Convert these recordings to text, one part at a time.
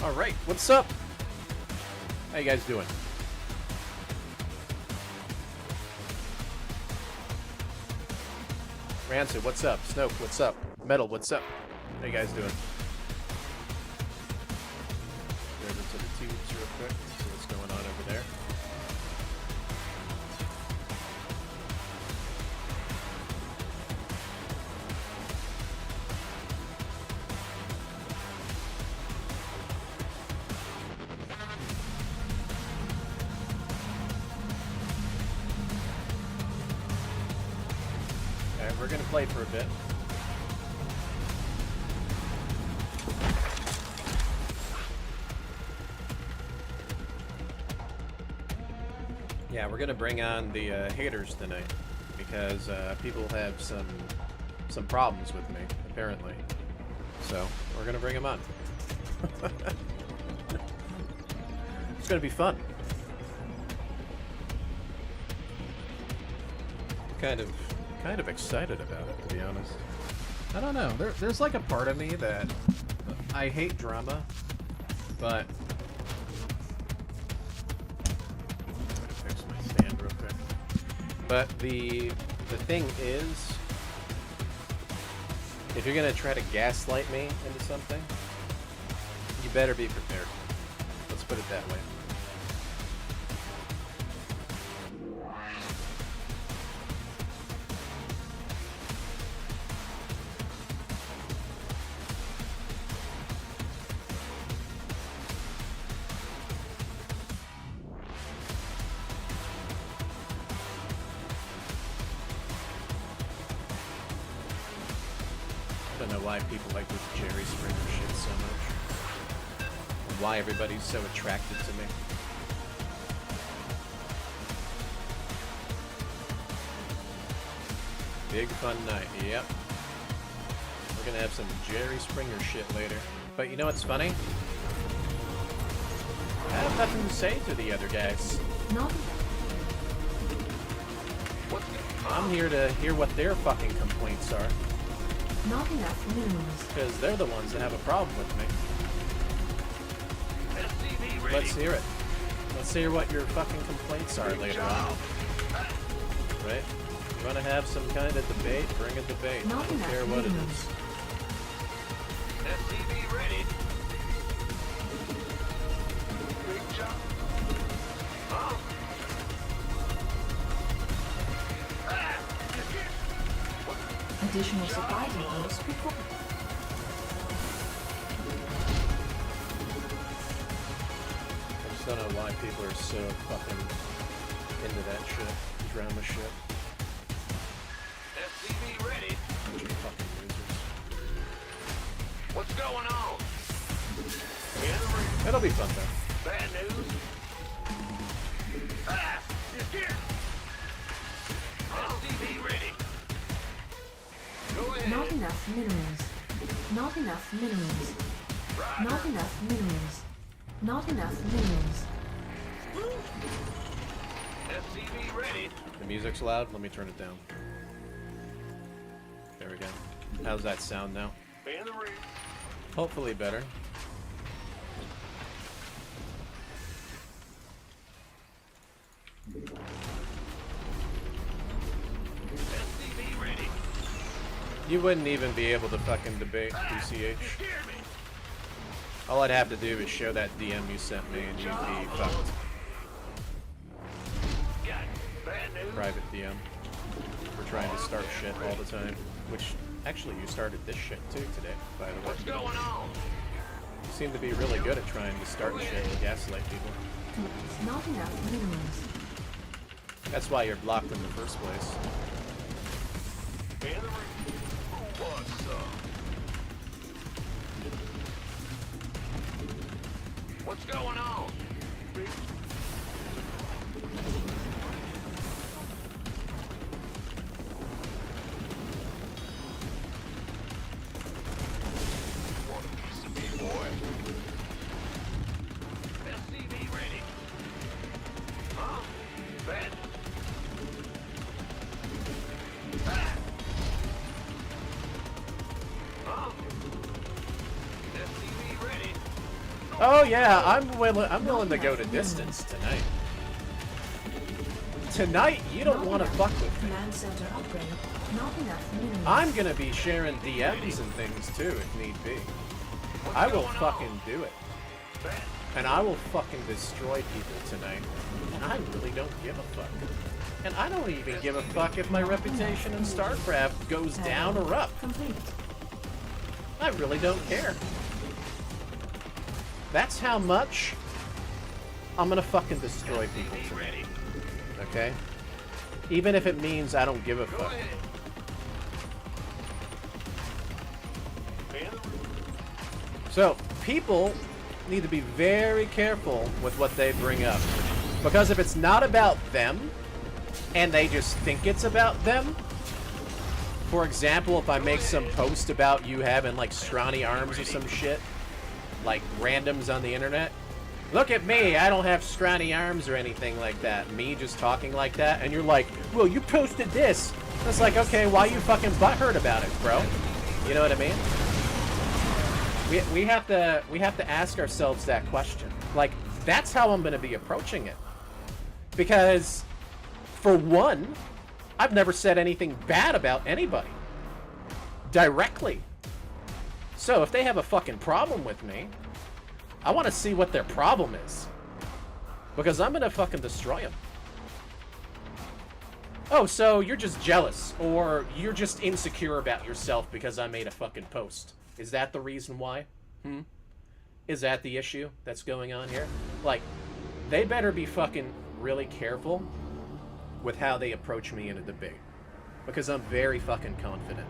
Alright, what's up? How you guys doing? Rancid, what's up? Snoke, what's up? Metal, what's up? How you guys doing? Go over to the tubes real quick, see what's going on over there. We're gonna play for a bit. Yeah, we're gonna bring on the haters tonight because people have some problems with me apparently. So we're gonna bring them on. It's gonna be fun. Kind of excited about it, to be honest. I don't know. There's like a part of me that I hate drama, but I'm gonna fix my stand real quick. But the thing is, if you're gonna try to gaslight me into something, you better be prepared. Let's put it that way. I don't know why people like this Jerry Springer shit so much. And why everybody's so attracted to me. Big fun night, yep. We're gonna have some Jerry Springer shit later. But you know what's funny? I have nothing to say to the other guys. No. I'm here to hear what their fucking complaints are. Not enough minerals. Because they're the ones that have a problem with me. Let's hear it. Let's hear what your fucking complaints are later on. Right? You want to have some kind of debate? Bring a debate. I don't care what it is. SCV ready. Big jump. Oh. Additional supply depots required. I just don't know why people are so fucking into that shit. Drama shit. SCV ready. Bunch of fucking losers. What's going on? It'll be fun though. Bad news. Ah, you're here. SCV ready. Go ahead. Not enough minerals. Not enough minerals. Roger. Not enough minerals. Not enough minerals. SCV ready. The music's loud. Let me turn it down. There we go. How's that sound now? In the ring. Hopefully better. SCV ready. You wouldn't even be able to fucking debate PCH. You hear me? All I'd have to do is show that DM you sent me and you'd be fucked. Got it. Bad news. Private DM. We're trying to start shit all the time. Which, actually, you started this shit too today, by the way. What's going on? You seem to be really good at trying to start shit and gaslight people. Not enough minerals. That's why you're blocked in the first place. In the ring. What's up? What's going on? Want a piece of me, boy? SCV ready. Huh? Bad. Ah! Huh? SCV ready. Oh yeah, I'm willing to go to distance tonight. Tonight, you don't want to fuck with me. Command center upgrade. Not enough minerals. I'm gonna be sharing DMs and things too, if need be. I will fucking do it. And I will fucking destroy people tonight. And I really don't give a fuck. And I don't even give a fuck if my reputation in StarCraft goes down or up. Complete. I really don't care. That's how much I'm gonna fucking destroy people tonight. Okay? Even if it means I don't give a fuck. So, people need to be very careful with what they bring up. Because if it's not about them, and they just think it's about them, for example, if I make some post about you having, like, scrawny arms or some shit, like randoms on the internet, look at me, I don't have scrawny arms or anything like that. Me just talking like that, and you're like, well, you posted this. It's like, okay, why you fucking butthurt about it, bro? You know what I mean? We have to ask ourselves that question. Like, that's how I'm going to be approaching it. Because, for one, I've never said anything bad about anybody. Directly. So, if they have a fucking problem with me, I want to see what their problem is. Because I'm going to fucking destroy them. Oh, so you're just jealous. Or you're just insecure about yourself because I made a fucking post. Is that the reason why? Is that the issue that's going on here? Like, they better be fucking really careful with how they approach me in a debate. Because I'm very fucking confident.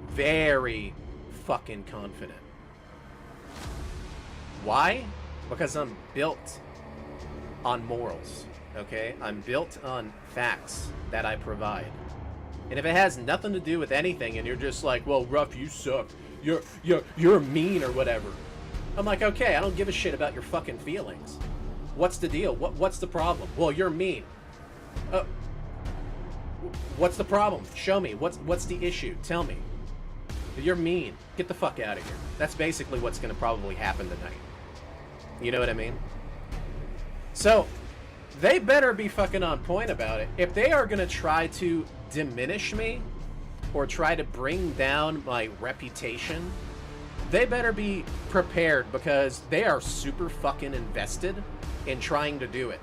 Very fucking confident. Why? Because I'm built on morals, okay? I'm built on facts that I provide. And if it has nothing to do with anything and you're just like, well, RuFF, you suck. You're mean or whatever. I'm like, okay, I don't give a shit about your fucking feelings. What's the deal? What's the problem? Well, you're mean. What's the problem? Show me. What's the issue? Tell me. You're mean. Get the fuck out of here. That's basically what's going to probably happen tonight. You know what I mean? So, they better be fucking on point about it. If they are going to try to diminish me or try to bring down my reputation, they better be prepared because they are super fucking invested in trying to do it.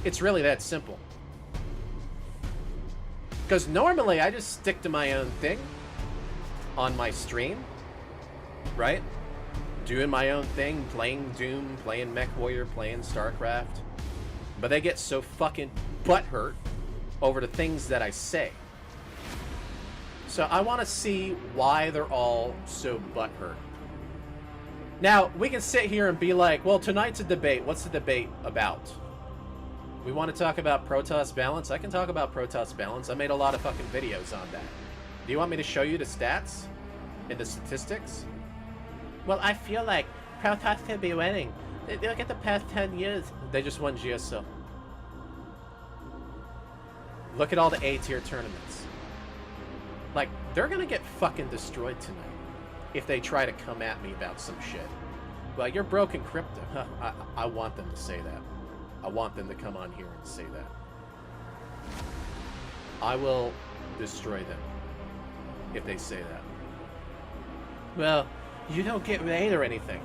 It's really that simple. Because normally I just stick to my own thing on my stream, right? Doing my own thing, playing Doom, playing MechWarrior, playing StarCraft. But they get so fucking butthurt over the things that I say. So I want to see why they're all so butthurt. Now, we can sit here and be like, well, tonight's a debate. What's the debate about? We want to talk about Protoss balance? I can talk about Protoss balance. I made a lot of fucking videos on that. Do you want me to show you the stats? And the statistics? Well, I feel like Protoss could be winning. Look at the past 10 years. They just won GSO. Look at all the A-tier tournaments. Like, they're gonna get fucking destroyed tonight if they try to come at me about some shit. Well, you're broken crypto. Huh, I want them to say that. I want them to come on here and say that. I will destroy them if they say that. Well, you don't get raid or anything.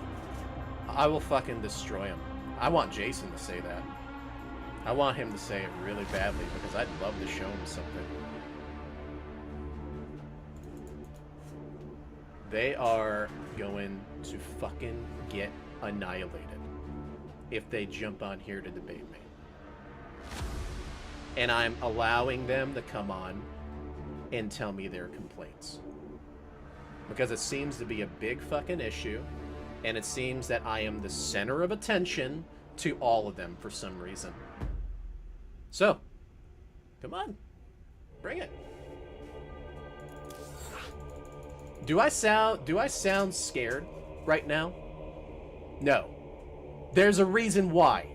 I will fucking destroy him. I want Jason to say that. I want him to say it really badly because I'd love to show him something. They are going to fucking get annihilated if they jump on here to debate me. And I'm allowing them to come on and tell me their complaints. Because it seems to be a big fucking issue, and it seems that I am the center of attention to all of them for some reason. So, come on. Bring it. Do I sound scared right now? No. There's a reason why.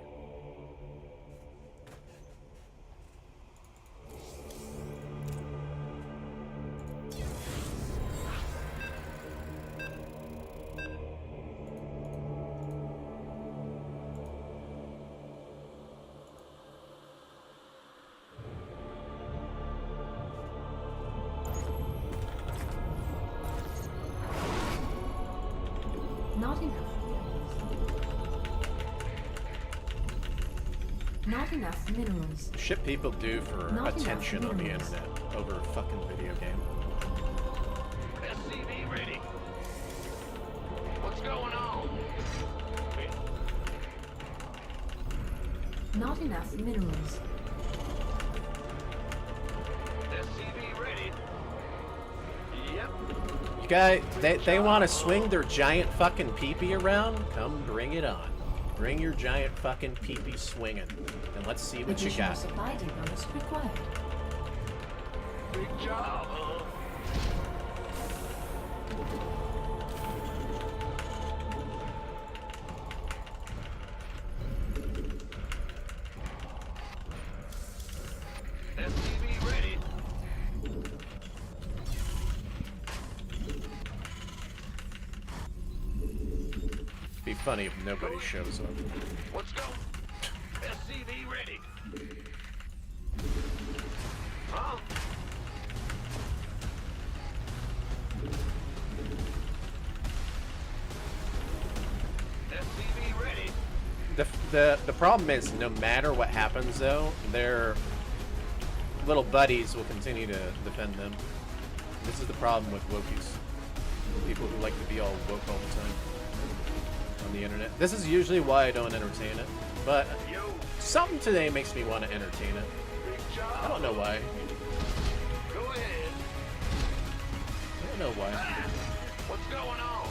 Not enough minerals. Shit people do for Not attention enough on the minerals. internet over a fucking video game. SCV ready. What's going on? Not enough minerals. SCV ready. Yep. You guys, they want to swing their giant fucking peepee around? Come bring it on. Bring your giant fucking peepee swinging, and let's see what you Additional got. supply depots required. Big job, huh? SCV ready. Be funny if nobody shows up. Let's go. SCV ready. Huh? SCV ready. The problem is, no matter what happens though, their little buddies will continue to defend them. This is the problem with wokies. People who like to be all woke all the time on the internet. This is usually why I don't entertain it, but Yo, something today makes me want to entertain it. big job. I don't know why. Go ahead. I don't know why. What's going on?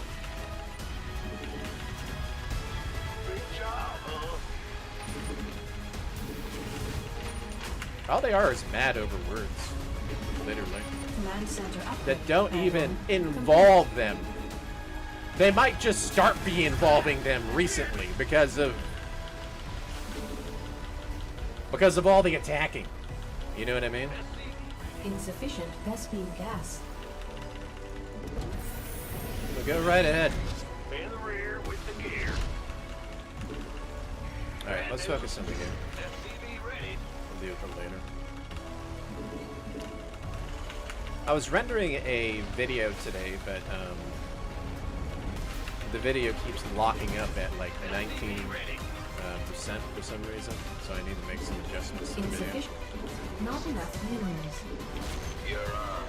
Big job, huh? All they are is mad over words, literally, Command center upgrade. that don't Add-on even complete. involve them. They might just start be involving them recently because of all the attacking. You know what I mean? Insufficient Vespine gas. So go right ahead. In the rear with the gear. All right, let's focus on the game. SCV ready. We'll do it for later. I was rendering a video today, but the video keeps locking up at like 19% for some reason, so I need to make some adjustments to the video. Insufficient. Not enough minerals. You're on.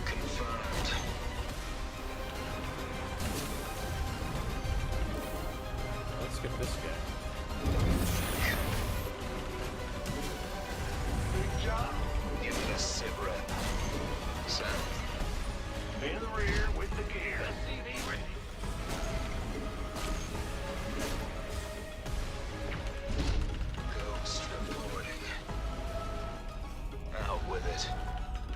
Confirmed. Let's get this guy. Big job. Give it a sit rep. Sound. In the rear with the gear. SCV ready. Ghost reporting. Out with it.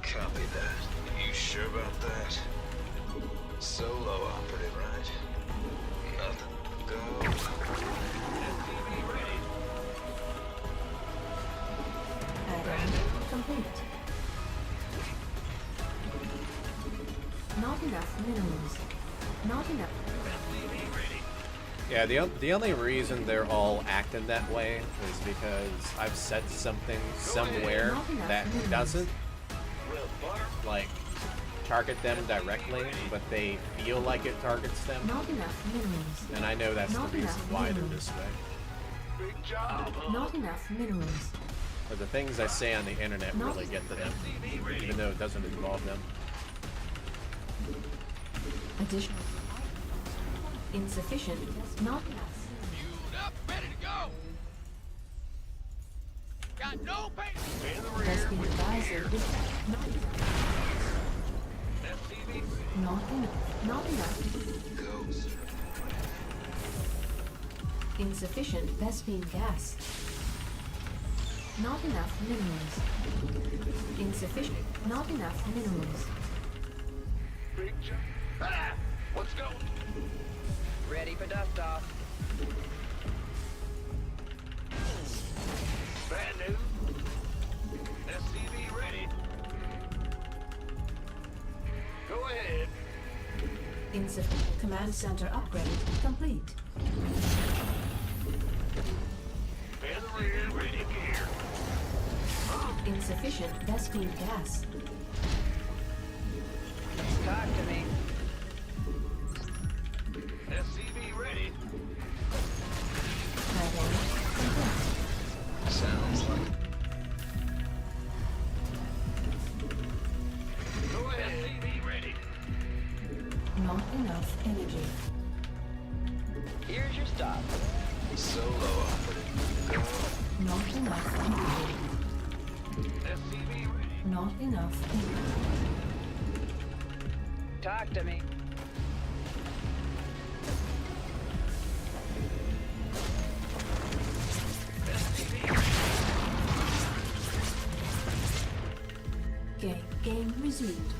Copy that. You sure about that? Solo operative, right? Nothing. Go. SCV ready. Add-on complete. Not enough minerals. Not enough. SCV ready. Yeah, the only reason they're all acting that way is because I've said something somewhere that doesn't like target them directly, but they feel like it targets them, Not enough minerals. and I know that's the Not reason enough why they're minerals. this way. Big job. Not enough minerals. But the things I say on the internet Not really get to them, SCV ready. even though it doesn't involve them. Additional. Insufficient. Not enough. Fueled up, ready to go. Got no patience. In the rear Vespine with the visor. gear. Not enough. SCV ready. Not enough. Not enough. Ghost. Insufficient Vespine gas. Not enough minerals. Insufficient. Not enough minerals. Big job. Ah! Let's go. Ready for dust off. Bad news. SCV ready. Go ahead. Insufficient. Command center upgrade complete. In the rear with the gear. Insufficient Vespine gas. Talk to me. SCV ready. Add-on complete. Where's your stop? Solo operative. Not enough energy. SCV ready. Not enough energy. Talk to me. Game resumed.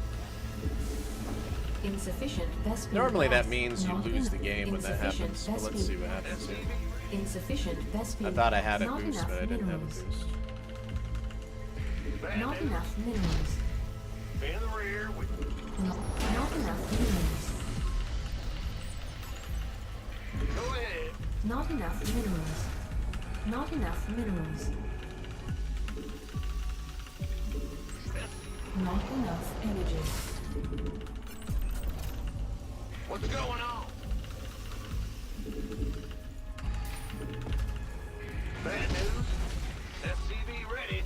Insufficient Vespene Normally that gas. means you Not lose the enough. game when that Insufficient happens, but let's Vespene- see what happens here. Insufficient Vespene. I thought I had a Not boost, enough but I didn't have a minerals. boost. Not enough minerals. In the rear with Not enough minerals. go ahead. Not enough minerals. Not enough minerals. Not enough energy. What's going on? Bad news. SCV ready.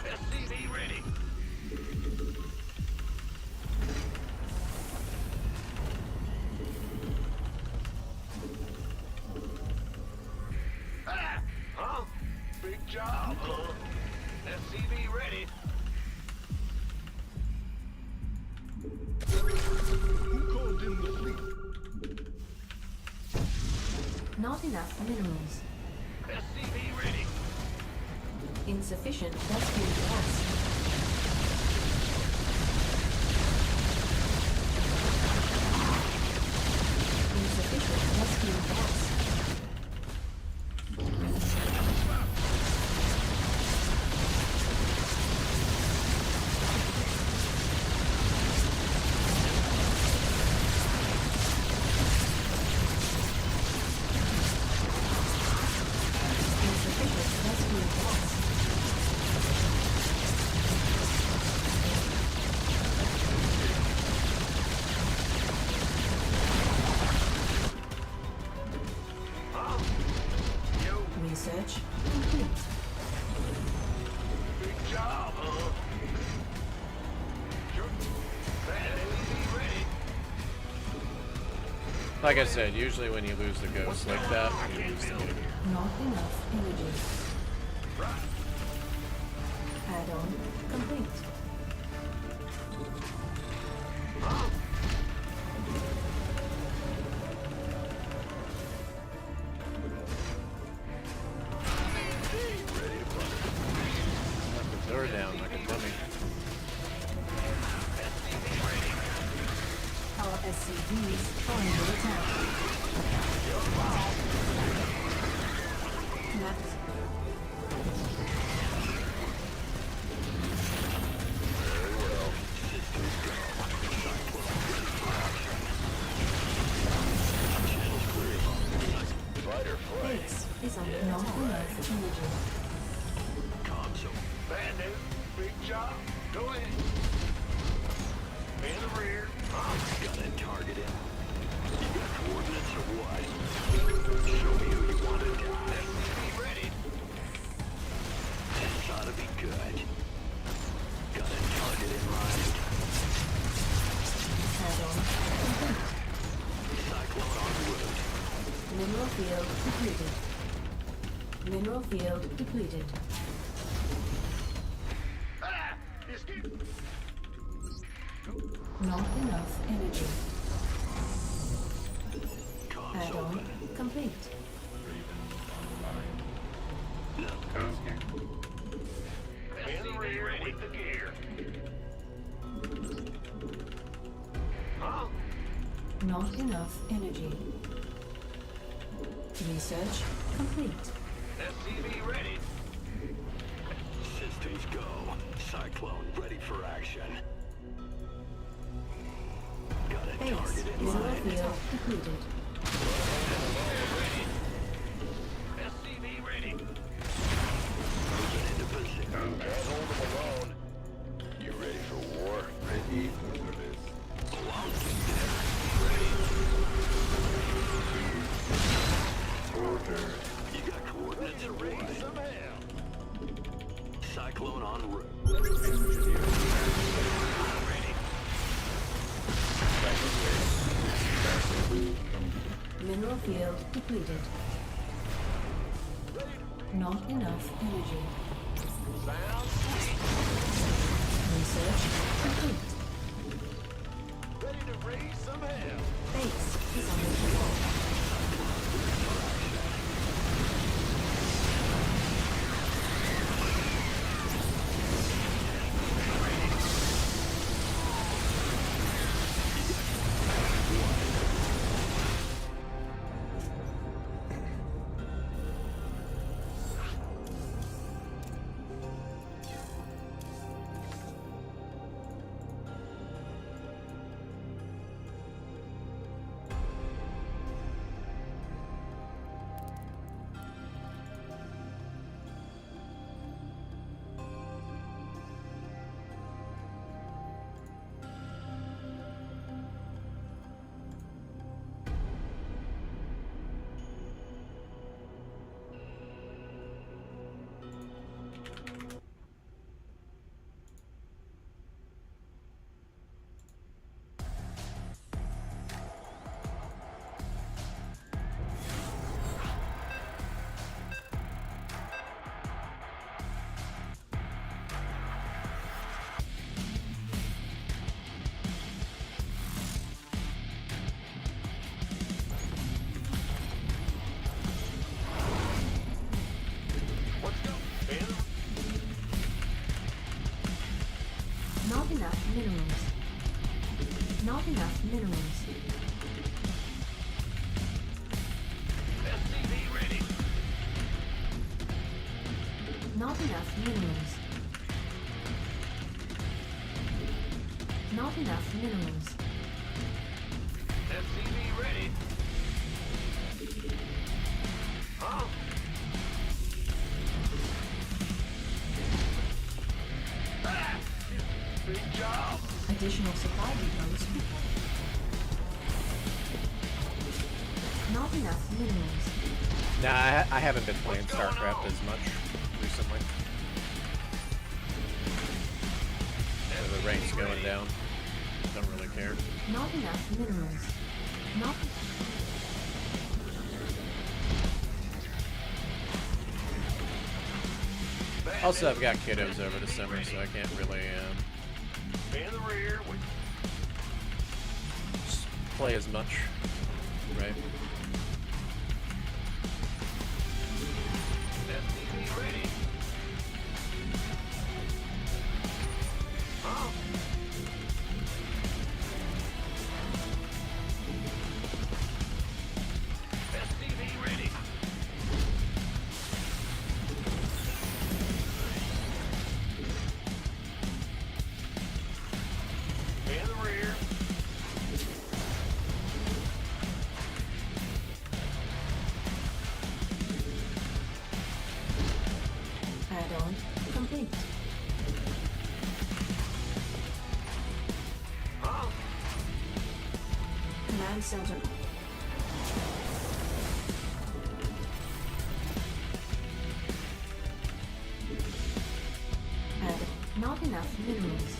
SCV ready. Ah! Huh? Big job, huh? SCV ready. Who called in the fleet? Not enough minerals. SCV ready. Insufficient Vespene gas. Insufficient Vespene gas. Insufficient Vespene gas. Huh? Yo, Research complete. big job, huh? Sure. Bad SCV ready. Like I said, usually when you lose the ghost like that, you lose the game. Not enough energy. Right. Add-on complete. Huh? Knock the door down like a dummy. Our SCVs are under attack. Mapped. Base is under not enough energy. Bad news. Big job. Go ahead. In the rear. Huh? Got it targeted. You got coordinates or what? Show me who you want to die. SCV ready. This ought to be good. Got a target in mind. Add-on complete. Cyclone en route. Mineral field depleted. Mineral field depleted. Ah! Escape. Not enough energy. Comms Add-on open. complete. In the rear with the gear. Huh? Not enough energy. Research complete. SCV ready. Systems go. Cyclone ready for action. Got a Base target in mineral mind. field depleted. SCV ready. Moving into position. Can't hold them alone. You ready for war? Ready for this. Order. You got coordinates or what? Some hell. Cyclone en route. Mineral field depleted. Not enough energy. Research complete. Ready to raise some hell. Base is under control. Not enough minerals. Not enough minerals. SCV ready. Not enough minerals. Not enough minerals. SCV ready. Huh? Ah! Big job. Additional supply depots required. Not enough minerals. Nah, I haven't been playing StarCraft as much recently. So the rank's going down. Don't really care. Not enough minerals. Not. Also, I've got kiddos over the summer, so I can't really In the rear with play as much, right? SCV ready. Huh? SCV ready. In the rear. Add-on complete. Huh? Command center. Add. Not enough minerals.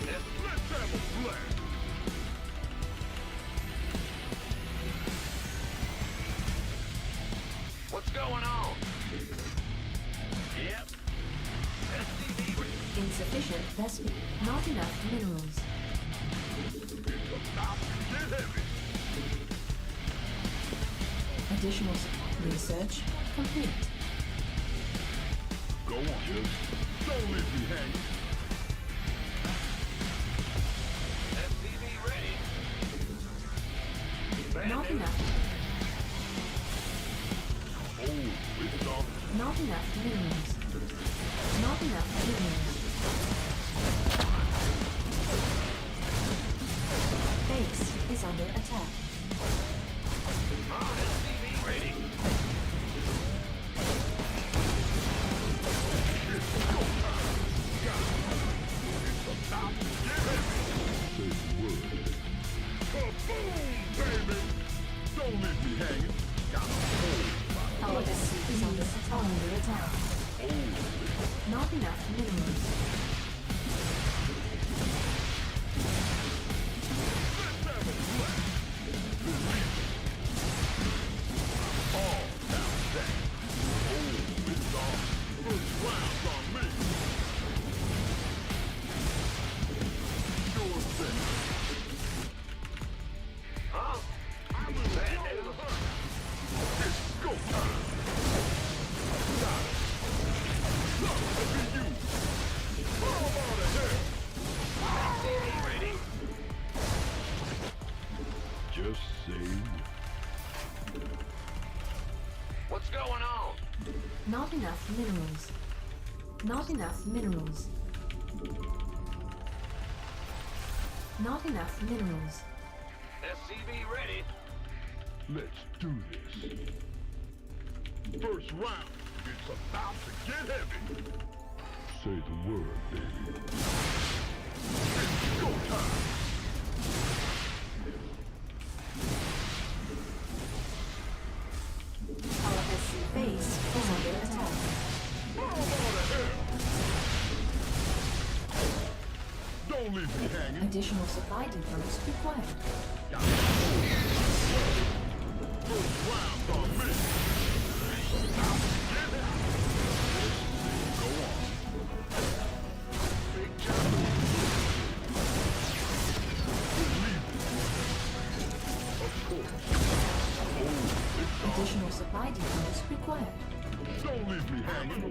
Let's have a blast. What's going on? Yep. SCV ready. Insufficient vestment. Not enough minerals. Get heavy. Additional research complete. Go on, dude. Don't leave me hanging. SCV ready. Not enough. Oh, it's on. Not enough minerals. Not enough minerals. Base is under attack. SCV ready. Kaboom, baby! Don't leave me hanging. Got a hole. Our base is under attack. Oh, Not enough minerals. Let's have a blast. All down that. Oh, it's on. First round's on me. Sure thing. Huh? I'm in bad news. It's go time. Got it. Look at you. Fall out of here. SCV ready. Just saying. What's going on? Not enough minerals. Not enough minerals. Not enough minerals. SCV ready. Let's do this. First round, it's about to get heavy. Say the word, baby. It's go time. Our SC base is under attack. Fall out of here. Don't leave me hanging. Additional supply depots required. First round's on me. About to get heavy. Go on. Big job. Believe it. Of course. Oh, it's on. Additional supply depots required. Don't leave me hanging.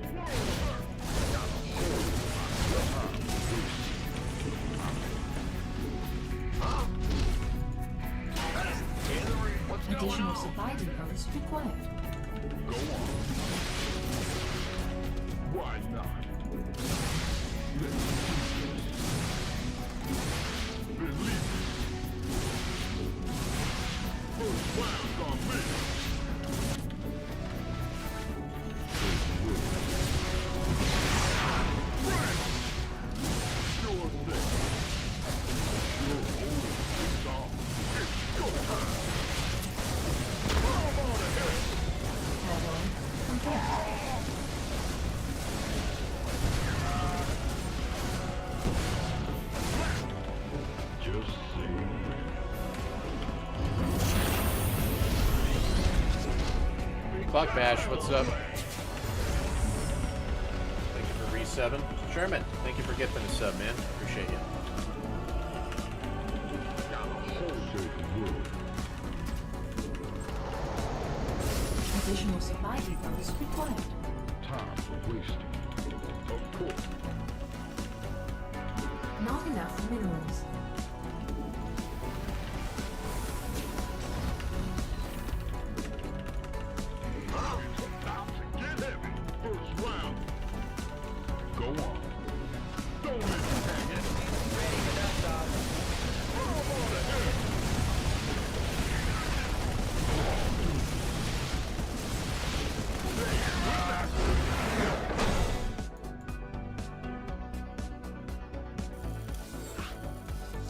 Huh? Hillary, what's going Additional on? supply depots required. Go on. Why not? Let's do this. Believe it. First round's on me. Right. Sure thing. You're old, it's on. It's go time. Come on ahead. Add-on complete. Just saying. Fuck Bash, what's up? Thank you for resubbing. Sherman, thank you for gifting a sub, man. Appreciate you. Say the word. Additional supply depots required. Time for wasting. Of course. Not enough minerals. It's about to get heavy. First round. Go on. Don't leave me hanging. Ready for dust off. Come on ahead.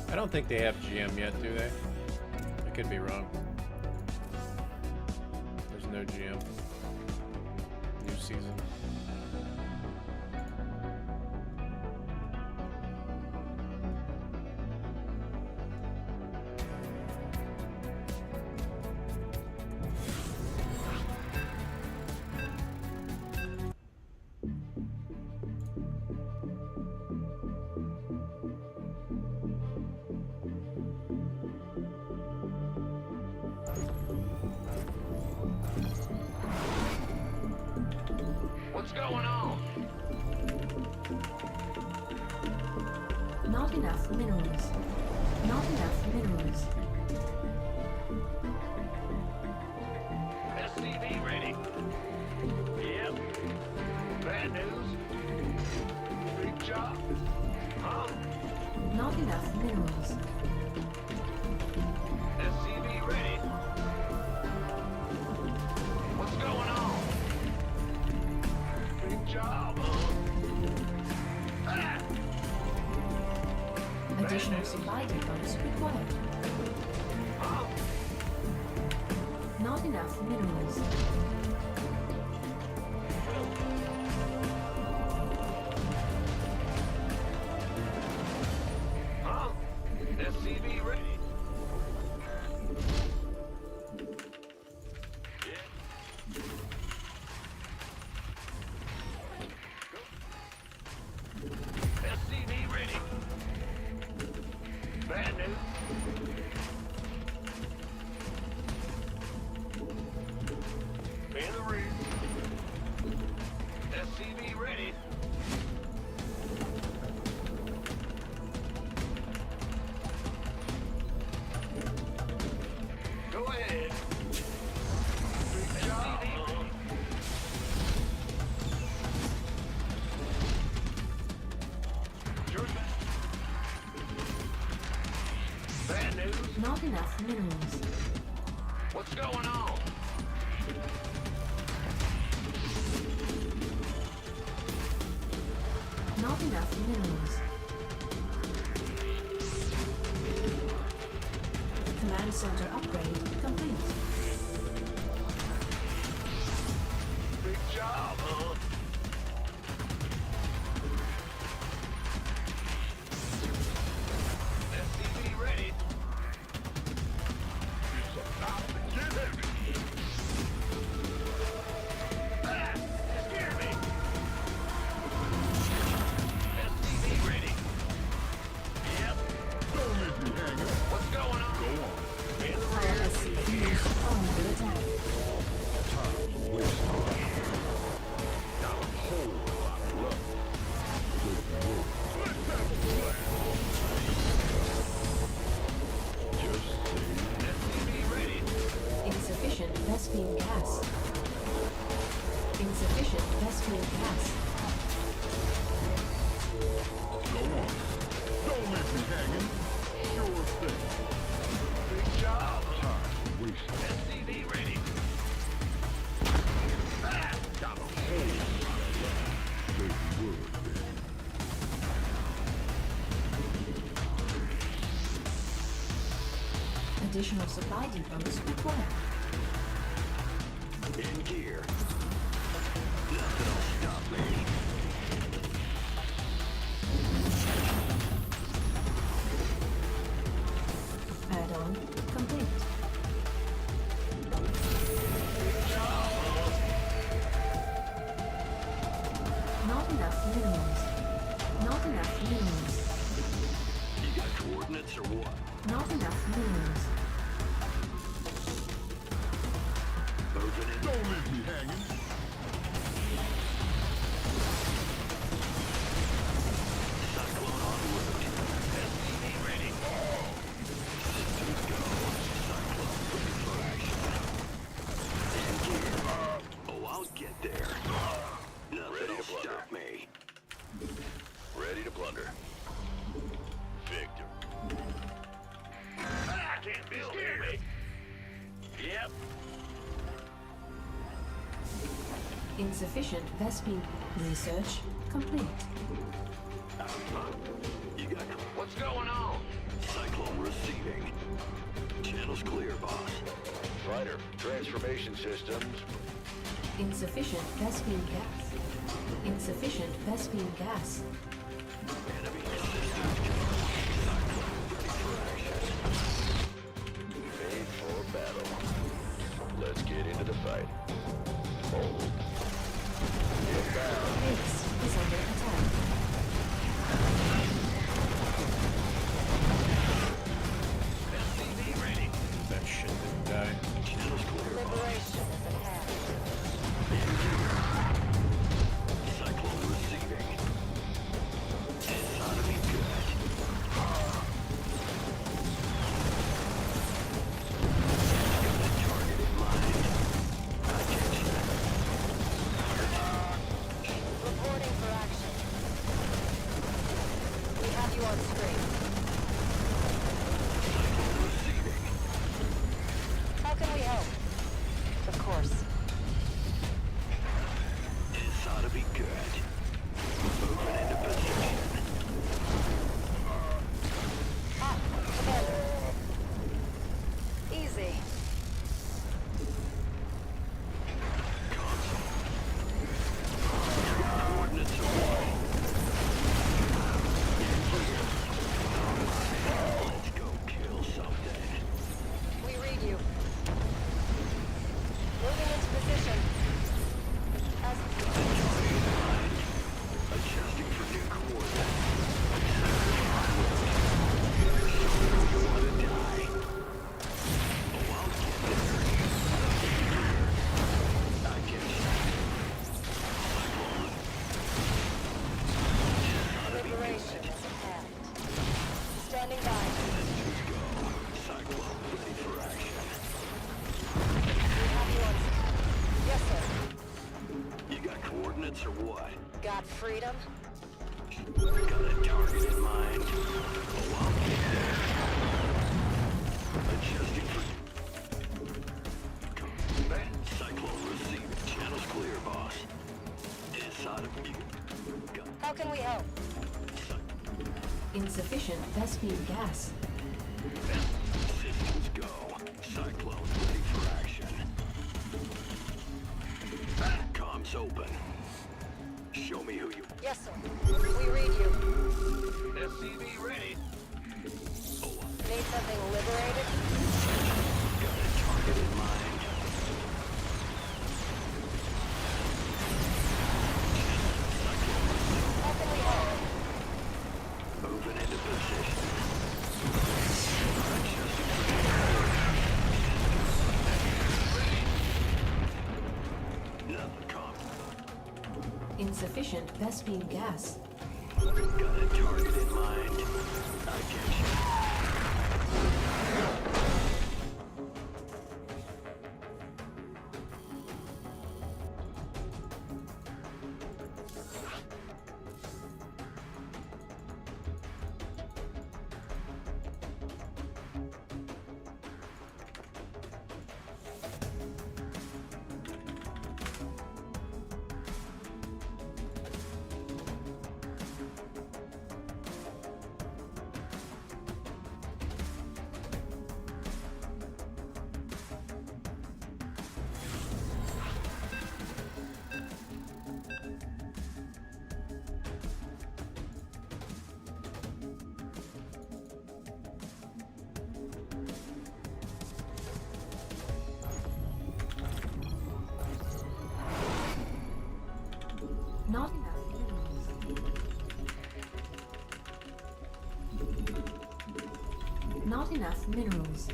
I don't think they have GM yet, do they? I could be wrong. There's no GM. New season. What's going on? Not enough minerals. Not enough minerals. SCV ready. Yep. Bad news. Big job. Huh? Not enough minerals. SCV ready. What's going on? Big job, huh? Ah! Additional supply depots required. Huh? Not enough minerals. Not enough minerals. What's going on? Not enough minerals. Command center upgrade complete. Big job, huh? SCV ready. It's about to get heavy. Ah! Scare me! SCV ready. Yep. Don't leave me hanging. What's going on? Go on. In the Our rear. SCVs under attack. Time's wasting. Got a whole lot left. Good move. Let's have a plan. Just say SCV ready. Insufficient Vespine gas. Insufficient Vespine gas. go on. Don't leave me hanging. Sure thing. Big job. Time wasting. SCV ready. Ah! Got a whole lot left. Good wood, then. Additional supply depots required. In gear. Nothing'll stop me. Add-on complete. Not enough minerals. Not enough minerals. You got coordinates or what? Not enough minerals. Moving in. Don't leave me hanging. Cyclone en route. SCV ready. Systems go. Cyclone ready for action. In gear. Oh, I'll get there. Nothing'll stop me. Ready to plunder. Victor. I can't build here. Yep. Insufficient Vespine. Research complete. You got what's going on? Cyclone receiving. Channel's clear, boss. Fighter, transformation systems. Insufficient Vespine gas. Insufficient Vespine gas. Enemy systems go. Cyclone ready for action. Made for battle. Let's get into the fight. Hold. Inbound. Base is under attack. SCV ready. That shit didn't die. Channel's clear, Liberation is at hand. boss. Cyclone receiving. This ought to be good. Target in mind. I catch that. Reporting for action. We have you on screen. Cyclone receiving. How can we help? Of course. This ought to be good. Moving into position. Ah, Commander. Easy. Console. Coordinates away. Let's go kill something. We read you. Moving into position. As Adjusting for new coordinates. You wanna die? Oh, I'll get there. I get you. Cyclone. Ought to be liberation good. is at hand. Standing by. Let's go. Cyclone ready for action. We have you on screen. Yes, sir. You got coordinates or what? Got freedom? Got a target in mind. Oh, I'll get there. Adjusting for... Cyclone receiving. Channels clear, boss. Inside of you. How can we help? Insufficient Vespene gas. Systems go. Cyclone ready for action. Comms open. Show me who you... Yes, sir. We read you. SCV ready. Need something liberated? Got a target in mind. How can we help? Moving into position. Adjusting for... Nothing comms. Insufficient Vespene gas. Got a target in mind. I get you. Not enough minerals. Not enough minerals.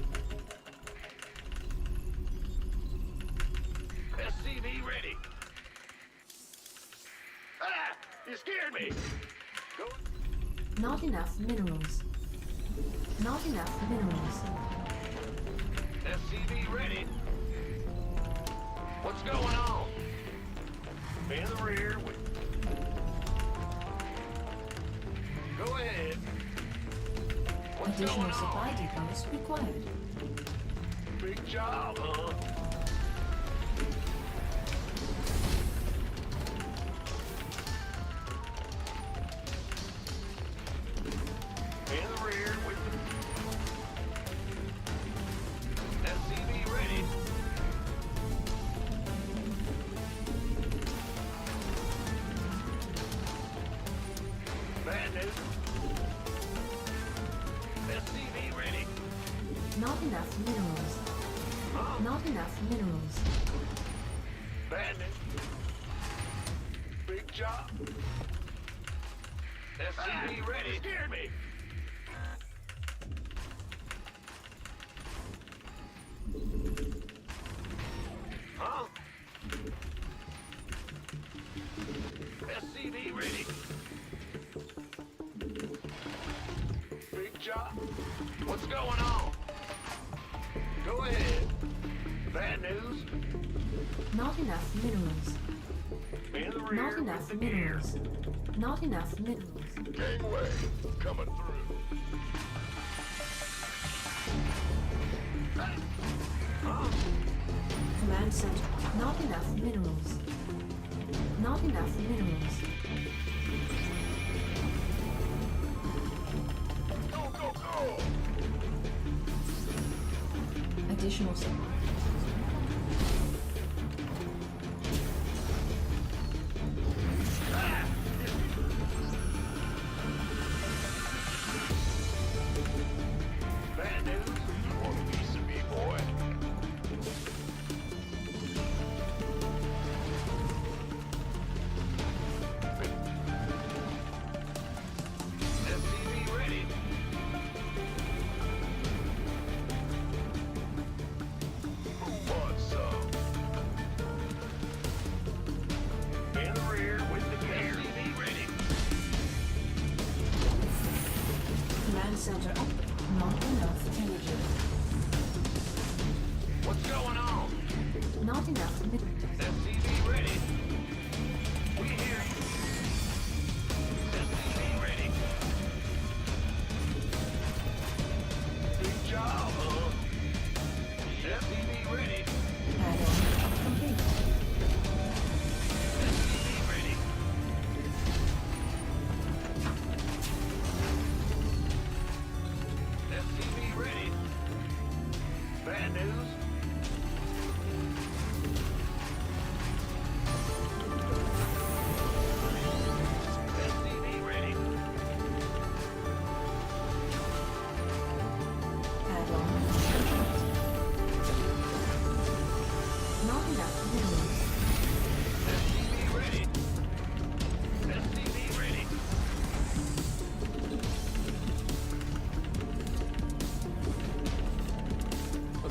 SCV ready. Ah! You scared me! Go. Not enough minerals. Not enough minerals. SCV ready. What's going on? In the rear with... Go ahead. What's Additional going supply on? depots required. Big job, huh? In the rear with the... SCV ready. Bad news. SCV ready. Not enough minerals. Huh? Not enough minerals. Bad news. Big job. SCV ready. Scared me. Huh? SCV ready. Big job. What's going on? Go ahead. Bad news. Not enough minerals. In the rear Not enough with the gear. minerals. Not enough minerals. Gangway, coming through. Huh? Command center. Not enough minerals. Not enough minerals. Go, go, go! Additional supply. Bad news. You want a piece of me, boy? SCV ready. Who wants some? In the rear with the gear. SCV ready. Command center up. Not enough energy. What's going on? Not enough minerals. SCV ready. We hear you. SCV ready. Big job, huh?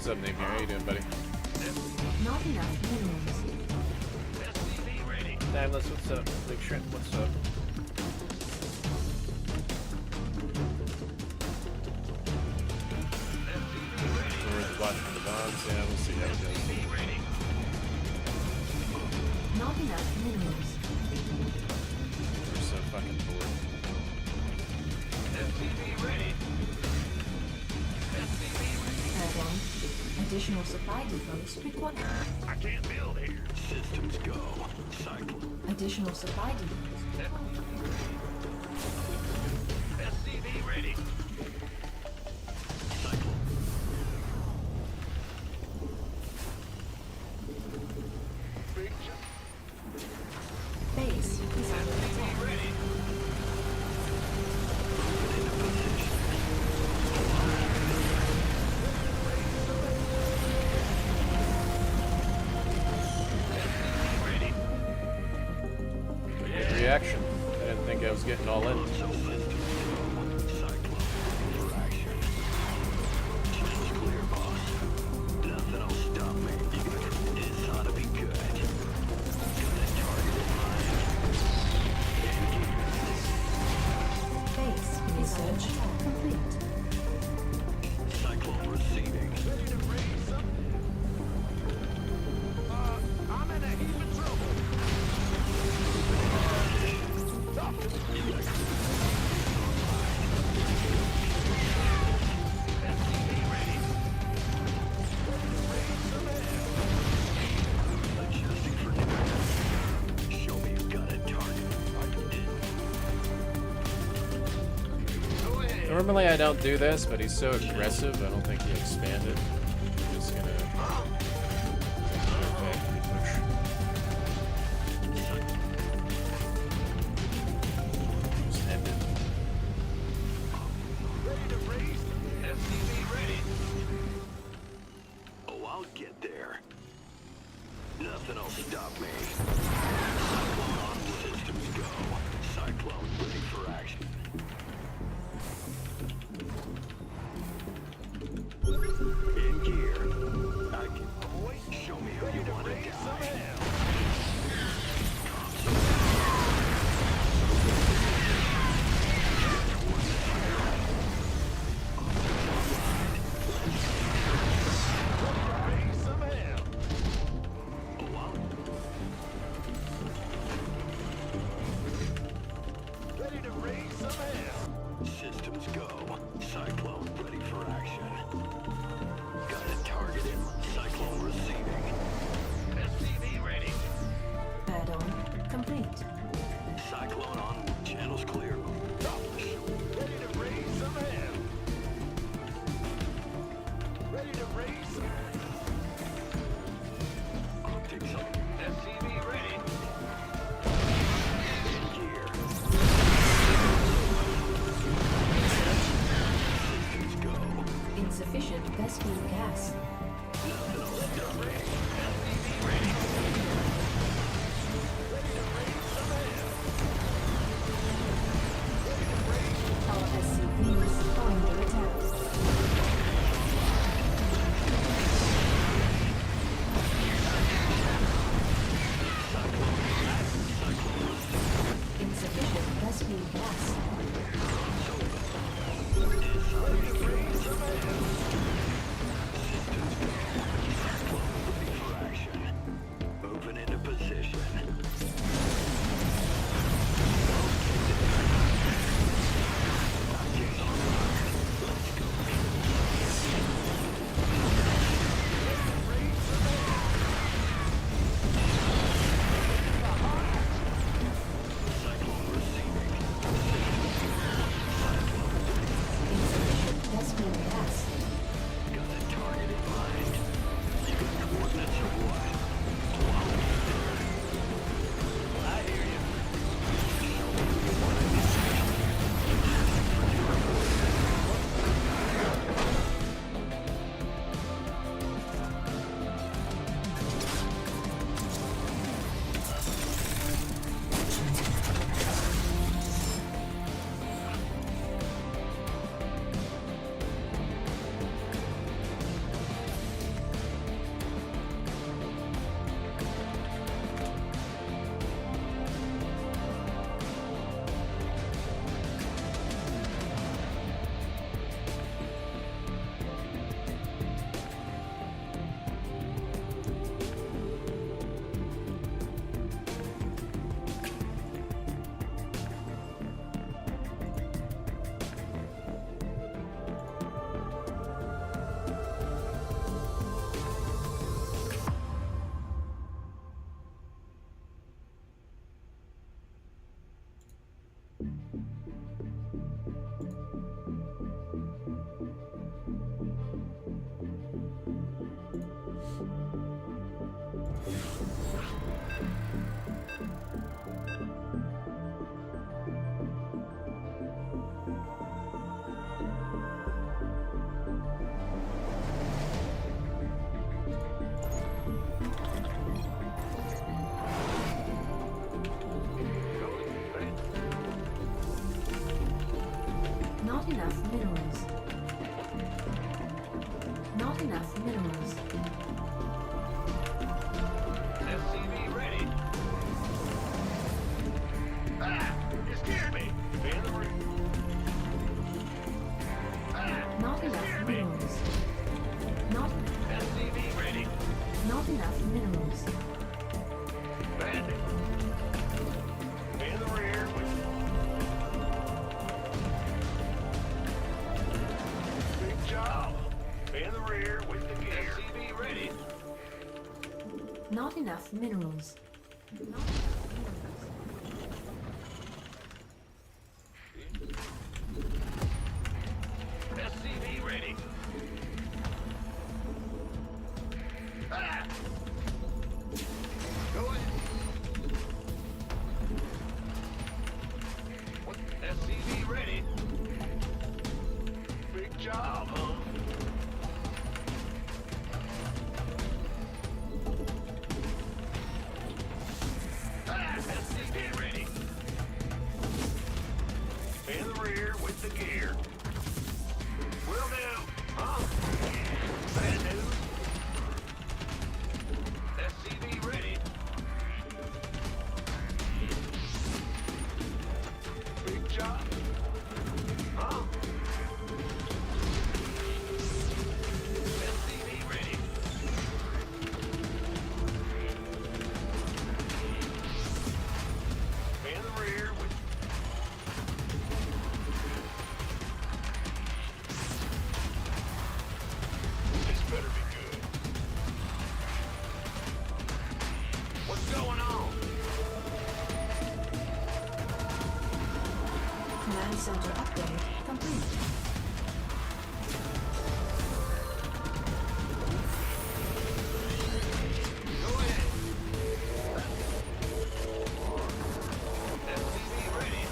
What's up, Nate? How you doing, buddy? Not enough minerals. Timeless, what's up? Big Shrimp, what's up? We're watching the bonds. Yeah, we'll see how it goes. Not enough minerals. We're so fucking bored. Add-on. Additional supply depots required. I can't build here. Systems go. Cyclone. Additional supply depots. SCV ready. Cyclone. Base is under attack. Good reaction. I didn't think I was getting all in. So systems go. Cyclone. For action. Channel's clear, boss. Nothing will stop me. This ought to be good. Got a target in mind. Base research complete. Cyclone receiving. Ready to raise some? I'm in a heap of trouble. Stop it. SCV ready. Ready to raise some hell. Adjusting for new. Show me you got a target. Go ahead. Normally I don't do this, but he's so aggressive, I don't think he expanded. I'm just gonna factory push. Just end it. Ready to raise. SCV ready. Oh, I'll get there. Nothing will stop me. Cyclone on. Systems go. Cyclone ready for action. In gear. I can. Show me how you want to Some die. hell. Raise some hell. Oh, I'll Ready to raise some hell. Systems go. Cyclone ready for action. Got a target in. Cyclone receiving. SCV ready. Add-on complete. Cyclone on. Channels clear. Ready to raise some hell. Ready to raise some. Optics up. SCV ready. In gear. Systems go. Insufficient Vespene gas. Nothing will stop me. SCV ready. Ready to raise some hell. Ready to raise. Our SCVs are under attack. Insufficient Vespene gas. Ready to raise some hell. Ready for action. Moving into position. Cyclone receiving. Insufficient Vespene gas. Not enough minerals. Not enough minerals. SCV ready. Ah! You scared me! Fan the ring. Ah! Not You enough scared me! minerals. Not SCV ready. not enough minerals. Bandit. In the rear with big job. In the rear with the gear. SCV ready. Not enough minerals. Not enough SCV ready. Ah! Go ahead. What? SCV ready. Big job, huh? Ah! SCV ready. In the rear with the gear. Will do. Huh? Bad news. SCV ready. Big job. Huh? SCV ready. In the rear with this better be good. What's going on? command center upgrade complete. Go ahead. SCV ready.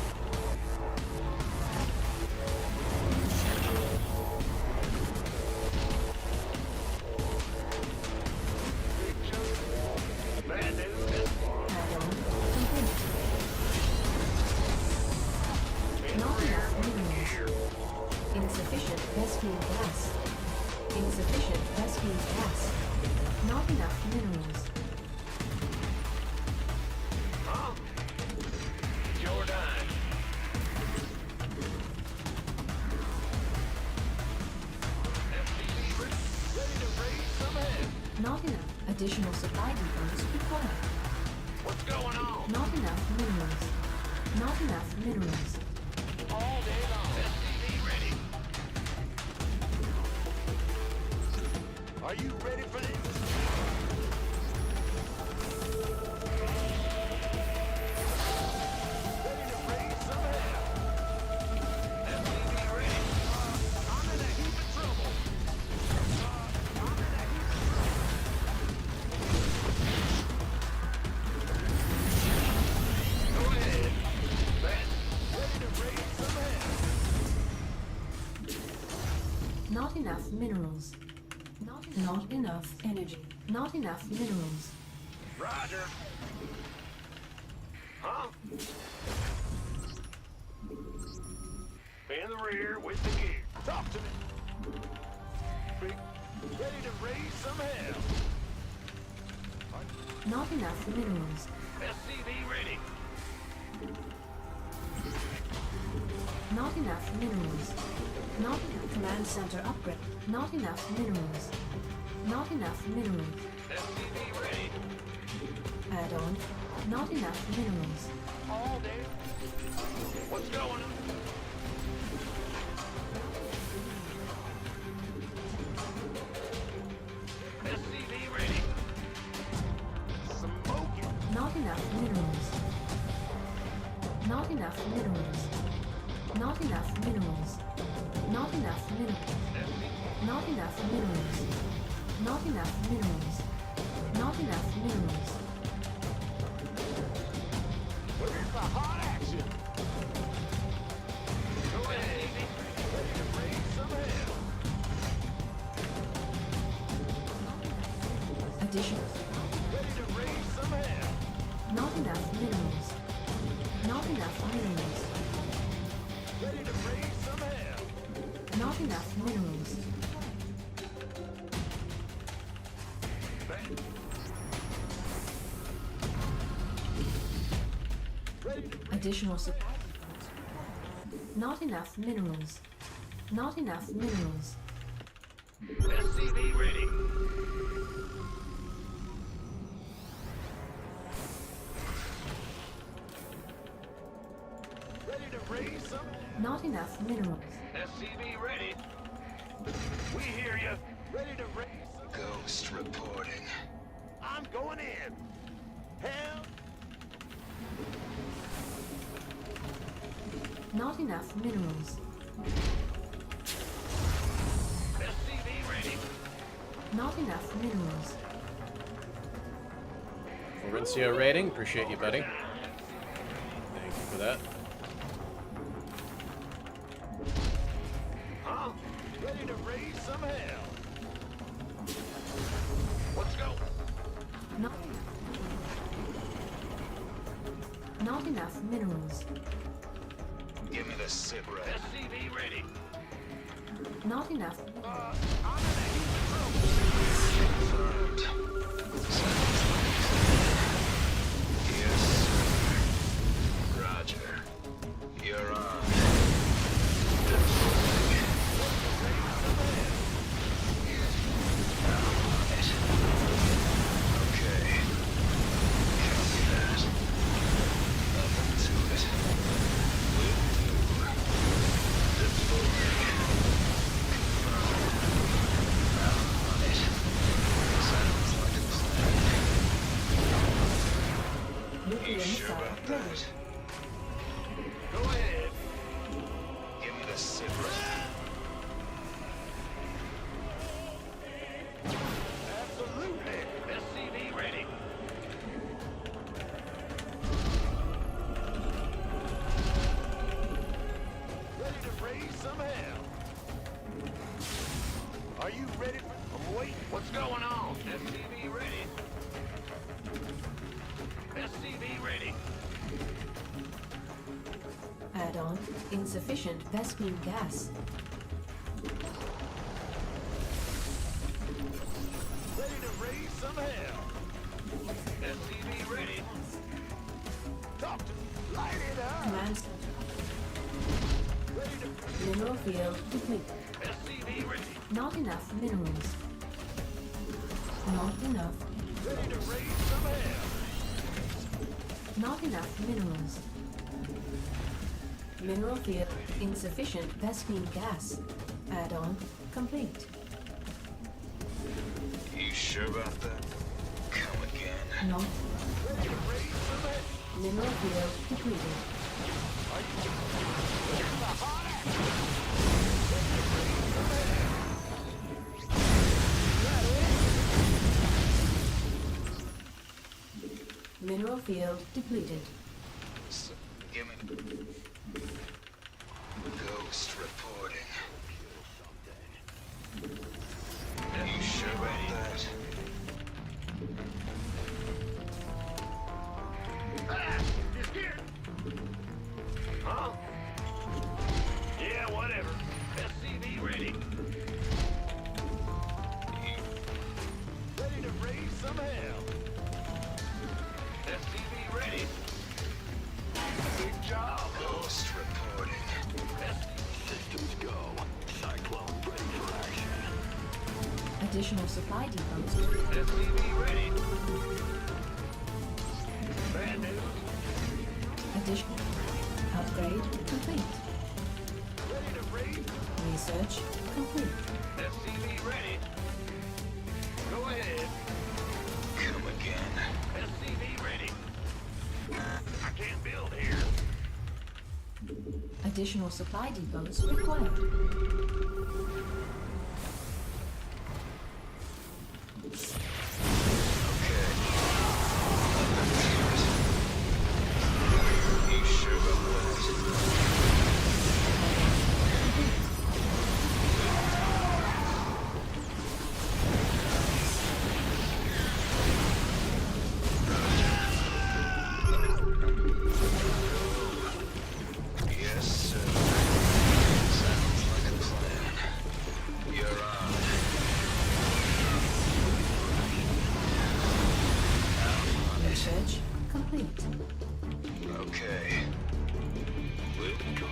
Big jump. Bad news. Add-on complete. Not enough minerals. Here. Insufficient rescue gas. Insufficient rescue gas. Not enough minerals. Huh? Your dime. SCV ready to raise some head. Not enough additional supply depots required. What's going on? Not enough minerals. Not enough minerals. All day long. SCV ready. Are you ready for this? Ready to raise some hell. SCV ready. I'm in a heap of trouble. I'm in a heap of trouble. Go ahead. Ben, ready to raise some hell. Not enough minerals. Not enough energy. Not enough minerals. Roger. Huh? In the rear with the gear. Talk to me. Big, ready to raise some hell. Not enough minerals. SCV ready. Not enough minerals. Not enough command center upgrade. Not enough minerals. Not enough minerals. SCV ready. Add-on. Not enough minerals. All day. What's going on? SCV ready. Smoking. Not enough minerals. Not enough minerals. minerals. Not enough minerals. Not enough minerals. Not enough minerals. Not enough minerals. Not enough minerals. Where's the hot action? Go ahead. Ready to raise some hell. Additional. Ready to raise some hell. Not enough minerals. Not enough minerals. Ready to raise some hell. Not enough minerals. Ready to Additional supply. Not enough minerals. Not enough minerals. SCV ready. Ready to raise some. Not enough minerals. SCV ready. We hear you. Ready to raise some. Ghost reporting. I'm going in. Hell. Not enough minerals. SCV ready. Not enough minerals. Florencio rating. Appreciate you, buddy. Thank you for that. Huh? Ready to raise some hell. Let's go. Not enough minerals. Give me the sit rep. SCV ready. Not enough. I'm in a heap of trouble. Confirmed. Yes, sir. Roger. You're on. Deploying. Okay. Copy that. Nothing to it. Will do. Deploying. Confirmed. I'm on it. Sounds like a plan. Nuclear You missile sure about ready. that? Go ahead. Give me the sit rep. Absolutely. SCV ready. Ready to raise some hell. Are you ready for... I'm waiting. What's going on? SCV ready. SCV ready. Add-on. Insufficient Vespene gas. Ready to raise some hell. SCV ready. Talk to me. Light it up. Command Ready to... mineral field complete. SCV ready. Not enough minerals. Not enough. Ready to raise some hell. Not enough minerals. Mineral field insufficient Vespene gas. Add-on complete. You sure about that? Come again. Not Ready to raise some hell. mineral field depleted. Here's the hot action. Mineral field depleted. So, give me... Ghost reporting. You sure about that? Ah, you scared? Huh? Yeah, whatever. SCV ready. Ready to raise some hell. SCV ready. Big job. Ghost reporting. Systems go. Cyclone ready for action. Additional supply depots. SCV ready. Bad news. Additional upgrade complete. Ready to raise. Research complete. SCV ready. Go ahead. Come again. SCV ready. I can't build here. Additional supply depots required. You sure about that? Yes, sir. Sounds like a plan. You're on. Research complete. Okay. We'll go.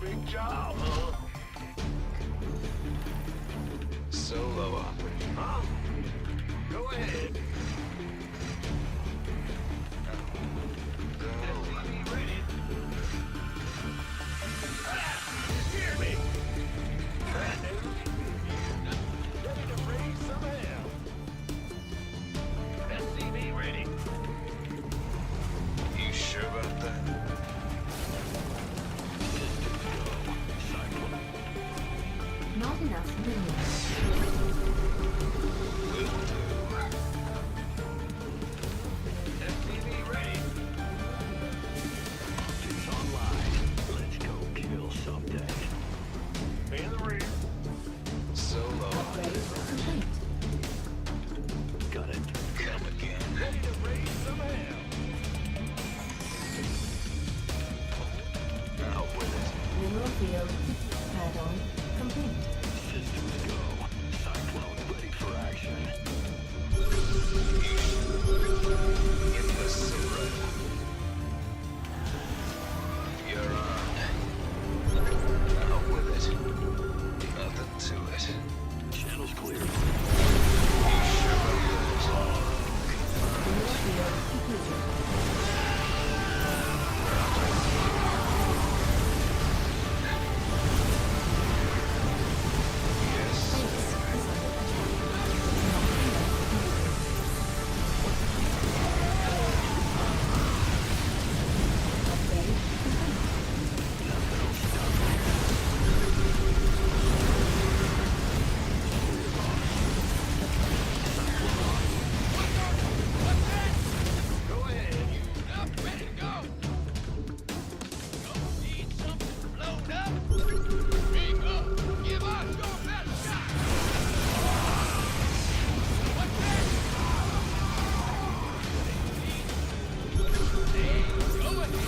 Big job, huh? Solo operator. Huh? Go ahead. Go. SCV ready. You hear me? Bad news. Ready to raise some hell. SCV ready. You sure about that? Not enough minerals. Will do. SCV ready. Optics online. Let's go kill something. In the rear. Solo Upgrade operator. complete. Got it. Come again. Ready to raise some hell. Out with it. Mineral field add-on complete. Systems go. Cyclone ready for action. Give me the cigarette. You're on. Out with it. Nothing to it. Channel's clear. You sure about that? Mineral field completed. Yes. Base is under attack. Upgrade complete. Go ahead. Ready to go. Need something blown up? Bring up. Give us your best shot. What's that? Hey, go ahead.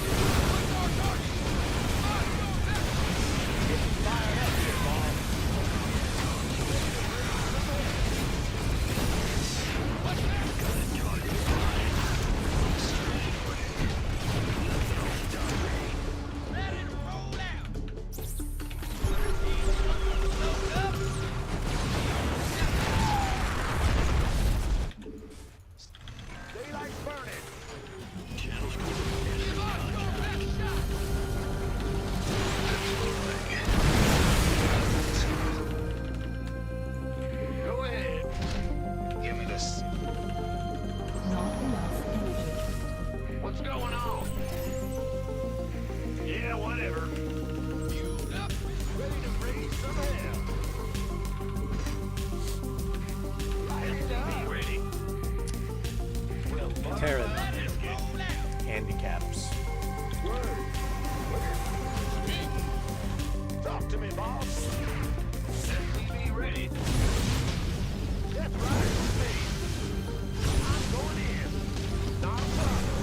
One more target. Getting fired up here, boss. What's that? Got a target in mind. Ready to roll out. Load up. Daylight burning. Channel's cool. Give us your best shot. Go ahead. Give me this. Not enough energy. What's going on? Yeah, whatever. Fueled up, ready to raise some hell. SCV ready. Well, Terran. let it roll out. Handicaps. Word. Where? Talk to me, boss. SCV ready. That's right, me. I'm going in. Not a problem.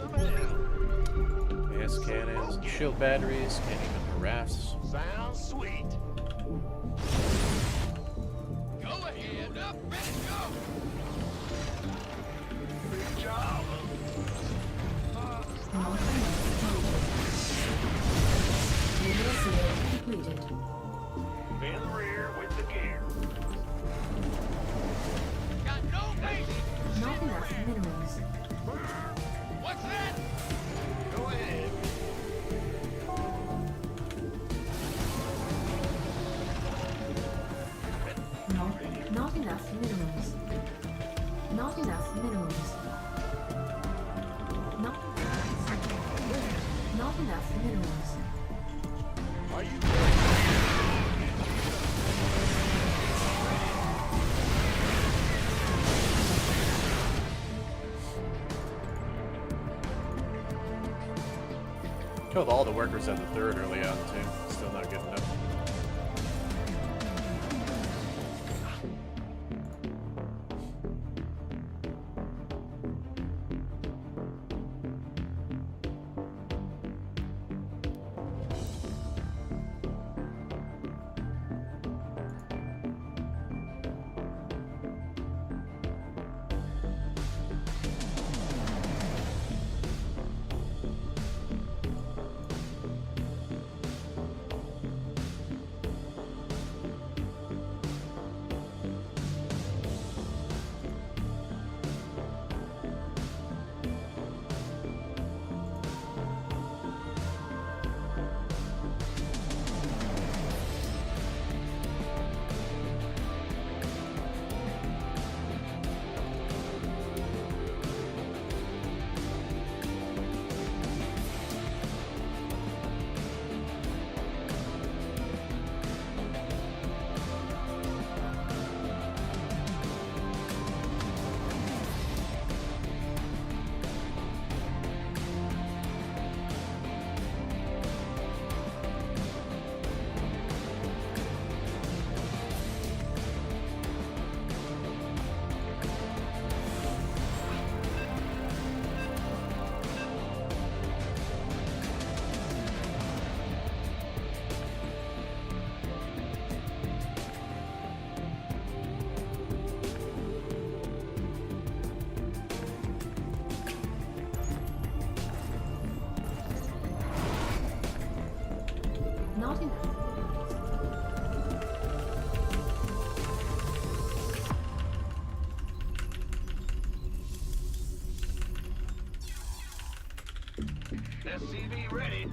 some help. Gas cannons and shield batteries can't even harass. Sounds sweet. Go ahead. Up, ready, go. Big job. Not enough minerals. Mineral field completed. In the rear with the gear. Got no base. Not enough minerals. What's that? Go ahead. Not enough minerals. Not enough minerals. Not enough minerals. Are you ready? Killed all the workers at the third early on too. Still not good enough. Not enough. SCV ready.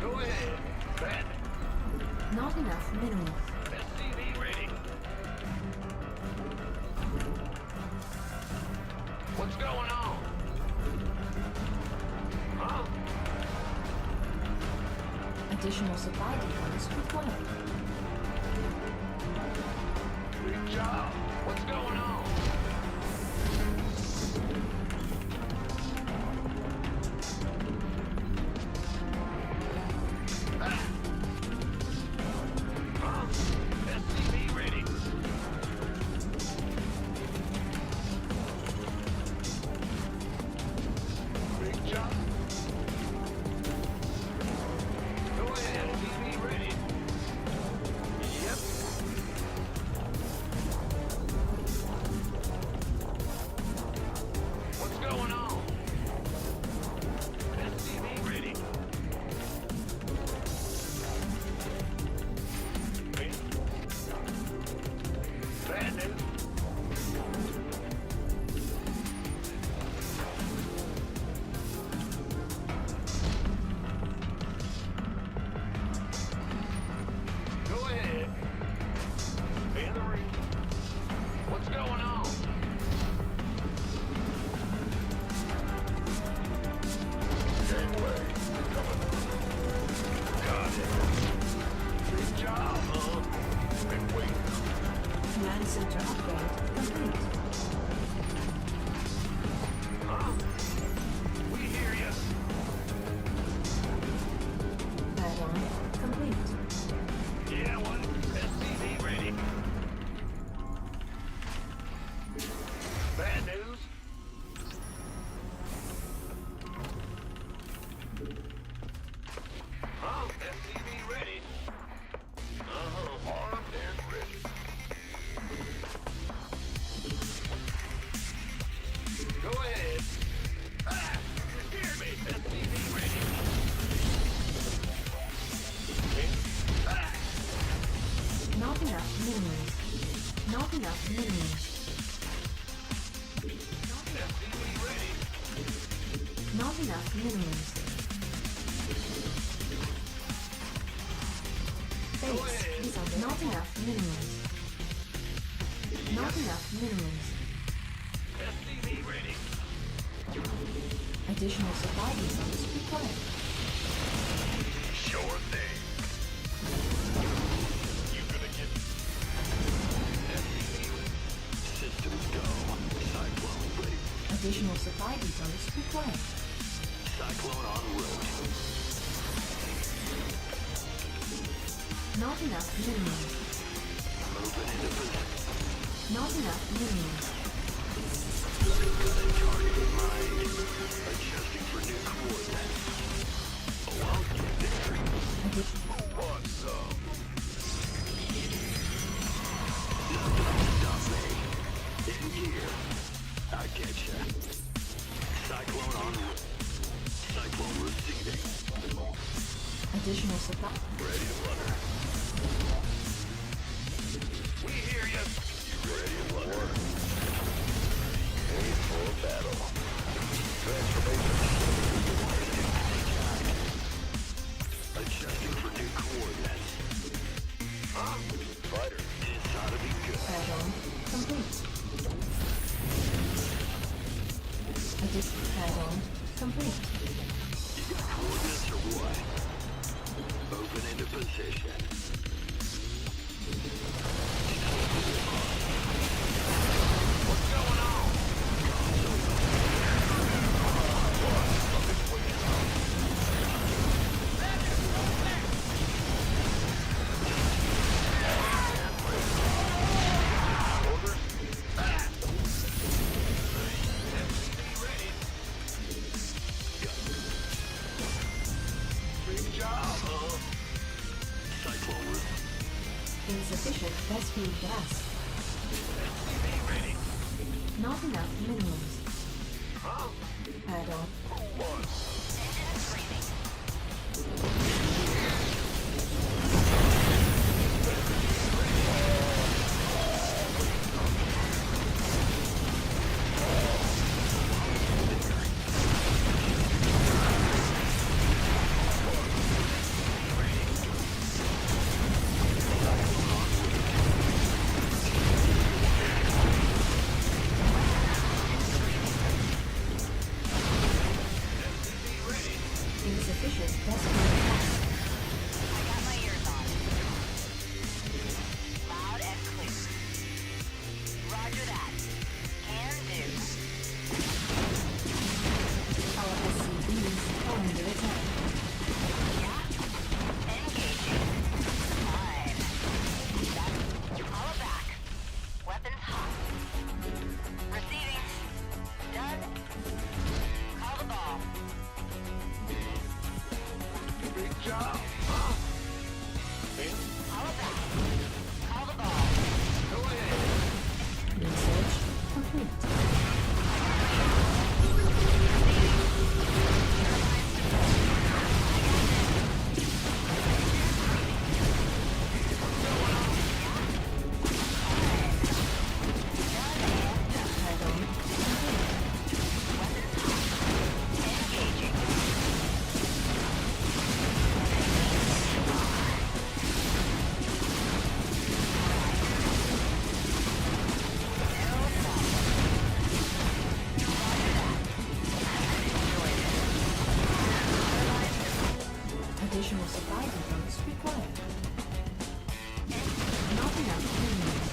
Go ahead. Ben. Not enough minerals. SCV ready. What's going on? Huh? Additional supply depots required. Big job. What's going on? Huh? SCV ready. Big job. Go ahead, SCV ready. Yep. What's going on? SCV ready. Hey. Bad news. Go ahead. In the ring. What's going on? Gangway. Got it. Big job, huh? Been waiting. Command center upgrade complete. Huh? We hear you. Add-on complete. Yeah, what? SCV ready. enough minerals. Not enough minerals. Base is under not enough minerals. Not enough minerals. SCV ready. Additional supply depots required. Sure thing. You gonna get SCV ready. Systems go. Cyclone ready. Additional supply depots required. Cyclone en route. Not enough minerals. Moving into position. Not enough minerals. Target in mind. Adjusting for new coordinates. Oh, I'll get there. Who wants some? Nothing stop me. In gear. I getcha. Cyclone en route. Cyclone receiving. Additional supply. Ready to flutter. We hear you. You ready to flutter? Ready for battle. Transformation. Adjusting for new coordinates. Huh? Fighter. This ought to be good. Add-on complete. Add-on complete. You got coordinates or what? Moving into position. What's going on? Big job, huh? Cyclone roof. Insufficient Westfield gas. SCV ready. Not enough minerals. Huh? Add-on. Who wants? Insufficient Westfield gas. I got my ears on. Loud and clear. Roger that. Can do. Our SCVs are under attack. Yeah. Engaging. Fine. That's all back. Weapons hot. Receiving. Done. Call the ball. Big job, huh? All back. Call the ball. Go ahead. Research complete. Add-on complete. Additional supply depots required. Not enough minerals.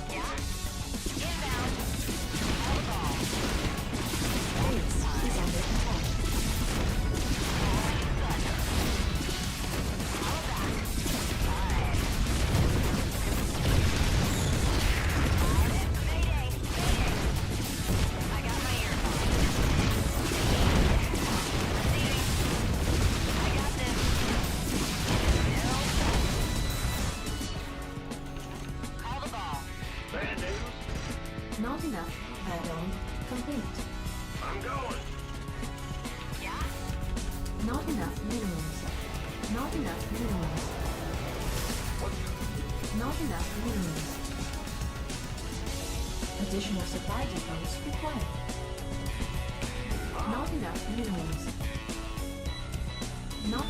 Yeah? Inbound. Call the ball. Base is under attack. All back. Fine. Mayday. Mayday. I got my ears on. Receiving. I got this. No. Call the ball. Bad news. Not enough. Add-on complete. I'm going. Yeah? Not enough minerals. Not enough minerals. Not enough minerals. Additional supply depots required. Not enough minerals. Not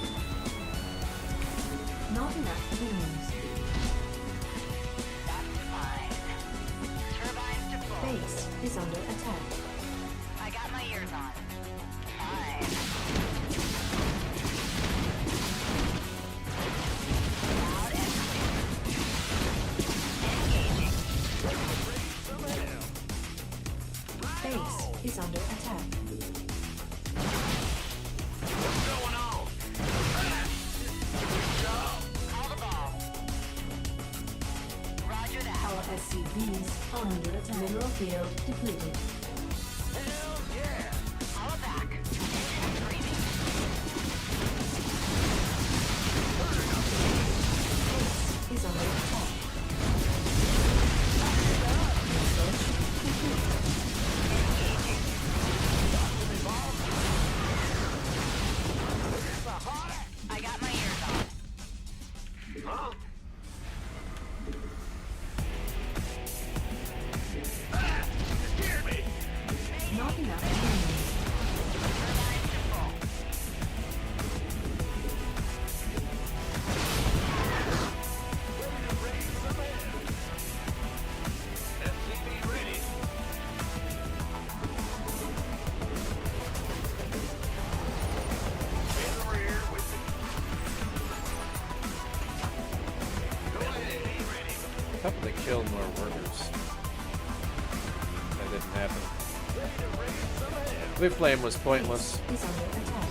enough minerals. That's fine. Turbines to full. Base is under attack. I got my ears on. Fine. Loud and clear. Engaging. Base is under attack. What's going on? Call the ball. Roger that. Our SCVs are under attack. Mineral field depleted. Hell yeah! Call it back. Engine screaming. Base is under attack. Research complete. I got my ears on. Huh? You scared me! Not enough minerals. Turbines to full. SCV ready. In the rear with me. Go ahead, be ready. I hope they killed more workers. That didn't happen. Blue flame was pointless. Is under attack.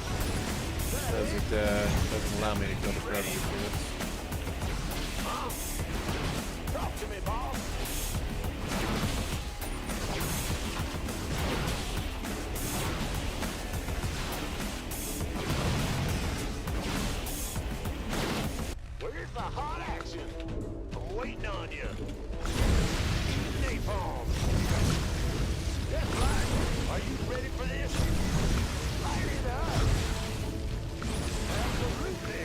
Because it doesn't allow me to kill the predator units. Talk to me, boss. Where's the hot action? I'm waiting on you. Napalm. That's right. Are you ready for this? Fire it up. Absolutely.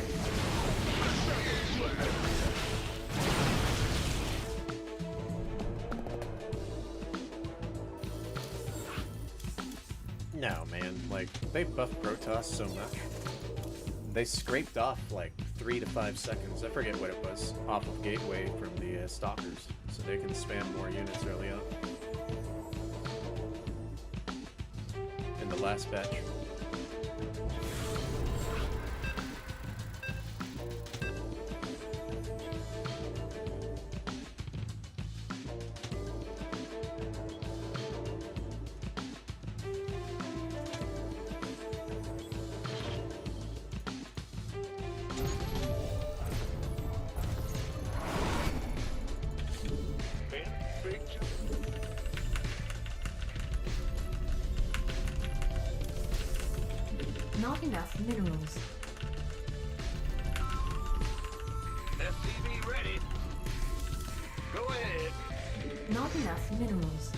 No, man. Like, they buffed Protoss so much. They scraped off like 3 to 5 seconds. I forget what it was. Off of Gateway from the Stalkers. So they can spam more units early on. In the last batch. Not enough minerals. SCV ready. Go ahead. Not enough minerals.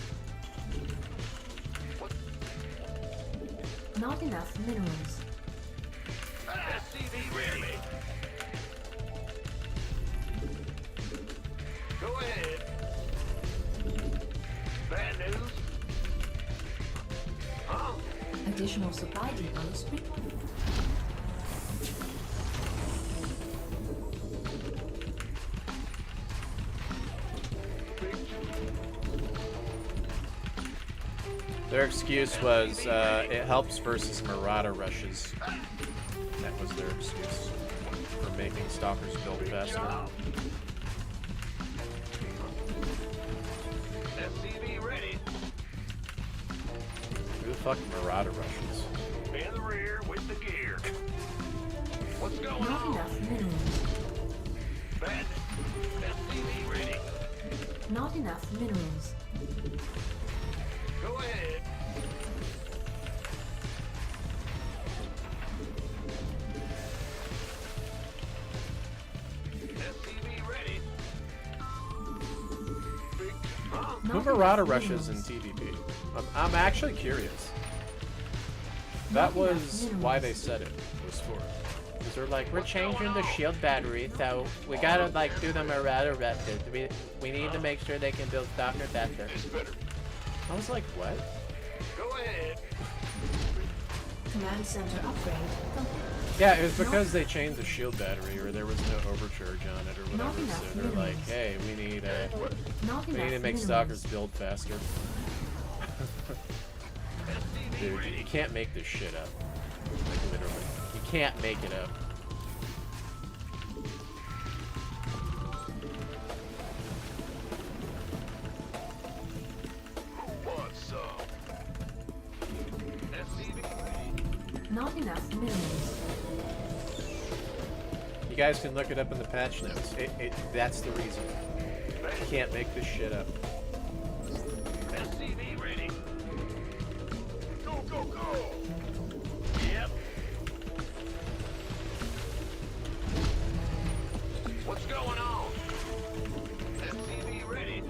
What? Not enough minerals. SCV ready. Go ahead. Bad news? Huh? Additional supply depots required. Their excuse was, it helps versus Marauder rushes. That was their excuse for making Stalkers build faster. SCV ready. Who the fuck Marauder rushes? In the rear with the gear. What's going Not on? enough minerals. Bad. SCV ready. Not enough minerals. Go ahead. SCV ready. Huh? Who Not Marauder enough rushes in minerals. TVP? I'm actually curious. That Not enough was minerals. why they said it was for. because they're like, we're changing the shield battery, so we gotta like do them errata rapid. We need to make sure they can build faster. I was like, what? Go ahead. Command center upgrade complete. Yeah, it was because they changed the shield battery, or there was no overcharge on it, or Not whatever. enough So they're like, minerals. hey, we need Not to enough make minerals. stalkers build faster. Dude, you can't make this shit up. Like literally, you can't make it up. Who wants some? SCV ready. Not enough minerals. You guys can look it up in the patch notes. That's the reason. You can't make this shit up. SCV ready. Go, go, go. Yep. What's going on? SCV ready.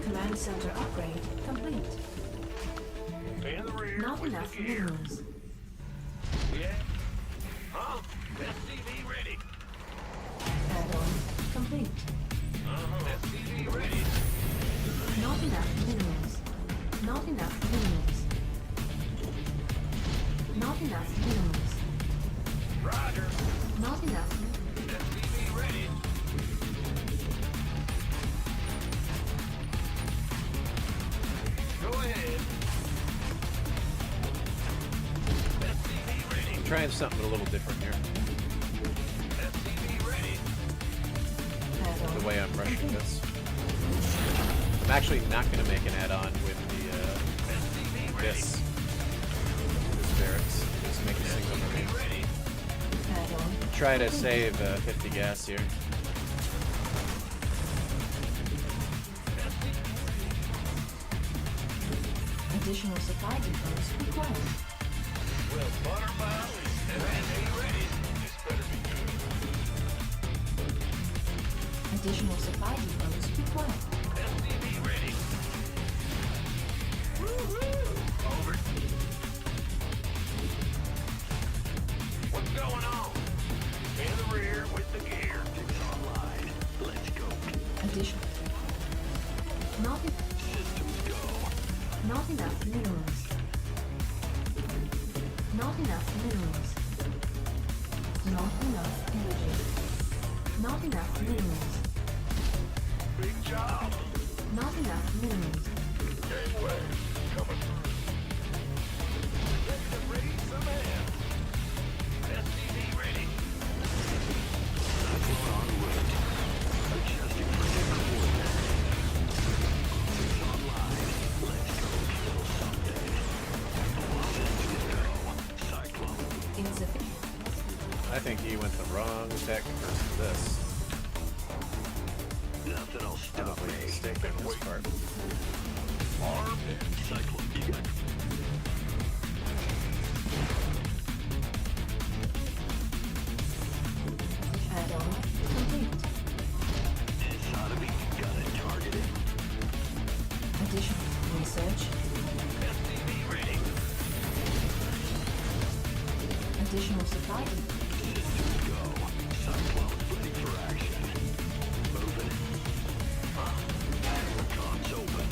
Command center upgrade complete. In the rear. Not with enough the gear. minerals. Yeah. Huh? SCV ready. Add-on complete. SCV ready. Not enough minerals. Not enough minerals. Not enough minerals. Roger. Not enough. SCV ready. Go ahead. SCV ready. I'm trying something a little different here. SCV ready. Add-on The way I'm rushing complete. this. I'm actually not going to make an add-on with the SCV ready. this barracks. Just make a single marine. Ready. Add-on. Try to save 50 gas here. Additional supply depots required. Well, Buttermouth is SCV ready. This better be good. Additional supply depots required. SCV ready. Woo-hoo! Over. What's going on? In the rear with the gear. It's online. Let's go. Additional. Not, Systems go. not enough minerals. Not enough minerals. Not enough energy. Not enough minerals. Big job. Not enough minerals. Gateway coming through. Ready to raise some air. SCV ready. It's on route. Adjusting for new coordinates. It's online. Let's go kill something. Systems go. Cyclone. Insufficient. I think he went the wrong tech versus this. Nothing will stop Probably me. mistaken on this part. Armed and Cyclone. You got Add-on complete. this ought to be got it targeted. Additional research. SCV ready. Additional supply depots. Systems go. Cyclone ready for action. Moving. Comms open.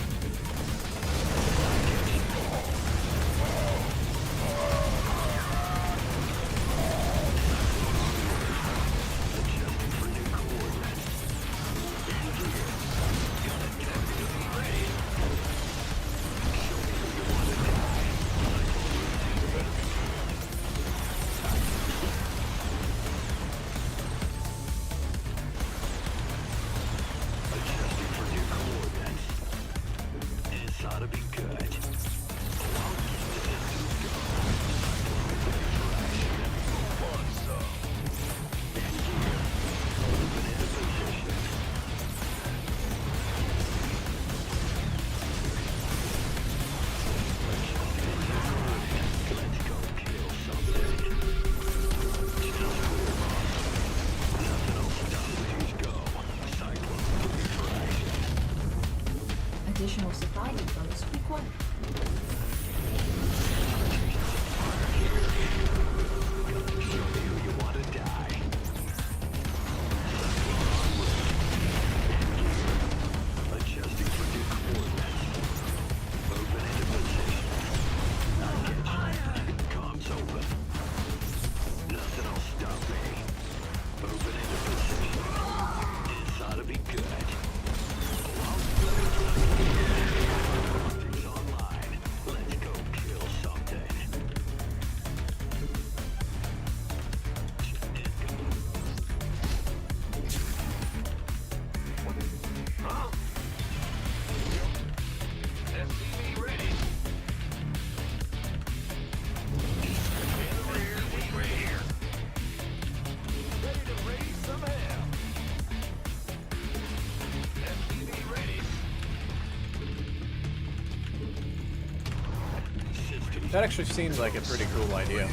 That actually seems like a pretty cool idea.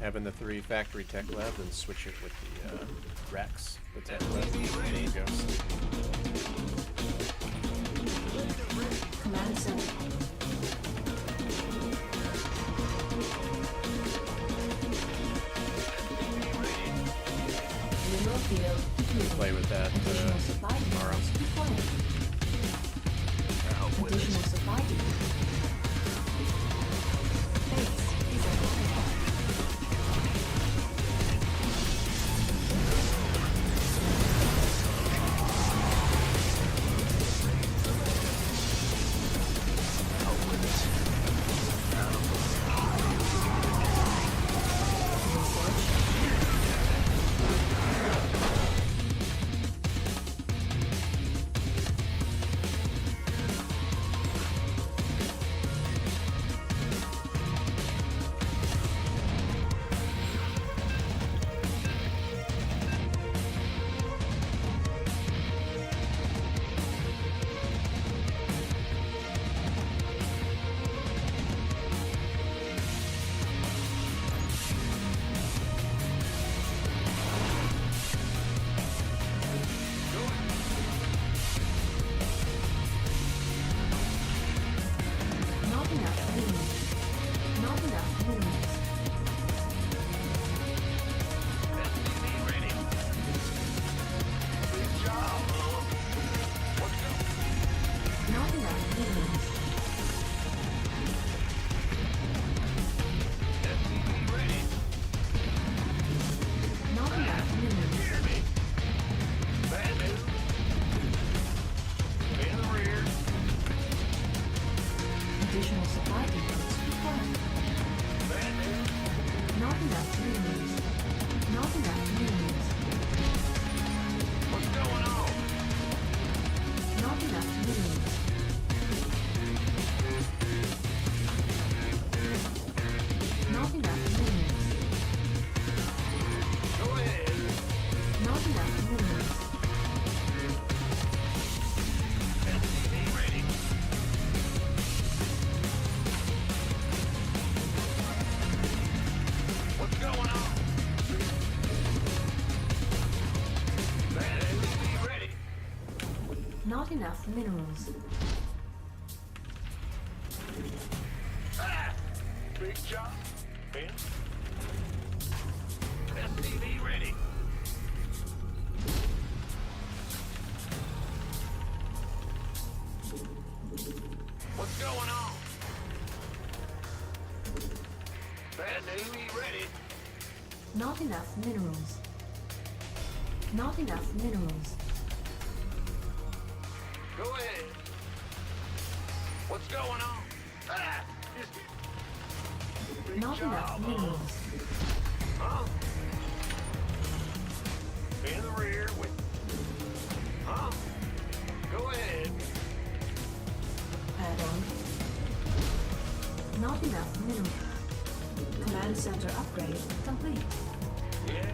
Having the 3 factory tech labs and switch it with the Rex, the tech lab. There you go. Command center. Mineral field depleted. Play with that Additional supply tomorrow. depots required. Additional supply depots. Base is under attack. Not enough minerals. Not enough minerals. Not enough minerals. Not enough minerals. Additional supply depots required. Not enough minerals. Not enough minerals. What's going on? Not enough minerals. Not enough minerals. Go ahead. Not enough minerals. SCV ready. What's going on? SCV ready. Not enough minerals. Ah! Big job. In. SCV ready. What's going on? Bad Navy ready. Not enough minerals. Not enough minerals. Go ahead. What's going on? Ah! Big Not job, enough minerals. Huh? In the rear with. Huh? Go ahead. Add-on. Not enough minerals. Command center upgrade complete. Yeah.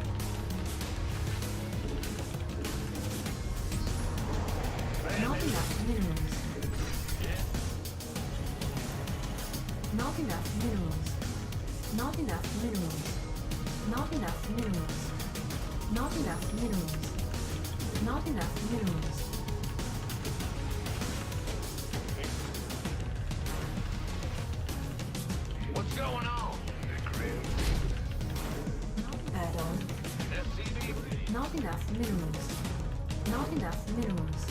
Not enough minerals. Yeah. Not enough minerals. Not enough minerals. Not enough minerals. Not enough minerals. Not enough minerals. What's going on? Add-on. SCV ready. Not enough minerals. Not enough minerals.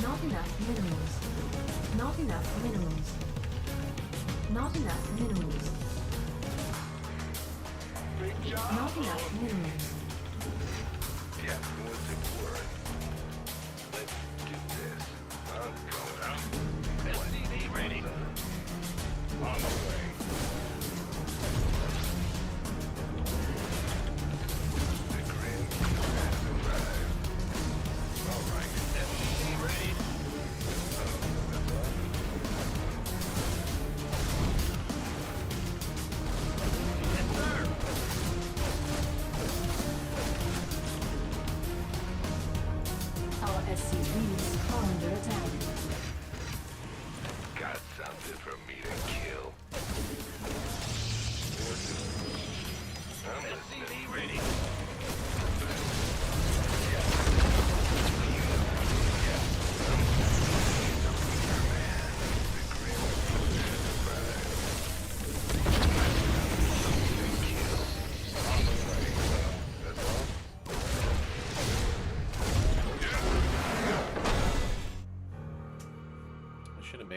Not enough minerals. Not enough minerals. Not enough minerals. Big job. Not enough minerals. Yeah, what's it worth? Let's do this. I'm going out. SCV ready. On the way. The grim has arrived. All right, SCV ready. Yes, sir.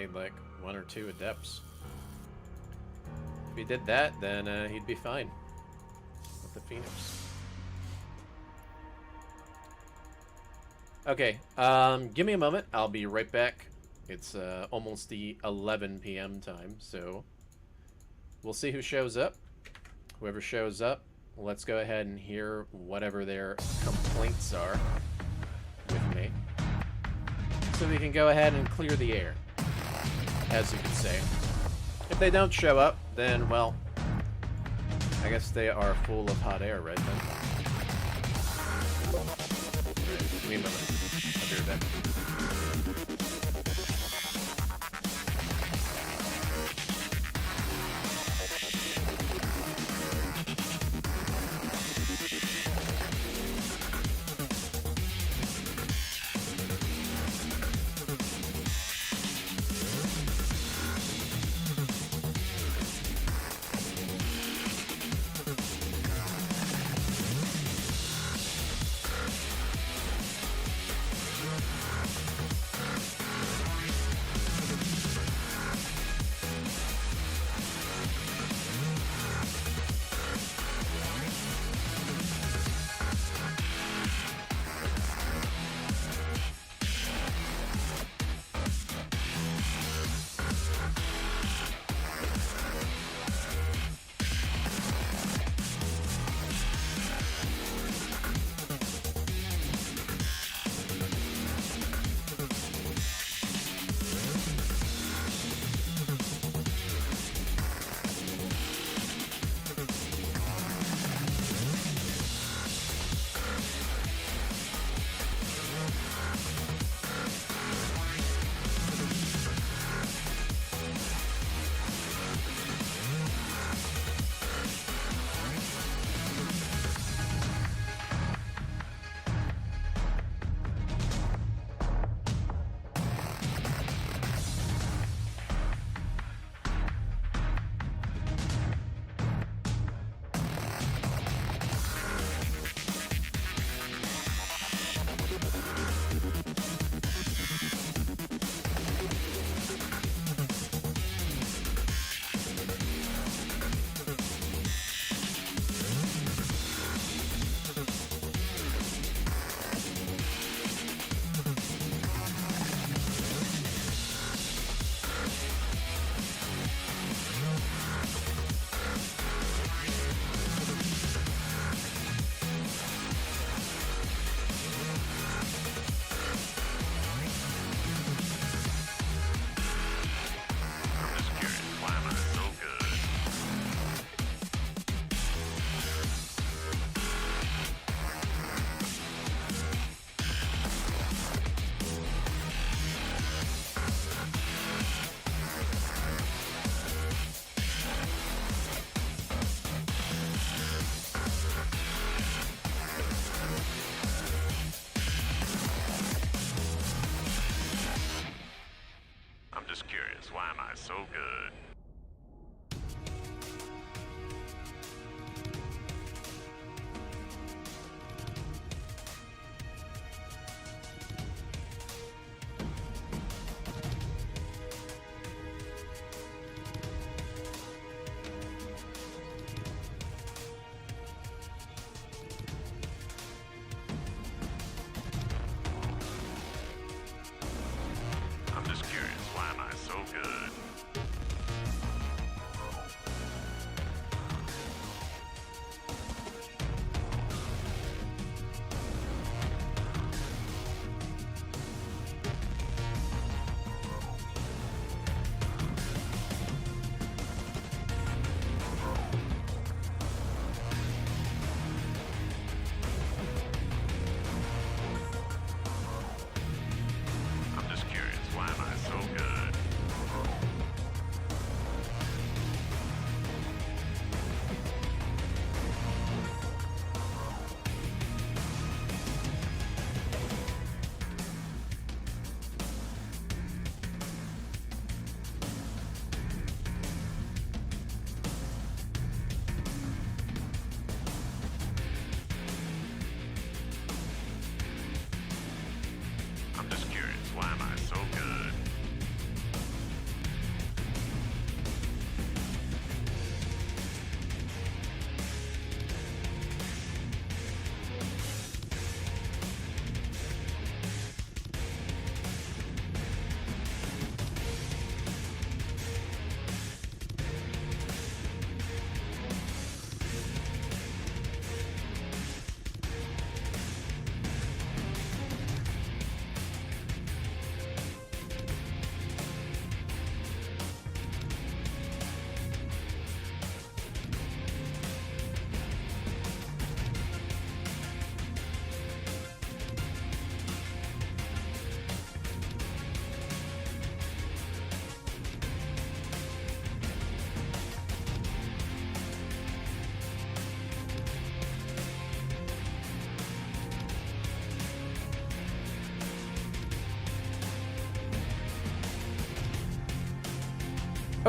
need like 1 or 2 adepts. If he did that, then he'd be fine with the Phoenix. Okay, give me a moment. I'll be right back. It's almost the 11 p.m. time, so we'll see who shows up. Whoever shows up, let's go ahead and hear whatever their complaints are with me. So we can go ahead and clear the air, as you can say. If they don't show up, then, well, I guess they are full of hot air right then. Give me a moment. I'll be right back.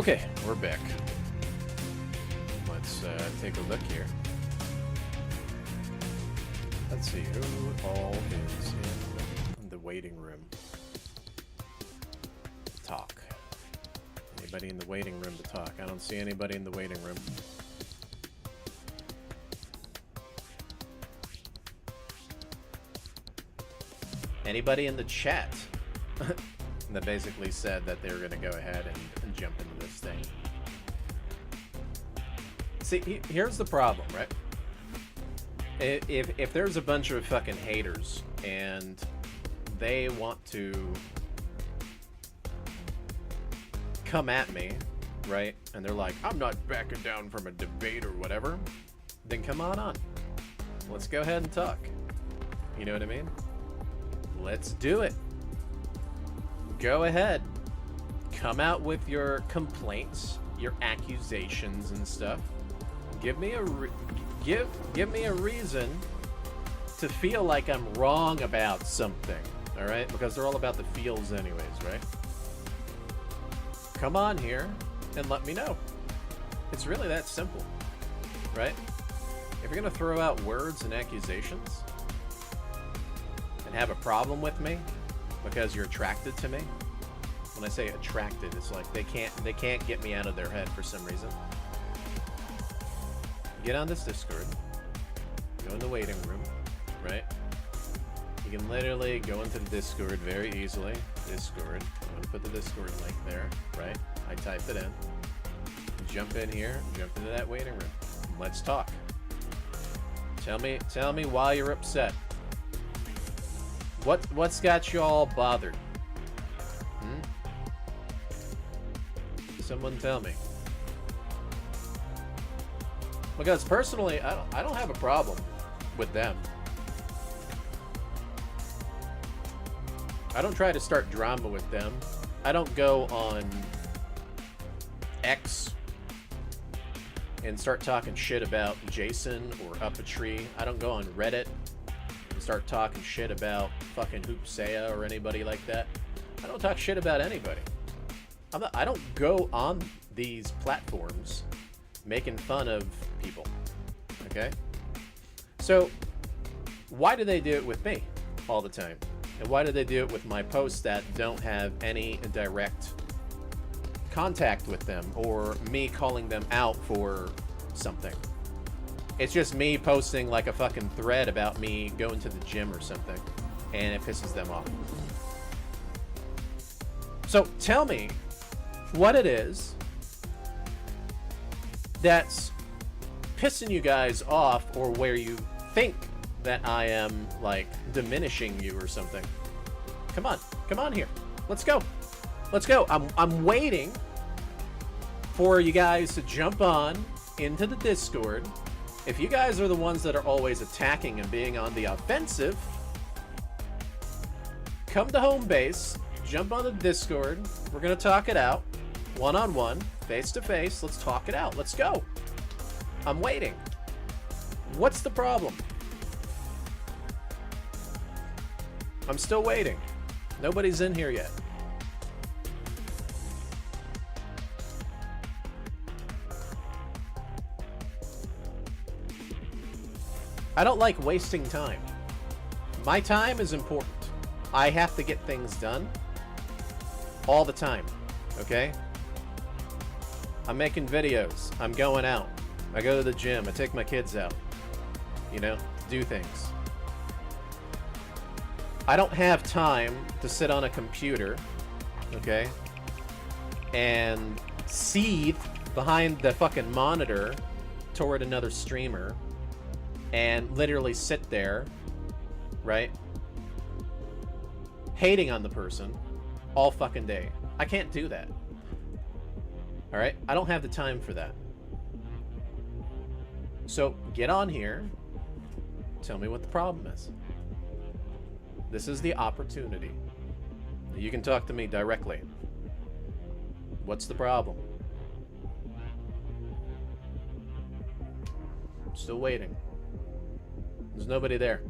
Okay, we're back. Let's take a look here. Let's see who all is in the waiting room. Talk. Anybody in the waiting room to talk? I don't see anybody in the waiting room. Anybody in the chat that basically said that they were going to go ahead and jump into this thing. See, here's the problem, right? If there's a bunch of fucking haters and they want to come at me, right? And they're like, I'm not backing down from a debate or whatever, then come on. Let's go ahead and talk. You know what I mean? Let's do it. Go ahead. Come out with your complaints, your accusations and stuff. Give me a give me a reason to feel like I'm wrong about something, all right? Because they're all about the feels anyways, right? Come on here and let me know. It's really that simple, right? If you're gonna throw out words and accusations and have a problem with me because you're attracted to me, when I say attracted, it's like they can't get me out of their head for some reason. Get on this Discord, go in the waiting room, right? You can literally go into the Discord very easily. Discord, I'm gonna put the Discord link there, right? I type it in, jump in here, jump into that waiting room. Let's talk. Tell me why you're upset. What's got you all bothered? Someone tell me. Because personally, I don't have a problem with them. I don't try to start drama with them. I don't go on X and start talking shit about Jason or Up a Tree. I don't go on Reddit and start talking shit about fucking Hoopsaya or anybody like that. I don't talk shit about anybody. I don't go on these platforms making fun of people, okay? So, why do they do it with me all the time? And why do they do it with my posts that don't have any direct contact with them or me calling them out for something? It's just me posting like a fucking thread about me going to the gym or something, and it pisses them off. So, tell me what it is that's pissing you guys off, or where you think that I am like diminishing you or something. Come on here. Let's go. I'm waiting for you guys to jump on into the Discord. If you guys are the ones that are always attacking and being on the offensive, come to home base, jump on the Discord. We're gonna talk it out. One-on-one, face-to-face, let's talk it out. Let's go. I'm waiting. What's the problem? I'm still waiting. Nobody's in here yet. I don't like wasting time. My time is important. I have to get things done all the time, okay? I'm making videos. I'm going out. I go to the gym. I take my kids out. You know, do things. I don't have time to sit on a computer, okay, and seethe behind the fucking monitor toward another streamer and literally sit there, right, hating on the person all fucking day. I can't do that. All right? I don't have the time for that. So get on here. Tell me what the problem is. This is the opportunity. You can talk to me directly. What's the problem? I'm still waiting. There's nobody there.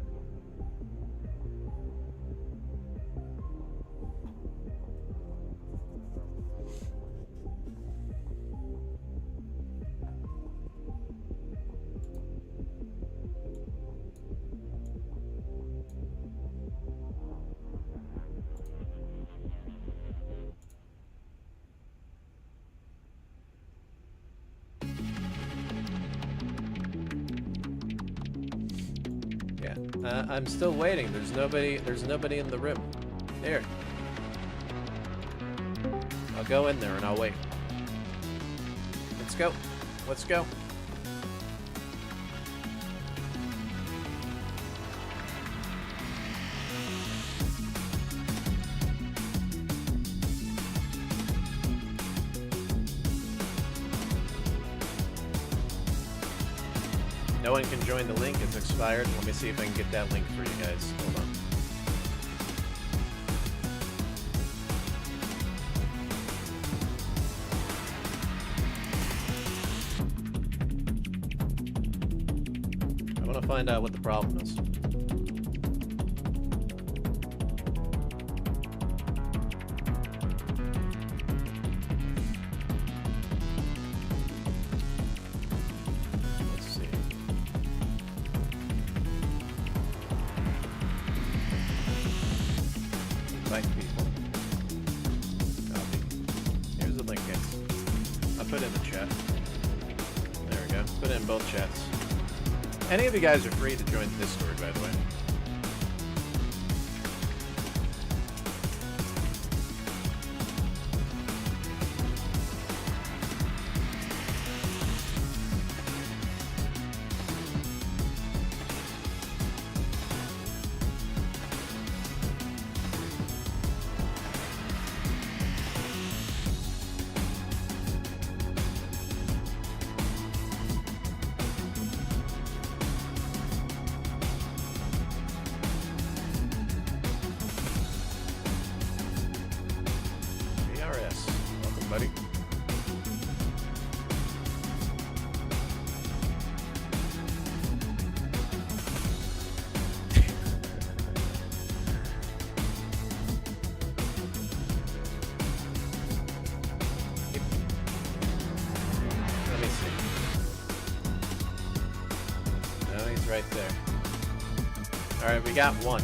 Yeah, I'm still waiting. There's nobody in the room. Here. I'll go in there and I'll wait. Let's go. Let's go. No one can join the link. It's expired. Let me see if I can get that link for you guys. Hold on. I want to find out what the problem is. Let's see. Invite people. Copy. Here's the link, guys. I put it in the chat. There we go. Put it in both chats. Any of you guys are free to join the Discord, by the way. VRS. Welcome, buddy. Let me see. No, he's right there. Alright, we got one.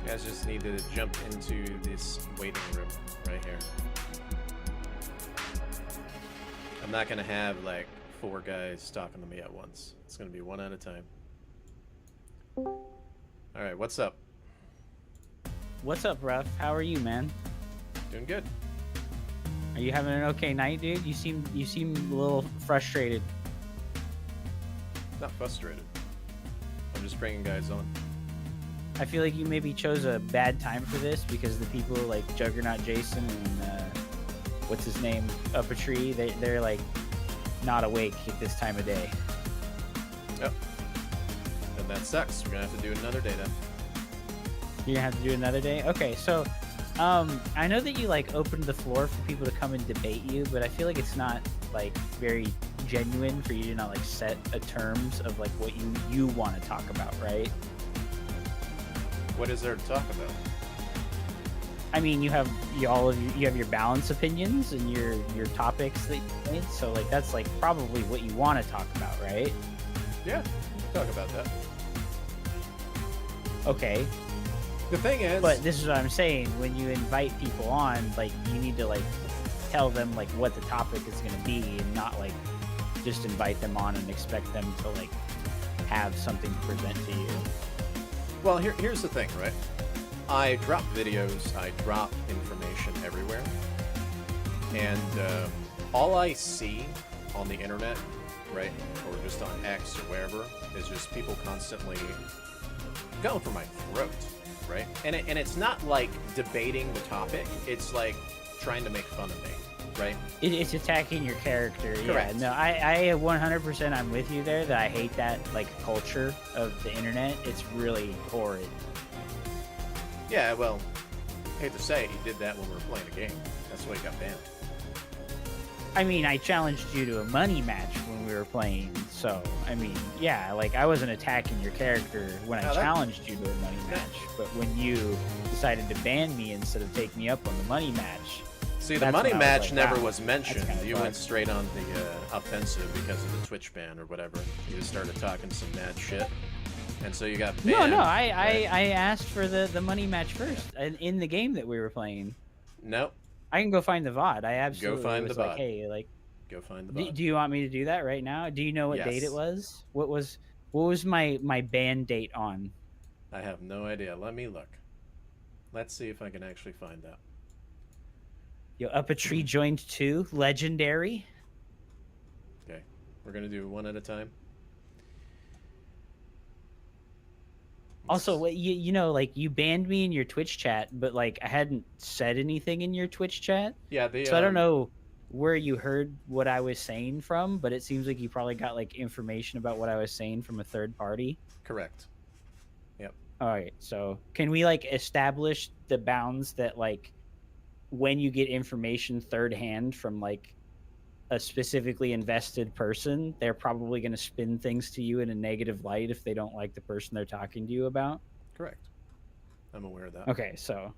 You guys just need to jump into this waiting room right here. I'm not gonna have like 4 guys talking to me at once. It's gonna be one at a time. Alright, what's up? What's up, RuFF? How are you, man? Doing good. Are you having an okay night, dude? You seem a little frustrated. Not frustrated. I'm just bringing guys on. I feel like you maybe chose a bad time for this because the people like Juggernaut Jason and what's his name up a tree, they're like not awake at this time of day. Yep. And that sucks. We're gonna have to do another day then. You're gonna have to do another day? Okay, so I know that you like opened the floor for people to come and debate you, but I feel like it's not like very genuine for you to not like set a terms of like what you want to talk about, right? What is there to talk about? I mean, you have you have your balance opinions and your topics that you made, so like that's like probably what you want to talk about, right? Yeah, talk about that. Okay. The thing is, But this is what I'm saying. When you invite people on, like you need to like tell them like what the topic is going to be, and not like just invite them on and expect them to like have something to present to you. well, here's the thing, right? I drop videos, I drop information everywhere, and all I see on the internet, right, or just on X or wherever, is just people constantly going for my throat, right? And it's not like debating the topic; it's like trying to make fun of me, right? It's attacking your character. Correct. Yeah, no, I 100% I'm with you there. That I hate that like culture of the internet. It's really horrid. Yeah, well, I hate to say, he did that when we were playing a game. That's why he got banned. I mean, I challenged you to a money match when we were playing, so I mean, yeah, like I wasn't attacking your character when I challenged you to a money match, but when you decided to ban me instead of take me up on the money match. See, the money match never was That's mentioned. kinda You fun. went straight on the offensive because of the Twitch ban or whatever. You just started talking some mad shit, and so you got banned. No, I asked for the money match first in the game that we were playing. Nope. I can go find the VOD. I absolutely find was the like, VOD. hey, like, Go find the do, bot. do you want me to do that right now? Do you know what date Yes. it was? What was my ban date on? I have no idea. Let me look. Let's see if I can actually find out. Yo, Up a Tree joined 2, legendary. Okay, we're gonna do one at a time. Also, you know, like you banned me in your Twitch chat, but like I hadn't said anything in your Twitch chat. Yeah, the So I don't know where you heard what I was saying from, but it seems like you probably got like information about what I was saying from a third party. Correct. Yep. All right, so can we like establish the bounds that like when you get information third hand from like a specifically invested person, they're probably going to spin things to you in a negative light if they don't like the person they're talking to you about? Correct. I'm aware of that. Okay, so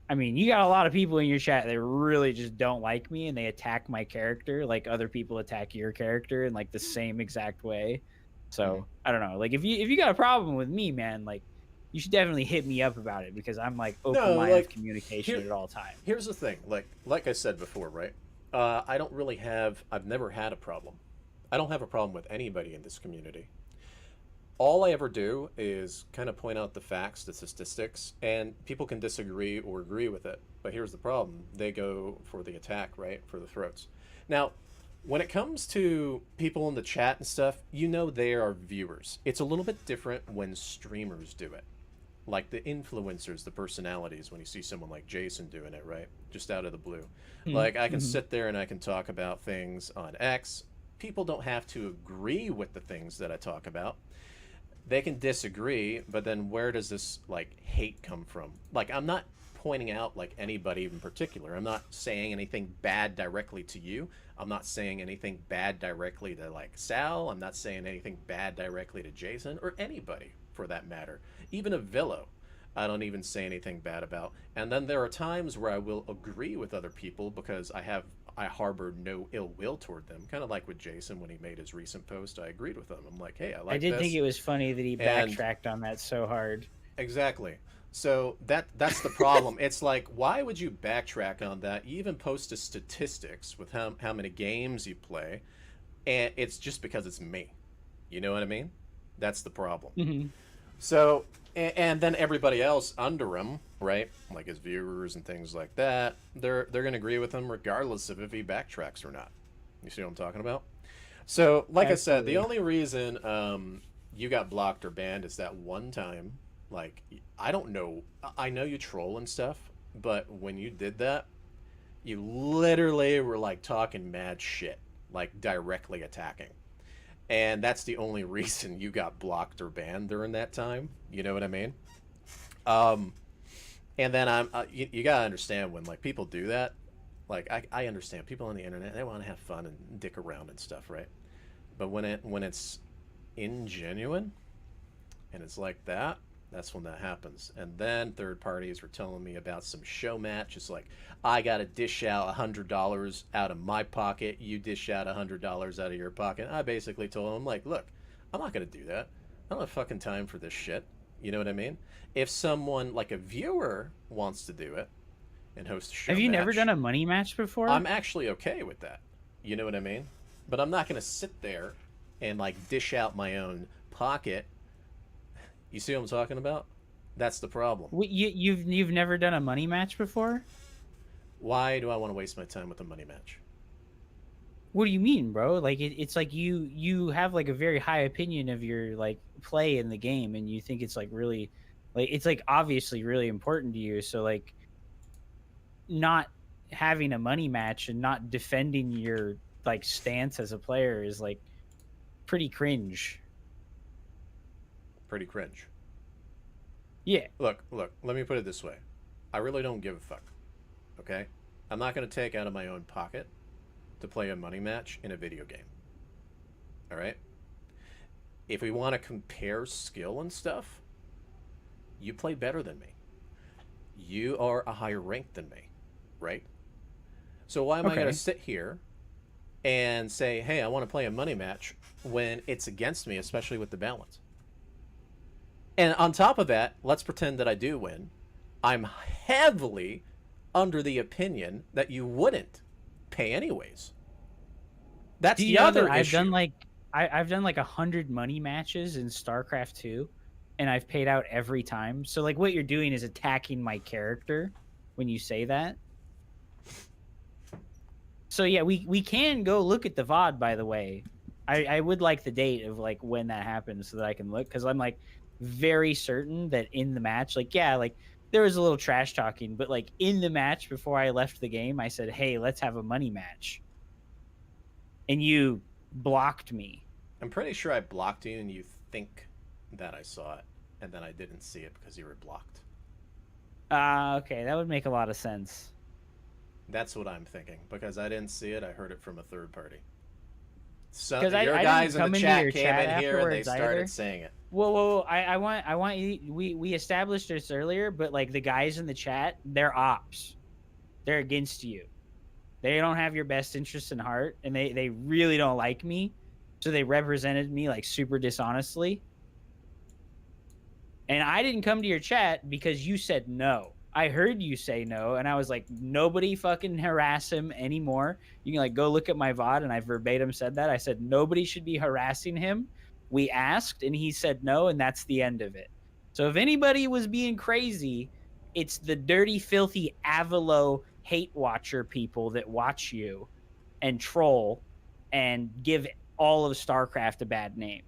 I mean, you got a lot of people in your chat that really just don't like me and they attack my character like other people attack your character in like the same exact way. So, I don't know. Like if you got a problem with me, man, like you should definitely hit me up about it because I'm like open line of communication at all times. Here's the thing, like I said before, right? I've never had a problem. I don't have a problem with anybody in this community. All I ever do is kind of point out the facts, the statistics, and people can disagree or agree with it. But here's the problem. They go for the attack, right? For the throats. Now, when it comes to people in the chat and stuff, you know they are viewers. It's a little bit different when streamers do it. Like the influencers, the personalities, when you see someone like Jason doing it, right? Just out of the blue. Like, I can sit there and I can talk about things on X. People don't have to agree with the things that I talk about. They can disagree, but then where does this, like, hate come from? Like, I'm not pointing out, like, anybody in particular. I'm not saying anything bad directly to you. I'm not saying anything bad directly to, like, Sal. I'm not saying anything bad directly to Jason or anybody, for that matter. Even a Villo, I don't even say anything bad about. And then there are times where I will agree with other people because I harbor no ill will toward them. Kind of like with Jason when he made his recent post. I agreed with him. I'm like, hey, I like I did this. think it was funny that he backtracked on that so hard. Exactly. So that's the problem. It's like, why would you backtrack on that? You even post the statistics with how many games you play, and it's just because it's me. You know what I mean? That's the problem. So, and then everybody else under him, right? Like his viewers and things like that, they're going to agree with him regardless of if he backtracks or not. You see what I'm talking about? So, like Absolutely. I said, the only reason you got blocked or banned is that one time. Like, I don't know. I know you troll and stuff, but when you did that, you literally were like talking mad shit, like directly attacking. And that's the only reason you got blocked or banned during that time. You know what I mean? And then you gotta understand when like people do that. Like I understand people on the internet, they want to have fun and dick around and stuff, right? But when it's ingenuine and it's like that, that's when that happens. And then third parties were telling me about some show match. It's like, I got to dish out $100 out of my pocket. You dish out $100 out of your pocket. I basically told them, like, look, I'm not going to do that. I don't have fucking time for this shit. You know what I mean? If someone, like a viewer, wants to do it and host a show Have you never match, done a money match before? I'm actually okay with that. You know what I mean? But I'm not going to sit there and, like, dish out my own pocket. You see what I'm talking about? That's the problem. You've never done a money match before? Why do I want to waste my time with a money match? What do you mean, bro? Like it's like you have like a very high opinion of your like play in the game, and you think it's like really, like it's like obviously really important to you. So like, not having a money match and not defending your like stance as a player is like pretty cringe. Pretty cringe. Yeah. Look, let me put it this way. I really don't give a fuck. Okay? I'm not going to take out of my own pocket to play a money match in a video game. All right? If we want to compare skill and stuff, you play better than me. You are a higher rank than me, right? So why am I going to sit here and say, hey, I want to play a money match when it's against me, especially with the balance? And on top of that, let's pretend that I do win. I'm heavily under the opinion that you wouldn't pay anyways. That's the other issue. I've done like 100 money matches in StarCraft 2, and I've paid out every time. So like what you're doing is attacking my character when you say that. So yeah, we can go look at the VOD, by the way. I would like the date of like when that happens so that I can look, because I'm like very certain that in the match, like, yeah, like there was a little trash talking, but like in the match before I left the game, I said, hey, let's have a money match. And you blocked me. I'm pretty sure I blocked you and you think that I saw it, and then I didn't see it because you were blocked. Okay, that would make a lot of sense. That's what I'm thinking, because I didn't see it. I heard it from a third party. So 'Cause your I guys didn't in the come into chat your came chat in here and they afterwards started either. saying it. Whoa. I want you. We established this earlier, but like the guys in the chat, they're ops. They're against you. They don't have your best interests in heart, and they really don't like me. So they represented me like super dishonestly. And I didn't come to your chat because you said no. I heard you say no, and I was like, nobody fucking harass him anymore. You can like go look at my VOD, and I verbatim said that. I said nobody should be harassing him. We asked, and he said no, and that's the end of it. So if anybody was being crazy, it's the dirty, filthy Avalo hate watcher people that watch you and troll and give all of StarCraft a bad name.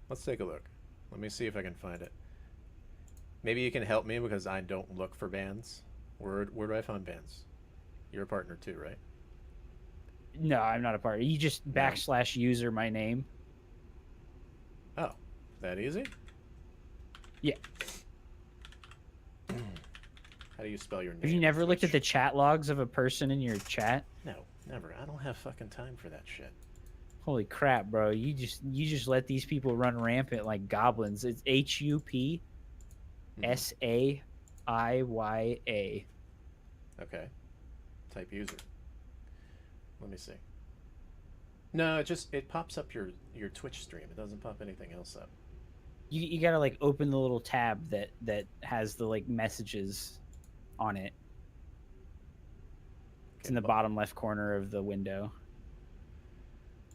Let's take a look. Let me see if I can find it. Maybe you can help me because I don't look for bans. Where do I find bans? You're a partner too, right? No, I'm not a partner. You just / user my name. Oh, that easy? Yeah. How do you spell your name? Have you never looked at the chat logs of a person in your chat? No, never. I don't have fucking time for that shit. Holy crap, bro. You just let these people run rampant like goblins. It's HUPSAIYA. Okay. Type user. Let me see. No, it pops up your Twitch stream. It doesn't pop anything else up. You gotta like open the little tab that has the like messages on it. It's in the bottom left corner of the window.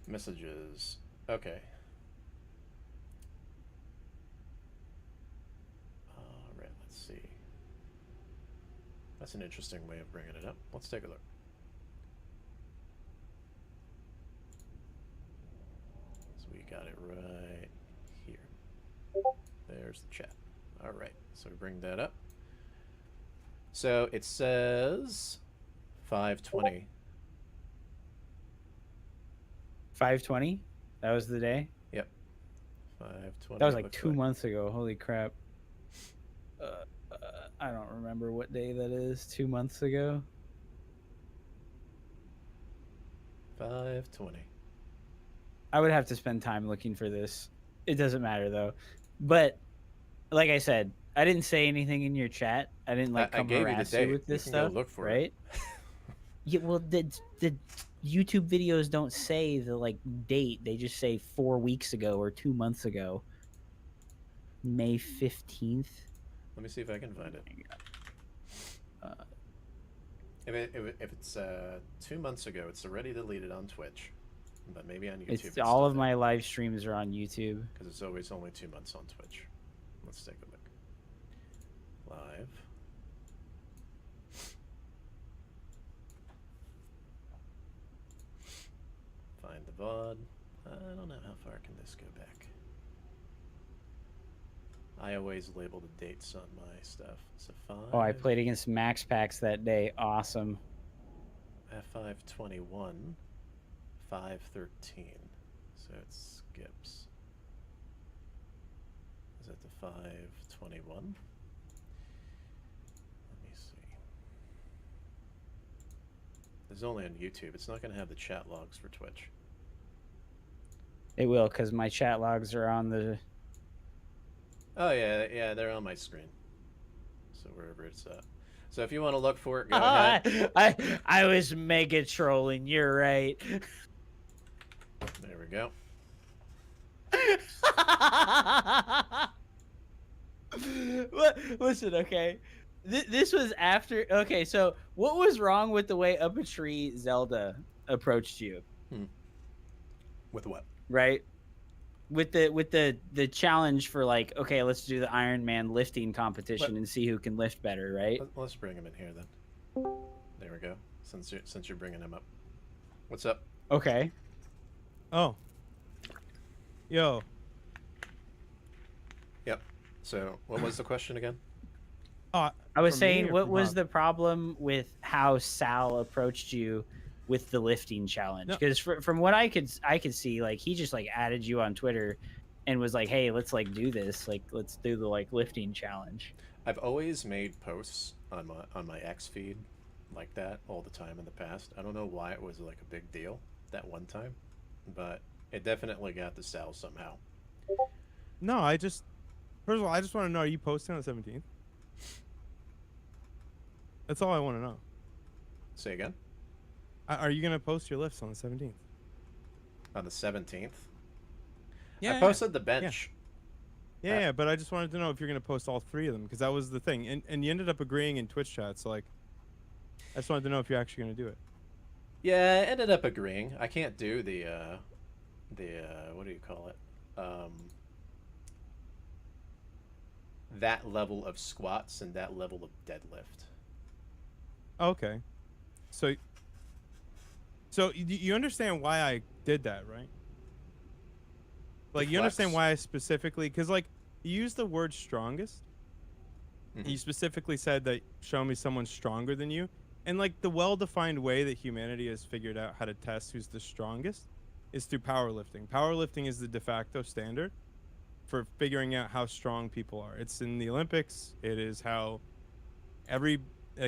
Messages. Okay. All right, let's see. That's an interesting way of bringing it up. Let's take a look. So we got it right here. There's the chat. All right, so we bring that up. So it says 5:20. 5:20? That was the day? Yep. 5:20. That was like 2 months ago. Holy crap. I don't remember what day that is. 2 months ago? 5:20. I would have to spend time looking for this. It doesn't matter though. But like I said, I didn't say anything in your chat. I didn't like come harass you with this stuff. Look for right? Yeah, well, the YouTube videos don't say the like date. They just say 4 weeks ago or 2 months ago. May 15th. Let me see if I can find it. If it's 2 months ago, it's already deleted on Twitch, but maybe on YouTube. It's all of my live streams are on YouTube because it's always only 2 months on Twitch. Let's take a look. Live. Find the VOD. I don't know how far can this go back. I always label the dates on my stuff. So 5. Oh, I played against Max Packs that day. Awesome. F521, 513. So it skips. Is that the 521? Let me see. It's only on YouTube. It's not going to have the chat logs for Twitch. It will, because my chat logs are on the. Oh yeah, they're on my screen. So wherever it's at. So if you want to look for it, go ahead. I was mega trolling. You're right. There we go. Listen, okay. This was after. Okay, so what was wrong with the way Up a Tree Zelda approached you? With what? Right. With the challenge for like, okay, let's do the Iron Man lifting competition and see who can lift better, right? Let's bring him in here then. There we go. Since you're bringing him up. What's up? Okay. Oh. Yo. Yep. So what was the question again? Oh, I was from me saying, or what from was Hub? the problem with how Sal approached you with the lifting challenge? Because from what I could see, like he just like added you on Twitter and was like, hey, let's like do this, like let's do the like lifting challenge. I've always made posts on my X feed like that all the time in the past. I don't know why it was like a big deal that one time, but it definitely got to Sal somehow. No, first of all, I just want to know, are you posting on the 17th? That's all I want to know. Say again? Are you going to post your lifts on the 17th? On the 17th? Yeah. I posted the bench. Yeah, but I just wanted to know if you're going to post all three of them, because that was the thing. And you ended up agreeing in Twitch chat, so like, I just wanted to know if you're actually going to do it. Yeah, I ended up agreeing. I can't do the what do you call it? That level of squats and that level of deadlift. Okay. So you understand why I did that, right? Like, you understand why I specifically, because like you used the word strongest. You specifically said that show me someone stronger than you. And like the well-defined way that humanity has figured out how to test who's the strongest is through powerlifting. Powerlifting is the de facto standard for figuring out how strong people are. It's in the Olympics. It is how it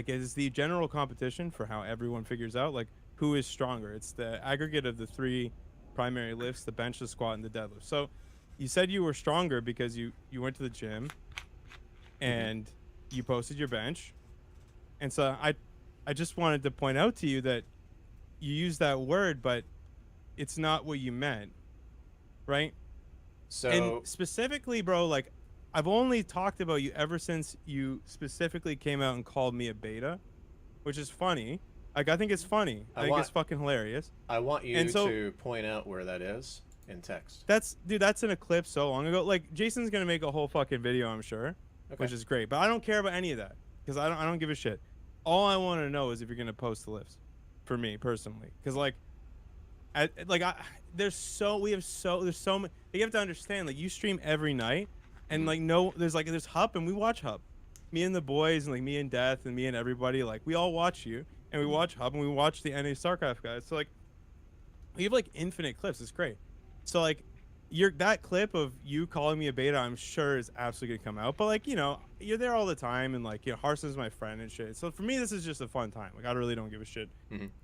is the general competition for how everyone figures out like who is stronger. It's the aggregate of the three primary lifts: the bench, the squat, and the deadlift. So you said you were stronger because you went to the gym and you posted your bench. And so I just wanted to point out to you that you use that word, but it's not what you meant, right? So and specifically, bro, like I've only talked about you ever since you specifically came out and called me a beta, which is funny. Like, I think it's funny. I think it's fucking hilarious. I want you to point out where that is in text. That's in a clip so long ago. Like, Jason's gonna make a whole fucking video, I'm sure, which is great. But I don't care about any of that because I don't give a shit. All I want to know is if you're gonna post the lifts, for me personally, because there's so many. You have to understand, like, you stream every night, and like there's Hup, and we watch Hup. Me and the boys, and like me and Death, and me and everybody, like we all watch you, and we watch Hup, and we watch the NA StarCraft guys. So like, we have like infinite clips. It's great. So like, that clip of you calling me a beta, I'm sure is absolutely gonna come out. But like, you know, you're there all the time, and like, you know, Harson's my friend and shit. So for me, this is just a fun time. Like, I really don't give a shit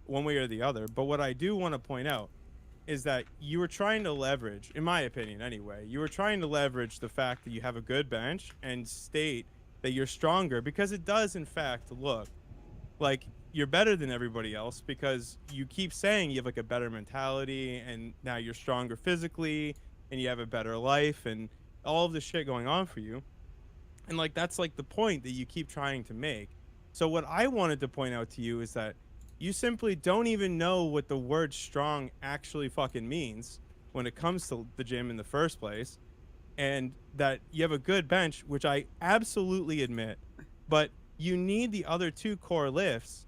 one way or the other. But what I do want to point out is that you were trying to leverage, in my opinion anyway, you were trying to leverage the fact that you have a good bench and state that you're stronger, because it does in fact look like you're better than everybody else, because you keep saying you have like a better mentality, and now you're stronger physically, and you have a better life, and all of this shit going on for you. And like, that's like the point that you keep trying to make. So what I wanted to point out to you is that you simply don't even know what the word strong actually fucking means when it comes to the gym in the first place, and that you have a good bench, which I absolutely admit, but you need the other two core lifts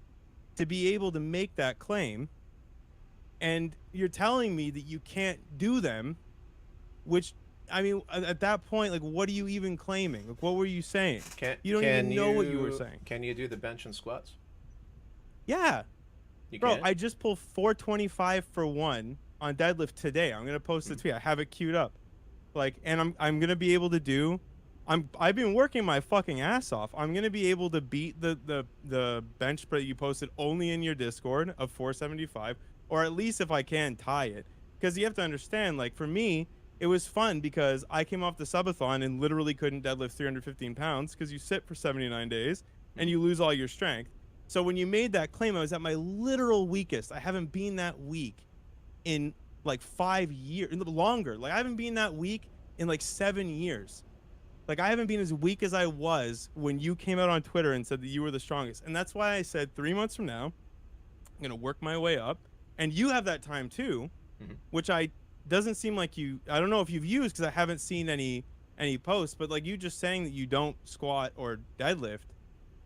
to be able to make that claim. And you're telling me that you can't do them, which, I mean, at that point, like, what are you even claiming? Like, what were you saying? You don't even know what you were saying. Can you do the bench and squats? Yeah. Bro, can? I just pulled 425 for one on deadlift today. I'm gonna post the tweet. I have it queued up. Like, and I'm gonna be able to do I've been working my fucking ass off. I'm gonna be able to beat the bench that you posted only in your Discord of 475, or at least if I can tie it. Because you have to understand, like for me, it was fun because I came off the subathon and literally couldn't deadlift 315 pounds because you sit for 79 days and you lose all your strength. So when you made that claim, I was at my literal weakest. I haven't been that weak in like 5 years, longer. Like I haven't been that weak in like 7 years. Like I haven't been as weak as I was when you came out on Twitter and said that you were the strongest. And that's why I said 3 months from now, I'm going to work my way up. And you have that time too, which doesn't seem like you, I don't know if you've used because I haven't seen any posts, but like you just saying that you don't squat or deadlift.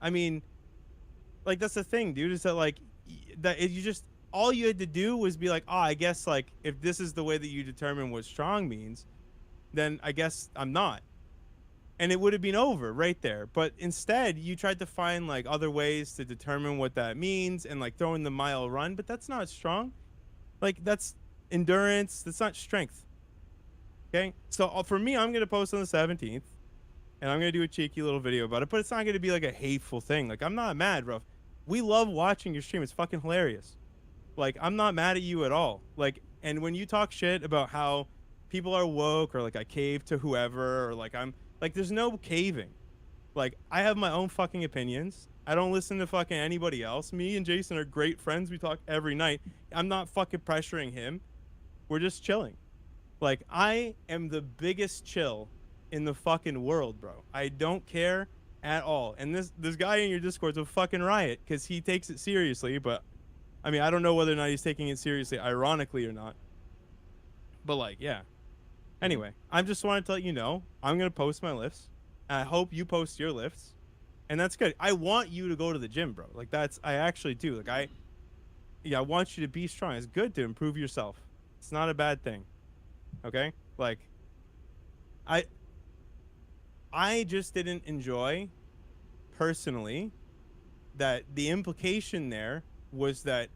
I mean, like that's the thing, dude, is that like you just, all you had to do was be like, oh, I guess like if this is the way that you determine what strong means, then I guess I'm not. And it would have been over right there. But instead, you tried to find like other ways to determine what that means and like throwing the mile run, but that's not strong. Like that's endurance, that's not strength. Okay? So for me, I'm going to post on the 17th and I'm going to do a cheeky little video about it, but it's not going to be like a hateful thing. Like I'm not mad, RuFF. We love watching your stream. It's fucking hilarious. Like I'm not mad at you at all. Like, and when you talk shit about how people are woke or like I cave to whoever or like I'm like, there's no caving. Like, I have my own fucking opinions. I don't listen to fucking anybody else. Me and Jason are great friends. We talk every night. I'm not fucking pressuring him. We're just chilling. Like, I am the biggest chill in the fucking world, bro. I don't care at all. And this guy in your Discord's a fucking riot because he takes it seriously. But, I mean, I don't know whether or not he's taking it seriously, ironically or not. But, like, yeah. Anyway, I just wanted to let you know, I'm going to post my lifts. I hope you post your lifts. And that's good. I want you to go to the gym, bro. Like, I actually do. Like, I want you to be strong. It's good to improve yourself. It's not a bad thing. Okay? Like, I just didn't enjoy, personally, that the implication there was that,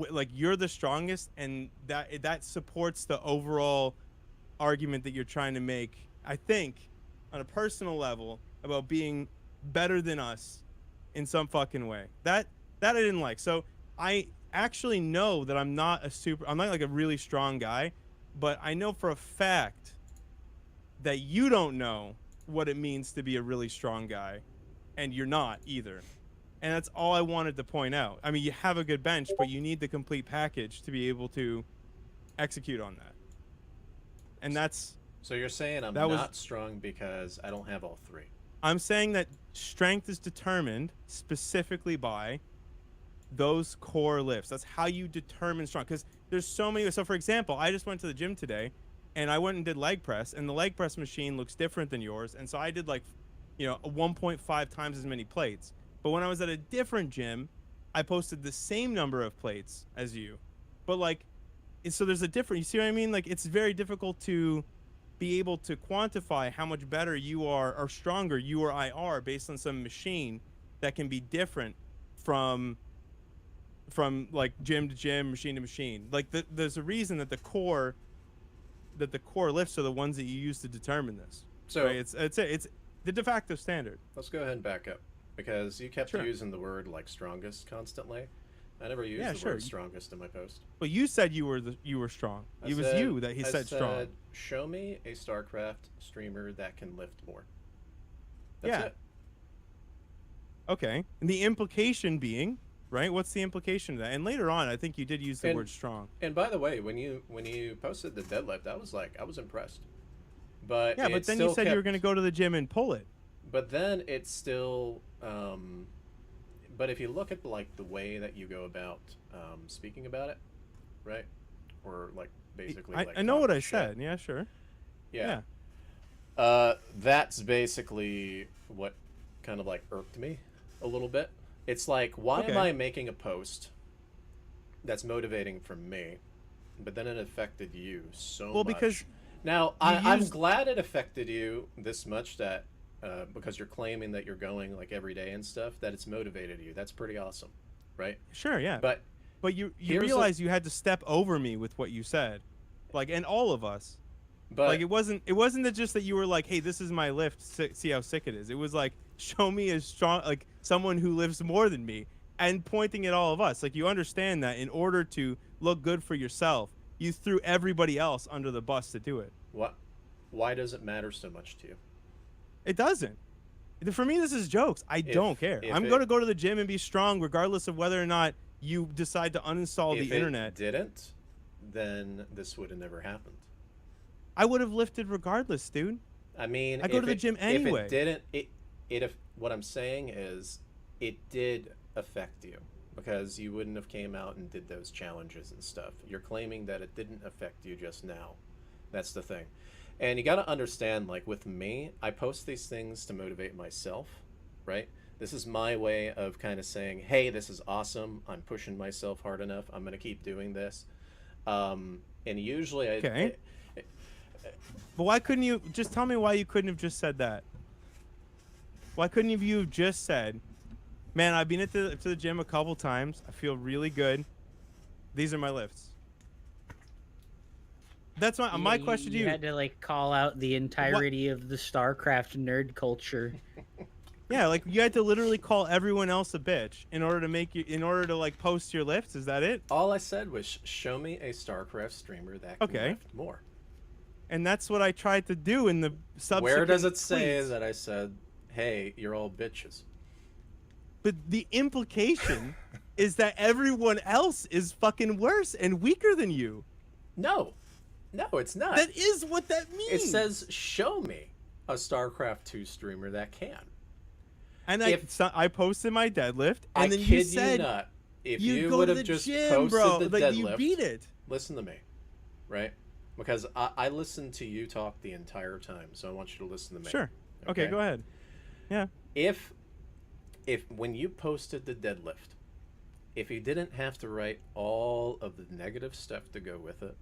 like, you're the strongest and that supports the overall argument that you're trying to make, I think, on a personal level about being better than us in some fucking way. That I didn't like. So I actually know that I'm not like a really strong guy, but I know for a fact that you don't know what it means to be a really strong guy, and you're not either. And that's all I wanted to point out. I mean, you have a good bench, but you need the complete package to be able to execute on that. And that's... So you're saying I'm not strong because I don't have all three? I'm saying that strength is determined specifically by those core lifts. That's how you determine strong. Because there's so many... So, for example, I just went to the gym today, and I went and did leg press, and the leg press machine looks different than yours. And so I did, like, 1.5 times as many plates. But when I was at a different gym, I posted the same number of plates as you. But, like... So there's a difference. You see what I mean? Like, it's very difficult to be able to quantify how much better you are or stronger you or I are based on some machine that can be different from like gym to gym, machine to machine. Like there's a reason that the core lifts are the ones that you use to determine this. So right? It's the de facto standard. Let's go ahead and back up because you kept Sure. using the word like strongest constantly. I never used the word strongest in my post. But you said you were strong. It was you that he said strong. Show me a StarCraft streamer that can lift more. That's it. Okay. And the implication being, right? What's the implication of that? And later on, I think you did use the word strong. And by the way, when you posted the deadlift, I was impressed. But yeah, but then you said you were going to go to the gym and pull it. But then it's still. But if you look at like the way that you go about speaking about it, right? Or like basically. I know what I said. Yeah, sure. Yeah. That's basically what kind of like irked me a little bit. It's like, why am I making a post that's motivating for me, but then it affected you so much? Because now I'm glad it affected you this much that. Because you're claiming that you're going like every day and stuff, that it's motivated you. That's pretty awesome, right? Sure, yeah. But you realize you had to step over me with what you said, like, and all of us. But Like it wasn't that just that you were like, hey, this is my lift, see how sick it is. It was like, show me as strong, like someone who lifts more than me, and pointing at all of us. Like you understand that in order to look good for yourself, you threw everybody else under the bus to do it. what? Why does it matter so much to you? It doesn't. For me, this is jokes. I don't care. if I'm it- going to go to the gym and be strong, regardless of whether or not you decide to uninstall If the internet. it didn't, then this would have never happened. I would have lifted regardless, dude. I mean, I go if to the it- gym anyway. If it didn't, if what I'm saying is, it did affect you because you wouldn't have came out and did those challenges and stuff. You're claiming that it didn't affect you just now. That's the thing. And you got to understand, like with me, I post these things to motivate myself, right? This is my way of kind of saying, hey, this is awesome. I'm pushing myself hard enough. I'm going to keep doing this. And usually Okay. But why couldn't you just tell me why you couldn't have just said that? Why couldn't you have just said, man, I've been to the gym a couple times. I feel really good. These are my lifts. That's my Yeah, question to you. You had to like call out the entirety of the StarCraft nerd culture. Yeah, like you had to literally call everyone else a bitch in order to like post your lifts. Is that it? all I said was show me a StarCraft streamer that can Okay. lift more. And that's what I tried to do in the subsequent Where does it say tweets. that I said, hey, you're all bitches? But the implication is that everyone else is fucking worse and weaker than you. No, it's not. That is what that means. It says show me a StarCraft 2 streamer that can. And if- I posted my deadlift, and I then kid you said not. If you you go would to have the just gym, posted bro. the Like deadlift, you beat it. listen to me, right? Because I listened to you talk the entire time, so I want you to listen to me. Sure. Okay, go ahead. Yeah. If when you posted the deadlift, if you didn't have to write all of the negative stuff to go with it,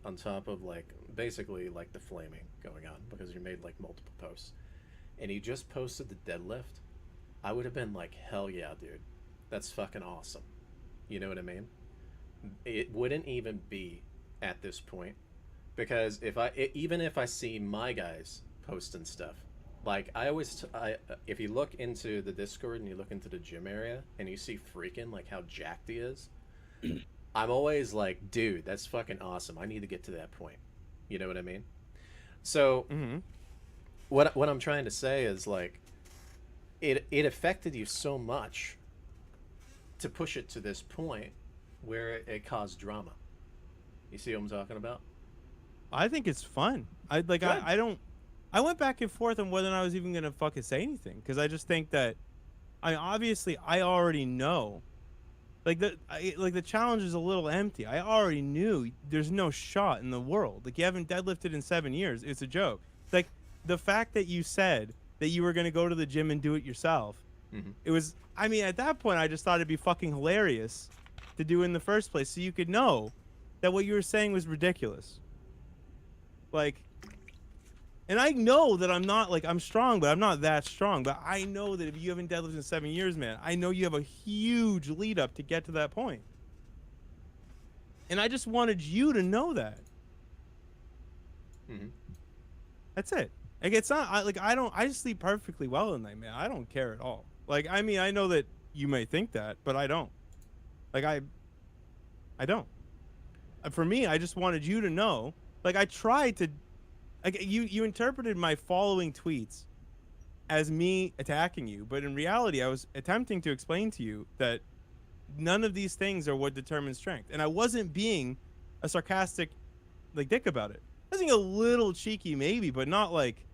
on top of like basically like the flaming going on because you made like multiple posts, and you just posted the deadlift, I would have been like, hell yeah, dude, that's fucking awesome. You know what I mean? It wouldn't even be at this point because even if I see my guys posting stuff, like I always, if you look into the Discord and you look into the gym area and you see freaking like how jacked he is, I'm always like, dude, that's fucking awesome. I need to get to that point. You know what I mean? So what I'm trying to say is like, it affected you so much to push it to this point where it caused drama. You see what I'm talking about? I think it's fun. I don't. I went back and forth on whether or not I was even gonna fucking say anything because I just think that, I already know, like the challenge is a little empty. I already knew there's no shot in the world. Like you haven't deadlifted in 7 years. It's a joke. Like the fact that you said that you were gonna go to the gym and do it yourself. It was. I mean, at that point, I just thought it'd be fucking hilarious to do in the first place, so you could know that what you were saying was ridiculous. Like. And I know that I'm not, like, I'm strong, but I'm not that strong. But I know that if you haven't deadlifted in 7 years, man, I know you have a huge lead up to get to that point. And I just wanted you to know that. That's it. Like, it's not, I sleep perfectly well at night, man. I don't care at all. Like, I mean, I know that you may think that, but I don't. Like, I don't. For me, I just wanted you to know. Like, I tried to. Like you interpreted my following tweets as me attacking you, but in reality, I was attempting to explain to you that none of these things are what determines strength, and I wasn't being a sarcastic, like dick about it. I was being a little cheeky, maybe, but not like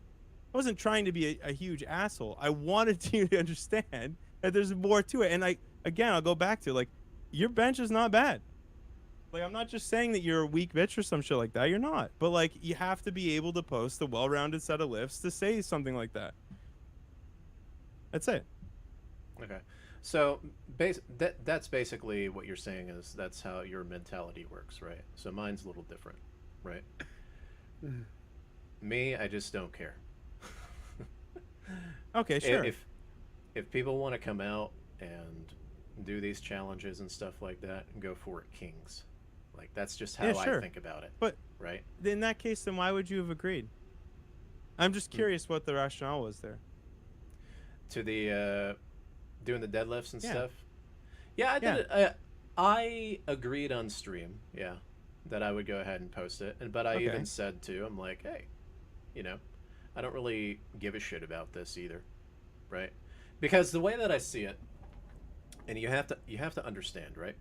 I wasn't trying to be a huge asshole. I wanted you to understand that there's more to it, and I'll go back to like your bench is not bad. Like, I'm not just saying that you're a weak bitch or some shit like that. You're not. But, like, you have to be able to post a well-rounded set of lifts to say something like that. That's it. Okay. So that's basically what you're saying is that's how your mentality works, right? So mine's a little different, right? Me, I just don't care. Okay, sure. If people want to come out and do these challenges and stuff like that, go for it, kings. Like that's just how Yeah, I sure. think about it, But right? in that case, then why would you have agreed? I'm just curious what the rationale was there. To the doing the deadlifts and Yeah. stuff. Yeah, I did Yeah. it. I agreed on stream. Yeah, that I would go ahead and post it, and but I Okay. even said too, I'm like, hey, you know, I don't really give a shit about this either, right? Because the way that I see it, and you have to understand, right?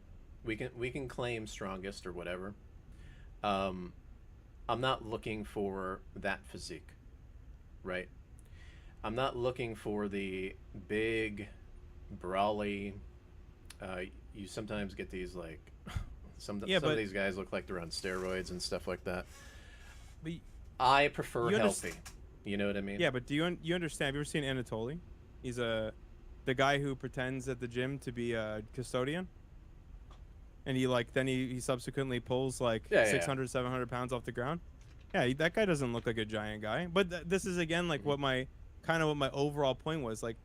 We can claim strongest or whatever. Um, I'm not looking for that physique, right? I'm not looking for the big, brawly. Uh, you sometimes get these like Yeah, some of but these guys look like they're on steroids and stuff like that. but I prefer You underst- healthy. You know what I mean? yeah, but do you understand? Have you ever seen Anatoly? He's the guy who pretends at the gym to be a custodian, and he subsequently pulls like Yeah, yeah, yeah. 600, 700 pounds off the ground. Yeah, that guy doesn't look like a giant guy. But this is again like what my overall point was. Like,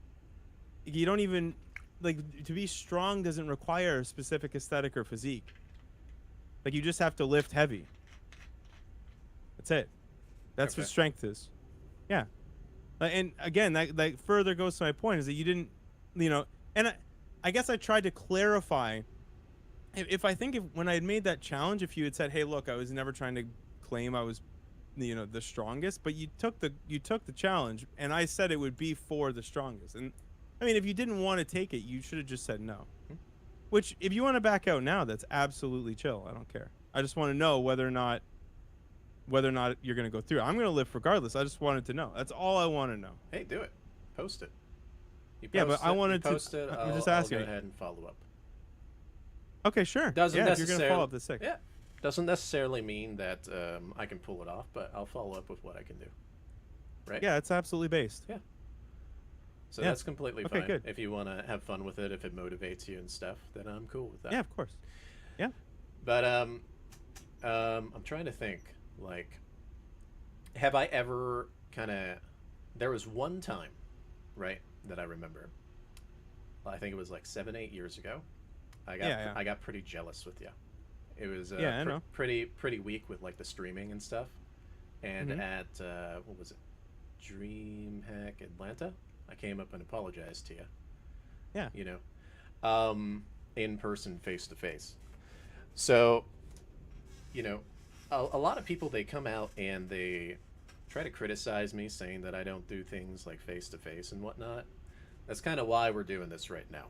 you don't even like to be strong doesn't require a specific aesthetic or physique. Like, you just have to lift heavy. That's it. That's Okay. what strength is. Yeah. And again, that further goes to my point is that you didn't, and I guess I tried to clarify. If when I had made that challenge, if you had said, "Hey, look, I was never trying to claim I was, the strongest," but you took the challenge, and I said it would be for the strongest. And I mean, if you didn't want to take it, you should have just said no. Which, if you want to back out now, that's absolutely chill. I don't care. I just want to know whether or not you're going to go through. I'm going to live regardless. I just wanted to know. That's all I want to know. Hey, do it. Post it. You Yeah, but post I it, wanted you to- post it. I'm just I'll asking. go ahead and follow up. Okay, sure. Doesn't yeah, if you're necessarily going to follow up, that's sick. Yeah, doesn't necessarily mean that I can pull it off, but I'll follow up with what I can do. Right? Yeah, it's absolutely based. Yeah. So Yeah. that's completely Okay, fine. good. If you want to have fun with it, if it motivates you and stuff, then I'm cool with that. Yeah, of course. Yeah. But I'm trying to think. Like, have I ever kind of? There was one time, right, that I remember. I think it was like 7-8 years ago. I got pretty jealous with you. It was Yeah, I know. pretty weak with like the streaming and stuff. And Mhm. at what was it, DreamHack Atlanta, I came up and apologized to you. Yeah. In person, face to face. So, a lot of people, they come out and they try to criticize me, saying that I don't do things like face to face and whatnot. That's kind of why we're doing this right now,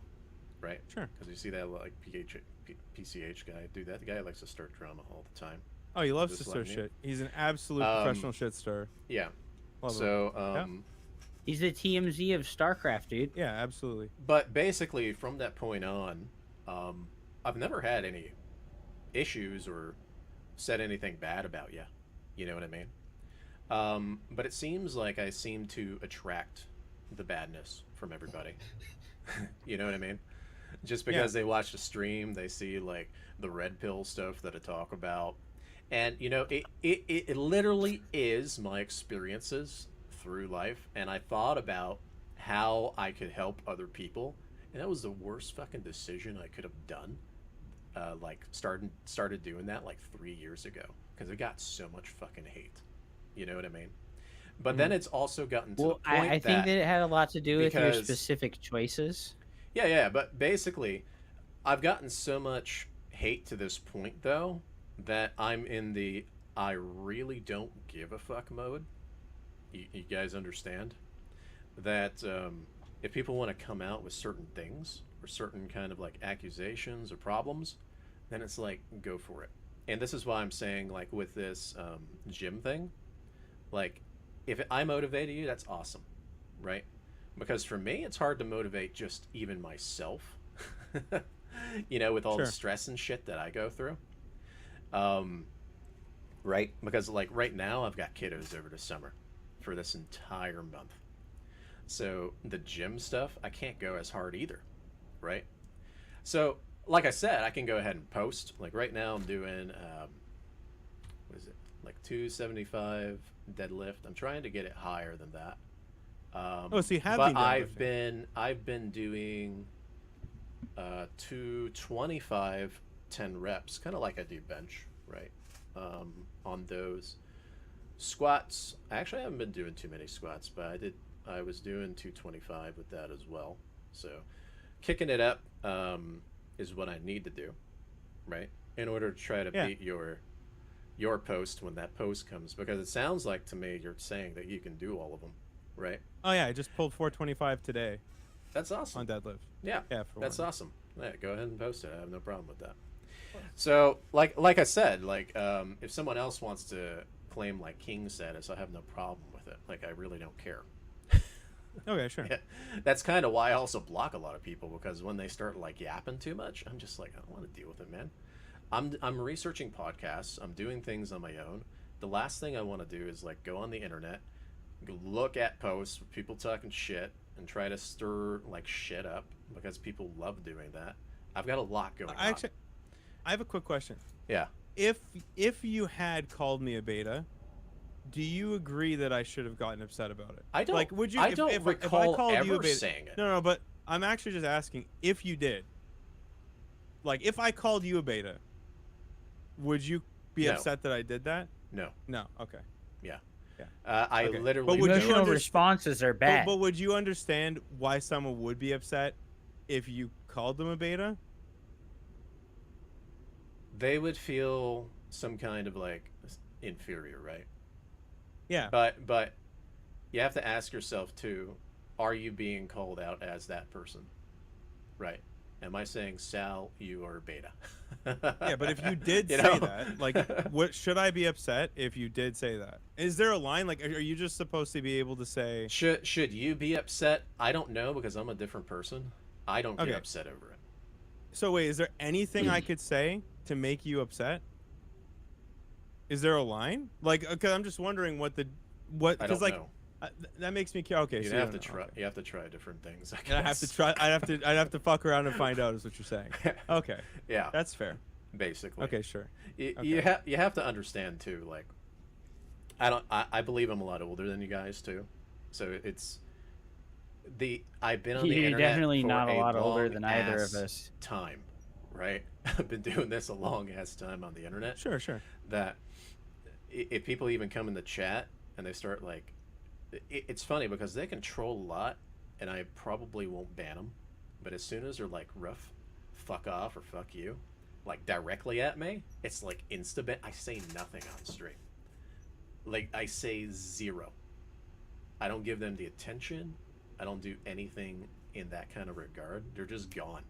right? Sure. Because you see that like PCH guy do that. The guy likes to start drama all the time. Oh, he loves to Just stir letting you- shit. He's an absolute professional shit stirrer. Yeah. Love him. So, He's the TMZ of StarCraft, dude. Yeah, absolutely. but basically from that point on, I've never had any issues or said anything bad about you. You know what I mean? But it seems like I seem to attract the badness from everybody. You know what I mean? Just because they watch the stream, they see like the red pill stuff that I talk about. And it literally is my experiences through life, and I thought about how I could help other people, and that was the worst fucking decision I could have done. Like started doing that like 3 years ago, because it got so much fucking hate. You know what I mean? But then it's also gotten to Well, the point I think that it had a lot to do with your because- specific choices. Yeah, but basically, I've gotten so much hate to this point, though, that I'm in the I really don't give a fuck mode. You guys understand? That if people want to come out with certain things, or certain kind of like accusations or problems, then it's like, go for it. And this is why I'm saying, like, with this gym thing, like, if I motivated you, that's awesome, right? Because for me, it's hard to motivate just even myself, with all the Sure. stress and shit that I go through. Right? Because, like, right now, I've got kiddos over the summer for this entire month. So the gym stuff, I can't go as hard either, right? So, like I said, I can go ahead and post. Like, right now, I'm doing, what is it? Like 275 deadlift. I'm trying to get it higher than that. So you have but been deadlifting. I've been doing 225 10 reps, kind of like I do bench, right? On those squats, I actually haven't been doing too many squats, but I was doing 225 with that as well. So kicking it up is what I need to do, right? In order to try to beat your post when that post comes, because it sounds like to me you're saying that you can do all of them, right? Oh yeah, I just pulled 425 today That's awesome. on deadlift. Yeah, For that's one. awesome. Yeah, go ahead and post it. I have no problem with that. So, like I said, if someone else wants to claim like king status, I have no problem with it. Like, I really don't care. Okay, sure. Yeah, that's kind of why I also block a lot of people, because when they start like yapping too much, I'm just like, I don't want to deal with it, man. I'm researching podcasts. I'm doing things on my own. The last thing I want to do is like go on the internet, look at posts with people talking shit, and try to stir like shit up, because people love doing that. I've got a lot going on. Actually, I have a quick question. Yeah. If you had called me a beta, do you agree that I should have gotten upset about it? I don't. Like, would you? I if, don't if, recall if I called you a ever beta, saying it. No, but I'm actually just asking if you did. Like, if I called you a beta, would you be No. upset that I did that? No. No. Okay. Yeah. Yeah. I Okay. literally. But would you Emotional under- responses are bad. But would you understand why someone would be upset if you called them a beta? They would feel some kind of like inferior, right? Yeah. But you have to ask yourself too, are you being called out as that person? Right. Am I saying, Sal, you are beta? Yeah, but if you did You say know? that, like, what should I be upset if you did say that? Is there a line? Like, are you just supposed to be able to say? Should you be upset? I don't know, because I'm a different person. I don't get Okay. upset over it. So wait, is there anything I could say to make you upset? Is there a line? Like, because I'm just wondering what I because don't like know. that makes me curious. Okay, You'd so you have to don't know. try. Okay. You have to try different things. I And I have to guess. try. I'd have to fuck around and find out. Is what you're saying? Okay, Yeah. that's fair. Basically. Okay, sure. You Okay. you have to understand too. Like, I believe I'm a lot older than you guys too, so it's I've been on the You're internet definitely for not a lot older long than either of ass us. time, right? I've been doing this a long ass time on the internet. Sure, sure. That if people even come in the chat and they start like, it's funny because they can troll a lot, and I probably won't ban them, but as soon as they're like, rough, fuck off or fuck you, like directly at me, it's like insta ban. I say nothing on stream. Like, I say zero. I don't give them the attention. I don't do anything in that kind of regard. They're just gone.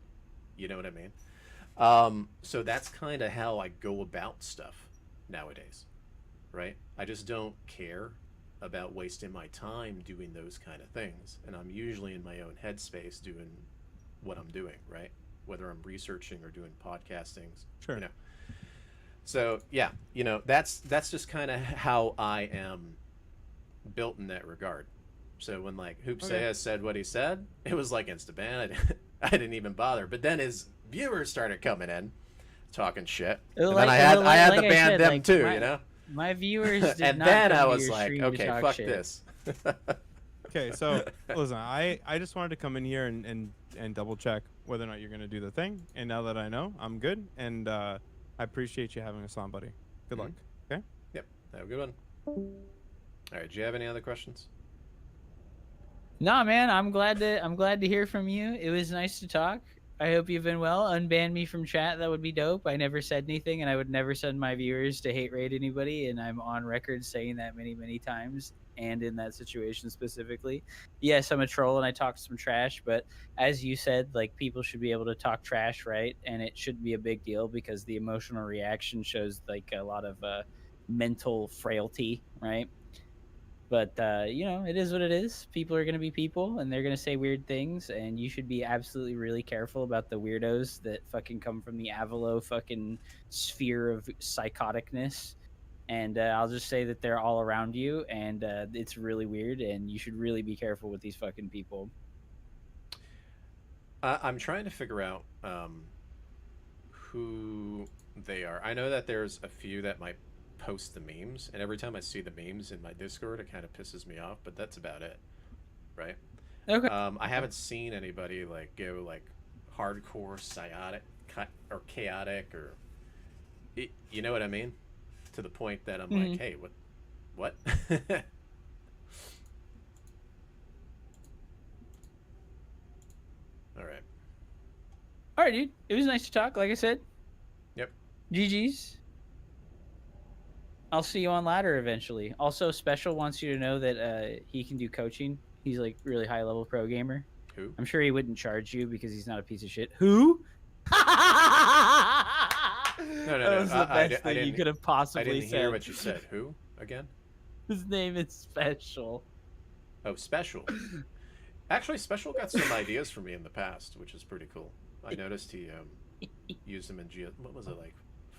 You know what I mean? So that's kind of how I go about stuff nowadays, right? I just don't care about wasting my time doing those kind of things, and I'm usually in my own headspace doing what I'm doing, right? Whether I'm researching or doing podcasting, Sure. you know. So yeah, you know, that's just kind of how I am built in that regard. So when like Hoopsaya said what he said, it was like insta ban. I didn't even bother. But then his viewers started coming in, talking shit, and then I had to ban said, them like, too, my- you know. My viewers did And not then come I to was your like, stream to okay, talk fuck shit. this. Okay, so listen, I just wanted to come in here and double check whether or not you're gonna do the thing. And now that I know, I'm good. And I appreciate you having us on, buddy. Good luck. Okay. Yep, have a good one. All right, do you have any other questions? Nah, man, I'm glad to hear from you. It was nice to talk. I hope you've been well. Unban me from chat. That would be dope. I never said anything, and I would never send my viewers to hate raid anybody. And I'm on record saying that many, many times, and in that situation specifically. Yes, I'm a troll and I talk some trash, but as you said, like, people should be able to talk trash, right? And it shouldn't be a big deal because the emotional reaction shows like a lot of mental frailty, right? But you know, it is what it is. People are gonna be people, and they're gonna say weird things, and you should be absolutely really careful about the weirdos that fucking come from the Avalo fucking sphere of psychoticness. And I'll just say that they're all around you, and it's really weird, and you should really be careful with these fucking people. I'm trying to figure out who they are. I know that there's a few that might post the memes, and every time I see the memes in my Discord, it kind of pisses me off, but that's about it, right? Okay. I haven't seen anybody like go like hardcore or chaotic or you know what I mean? To the point that I'm Mhm. like, hey, what? All right. All right, dude. It was nice to talk. Like I said, Yep. GG's. I'll see you on ladder eventually. Also, Special wants you to know that he can do coaching. He's like really high level pro gamer. Who? I'm sure he wouldn't charge you because he's not a piece of shit. Who? No, That was the best I thing you didn't. could have I possibly didn't said. hear what you said. Who again? His name is Special. Oh, Special. Actually, Special got some ideas for me in the past, which is pretty cool. I noticed he used them in what was it, like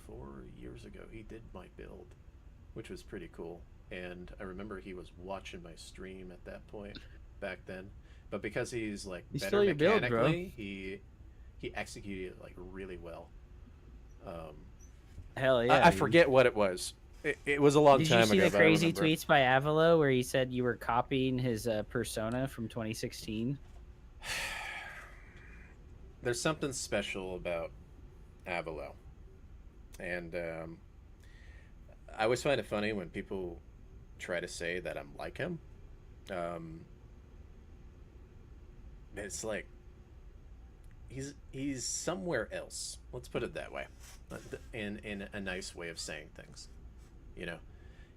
4 years ago? He did my build, which was pretty cool. And I remember he was watching my stream at that point back then. But because he's like He's better still your build, bro. mechanically, he executed it like really well. Hell yeah. I dude. forget what it was. It was a long Did time you see ago. the but I crazy remember. tweets by Avalo where he said you were copying his persona from 2016? There's something special about Avalo, and I always find it funny when people try to say that I'm like him. Um, it's like he's somewhere else. Let's put it that way, in a nice way of saying things. You know,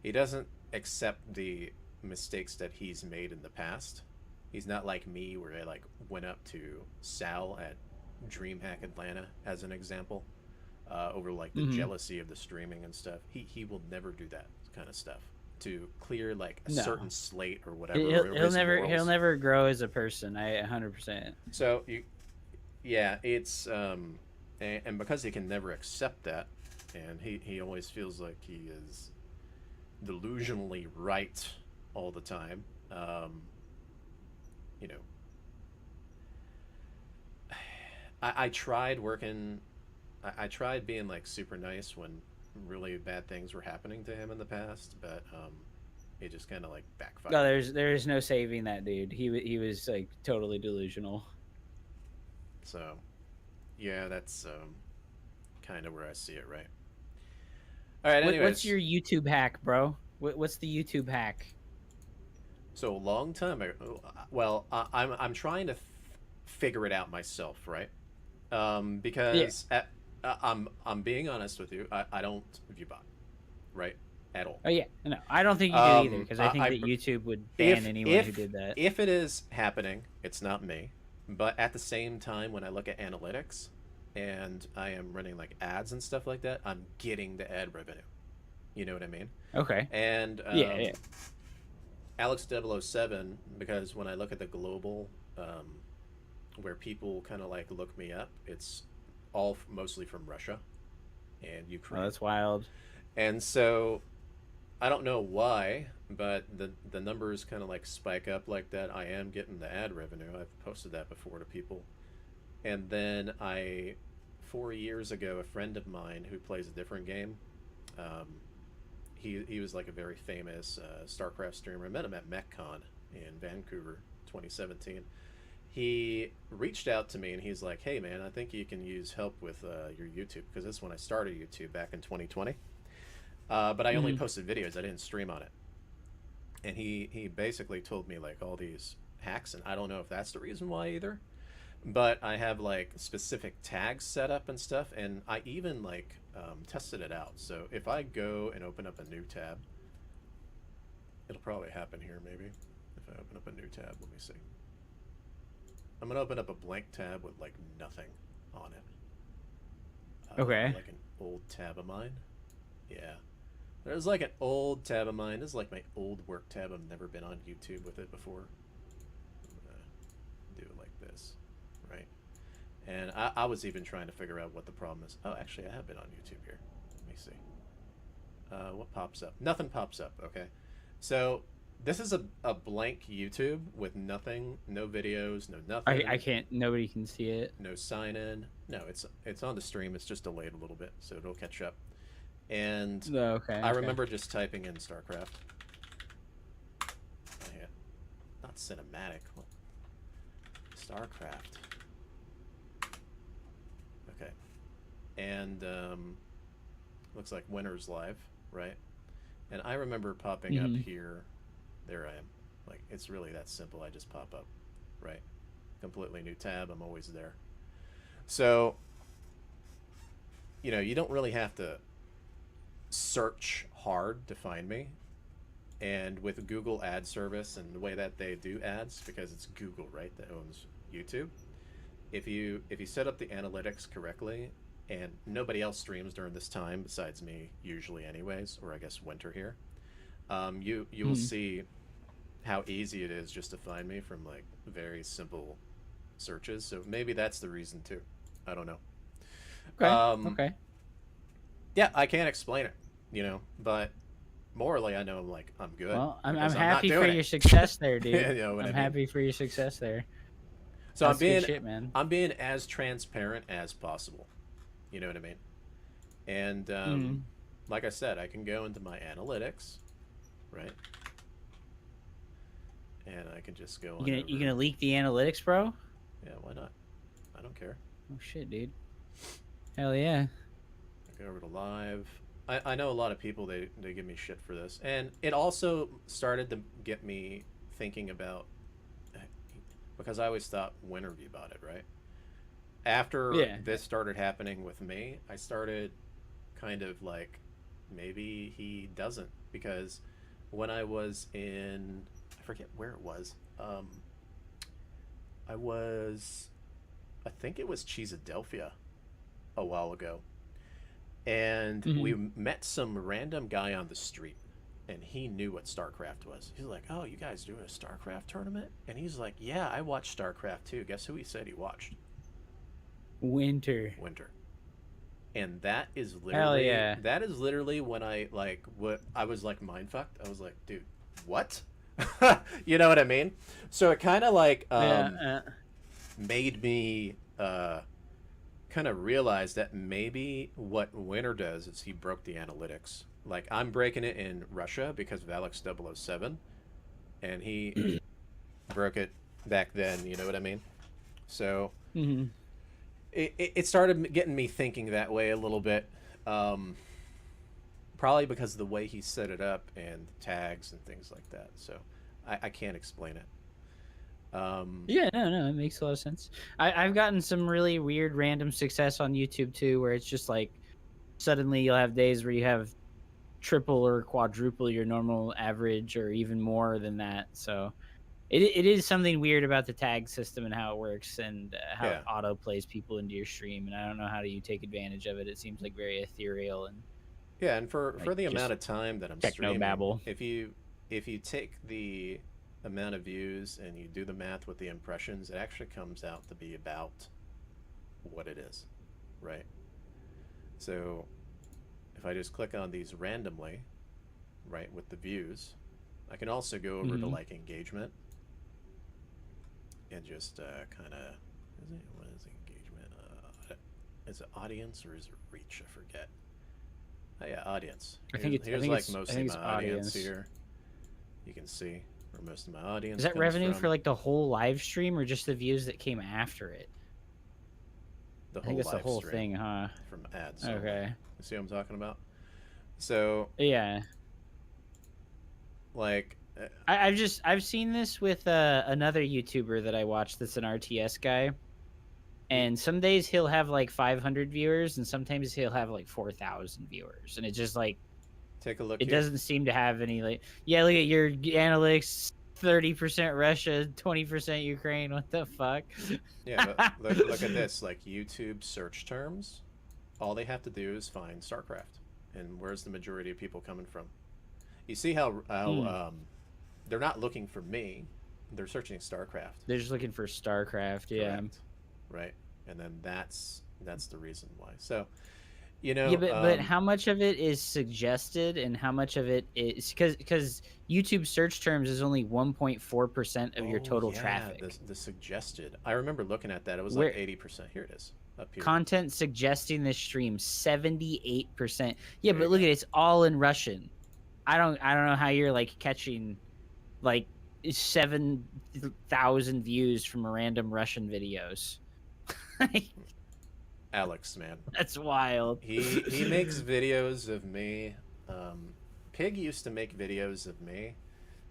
he doesn't accept the mistakes that he's made in the past. He's not like me, where I like went up to Sal at DreamHack Atlanta as an example, over like the jealousy of the streaming and stuff. He will never do that kind of stuff to clear like a No. certain slate or whatever. He'll never grow as a person. I 100%. So yeah, it's and because he can never accept that, and he always feels like he is delusionally right all the time. You know, I tried working. I tried being like super nice when really bad things were happening to him in the past, but it just kind of like backfired. No, there's no saving that dude. He was like totally delusional. So, yeah, that's kind of where I see it, right? All right. Anyways, What's your YouTube hack, bro? What's the YouTube hack? so a long time ago. Well, I'm trying to figure it out myself, right? Because I'm being honest with you. I don't view bot, right, at all. Oh yeah, no, I don't think you do either because I think I- that YouTube would ban anyone who did that. If it is happening, it's not me. But at the same time, when I look at analytics and I am running like ads and stuff like that, I'm getting the ad revenue. You know what I mean? Okay. And Yeah. Alex007, because when I look at the global, where people kind of like look me up, it's all mostly from Russia and Ukraine. Oh, that's wild. And so I don't know why, but the numbers kind of like spike up like that. I am getting the ad revenue. I've posted that before to people. And then 4 years ago, a friend of mine who plays a different game, he was like a very famous StarCraft streamer. I met him at MechCon in Vancouver, 2017. He reached out to me and he's like, "Hey man, I think you can use help with your YouTube," because this is when I started YouTube back in 2020. But I only posted videos. I didn't stream on it. And he basically told me like all these hacks, and I don't know if that's the reason why either. But I have like specific tags set up and stuff, and I even like tested it out. So if I go and open up a new tab, it'll probably happen here maybe. If I open up a new tab, let me see. I'm gonna open up a blank tab with like nothing on it. Okay. Like an old tab of mine. Yeah. There's like an old tab of mine. This is like my old work tab. I've never been on YouTube with it before. I'm gonna do it like this, right? And I was even trying to figure out what the problem is. Oh, actually, I have been on YouTube here. Let me see. What pops up? Nothing pops up. Okay. So this is a blank YouTube with nothing, no videos, no nothing. I can't. Nobody can see it. No sign in. No, it's on the stream. It's just delayed a little bit, so it'll catch up. And Okay. I remember just typing in StarCraft. Oh, yeah. Not cinematic. What? StarCraft. Okay. and looks like Winter's live, right? And I remember popping up here. There I am. Like, it's really that simple. I just pop up, right? Completely new tab. I'm always there. So, you don't really have to search hard to find me. And with Google ad service and the way that they do ads, because it's Google, right, that owns YouTube, if you set up the analytics correctly, and nobody else streams during this time besides me, usually anyways, or I guess Winter here, you will see how easy it is just to find me from like very simple searches. So maybe that's the reason too. I don't know. Okay. Okay. Yeah, I can't explain it, but morally I know I'm good. Well, I'm because happy not for doing your it. success there, dude. You know what I I'm mean? happy for your success there. So That's good shit, man. I'm being as transparent as possible. You know what I mean? And like I said, I can go into my analytics, right? And I can just go. You gonna leak the analytics, bro? Yeah, why not? I don't care. Oh shit, dude. Hell yeah. I go over to live. I know a lot of people, they give me shit for this, and it also started to get me thinking about, because I always thought Winterview about it, right? After this started happening with me, I started kind of like, maybe he doesn't, because when I was in, I forget where it was, I think it was Cheesadelphia a while ago, and we met some random guy on the street, and he knew what StarCraft was. He's like, "Oh, you guys doing a StarCraft tournament?" And he's like, "Yeah, I watched StarCraft too." Guess who he said he watched? Winter. And that is literally yeah. that is literally when I was like mind fucked. I was like, dude, what? You know what I mean? So it kind of like made me kind of realize that maybe what Winter does is he broke the analytics. Like, I'm breaking it in Russia because of Alex007, and he broke it back then. You know what I mean? So it started getting me thinking that way a little bit. Probably because of the way he set it up and tags and things like that. So I can't explain it. Yeah, no, it makes a lot of sense. I've gotten some really weird random success on YouTube too, where it's just like suddenly you'll have days where you have triple or quadruple your normal average, or even more than that. So it is something weird about the tag system and how it works, and how it auto plays people into your stream. And I don't know how do you take advantage of it. It seems like very ethereal and and for the amount of time that I'm streaming, technobabble. if you take the amount of views and you do the math with the impressions, it actually comes out to be about what it is, right? So if I just click on these randomly, right, with the views, I can also go over to like engagement and just kind of, what is engagement? Is it audience or is it reach? I forget. Oh yeah, audience. Here's like most of my audience here. You can see where most of my audience is that comes revenue from. for like the whole live stream, or just the views that came after it? The I think whole it's the live whole stream thing, huh? from ads. Okay. You see what I'm talking about? So Yeah. like I've seen this with another YouTuber that I watch that's an RTS guy, and some days he'll have like 500 viewers, and sometimes he'll have like 4,000 viewers, and it just like take a look. It doesn't seem to have any like look at your analytics. 30% Russia, 20% Ukraine. What the fuck? Yeah, but look at this. Like YouTube search terms, all they have to do is find StarCraft, and where's the majority of people coming from? You see how they're not looking for me; they're searching StarCraft. They're just looking for StarCraft. Yeah. Correct. Right, and then that's the reason why. So, but how much of it is suggested, and how much of it is because YouTube search terms is only 1.4% of your total traffic. The suggested. I remember looking at that. It was like 80%. Here it is. Up here. Content suggesting this stream 78%. Yeah, but look at it, it's all in Russian. I don't know how you're like catching like 7,000 views from random Russian videos. Alex, man. That's wild. He makes videos of me. Pig used to make videos of me.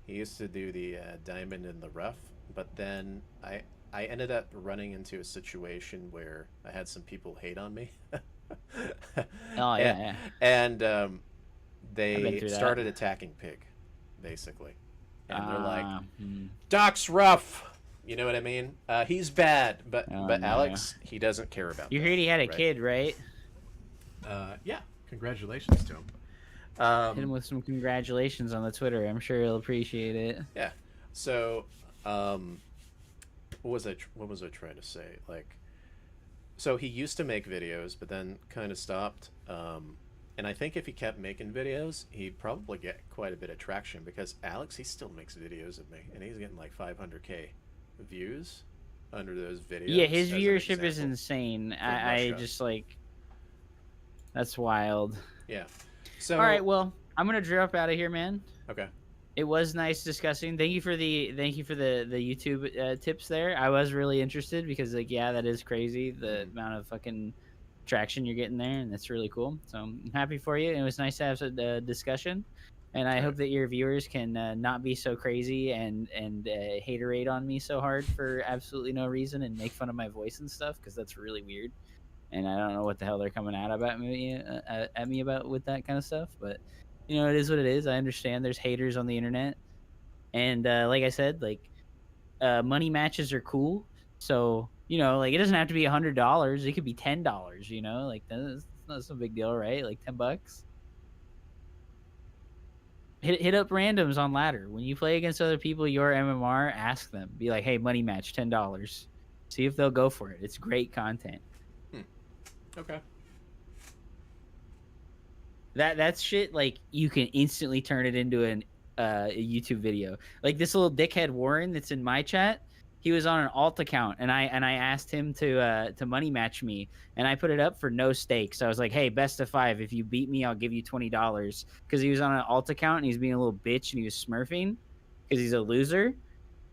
He used to do the diamond in the rough, but then I ended up running into a situation where I had some people hate on me. Oh yeah. And I've been they through that. started attacking Pig, basically, and they're like, Hmm. "Doc's rough." You know what I mean? He's bad, but Oh, but no. Alex, he doesn't care about. You that, heard he had a right? kid, right? Yeah. Congratulations to him. Hit him with some congratulations on the Twitter. I'm sure he'll appreciate it. Yeah. So, what was I trying to say? Like, so he used to make videos, but then kind of stopped. And I think if he kept making videos, he'd probably get quite a bit of traction because Alex, he still makes videos of me, and he's getting like 500K views under those videos. Yeah, his as an viewership is example. insane. from I Russia. just like, that's wild. Yeah. So. All right, well, I'm gonna drop out of here, man. Okay. It was nice discussing. Thank you for the YouTube tips there. I was really interested because like yeah, that is crazy the amount of fucking traction you're getting there, and that's really cool. So I'm happy for you. It was nice to have a discussion, and I hope that your viewers can not be so crazy and haterade on me so hard for absolutely no reason and make fun of my voice and stuff because that's really weird. And I don't know what the hell they're coming at me about with that kind of stuff, but you know, it is what it is. I understand there's haters on the internet, and like I said, like money matches are cool. So you know, like it doesn't have to be $100. It could be $10. You know, like that's not some big deal, right? Like $10. Hit up randoms on ladder when you play against other people. Your MMR, ask them. Be like, hey, money match $10. See if they'll go for it. It's great content. Okay. That's shit like you can instantly turn it into a YouTube video. Like this little dickhead Warren that's in my chat, he was on an alt account and I asked him to money match me and I put it up for no stakes. I was like, hey, best of 5. If you beat me, I'll give you $20 because he was on an alt account and he's being a little bitch and he was smurfing because he's a loser.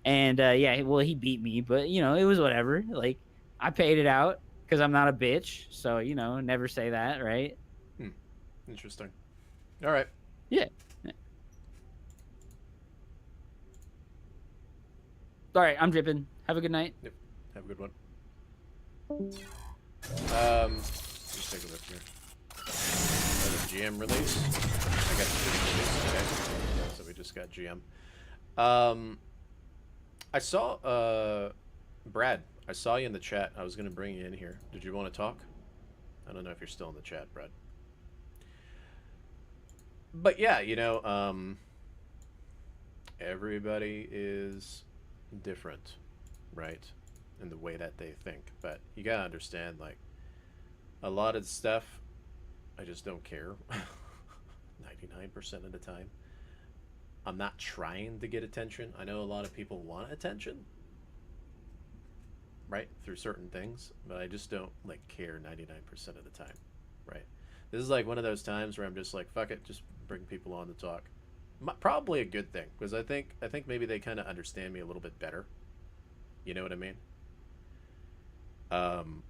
And yeah, well, he beat me, but you know, it was whatever. Like I paid it out because I'm not a bitch. So you know, never say that, right? Interesting. All right. Yeah. All right, I'm dripping. Have a good night. Yep. Have a good one. Just take a look here. The GM release. I got the GM release today, so we just got GM. I saw Brad. I saw you in the chat. I was gonna bring you in here. Did you want to talk? I don't know if you're still in the chat, Brad. But yeah, you know, everybody is different, right, in the way that they think. But you gotta understand, like, a lot of stuff, I just don't care. 99% of the time. I'm not trying to get attention. I know a lot of people want attention, right, through certain things, but I just don't, like, care 99% of the time, right? This is like one of those times where I'm just like, fuck it, just bring people on to talk. Probably a good thing, because I think maybe they kind of understand me a little bit better. You know what I mean?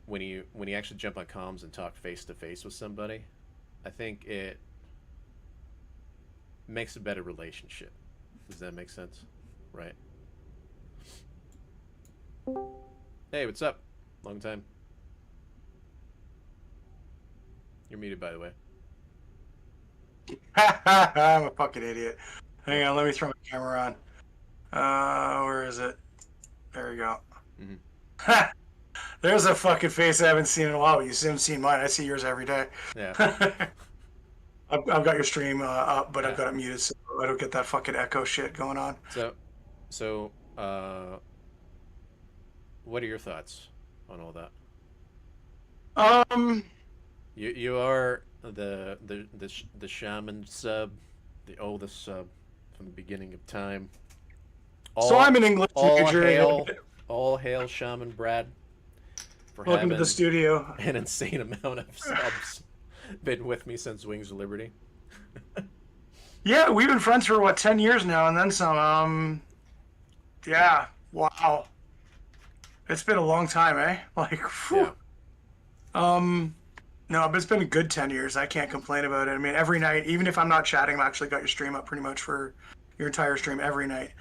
When you actually jump on comms and talk face to face with somebody, I think it makes a better relationship. Does that make sense? Right? Hey, what's up? Long time. You're muted, by the way. I'm a fucking idiot. Hang on, let me throw my camera on. Where is it? There we go. Mm-hmm. There's a fucking face I haven't seen in a while, but you haven't seen mine. I see yours every day. Yeah. I've got your stream up, but Yeah. I've got it muted so I don't get that fucking echo shit going on. So, what are your thoughts on all that? You are the shaman sub, the oldest sub from the beginning of time. So I'm an English major. All hail Shaman Brad for Welcome to having the studio. an insane amount of subs. Been with me since Wings of Liberty. Yeah, we've been friends for, 10 years now, and then some. Yeah, wow. It's been a long time, eh? Like, whew. Yeah. No, but it's been a good 10 years. I can't complain about it. I mean, every night, even if I'm not chatting, I've actually got your stream up pretty much for your entire stream every night.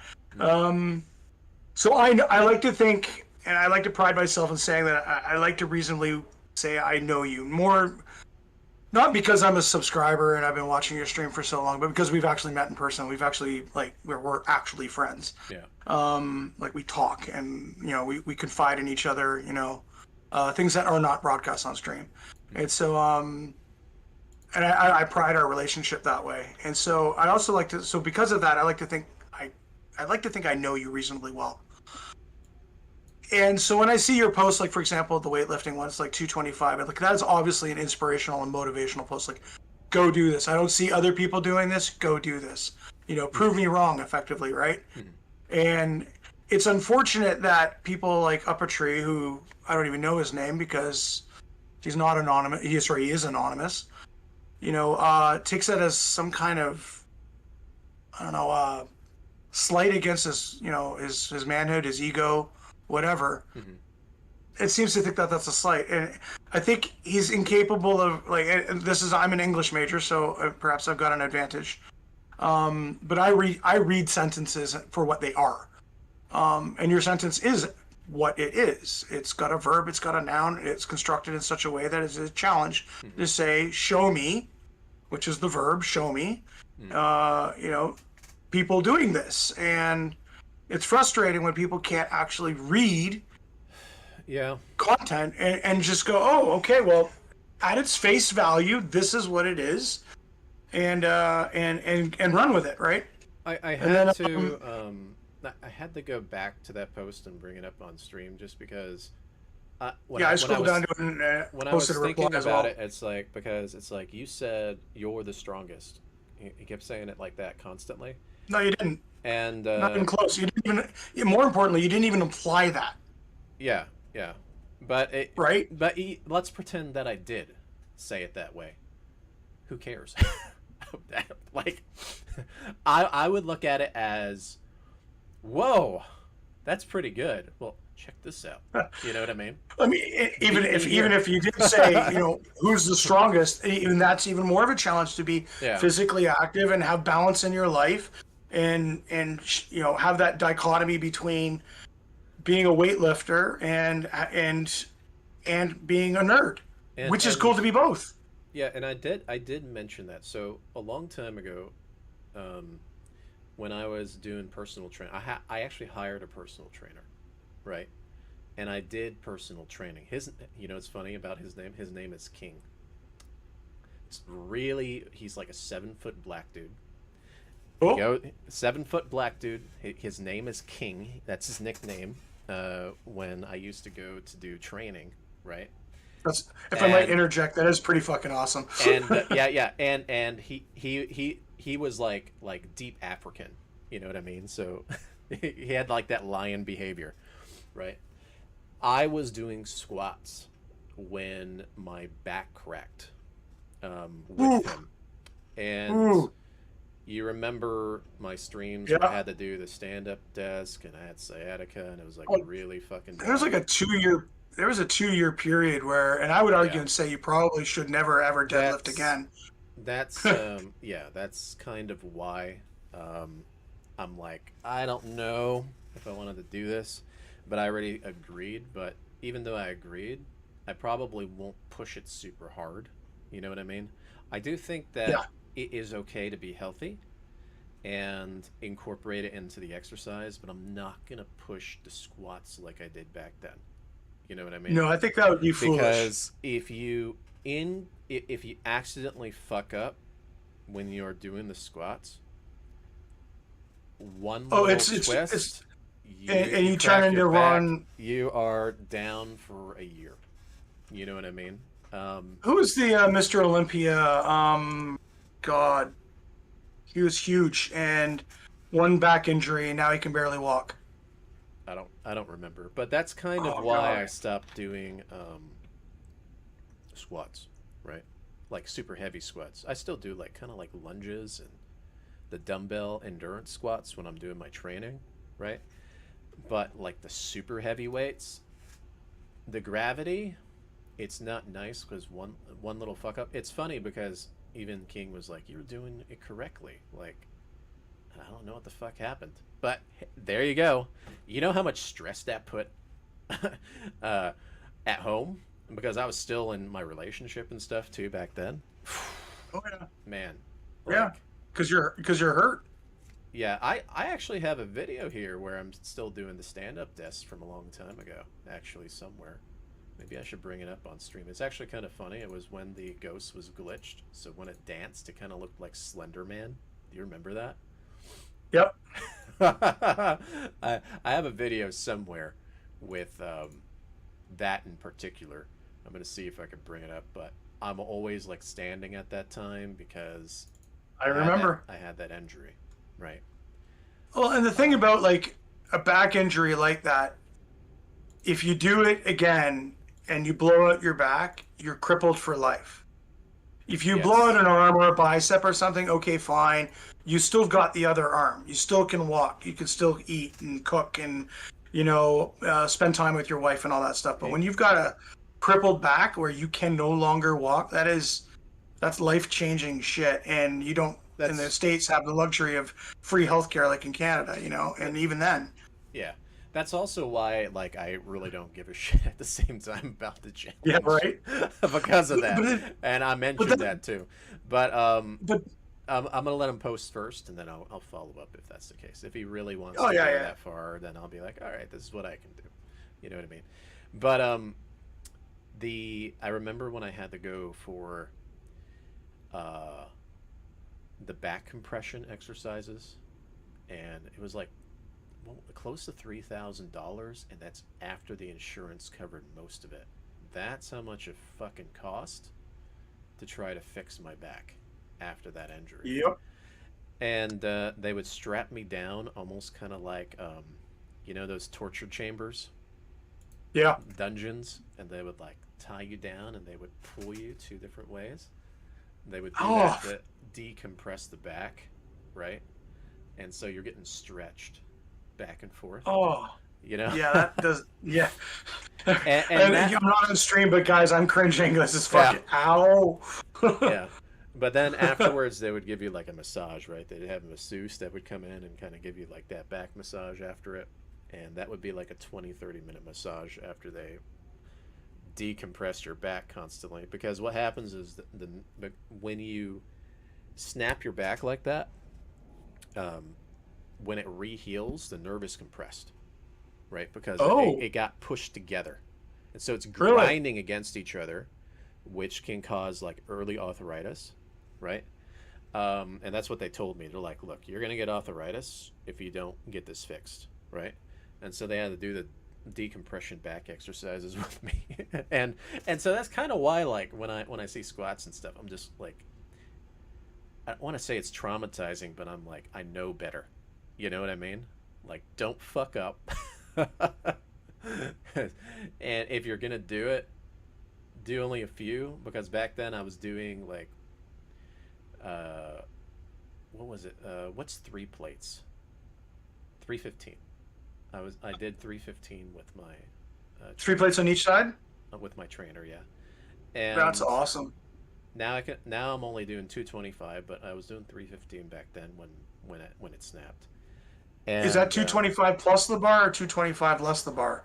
So I like to think, and I like to pride myself in saying that I like to reasonably say I know you more, not because I'm a subscriber and I've been watching your stream for so long, but because we've actually met in person. We've actually we're actually friends. Yeah. Like we talk and we confide in each other. Things that are not broadcast on stream. And so and I pride our relationship that way. And so I also like to. So because of that, I like to think I know you reasonably well. And so when I see your post, like for example, the weightlifting one, it's like 225. Like that is obviously an inspirational and motivational post. Like, go do this. I don't see other people doing this. Go do this. Prove me wrong, effectively, right? And it's unfortunate that people like Up a Tree, who I don't even know his name because he's not anonymous. He is anonymous. Takes that as some kind of, I don't know, slight against his manhood, his ego, whatever. It seems to think that that's a slight, and I think he's incapable of I'm an English major, so perhaps I've got an advantage. But I read sentences for what they are, and your sentence is what it is. It's got a verb, it's got a noun, it's constructed in such a way that it's a challenge to say, show me, which is the verb, show me, people doing this. And it's frustrating when people can't actually read content and just go, oh, okay, well, at its face value, this is what it is, and run with it, right? I had to go back to that post and bring it up on stream just because. I scrolled down to it and when I was posted a reply thinking as about well. it, it's like you said you're the strongest. He kept saying it like that constantly. No, you didn't. And not even close. You didn't even. More importantly, you didn't even imply that. Yeah. But right. But let's pretend that I did say it that way. Who cares? Like, I would look at it as, whoa, that's pretty good. Well, check this out. You know what I mean? I mean, even if you did say, who's the strongest, even that's even more of a challenge to be physically active and have balance in your life, and have that dichotomy between being a weightlifter and being a nerd, which is cool to be both. Yeah, and I did mention that. So a long time ago, when I was doing personal training, I actually hired a personal trainer, right? And I did personal training. It's funny about his name. His name is King. He's like a 7-foot black dude. 7-foot black dude. His name is King. That's his nickname. When I used to go to do training, right? I might interject, that is pretty fucking awesome. And and he was like deep African, you know what I mean? So he had like that lion behavior, right? I was doing squats when my back cracked with him, and you remember my streams where I had to do the stand-up desk and I had sciatica and it was like really fucking bad. There was a 2-year period where, and I would argue and say you probably should never ever deadlift again. That's that's kind of why I'm like, I don't know if I wanted to do this, but I already agreed. But even though I agreed, I probably won't push it super hard. You know what I mean? I do think that it is okay to be healthy and incorporate it into the exercise, but I'm not gonna push the squats like I did back then. You know what I mean? No, I think that would be foolish. Because if you accidentally fuck up when you're doing the squats, one little twist, you turn into Ron. You are down for a year. You know what I mean? Who was the Mr. Olympia? God, he was huge and one back injury, and now he can barely walk. I don't remember, but that's kind of why I stopped doing squats, right? Like super heavy squats. I still do like kind of like lunges and the dumbbell endurance squats when I'm doing my training, right? But like the super heavy weights, the gravity it's not nice because one little fuck up. It's funny because even King was like, "You're doing it correctly." Like, I don't know what the fuck happened, but there you go. You know how much stress that put at home, because I was still in my relationship and stuff too back then. Oh yeah. Man, Yeah. like, Because you're hurt. yeah, I actually have a video here where I'm still doing the stand-up desk from a long time ago, actually somewhere. Maybe I should bring it up on stream. It's actually kind of funny. It was when the ghost was glitched, so when it danced, it kind of looked like Slender Man. Do you remember that? Yep. I have a video somewhere with that in particular. I'm gonna see if I can bring it up, but I'm always like standing at that time because I remember. I had that injury, right? Well, and the thing about like a back injury like that, if you do it again and you blow out your back, you're crippled for life. If you Yes. blow out an arm or a bicep or something, okay, fine. You still got the other arm. You still can walk. You can still eat and cook and, spend time with your wife and all that stuff. But when you've got a crippled back where you can no longer walk, that's life-changing shit. And you don't, in the States, have the luxury of free healthcare like in Canada, and even then. Yeah. That's also why, like, I really don't give a shit at the same time about the challenge. Yeah, right. Because of that, and I mentioned that- that too. But But I'm gonna let him post first, and then I'll follow up if that's the case. If he really wants Oh, to yeah, go yeah. that far, then I'll be like, all right, this is what I can do. You know what I mean? But I remember when I had to go for the back compression exercises, and it was like close to $3,000, and that's after the insurance covered most of it. That's how much it fucking cost to try to fix my back after that injury. yep. And they would strap me down almost kind of like, those torture chambers, Yeah. dungeons, and they would like tie you down and they would pull you two different ways. They would do Oh. that to decompress the back, right? And so you're getting stretched back and forth. Oh. Yeah, that does. Yeah. And that- I'm not on stream, but guys, I'm cringing. This is fucking. Ow. yeah. But then afterwards, they would give you like a massage, right? They'd have a masseuse that would come in and kind of give you like that back massage after it. And that would be like a 20-30 minute massage after they decompress your back constantly. Because what happens is when you snap your back like that, when it re-heals, the nerve is compressed, right? Because it got pushed together. And so it's grinding against each other, which can cause like early arthritis, right? And that's what they told me. They're like, look, you're going to get arthritis if you don't get this fixed, right? And so they had to do the decompression back exercises with me. and so that's kind of why, like, when I see squats and stuff, I'm just like, I don't want to say it's traumatizing, but I'm like, I know better. You know what I mean? Like, don't fuck up. And if you're going to do it, do only a few, because back then I was doing like what was it, what's 3 plates? 315. I did 315 with my 3 plates on each side. with my trainer, yeah. And That's awesome. now I'm only doing 225, but I was doing 315 back then when it snapped. And, Is that 225 plus the bar or 225 less the bar?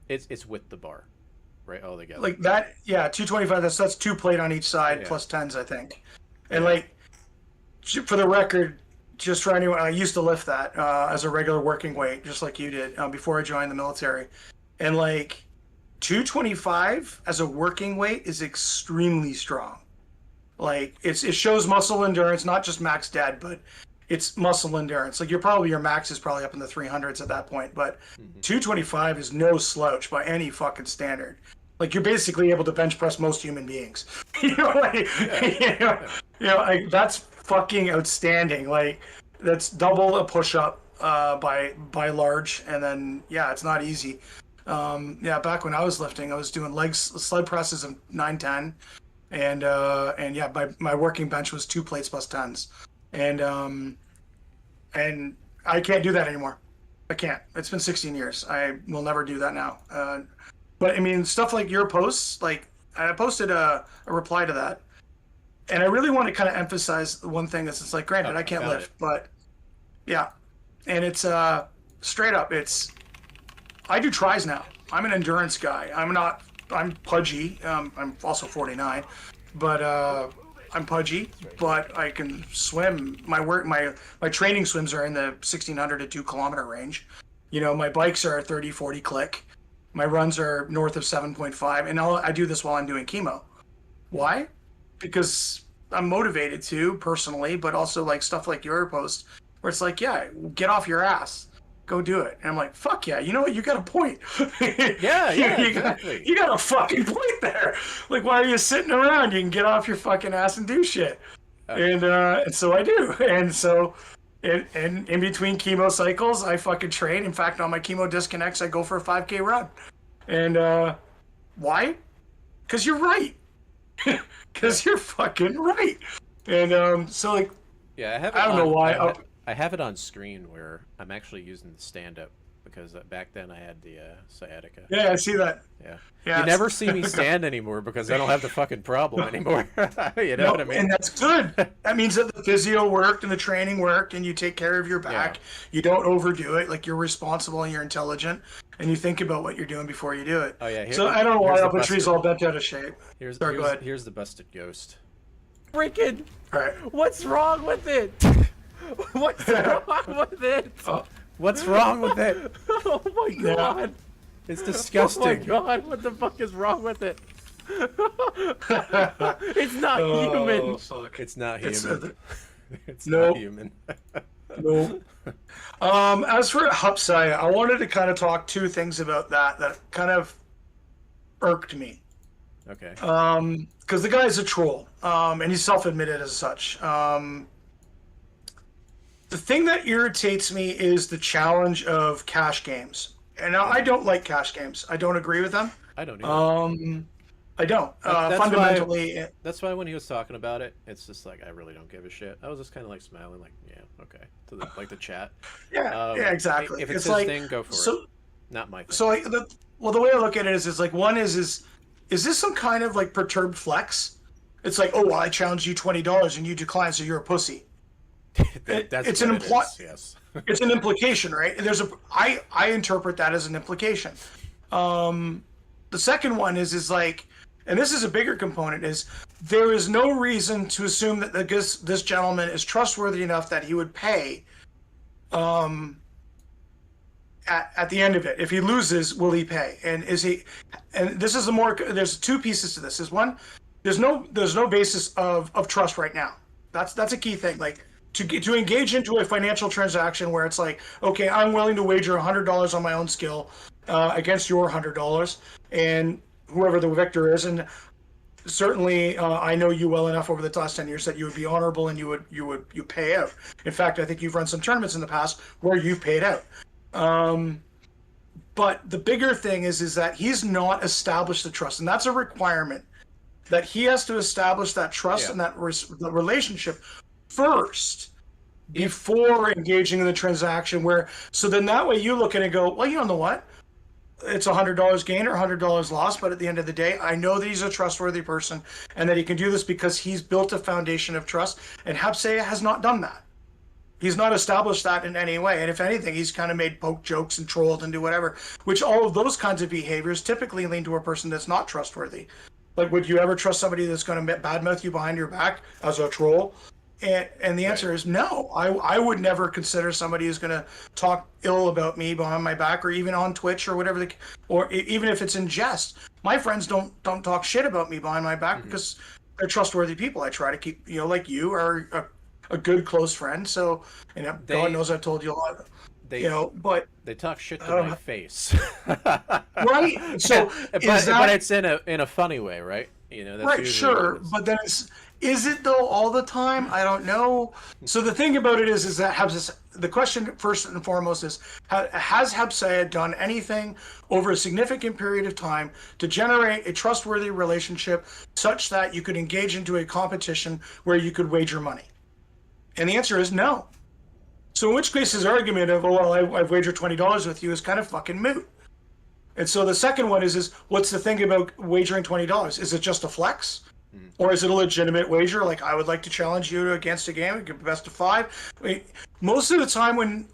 It's with the bar, right? All together. Like that, yeah, 225. That's 2 plate on each side Yeah. plus 10s, I think. And like, for the record, just for anyone, I used to lift that as a regular working weight, just like you did before I joined the military. And like, 225 as a working weight is extremely strong. Like it shows muscle endurance, not just max dead, but it's muscle endurance. Like your max is probably up in the 300s at that point, but 225 is no slouch by any fucking standard. Like you're basically able to bench press most human beings. Like that's fucking outstanding. Like that's double a push up by large, and then it's not easy. Back when I was lifting, I was doing sled presses of 910, and my working bench was 2 plates plus 10s. And I can't do that anymore. I can't. It's been 16 years. I will never do that now. But I mean, stuff like your posts, like I posted a reply to that, and I really want to kind of emphasize the one thing is it's like, granted, I can't found lift, it. but yeah, and it's straight up, it's I do tries now. I'm an endurance guy. I'm pudgy. I'm also 49, but I'm pudgy, but I can swim. My training swims are in the 1,600 to 2 kilometer range. You know, my bikes are 30, 40 click. My runs are north of 7.5, and I do this while I'm doing chemo. Why? Because I'm motivated to personally, but also like stuff like your post where it's like, yeah, get off your ass, go do it. And I'm like, fuck yeah, you know what? You got a point. Yeah, exactly. You got a fucking point there. Like, why are you sitting around? You can get off your fucking ass and do shit. And so I do. And so in between chemo cycles, I fucking train. In fact, on my chemo disconnects, I go for a 5K run. And why? Because you're right. Because you're fucking right. And so like, Yeah, I have. It I don't know why. I have it on screen where I'm actually using the stand-up because back then I had the sciatica. Yeah, I see that. Yeah. Yeah, You never see me stand anymore because I don't have the fucking problem anymore. You know what I mean? And that's good. That means that the physio worked and the training worked and you take care of your back. Yeah. You don't overdo it. Like, you're responsible and you're intelligent and you think about what you're doing before you do it. Oh yeah. So I don't know why here's the Uppentree's busted- all bent out of shape. Sorry, go ahead. Here's the busted ghost. Freaking! All right. What's wrong with it? What's wrong with it? What's wrong with it? Oh my god! It's Oh disgusting. my god! What the fuck is wrong with it? It's not human. Fuck. It's not It's, human. It's Nope. not human. No. As for Hupsai, I wanted to kind of talk two things about that kind of irked me. Okay. Because the guy's a troll, and he's self-admitted as such. The thing that irritates me is the challenge of cash games. And I don't like cash games. I don't agree with them. I don't either. I don't. That's Fundamentally, That's why when he was talking about it, it's just like I really don't give a shit. I was just kind of like smiling, like yeah, okay, to the chat. yeah, exactly. If it's, It's his like, thing, go for so, it. Not my thing. So like, the way I look at it is like, one is this some kind of like perturbed flex? It's like, oh, well, I challenged you $20 and you declined, so you're a pussy. That's it's what an it impli- is, yes. It's an implication, right? I interpret that as an implication. The second one is like, and this is a bigger component, is there is no reason to assume that this gentleman is trustworthy enough that he would pay at the end of it. If he loses, will he pay? And is he? And this is there's two pieces to this. Is one, there's no basis of trust right now. That's a key thing. Like, to engage into a financial transaction where it's like, okay, I'm willing to wager $100 on my own skill against your $100, and whoever the victor is, and certainly I know you well enough over the last 10 years that you would be honorable and you pay out. In fact, I think you've run some tournaments in the past where you've paid out. But the bigger thing is that he's not established the trust, and that's a requirement that he has to establish that trust and that the relationship first before engaging in the transaction. So then that way you look at it and go, well, you know what? It's $100 gain or $100 loss, but at the end of the day, I know that he's a trustworthy person and that he can do this because he's built a foundation of trust. And Hapsaya has not done that. He's not established that in any way. And if anything, he's kind of made poke jokes and trolled and do whatever, which all of those kinds of behaviors typically lean to a person that's not trustworthy. Like, would you ever trust somebody that's going to badmouth you behind your back as a troll? And the answer is no. I would never consider somebody who's going to talk ill about me behind my back, or even on Twitch or whatever, or even if it's in jest. My friends don't talk shit about me behind my back because they're trustworthy people. I try to keep, like you are a good close friend. So, God knows I've told you a lot. But they talk shit to my face. Right. So, but it's in a funny way, right? That's right, sure, but then is it though all the time? I don't know. So the thing about it is that the question first and foremost is, has Hapsaya done anything over a significant period of time to generate a trustworthy relationship such that you could engage into a competition where you could wager money? And the answer is no. So in which case his argument of, I've wagered $20 with you is kind of fucking moot. And so the second one is what's the thing about wagering $20? Is it just a flex? Or is it a legitimate wager? Like, I would like to challenge you against a game, best of 5. I mean, most of the time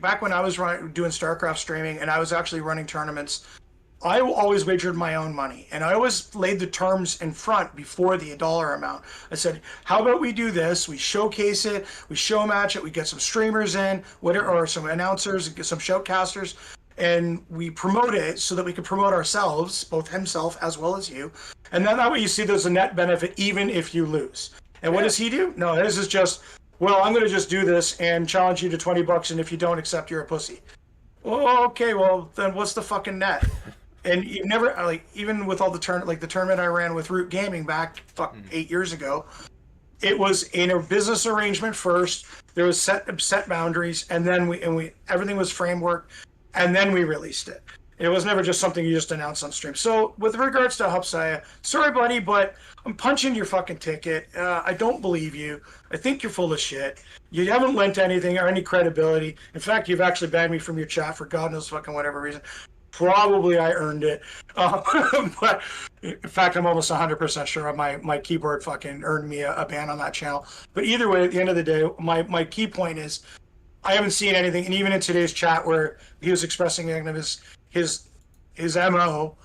back when I was doing StarCraft streaming and I was actually running tournaments, I always wagered my own money, and I always laid the terms in front before the dollar amount. I said, how about we do this? We showcase it, we show match it, we get some streamers in, whatever, or some announcers, get some shoutcasters, and we promote it so that we can promote ourselves, both himself as well as you. And then that way you see there's a net benefit even if you lose. And what does he do? No, his is just, well, I'm going to just do this and challenge you to $20, and if you don't accept, you're a pussy. Well, okay, well, then what's the fucking net? And you never, like, even with all the tournament I ran with Root Gaming back 8 years ago, it was in a business arrangement first. There was set boundaries, and then we everything was framework, and then we released it. It was never just something you just announced on stream. So with regards to Hupsaya, sorry, buddy, but I'm punching your fucking ticket. I don't believe you. I think you're full of shit. You haven't lent anything or any credibility. In fact, you've actually banned me from your chat for God knows fucking whatever reason. Probably I earned it. But in fact, I'm almost 100% sure my keyboard fucking earned me a ban on that channel. But either way, at the end of the day, my key point is I haven't seen anything. And even in today's chat where he was expressing his MO,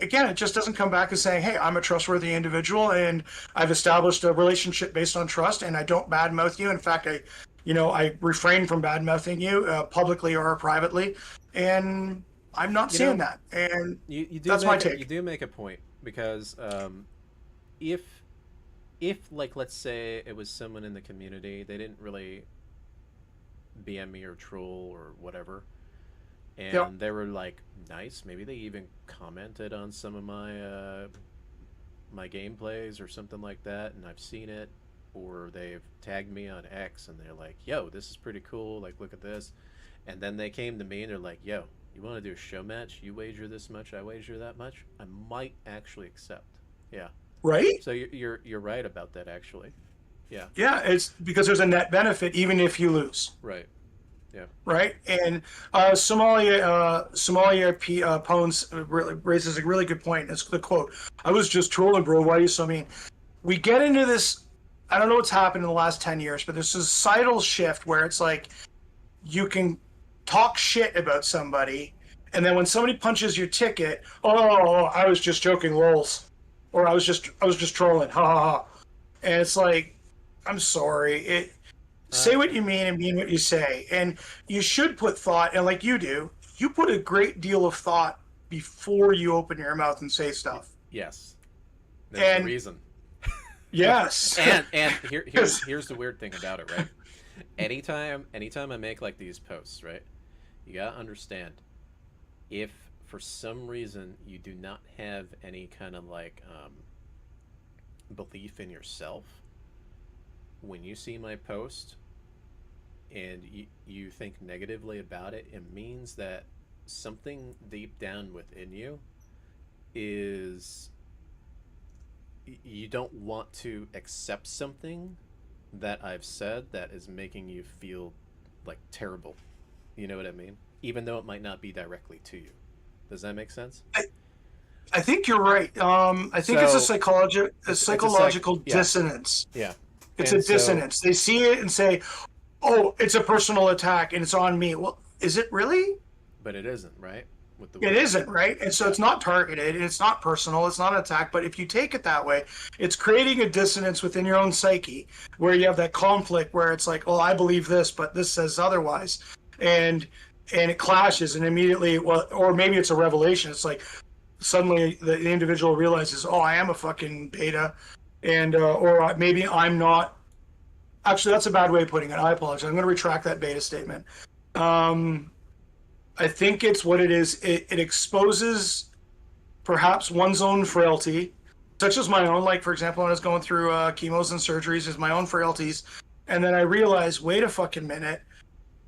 again, it just doesn't come back as saying, hey, I'm a trustworthy individual and I've established a relationship based on trust and I don't badmouth you. In fact, I refrain from badmouthing you publicly or privately. And I'm not seeing that. And that's my take. You do make a point because if like, let's say it was someone in the community, they didn't really BM me or troll or whatever, and they were like nice, maybe they even commented on some of my my gameplays or something like that, and I've seen it, or they've tagged me on X and they're like, yo, this is pretty cool, like, look at this. And then they came to me and they're like, yo, you want to do a show match? You wager this much, I wager that much. I might actually accept. Yeah. Right? So you're right about that, actually. Yeah. Yeah, it's because there's a net benefit even if you lose. Right. Yeah. Right? And Somalia Pones raises a really good point. It's the quote, I was just trolling, bro. Why are you so mean? We get into this, I don't know what's happened in the last 10 years, but there's a societal shift where it's like you can talk shit about somebody, and then when somebody punches your ticket, oh, I was just joking, lols, or I was just trolling, ha ha ha. And it's like, I'm sorry. Say what you mean and mean what you say, and you should put thought. And like you do, you put a great deal of thought before you open your mouth and say stuff. Yes, that's the reason. Yes, and here's the weird thing about it, right? Anytime I make like these posts, right? You gotta understand, if for some reason you do not have any kind of like belief in yourself, when you see my post and you think negatively about it, it means that something deep down within you is you don't want to accept something that I've said that is making you feel like terrible. You know what I mean? Even though it might not be directly to you. Does that make sense? I think you're right. I think it's a psychological dissonance. Yeah. It's a dissonance. They see it and say, oh, it's a personal attack and it's on me. Well, is it really? But it isn't, right? It isn't, right? And so it's not targeted, and it's not personal, it's not an attack, but if you take it that way, it's creating a dissonance within your own psyche where you have that conflict where it's like, oh, I believe this, but this says otherwise. And it clashes, and immediately, well, or maybe it's a revelation. It's like suddenly the individual realizes, oh, I am a fucking beta, and or maybe I'm not. Actually, that's a bad way of putting it. I apologize. I'm going to retract that beta statement. I think it's what it is. It exposes perhaps one's own frailty, such as my own. Like, for example, when I was going through chemos and surgeries, is my own frailties. And then I realized, wait a fucking minute,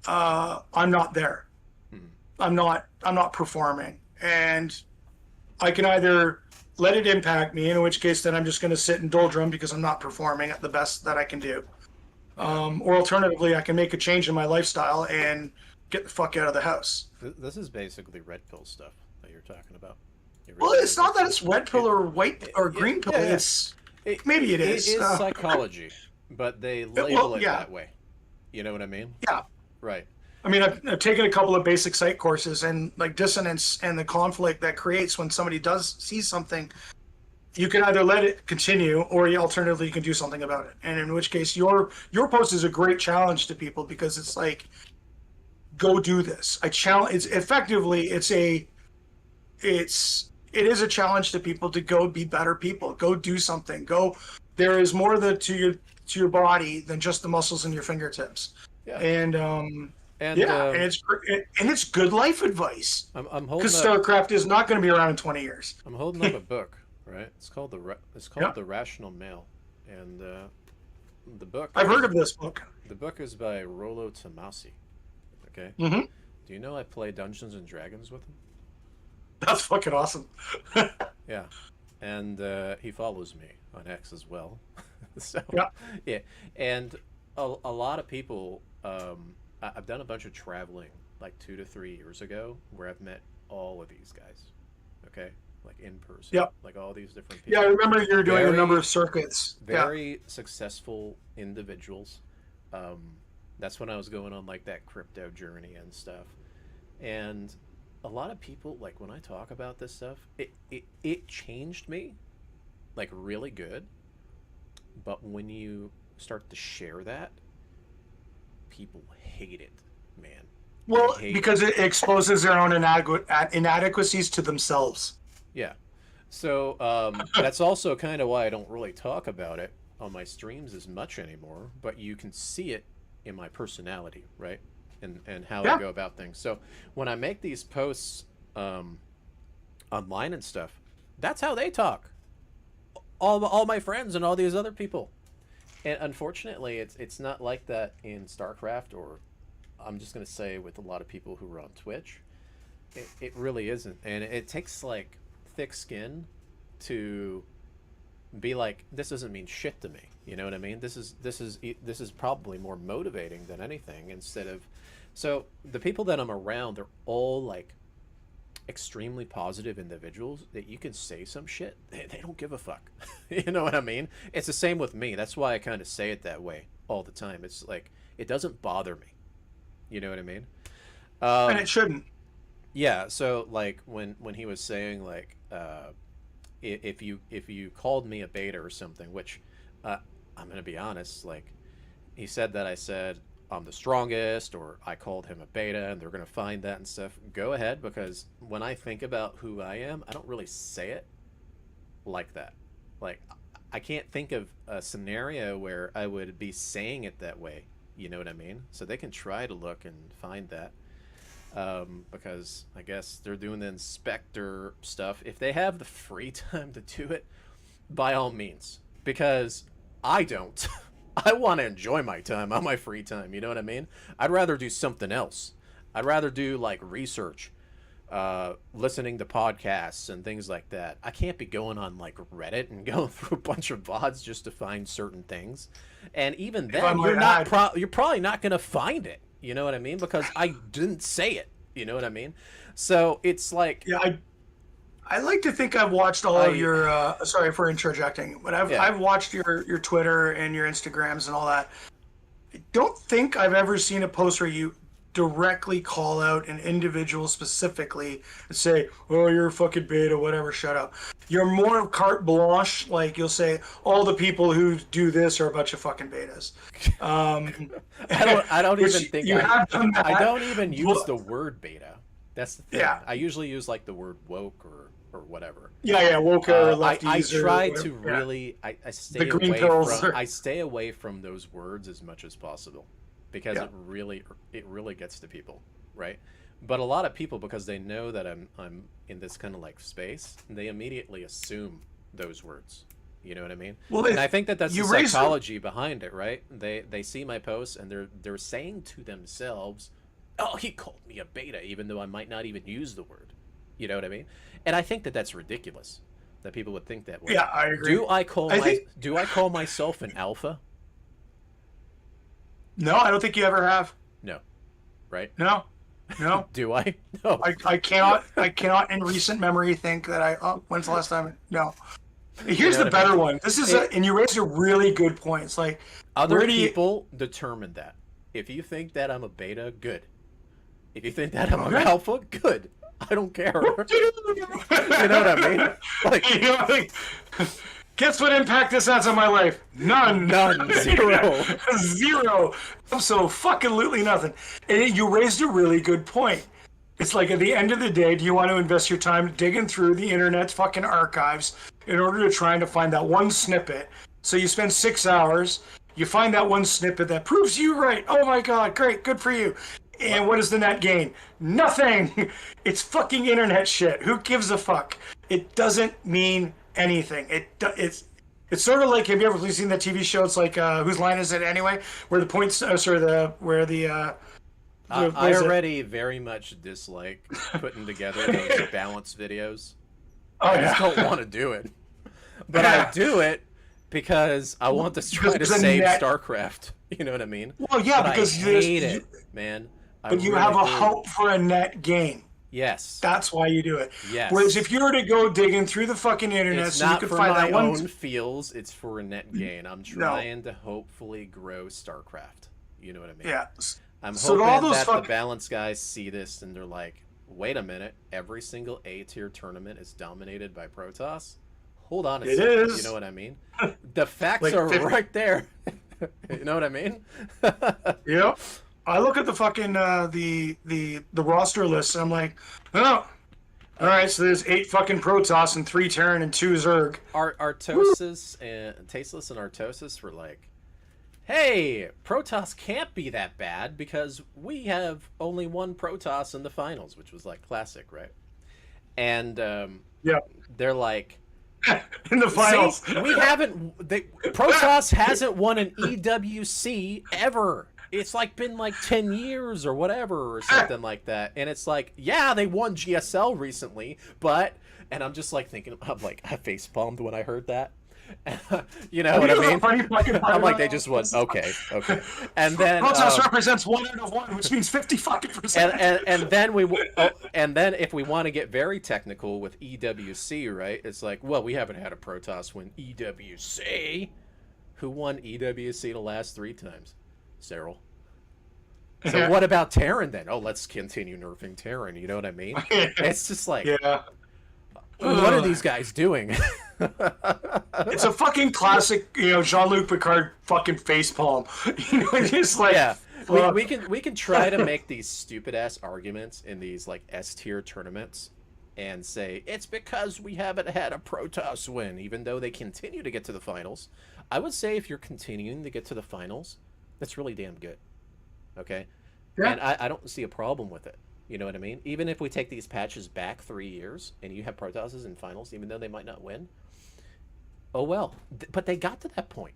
I'm not there. I'm not performing. And I can either let it impact me, in which case then I'm just going to sit and doldrum because I'm not performing at the best that I can do. Or alternatively, I can make a change in my lifestyle and get the fuck out of the house. This is basically red pill stuff that you're talking about. Well, it's not that it's red pill or white or green pill. yeah. It's maybe it is. It is psychology, but they label it that way. You know what I mean? Yeah. Right. I mean, I've taken a couple of basic psych courses, and like dissonance and the conflict that creates when somebody does see something, you can either let it continue, or alternatively you can do something about it. And in which case, your post is a great challenge to people, because it's like, go do this. I challenge. It's effectively it is a challenge to people to go be better people. Go do something. Go. There is more to your body than just the muscles in your fingertips. Yeah. And and it's good life advice. I'm holding Because up, StarCraft is not going to be around in 20 years. I'm holding up a book, right? It's called The Rational Male, and the book. I've heard of this book. The book is by Rollo Tomasi. Okay. Mm-hmm. Do you know I play Dungeons and Dragons with him? That's fucking awesome. Yeah, and he follows me on X as well. So yeah, and a lot of people. I've done a bunch of traveling like 2 to 3 years ago, where I've met all of these guys. Okay, like in person. Yep. Like all these different people. Yeah, I remember you were doing a number of circuits. Very successful individuals. That's when I was going on like that crypto journey and stuff, and a lot of people, like when I talk about this stuff, it changed me like really good. But when you start to share that, people hate it, man. Well, because it exposes their own inadequacies to themselves. Yeah. So that's also kind of why I don't really talk about it on my streams as much anymore, but you can see it in my personality, right? And how I go about things. So when I make these posts online and stuff, that's how they talk. All my friends and all these other people. And unfortunately, it's not like that in StarCraft, or I'm just going to say with a lot of people who are on Twitch. It really isn't. And it takes like thick skin to be like, this doesn't mean shit to me. You know what I mean? This is probably more motivating than anything, instead of. So the people that I'm around, they're all like extremely positive individuals that you can say some shit, they don't give a fuck. You know what I mean? It's the same with me. That's why I kind of say it that way all the time. It's like, it doesn't bother me. You know what I mean? And it shouldn't. Yeah. So like when he was saying like, if you called me a beta or something, which I'm gonna be honest, like he said that I said I'm the strongest, or I called him a beta, and they're gonna find that and stuff. Go ahead, because when I think about who I am, I don't really say it like that. Like I can't think of a scenario where I would be saying it that way. You know what I mean? So they can try to look and find that. Because I guess they're doing the inspector stuff. If they have the free time to do it, by all means. Because I don't. I want to enjoy my time on my free time. You know what I mean? I'd rather do something else. I'd rather do like research, listening to podcasts and things like that. I can't be going on like Reddit and going through a bunch of VODs just to find certain things. And even then, you're probably not going to find it. You know what I mean? Because I didn't say it. You know what I mean? So it's like... Yeah, I like to think I've watched all of your... sorry for interjecting, but I've watched your Twitter and your Instagrams and all that. I don't think I've ever seen a post where you directly call out an individual specifically and say, oh, you're a fucking beta, whatever, shut up. You're more carte blanche, like you'll say, all the people who do this are a bunch of fucking betas. I don't even think I don't even use the word beta. That's the thing. Yeah. I usually use like the word woke or whatever. Yeah, woke or lefties. I try to really I stay away from I stay away from those words as much as possible, because it really gets to people, right? But a lot of people, because they know that I'm in this kind of like space, they immediately assume those words. You know what I mean? Well, and I think that's the psychology behind it, right? They see my posts and they're saying to themselves, "Oh, he called me a beta," even though I might not even use the word. You know what I mean? And I think that's ridiculous that people would think that way. Yeah, I agree. Do I call myself an alpha? No, I don't think you ever have. No. Right? No. No. Do I? No. I cannot in recent memory think that when's the last time? No. Here's know the what I better mean? one. This is and you raised a really good point. It's like, Other where do you- people determine that. If you think that I'm a beta, good. If you think that I'm an Okay. alpha, good. I don't care. You know what I mean? Like, You know, like, guess what impact this has on my life? None. none, zero. Zero. Absolutely nothing. And you raised a really good point. It's like at the end of the day, do you want to invest your time digging through the internet's fucking archives in order to try to find that one snippet? So you spend 6 hours, you find that one snippet that proves you right. Oh my God, great, good for you. And what does the net gain? Nothing. It's fucking internet shit. Who gives a fuck? It doesn't mean anything. It's sort of like, have you ever seen that TV show? It's like Whose Line Is It Anyway? Where the points, I what is it? already very much dislike putting together those balance videos. Oh, I just yeah. don't want to do it. But I do it because I want to try to Because the save net- StarCraft. You know what I mean? Well, yeah, But because I there's- hate you- it, man. I But you really have a do. hope for a net gain. Yes. That's why you do it. Yes. Whereas if you were to go digging through the fucking internet, It's so you not could for find my that one. own feels. It's for a net gain. I'm trying to hopefully grow StarCraft. You know what I mean? Yeah. I'm So hoping all those that the fuck- balance guys see this and they're like, wait a minute, every single A tier tournament is dominated by Protoss? Hold on a It second. is. You know what I mean? The facts Like are 50 right there. You know what I mean? Yep. I look at the fucking the roster list and I'm like, oh, all right. So there's 8 fucking Protoss and 3 Terran and 2 Zerg. Artosis and Tasteless and Artosis were like, hey, Protoss can't be that bad because we have only one Protoss in the finals, which was like classic, right? And Yeah. they're like, In the finals. see, we haven't. Protoss hasn't won an EWC ever. It's like been like 10 years or whatever or something like that. And it's like, yeah, they won GSL recently, but, and I'm just like thinking, I'm like, I face palmed when I heard that. You know what I mean? I'm like, they just won. Okay. And then Protoss represents 1 out of 1, which means 50 fucking percent. and then if we want to get very technical with EWC, right? It's like, well, we haven't had a Protoss win EWC. Who won EWC the last 3 times? Cyril. So what about Terran then? Oh, let's continue nerfing Terran. You know what I mean? It's just like, Yeah. what are these guys doing? It's a fucking classic, Jean-Luc Picard fucking facepalm. It's just like, Yeah, fuck. we can try to make these stupid ass arguments in these like S tier tournaments and say it's because we haven't had a Protoss win, even though they continue to get to the finals. I would say if you're continuing to get to the finals, that's really damn good. Okay, Yeah. and I don't see a problem with it. You know what I mean? Even if we take these patches back 3 years and you have Protosses in finals, even though they might not win, oh well. But they got to that point.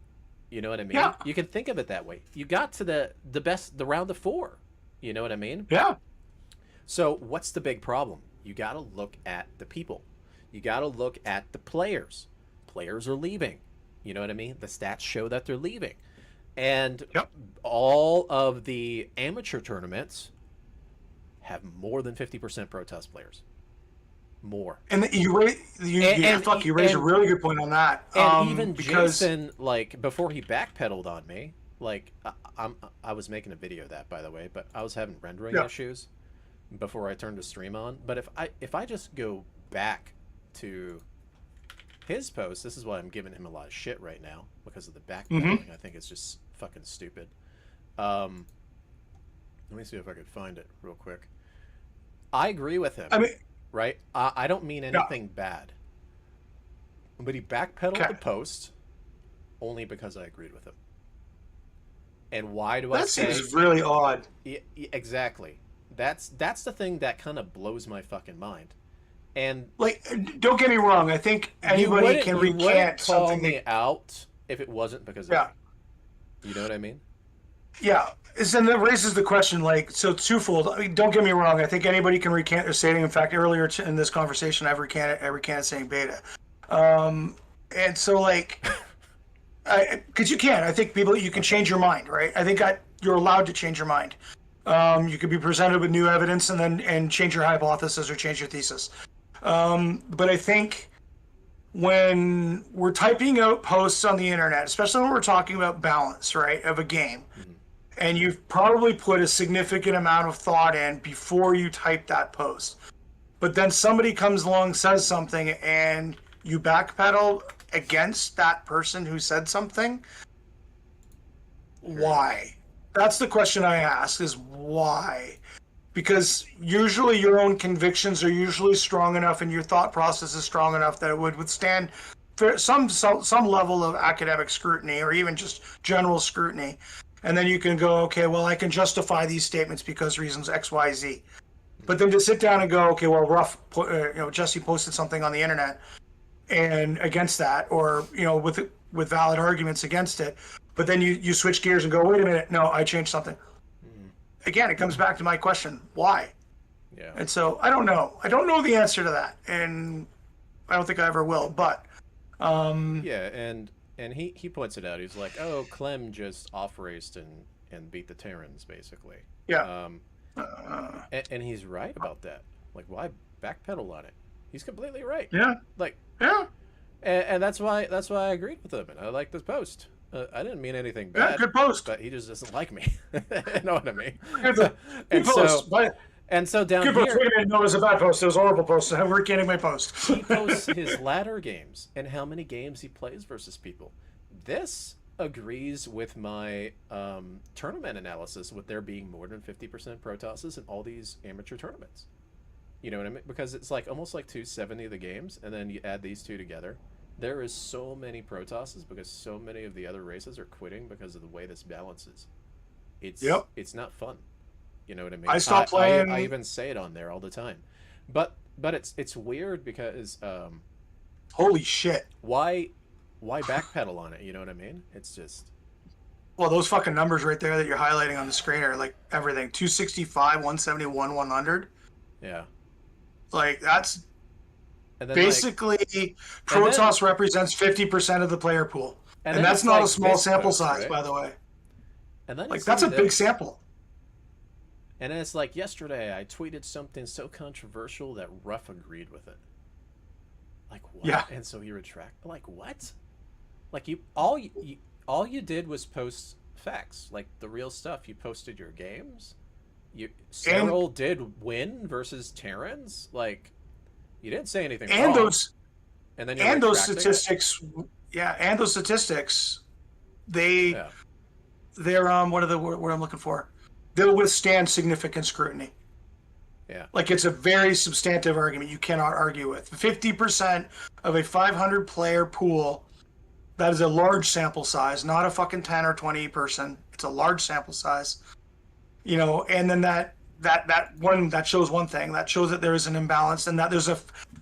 You know what I mean? Yeah. You can think of it that way. You got to the round of 4. You know what I mean? Yeah. So what's the big problem? You got to look at the people. You got to look at the players. Players are leaving. You know what I mean? The stats show that they're leaving. And Yep. all of the amateur tournaments have more than 50% Protoss players. More. And you raise a really good point on that. And even because Jason, like, before he backpedaled on me, like, I was making a video of that, by the way, but I was having rendering Yeah. issues before I turned the stream on. But if I just go back to his post, this is why I'm giving him a lot of shit right now, because of the backpedaling. I think it's just fucking stupid. Let me see if I could find it real quick. I agree with him. I mean, Right? I don't mean anything bad. But he backpedaled Okay. the post only because I agreed with him. And why do I that say... seems really odd. Exactly. That's the thing that kind of blows my fucking mind. And Like, don't get me wrong. I think anybody can you wouldn't recant call something. me out if it wasn't because of Yeah. me. You know what I mean? Yeah, and that raises the question, like, so twofold. I mean, don't get me wrong. I think anybody can recant their stating. In fact, earlier in this conversation, I recanted saying beta. And so, like, because you can. I think you can change your mind, right? I think you're allowed to change your mind. You could be presented with new evidence and change your hypothesis or change your thesis. But I think when we're typing out posts on the internet, especially when we're talking about balance, right, of a game, and you've probably put a significant amount of thought in before you type that post, but then somebody comes along, says something, and you backpedal against that person who said something, why? That's the question I ask, is why? Because usually your own convictions are usually strong enough and your thought process is strong enough that it would withstand some level of academic scrutiny or even just general scrutiny. And then you can go, okay, well, I can justify these statements because reasons X, Y, Z. But then to sit down and go, okay, well, Jesse posted something on the internet and against that, or with valid arguments against it, but then you switch gears and go, wait a minute, no, I changed something. Again, it comes back to my question, why? Yeah. And so I don't know the answer to that, and I don't think I ever will. But yeah, and he points it out. He's like, oh, Clem just off raced and beat the Terrans basically. Yeah. And he's right about that. Like, why backpedal on it? He's completely right. Yeah. Like, yeah. And that's why I agreed with him, and I like this post. I didn't mean anything bad. Yeah, good post. But he just doesn't like me. You know what I mean? Good post. And so down good here, post. Wait a minute, no, it was a bad post. It was a horrible post. I'm retaining my post. he posts his ladder games and how many games he plays versus people. This agrees with my tournament analysis, with there being more than 50% Protosses in all these amateur tournaments. You know what I mean? Because it's like almost like 270 of the games, and then you add these two together. There is so many Protosses because so many of the other races are quitting because of the way this balances. It's not fun. You know what I mean? I stopped playing. I even say it on there all the time. But it's weird because holy shit. Why backpedal on it? You know what I mean? It's just, well, those fucking numbers right there that you're highlighting on the screen are like everything. 265, 171, 100. Yeah. Like that's and then basically Protoss represents 50% of the player pool. And that's not a small sample size, by the way. And then like that's a big sample. And then it's like yesterday I tweeted something so controversial that RuFF agreed with it. Like what? Yeah. And so he retracted. Like what? Like all you did was post facts, like the real stuff. You posted your games. Cyril did win versus Terrans. Like you didn't say anything wrong. Those statistics. Yeah, and those statistics. They're what are the word I'm looking for? They'll withstand significant scrutiny. Yeah. Like it's a very substantive argument you cannot argue with. 50% of a 500 player pool, that is a large sample size, not a fucking 10 or 20 person. It's a large sample size. You know, and then that shows one thing. That shows that there is an imbalance and that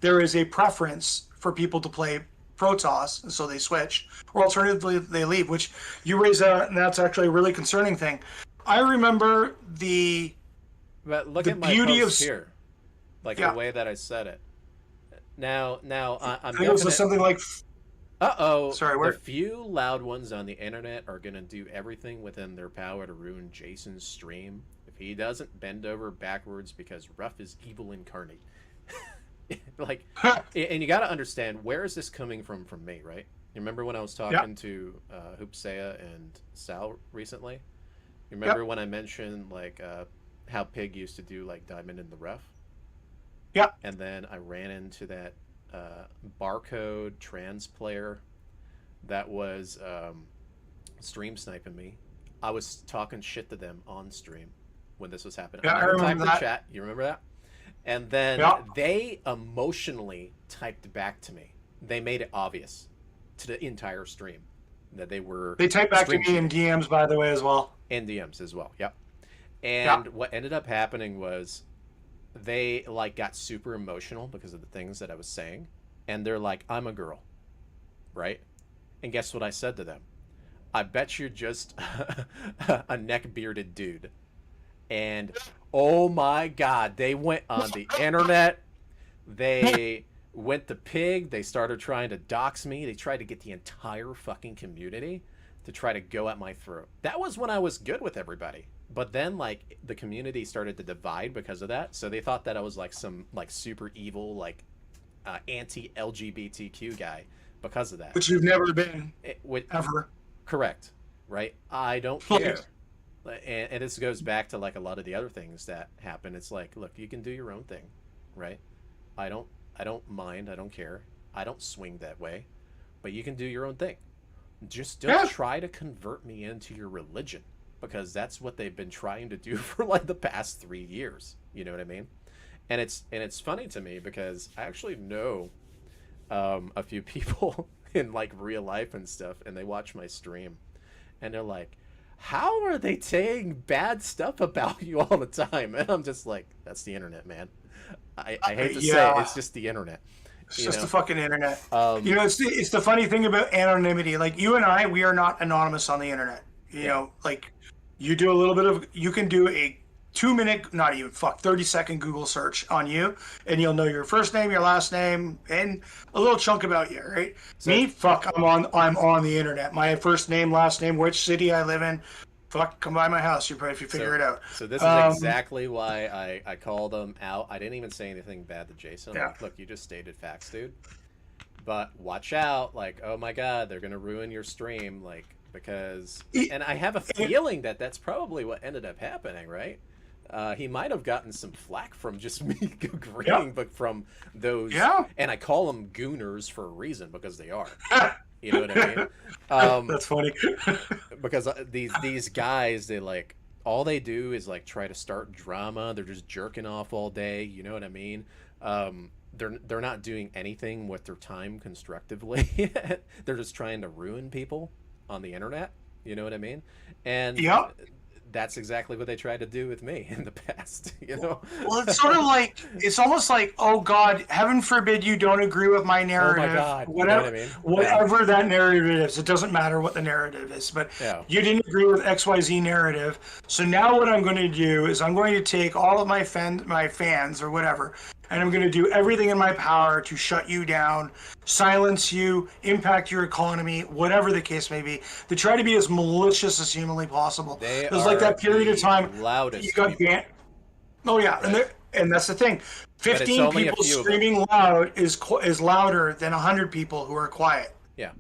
there is a preference for people to play Protoss, and so they switch. Or alternatively they leave, which you raise and that's actually a really concerning thing. I remember but look at my beauty post here, like the way that I said it. Now I'm. I think it was something like. Sorry, where? The few loud ones on the internet are gonna do everything within their power to ruin Jason's stream if he doesn't bend over backwards because RuFF is evil incarnate. Like, and you got to understand, where is this coming from me, right? You remember when I was talking to Hoopsea and Sal recently? You remember when I mentioned like how Pig used to do like Diamond in the Rough? Yeah. And then I ran into that barcode trans player that was stream sniping me. I was talking shit to them on stream when this was happening. Yeah, I remember that. Chat. You remember that? And then they emotionally typed back to me. They made it obvious to the entire stream that they were. They typed back to me in DMs, by the way, as well. In DMs as well. Yep. And what ended up happening was they like got super emotional because of the things that I was saying, and they're like, "I'm a girl," right? And guess what I said to them? I bet you're just a neck-bearded dude. And oh my God, they went on the internet. They went to Pig. They started trying to dox me. They tried to get the entire fucking community to try to go at my throat. That was when I was good with everybody. but then like the community started to divide because of that. So they thought that I was like some like super evil like anti-LGBTQ guy because of that. Which you've never been Ever. Correct. Right. I don't care. And this goes back to like a lot of the other things that happen. It's like, look, you can do your own thing, right? I don't mind. I don't care. I don't swing that way, but you can do your own thing. Just don't try to convert me into your religion, because that's what they've been trying to do for like the past 3 years. You know what I mean? And it's funny to me because I actually know a few people in like real life and stuff, and they watch my stream, and they're like, how are they saying bad stuff about you all the time? And I'm just like, that's the internet, man. I hate to say it, it's just the internet. It's just the fucking internet. You know, it's the funny thing about anonymity. Like you and I, we are not anonymous on the internet. You know, like you do a little bit of, you can do a 2-minute, not even 30-second Google search on you, and you'll know your first name, your last name, and a little chunk about you, right? So, me, I'm on the internet. My first name, last name, which city I live in. Come by my house. If you figure it out. So this is exactly why I called them out. I didn't even say anything bad to Jason. Yeah. Like, look, you just stated facts, dude. But watch out. Like, oh my God, they're gonna ruin your stream. Like, because, and I have a feeling that that's probably what ended up happening, right? He might have gotten some flack from just me agreeing, but from those, and I call them gooners for a reason, because they are. You know what I mean? That's funny. Because these guys, they like, all they do is like try to start drama. They're just jerking off all day. You know what I mean? They're not doing anything with their time constructively. They're just trying to ruin people on the internet. You know what I mean? And that's exactly what they tried to do with me in the past, you know? Well, it's sort of like, it's almost like, oh God, heaven forbid you don't agree with my narrative. Oh my God. Whatever, you know what I mean? whatever that narrative is, it doesn't matter what the narrative is, but you didn't agree with XYZ narrative. So now what I'm going to do is I'm going to take all of my fans or whatever, and I'm going to do everything in my power to shut you down, silence you, impact your economy, whatever the case may be, to try to be as malicious as humanly possible. It was like that period of time you got banned. Oh yeah, right. and that's the thing. 15 people screaming loud is louder than 100 people who are quiet. Yeah.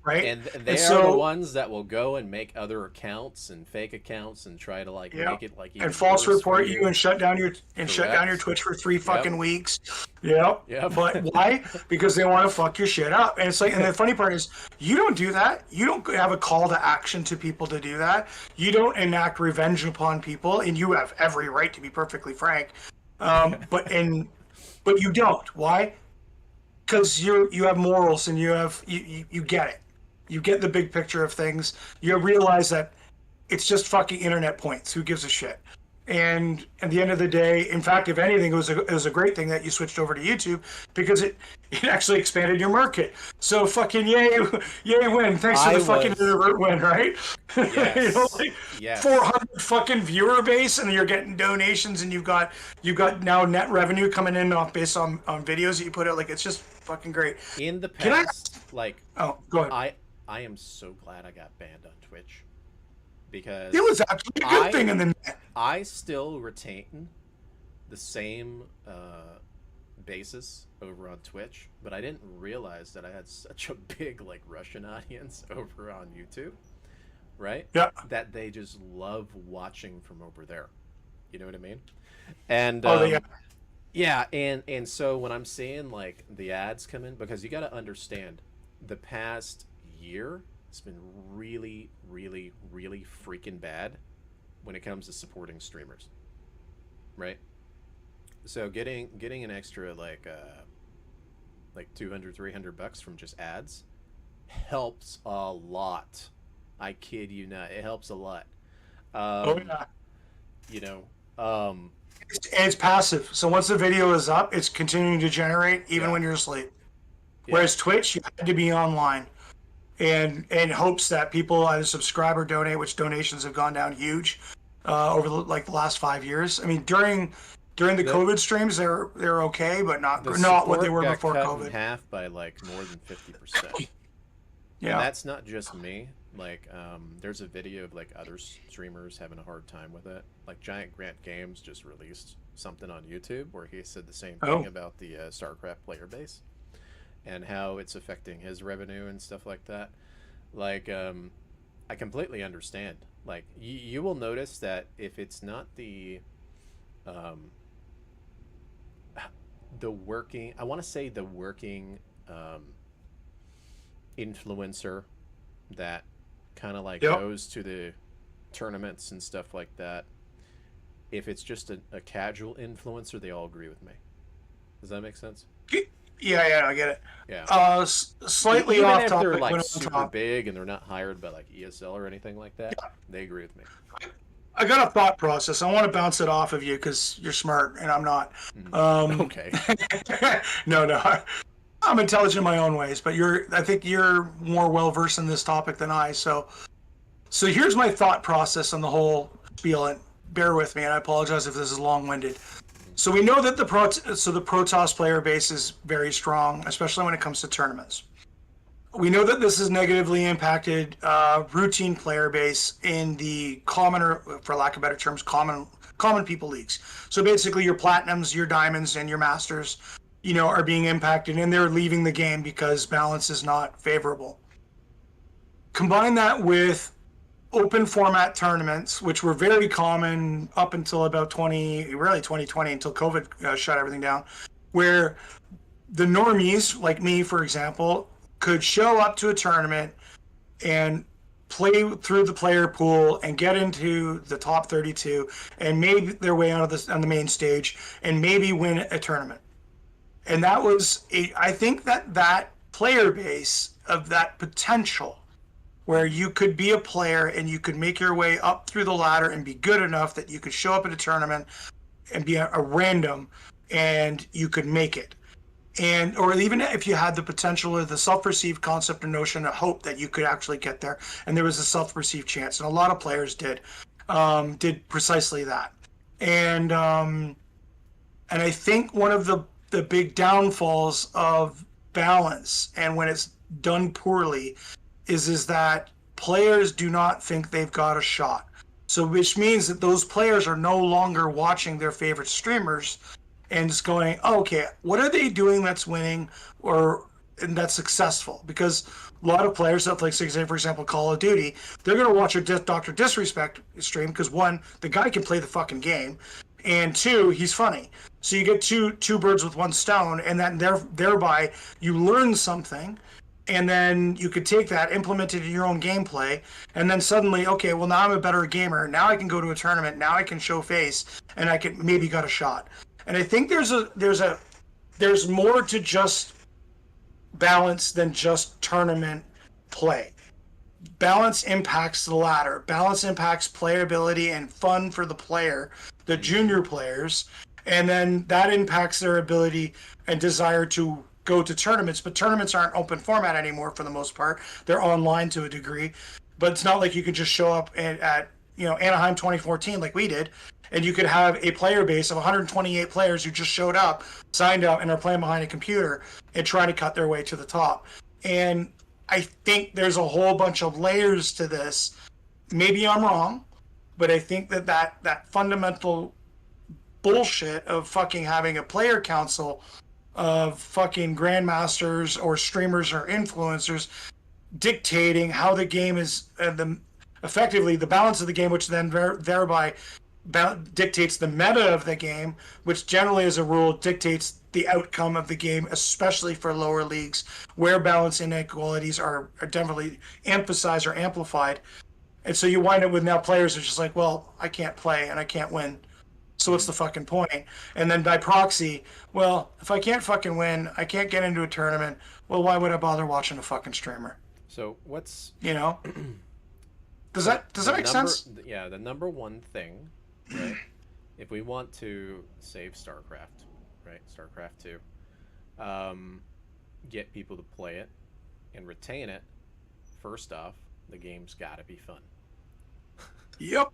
Right? And they are the ones that will go and make other accounts and fake accounts and try to like make it like, and false report you and shut down your Twitch for 3 fucking weeks. Yep. But why? Because they want to fuck your shit up. And it's like, and the funny part is, you don't do that. You don't have a call to action to people to do that. You don't enact revenge upon people, and you have every right to be perfectly frank. But you don't. Why? Because you have morals, and you get it. You get the big picture of things. You realize that it's just fucking internet points. Who gives a shit? And at the end of the day, in fact, if anything, it was a great thing that you switched over to YouTube, because it actually expanded your market. So fucking yay win. Thanks for the fucking introvert win, right? Yes. 400 fucking viewer base, and you're getting donations, and you've got now net revenue coming in based on videos that you put out. Like, it's just fucking great. In the past, oh, go ahead. I am so glad I got banned on Twitch, because it was actually a good thing in the net. I still retain the same basis over on Twitch, but I didn't realize that I had such a big like Russian audience over on YouTube, right? Yeah. That they just love watching from over there. You know what I mean? And yeah, and so when I'm seeing like the ads come in, because you got to understand, the past year it's been really, really, really freaking bad when it comes to supporting streamers, right? So getting an extra like 200, $300 from just ads helps a lot. I kid you not, it helps a lot. You know, it's passive. So once the video is up, it's continuing to generate even when you're asleep. Whereas Twitch, you had to be online, and in hopes that people either subscribe or donate, which donations have gone down huge over the last 5 years. I mean, during the COVID streams, they're okay, but not what they were before COVID. In half by like more than 50%. Yeah, and that's not just me. Like, there's a video of like other streamers having a hard time with it. Like Giant Grant Games just released something on YouTube where he said the same thing Oh. about the StarCraft player base and how it's affecting his revenue and stuff like that. Like, I completely understand. Like, you will notice that if it's not um, the working, I want to say the working influencer that kind of like Yep. goes to the tournaments and stuff like that. If it's just a casual influencer, they all agree with me. Does that make sense? Yeah, I get it. Yeah. Slightly Even off if topic, they're but like on super top. big and they're not hired by like ESL or anything like that, they agree with me. I got a thought process. I want to bounce it off of you because you're smart and I'm not. Okay. No. I'm intelligent in my own ways, but I think you're more well versed in this topic than I. So here's my thought process on the whole spiel, and bear with me, and I apologize if this is long-winded. So we know that the Protoss player base is very strong, especially when it comes to tournaments. We know that this has negatively impacted routine player base in the commoner, for lack of better terms, common people leagues. So basically, your platinums, your diamonds, and your masters, are being impacted, and they're leaving the game because balance is not favorable. Combine that with open format tournaments, which were very common up until about 2020, until COVID shut everything down, where the normies, like me, for example, could show up to a tournament and play through the player pool and get into the top 32 and make their way on the main stage and maybe win a tournament. And that was, I think that player base of that potential where you could be a player and you could make your way up through the ladder and be good enough that you could show up at a tournament and be a random and you could make it. And or even if you had the potential or the self-perceived concept or notion of hope that you could actually get there, and there was a self-perceived chance, and a lot of players did precisely that. And I think one of the big downfalls of balance, and when it's done poorly, is that players do not think they've got a shot. So which means that those players are no longer watching their favorite streamers and just going, oh, okay, what are they doing that's winning and that's successful? Because a lot of players that, like, say, for example, Call of Duty, they're going to watch a Dr. Disrespect stream because, one, the guy can play the fucking game, and two, he's funny. So you get two birds with one stone, and then thereby you learn something, and then you could take that, implement it in your own gameplay, and then suddenly, okay, well, now I'm a better gamer. Now I can go to a tournament. Now I can show face, and I can maybe got a shot. And I think there's more to just balance than just tournament play. Balance impacts the ladder. Balance impacts playability and fun for the player, the junior players, and then that impacts their ability and desire to go to tournaments. But tournaments aren't open format anymore for the most part. They're online to a degree, but it's not like you can just show up at Anaheim 2014 like we did, and you could have a player base of 128 players who just showed up, signed up, and are playing behind a computer and trying to cut their way to the top. And I think there's a whole bunch of layers to this. Maybe I'm wrong, but I think that fundamental bullshit of fucking having a player council of fucking grandmasters or streamers or influencers dictating how the game is, effectively the balance of the game, which then thereby dictates the meta of the game, which generally as a rule dictates the outcome of the game, especially for lower leagues where balance inequalities are definitely emphasized or amplified. And so you wind up with now players are just like, well, I can't play and I can't win, so what's the fucking point? And then by proxy, well, if I can't fucking win, I can't get into a tournament, well, why would I bother watching a fucking streamer? So what's does that make sense? Yeah, the number one thing, right? If we want to save StarCraft, right? StarCraft 2, get people to play it and retain it. First off, the game's got to be fun. Yep.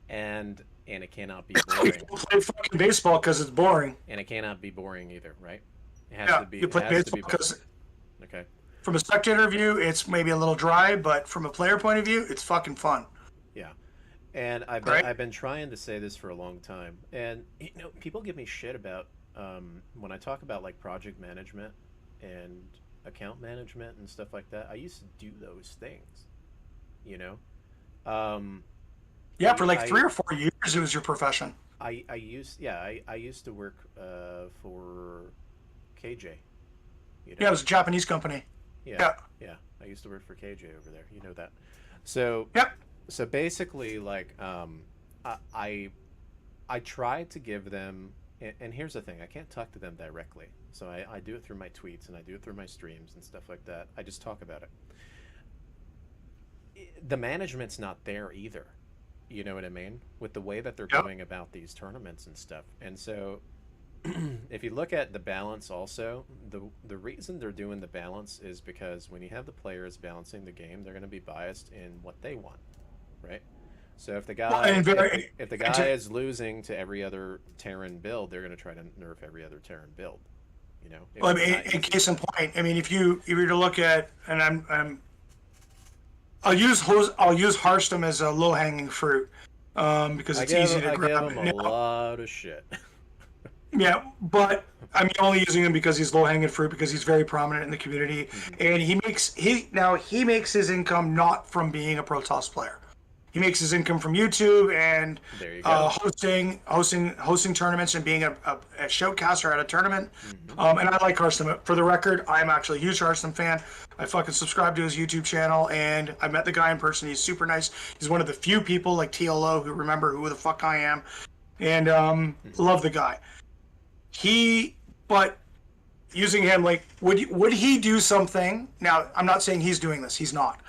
And it cannot be boring. You play fucking baseball because it's boring. And it cannot be boring either, right? It has Yeah, to be. you play it has to baseball be because. okay. From a spectator view, it's maybe a little dry, but from a player point of view, it's fucking fun. Yeah. And Right? I've been trying to say this for a long time. And, people give me shit about when I talk about like project management and account management and stuff like that. I used to do those things, you know? Um, Yeah, for like I 3 or 4 years, it was your profession. I used to work for KJ, you Yeah, it know. was a Japanese company. Yeah, Yeah. yeah. I used to work for KJ over there. You know that. So Yep. so basically, like, I I try to give them, and here's the thing: I can't talk to them directly. So I do it through my tweets and I do it through my streams and stuff like that. I just talk about it. The management's not there either. You know what I mean? With the way that they're Yep. going about these tournaments and stuff. And so if you look at the balance also, the reason they're doing the balance is because when you have the players balancing the game, they're going to be biased in what they want, right? So if the Well, guy and very, if the and guy is losing to every other Terran build, they're going to try to nerf every other Terran build. You know, well, I it's mean, not in easy. case in point, I mean, if you were to look at, and I'll use Hearthstone as a low hanging fruit, because it's easy to I give grab. him a Now, lot of shit. yeah, but I'm only using him because he's low hanging fruit because he's very prominent in the community, and he makes his income not from being a Pro Toss player. He makes his income from YouTube and There you go. hosting tournaments and being a shoutcaster at a tournament. Hmm. And I like Hearthstone. For the record, I'm actually a huge Hearthstone fan. I fucking subscribe to his YouTube channel, and I met the guy in person. He's super nice. He's one of the few people like TLO who remember who the fuck I am, and love the guy. But using him, like, would he do something? Now, I'm not saying he's doing this. He's not.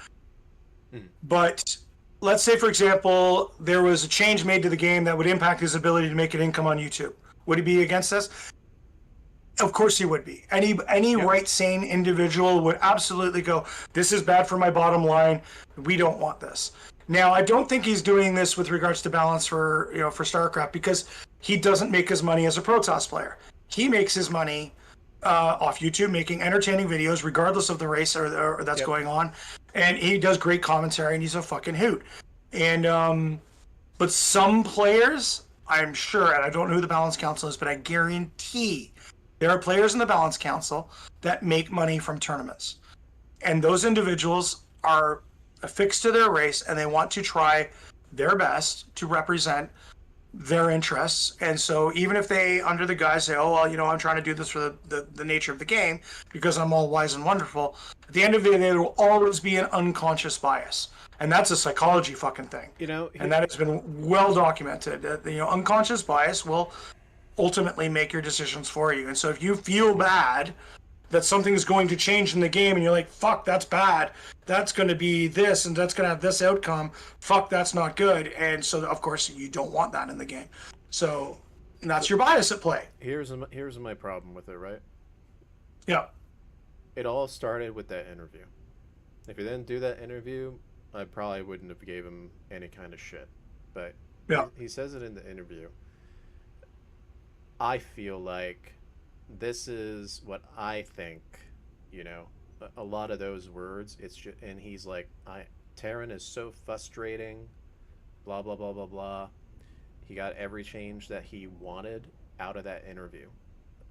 But let's say, for example, there was a change made to the game that would impact his ability to make an income on YouTube. Would he be against this? Of course he would be. Any right sane individual would absolutely go, this is bad for my bottom line. We don't want this. Now, I don't think he's doing this with regards to balance for StarCraft, because he doesn't make his money as a Protoss player. He makes his money off YouTube, making entertaining videos regardless of the race or that's Yep. going on, and he does great commentary, and he's a fucking hoot. And but some players, I'm sure, and I don't know who the Balance Council is, but I guarantee there are players in the Balance Council that make money from tournaments, and those individuals are affixed to their race, and they want to try their best to represent their interests. And so even if they, under the guise, say, oh, well, I'm trying to do this for the nature of the game because I'm all wise and wonderful, at the end of the day, there will always be an unconscious bias. And that's a psychology fucking thing. And that has been well documented. Unconscious bias will ultimately make your decisions for you. And so if you feel bad that something is going to change in the game and you're like, fuck, that's bad, that's going to be this and that's going to have this outcome, fuck, that's not good. And so of course you don't want that in the game. So that's your bias at play. Here's my problem with it, right? Yeah. It all started with that interview. If he didn't do that interview, I probably wouldn't have gave him any kind of shit. But Yeah. he says it in the interview. I feel like this is what I think, a lot of those words, it's just, and he's like, Terran is so frustrating, blah, blah, blah, blah, blah. He got every change that he wanted out of that interview.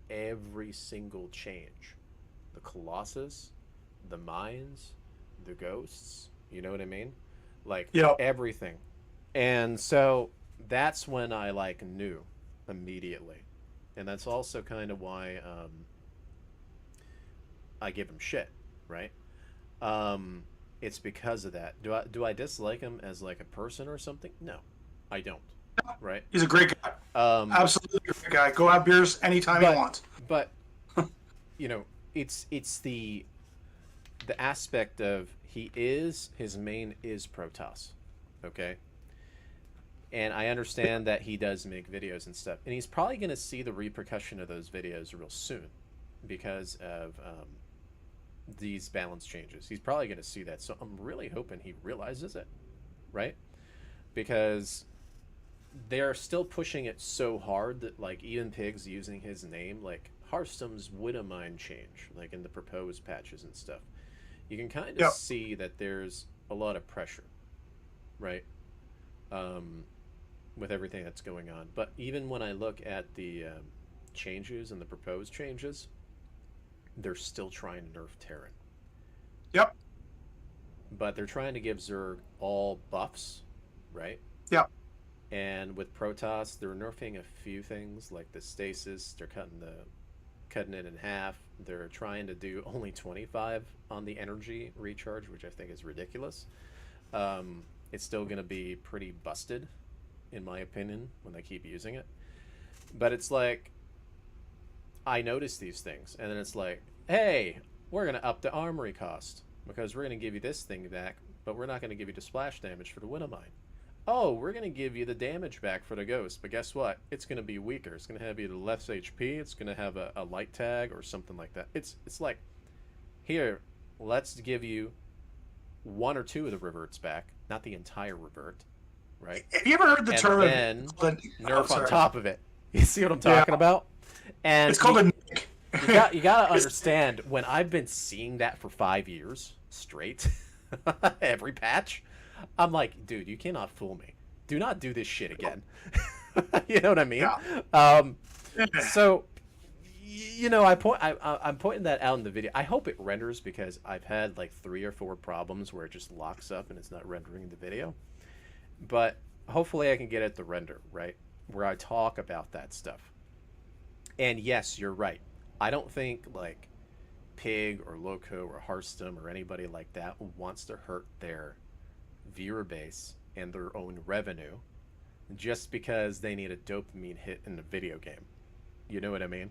Every single change. The Colossus, the mines, the ghosts, you know what I mean? Like, Yeah. everything. And so that's when I knew immediately. And that's also kind of why I give him shit, right? It's because of that. Do I dislike him as like a person or something? No, I don't. Right? He's a great guy. Absolutely a great guy. Go have beers anytime you want. But it's the aspect of his main is Protoss, okay? And I understand that he does make videos and stuff, and he's probably going to see the repercussion of those videos real soon because of these balance changes. He's probably going to see that, so I'm really hoping he realizes it, right? Because they're still pushing it so hard that even Pigs using his name, Hearthstone's Widowmine change, in the proposed patches and stuff. you can kind of Yep. see that there's a lot of pressure, right? With everything that's going on. But even when I look at the changes and the proposed changes, they're still trying to nerf Terran. Yep. But they're trying to give Zerg all buffs, right? Yep. And with Protoss, they're nerfing a few things like the stasis. They're cutting it in half. They're trying to do only 25 on the energy recharge, which I think is ridiculous. It's still going to be pretty busted, in my opinion, when they keep using it. But it's like, I notice these things, and then it's like, hey, we're going to up the armory cost because we're going to give you this thing back, but we're not going to give you the splash damage for the Wintermine. Oh, we're going to give you the damage back for the Ghost, but guess what? It's going to be weaker. It's going to have either less HP, it's going to have a light tag, or something like that. It's like, here, let's give you 1 or 2 of the reverts back, not the entire revert, right? Have you ever heard the term then of nerf on top of it? You see what I'm talking about? And It's called a nick. you gotta understand, when I've been seeing that for 5 years straight, every patch, I'm like, dude, you cannot fool me. Do not do this shit again. You know what I mean? Yeah. So, you know, I'm pointing that out in the video. I hope it renders, because I've had like 3 or 4 problems where it just locks up and it's not rendering the video. But hopefully I can get it to render, right? Where I talk about that stuff. And yes, you're right. I don't think like Pig or Loco or Hearthstone or anybody like that wants to hurt their viewer base and their own revenue just because they need a dopamine hit in the video game. You know what I mean?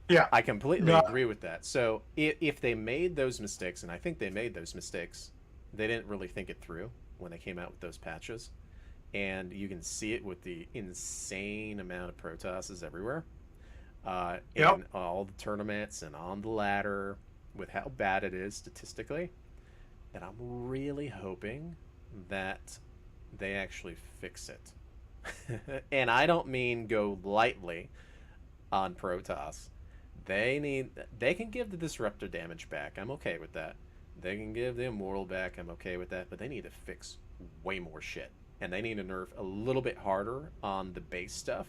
Yeah. I completely agree with that. So if they made those mistakes, and I think they made those mistakes, they didn't really think it through when they came out with those patches. And you can see it with the insane amount of Protosses everywhere. In all the tournaments and on the ladder, with how bad it is statistically. And I'm really hoping that they actually fix it. And I don't mean go lightly on Protoss. They can give the Disruptor damage back. I'm okay with that. They can give the Immortal back. I'm okay with that. But they need to fix way more shit. And they need to nerf a little bit harder on the base stuff,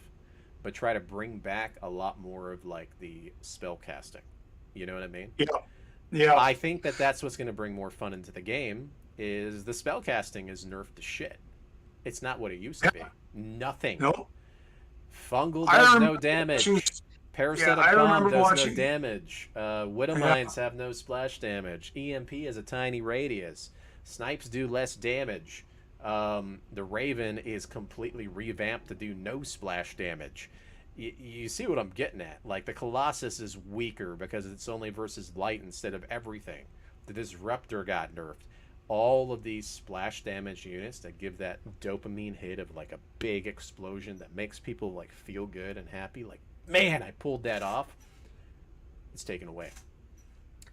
but try to bring back a lot more of like the spell casting. You know what I mean? Yeah. Yeah. I think that that's what's going to bring more fun into the game, is the spell casting is nerfed to shit. It's not what it used to be. Nothing. Nope. Fungal does no damage. Parasitic I Bomb remember does watching- no damage. Widowmines have no splash damage. EMP has a tiny radius. Snipes do less damage. The Raven is completely revamped to do no splash damage. You see what I'm getting at? Like, the Colossus is weaker because it's only versus light instead of everything. The Disruptor got nerfed. All of these splash damage units that give that dopamine hit of like a big explosion that makes people like feel good and happy, like, man, I pulled that off, it's taken away.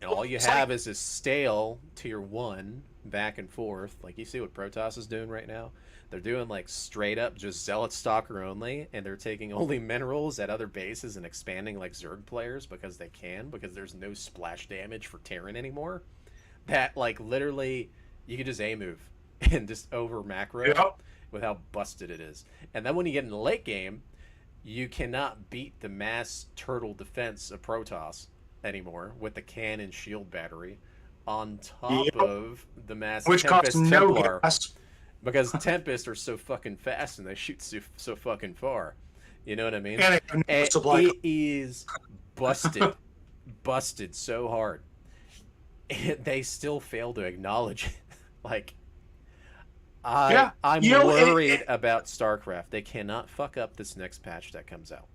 And all you have is this stale tier 1 back and forth. Like, you see what Protoss is doing right now? They're doing like straight up just Zealot Stalker only, and they're taking only minerals at other bases and expanding like Zerg players because they can, because there's no splash damage for Terran anymore. That like literally you can just A move and just over macro with how busted it is. And then when you get in the late game, you cannot beat the mass turtle defense of Protoss anymore with the cannon shield battery on top of the massive Which costs Tempest no Templar, gas. because Tempest are so fucking fast and they shoot so fucking far. You know what I mean? And And supply- it is busted so hard. And they still fail to acknowledge it. Like, I'm worried about StarCraft. They cannot fuck up this next patch that comes out.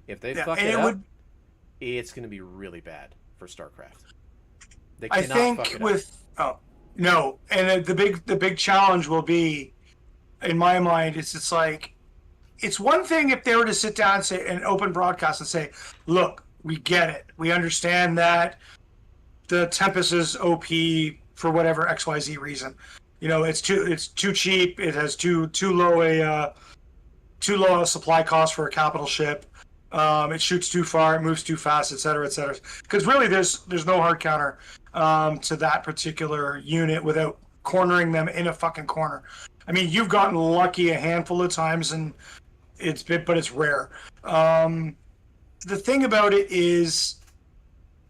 If they fuck it up, it's going to be really bad for StarCraft. They I cannot think fuck it with no, and the big challenge will be, in my mind, it's like, it's one thing if they were to sit down and say an open broadcast and say, look, we get it, we understand that the Tempest is OP for whatever XYZ reason. You know, it's too cheap. It has too low a supply cost for a capital ship. It shoots too far, it moves too fast, et cetera, et cetera. Because really, there's no hard counter to that particular unit without cornering them in a fucking corner. I mean, you've gotten lucky a handful of times, and but it's rare. The thing about it is,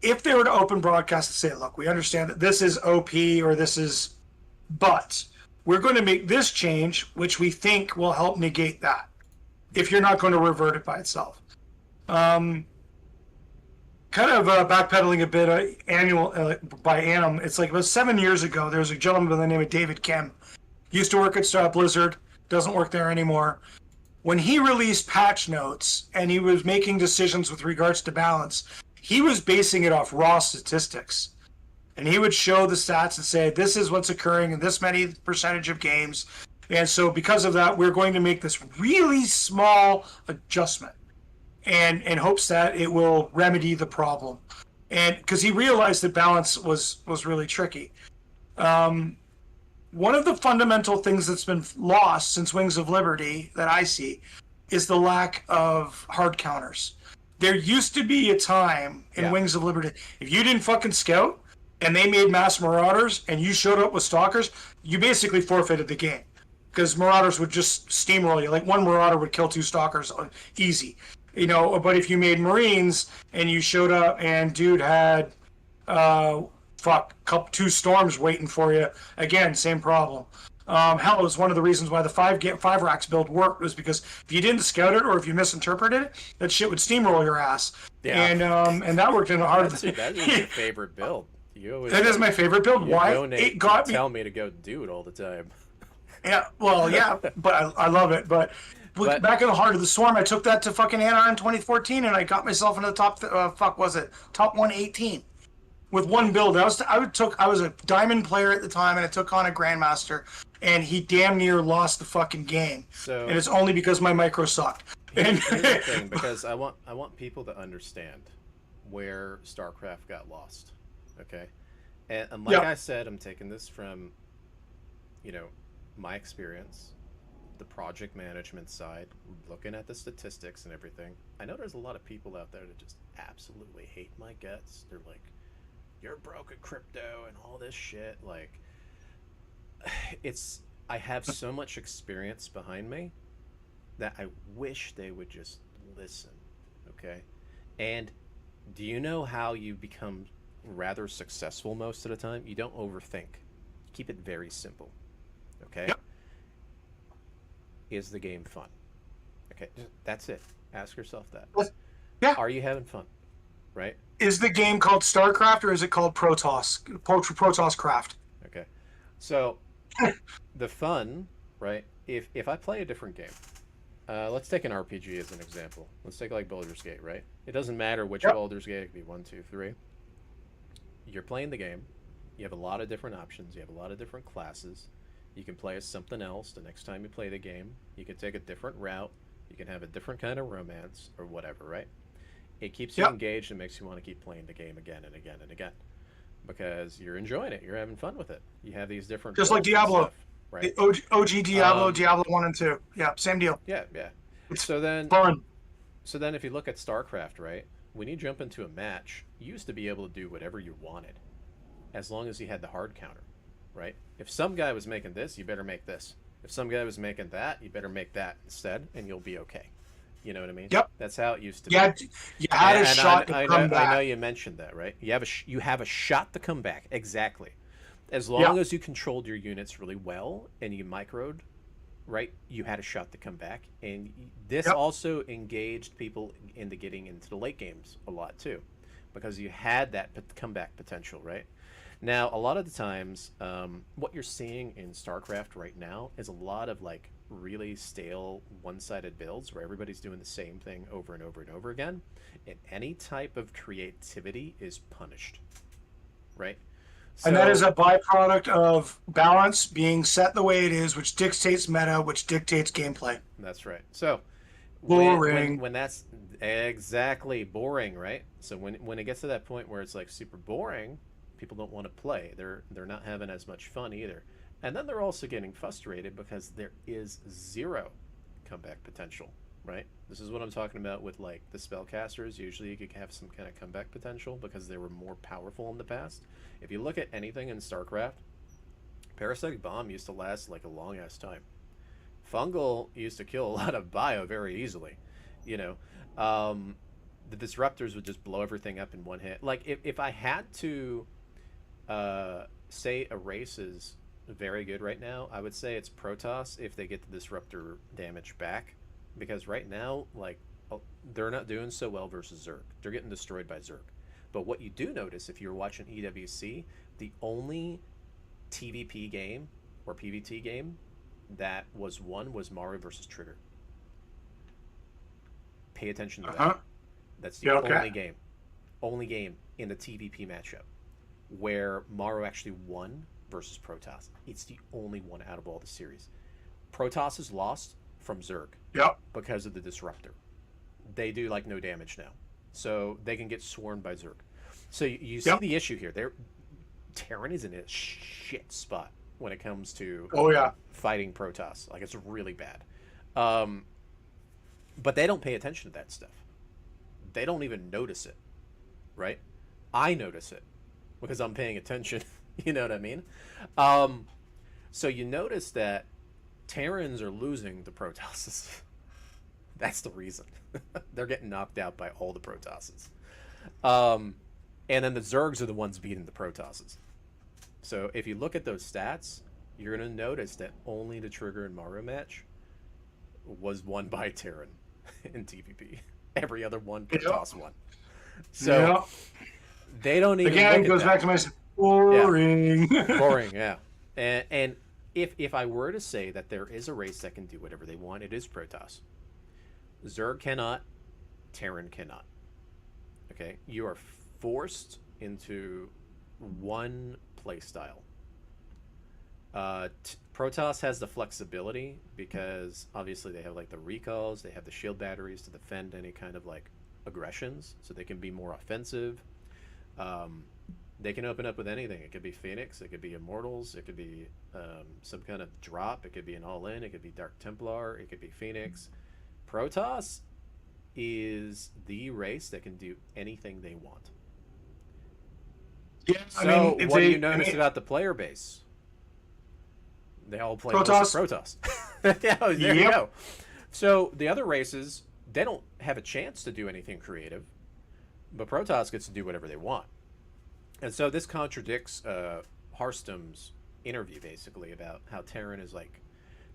if they were to open broadcast and say, look, we understand that this is OP or this is, but we're going to make this change, which we think will help negate that. If you're not going to revert it by itself. Kind of backpedaling a bit, by Annam. It's like about 7 years ago, there was a gentleman by the name of David Kim. He used to work at Blizzard, doesn't work there anymore. When he released patch notes and he was making decisions with regards to balance, he was basing it off raw statistics. And he would show the stats and say, this is what's occurring in this many percentage of games. And so because of that, we're going to make this really small adjustment and in hopes that it will remedy the problem. And because he realized that balance was really tricky. One of the fundamental things that's been lost since Wings of Liberty that I see is the lack of hard counters. There used to be a time in Wings of Liberty, if you didn't fucking scout and they made mass marauders and you showed up with stalkers, you basically forfeited the game because marauders would just steamroll you. Like one marauder would kill 2 stalkers easy, you know. But if you made Marines and you showed up and dude had 2 storms waiting for you, again, same problem. Hell, it was one of the reasons why the 5 racks build worked, was because if you didn't scout it or if you misinterpreted it, that shit would steamroll your ass. Yeah. And that worked in a hard. That is your favorite build. That is my favorite build. Why? It got me. Tell me to go do it all the time. Yeah, well, yeah, but I love it. But back in the heart of the storm, I took that to fucking Anaheim in 2014, and I got myself into the top. Top 118. With one build. I was a diamond player at the time, and I took on a grandmaster, and he damn near lost the fucking game. So, and it's only because my micro sucked. Here's the thing, because I want people to understand where StarCraft got lost. Okay, and like I said, I'm taking this from, my experience, the project management side, looking at the statistics and everything. I know there's a lot of people out there that just absolutely hate my guts. They're like, you're broke at crypto and all this shit. Like, I have so much experience behind me that I wish they would just listen. Okay. And do you know how you become rather successful most of the time? You don't overthink. You keep it very simple. Okay. Yep. Is the game fun? Okay. That's it. Ask yourself that. Yeah. Are you having fun? Right? Is the game called StarCraft or is it called Protoss Craft? Okay. So the fun, right? If I play a different game, let's take an RPG as an example. Let's take like Baldur's Gate, right? It doesn't matter which Baldur's Gate. It could be 1, 2, 3. You're playing the game. You have a lot of different options. You have a lot of different classes. You can play as something else the next time you play the game. You can take a different route. You can have a different kind of romance or whatever, right? It keeps you engaged and makes you want to keep playing the game again and again and again because you're enjoying it. You're having fun with it. You have these different... Just like Diablo. Stuff, right? The OG Diablo, Diablo 1 and 2. Yeah, same deal. Yeah. It's fun. So then if you look at StarCraft, right? When you jump into a match, you used to be able to do whatever you wanted as long as you had the hard counter, right? If some guy was making this, you better make this. If some guy was making that, you better make that instead, and you'll be okay. You know what I mean? Yep. That's how it used to be. Yeah, you had a shot to come back. I know you mentioned that, right? You have a shot to come back. Exactly. As long as you controlled your units really well and you microed, right? You had a shot to come back, and this also engaged people into getting into the late games a lot too, because you had that comeback potential, right? Now, a lot of the times, what you're seeing in StarCraft right now is a lot of like really stale one-sided builds where everybody's doing the same thing over and over and over again, and any type of creativity is punished, right? So, and that is a byproduct of balance being set the way it is, which dictates meta, which dictates gameplay. That's right. So boring. When that's exactly boring, right? So when it gets to that point where it's like super boring, people don't want to play. They're not having as much fun either. And then they're also getting frustrated because there is zero comeback potential, right? This is what I'm talking about with like the spellcasters. Usually you could have some kind of comeback potential because they were more powerful in the past. If you look at anything in StarCraft, Parasitic Bomb used to last like a long ass time. Fungal used to kill a lot of bio very easily. You know, the disruptors would just blow everything up in one hit. Like if I had to say a race is very good right now, I would say it's Protoss if they get the disruptor damage back, because right now like they're not doing so well versus Zerg. They're getting destroyed by Zerg. But what you do notice if you're watching EWC, the only TVP game or PvT game that was won was Mario versus Trigger. Pay attention to that. That's the only game in the TVP matchup where Mario actually won versus Protoss. It's the only one out of all the series. Protoss is lost from Zerg because of the disruptor. They do like no damage now, so they can get swarmed by Zerg. So you see the issue here. Terran is in a shit spot when it comes to fighting Protoss. Like, it's really bad. But they don't pay attention to that stuff. They don't even notice it, right? I notice it because I'm paying attention. You know what I mean? So you notice that Terrans are losing the Protosses. That's the reason. They're getting knocked out by all the Protosses. And then the Zergs are the ones beating the Protosses. So if you look at those stats, you're going to notice that only the Trigger and Mario match was won by Terran in TVP. Every other one, Protoss won. So they don't even Again, look goes at back to my boring. Yeah. Boring, yeah. And if I were to say that there is a race that can do whatever they want, it is Protoss. Zerg cannot, Terran cannot. Okay? You are forced into one play style. Protoss has the flexibility because obviously they have like the recalls, they have the shield batteries to defend any kind of like aggressions, so they can be more offensive. They can open up with anything. It could be Phoenix, it could be Immortals, it could be some kind of drop, it could be an all-in, it could be Dark Templar, it could be Phoenix. Protoss is the race that can do anything they want. Yeah, So what do you notice about the player base? They all play Protoss. Yeah, there you go. So the other races, they don't have a chance to do anything creative, but Protoss gets to do whatever they want. And so this contradicts Hearthstone's interview, basically, about how Terran is like,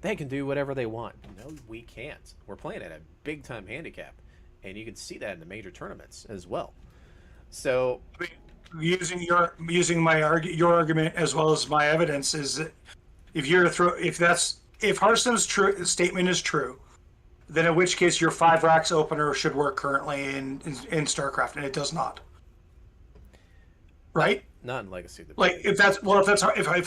they can do whatever they want. No, we can't. We're playing at a big-time handicap, and you can see that in the major tournaments as well. So, using your argument as well as my evidence is that if Hearthstone's statement is true, then in which case your 5 racks opener should work currently in StarCraft, and it does not. Right? Not in Legacy. Like if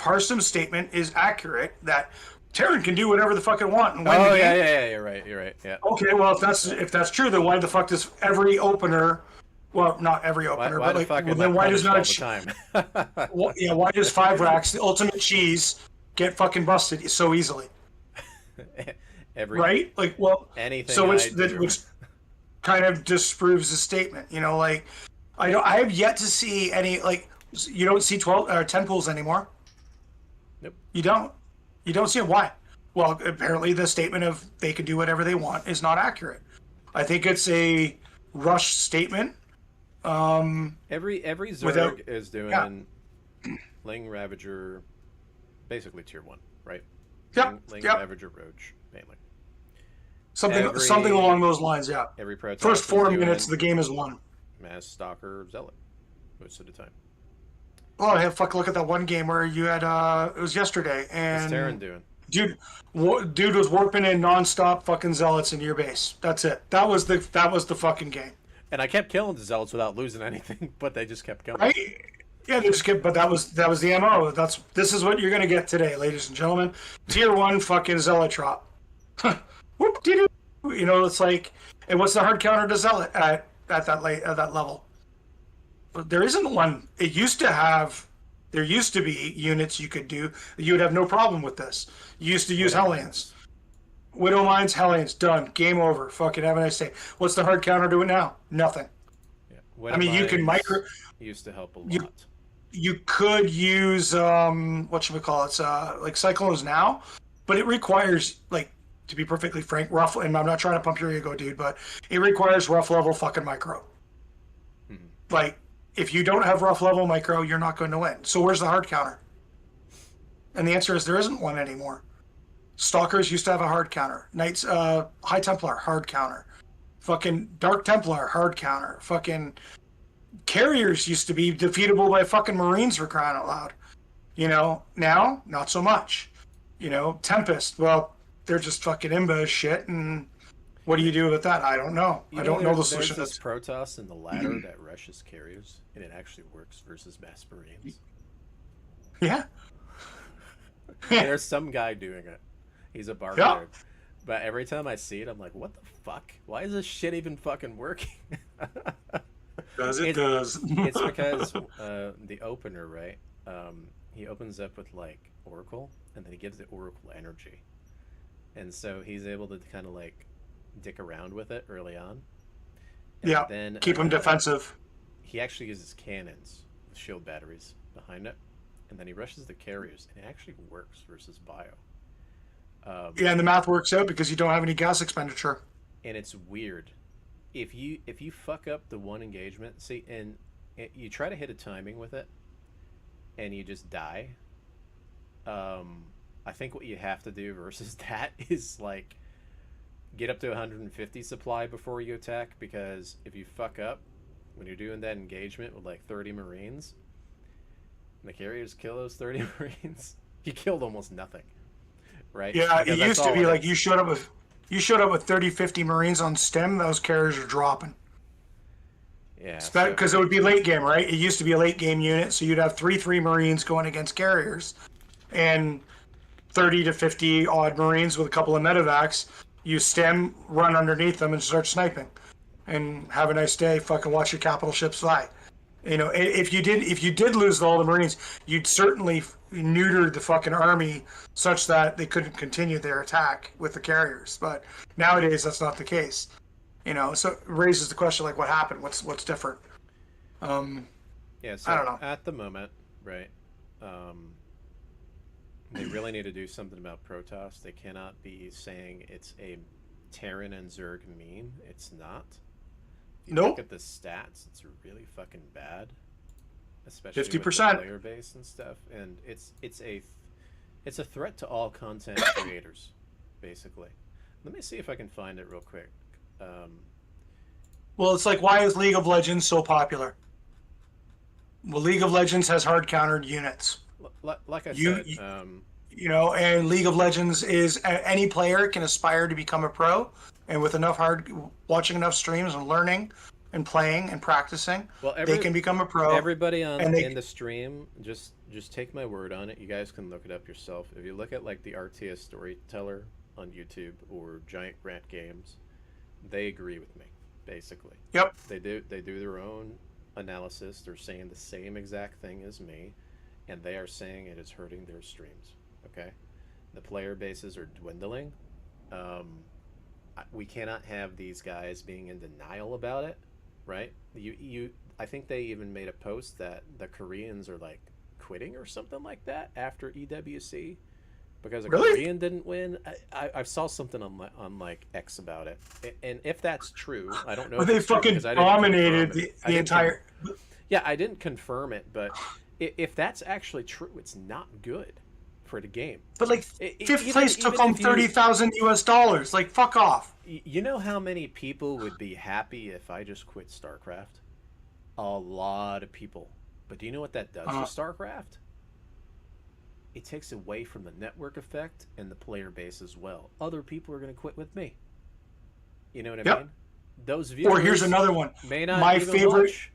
Hearthstone's statement is accurate that Terran can do whatever the fuck it want and win the game. Yeah, you're right. Yeah. Okay, well if that's true, then why the fuck does every opener? Well, not every opener, why but the then why does not all the time? why does 5 racks, the ultimate cheese, get fucking busted so easily? Right? Like, well, anything. So which kind of disproves the statement. You know, like I have yet to see any, like, you don't see 12 or 10 pools anymore. Nope. You don't see it. Why? Well, apparently the statement of they can do whatever they want is not accurate. I think it's a rushed statement. Every Zerg is doing Ling, Ravager, basically tier 1, right? Ling, Ravager, Roach, mainly. Something along those lines, yeah. Every Protoss first 4 minutes, the game is won. Mass Stalker, Zealot, most of the time. Oh, yeah, fuck! Look at that one game where you had it was yesterday, and what's Terran doing? Dude was warping in nonstop fucking zealots into your base. That's it. That was the fucking game. And I kept killing the zealots without losing anything, but they just kept going. Right? Yeah, they just kept. But that was the MO. This is what you're gonna get today, ladies and gentlemen. Tier 1 fucking zealot drop. Whoop dee. You know, it's like, and what's the hard counter to zealot at that level? But there isn't one. There used to be units you could do. You would have no problem with this. You used to use Hellions. Widow Mines, Hellions, done. Game over. Fucking have a nice day. What's the hard counter doing now? Nothing. Yeah. I mean, you can micro. Used to help a You, lot. you could use what should we call it? Like Cyclones now, but it requires, like, to be perfectly frank, rough. And I'm not trying to pump your ego, dude, but it requires rough level fucking micro. Mhm. Like, if you don't have rough level micro, you're not going to win. So where's the hard counter? And the answer is there isn't one anymore. Stalkers used to have a hard counter. Knights, High Templar, hard counter. Fucking Dark Templar, hard counter. Fucking carriers used to be defeatable by fucking Marines, for crying out loud. You know, now, not so much. You know, Tempest, well, they're just fucking imba as shit, and what do you do with that? I don't know. I don't know the There's solution. this Protoss in the ladder that rushes carriers, and it actually works versus mass Marines. Yeah. There's some guy doing it. He's a barbarian. But every time I see it, I'm like, what the fuck? Why is this shit even fucking working? Does it does. It's because the opener, right? He opens up with, like, Oracle, and then he gives the Oracle energy. And so he's able to kind of, like, dick around with it early on. And Yeah, then, keep him defensive. He actually uses cannons with shield batteries behind it. And then he rushes the carriers, and it actually works versus bio. Yeah, and the math works out because you don't have any gas expenditure. And it's weird. If you fuck up the one engagement, see, and you try to hit a timing with it, and you just die. I think what you have to do versus that is, like, get up to 150 supply before you attack, because if you fuck up when you're doing that engagement with like 30 Marines, and the carriers kill those 30 Marines, you killed almost nothing, right? Yeah, Because it used to be like you showed up with 30, 50 Marines on stem, those carriers are dropping. Yeah, Because it would be late game, right? It used to be a late game unit, so you'd have 3 Marines going against carriers, and 30 to 50 odd Marines with a couple of medevacs. You stem, run underneath them, and start sniping, and have a nice day. Fucking watch your capital ships fly. You know, if you did lose all the Marines, you'd certainly neuter the fucking army such that they couldn't continue their attack with the carriers. But nowadays, that's not the case. You know, so it raises the question, like, what happened? What's different? Yeah, so I don't know. at the moment, right, they really need to do something about Protoss. They cannot be saying it's a Terran and Zerg meme. It's not. If you Nope. look at the stats, it's really fucking bad, especially with the 50%. player base and stuff. And it's a threat to all content creators, basically. Let me see if I can find it real quick. Well, it's like, why is League of Legends so popular? Well, League of Legends has hard countered units. Like I You- said, You know, and League of Legends is any player can aspire to become a pro, and with watching enough streams and learning and playing and practicing, well, they can become a pro. everybody and they- in the stream, just take my word on it. You guys can look it up yourself. If you look at, like, the RTS Storyteller on YouTube or Giant Grant Games, they agree with me, basically. Yep. They do their own analysis. They're saying the same exact thing as me, and they are saying it is hurting their streams. Okay, the player bases are dwindling. We cannot have these guys being in denial about it, right? I think they even made a post that the Koreans are, like, quitting or something like that after EWC because a Really? Korean didn't win. I saw something on like X about it, and if that's true, I don't know. But if they it's true fucking because I didn't dominated confirm it. the entire. Yeah, I didn't confirm it, but if that's actually true, it's not good for the game. But, like, fifth Even- place took even home if you- $30,000. Like, fuck off. You know how many people would be happy if I just quit StarCraft? A lot of people. But do you know what that does to StarCraft? It takes away from the network effect and the player base as well. Other people are going to quit with me. You know what I Yep. mean? Those viewers Or here's another one. may not My even favorite. watch.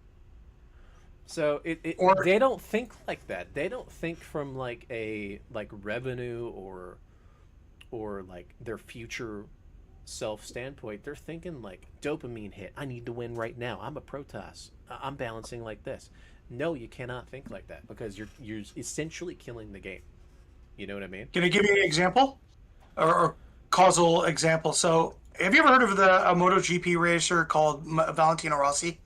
So Or- they don't think like that. They don't think from like a revenue or like their future self standpoint. They're thinking like dopamine hit. I need to win right now. I'm a Protoss. I'm balancing like this. No, you cannot think like that because you're essentially killing the game. You know what I mean? Can I give you an example? Or causal example. So, have you ever heard of a MotoGP racer called Valentino Rossi?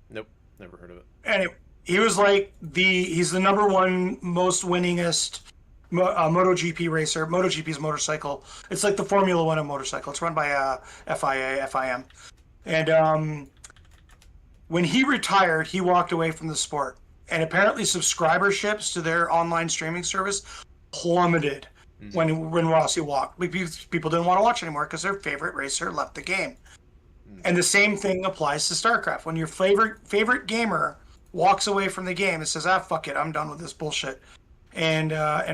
Nope, never heard of it. Anyway, he was like he's the number one most winningest MotoGP racer. MotoGP is motorcycle. It's like the Formula One of motorcycle. It's run by FIA, FIM. And when he retired, he walked away from the sport. And apparently subscriberships to their online streaming service plummeted when Rossi walked. Because people didn't want to watch anymore because their favorite racer left the game. And the same thing applies to StarCraft. When your favorite gamer walks away from the game and says, fuck it, I'm done with this bullshit, and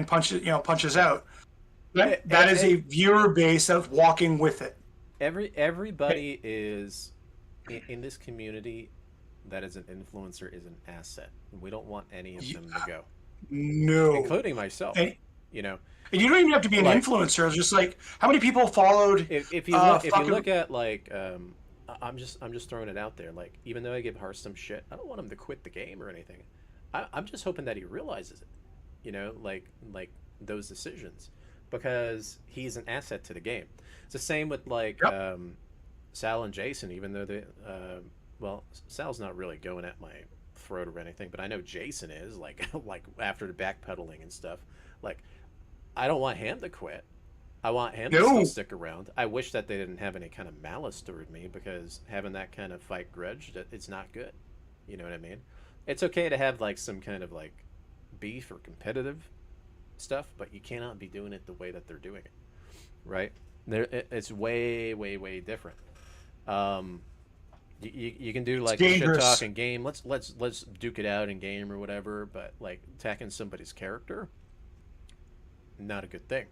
punches out. That is a viewer base that's walking with it. Everybody is in this community that is an influencer is an asset. We don't want any of them to go. No. Including myself. And you you don't even have to be an influencer. It's just like, how many people followed? If you look at like, I'm just throwing it out there. Like, even though I give Harsh some shit, I don't want him to quit the game or anything. I'm just hoping that he realizes it. Like those decisions, because he's an asset to the game. It's the same with like Sal and Jason. Even though well, Sal's not really going at my throat or anything, but I know Jason is like after the backpedaling and stuff. Like, I don't want him to quit. I want him to still stick around. I wish that they didn't have any kind of malice toward me, because having that kind of fight grudge, it's not good. You know what I mean? It's okay to have like some kind of like beef or competitive stuff, but you cannot be doing it the way that they're doing it, right? It's way, way, way different. You can do like a shit talk in game. Let's duke it out in game or whatever, but like attacking somebody's character, not a good thing,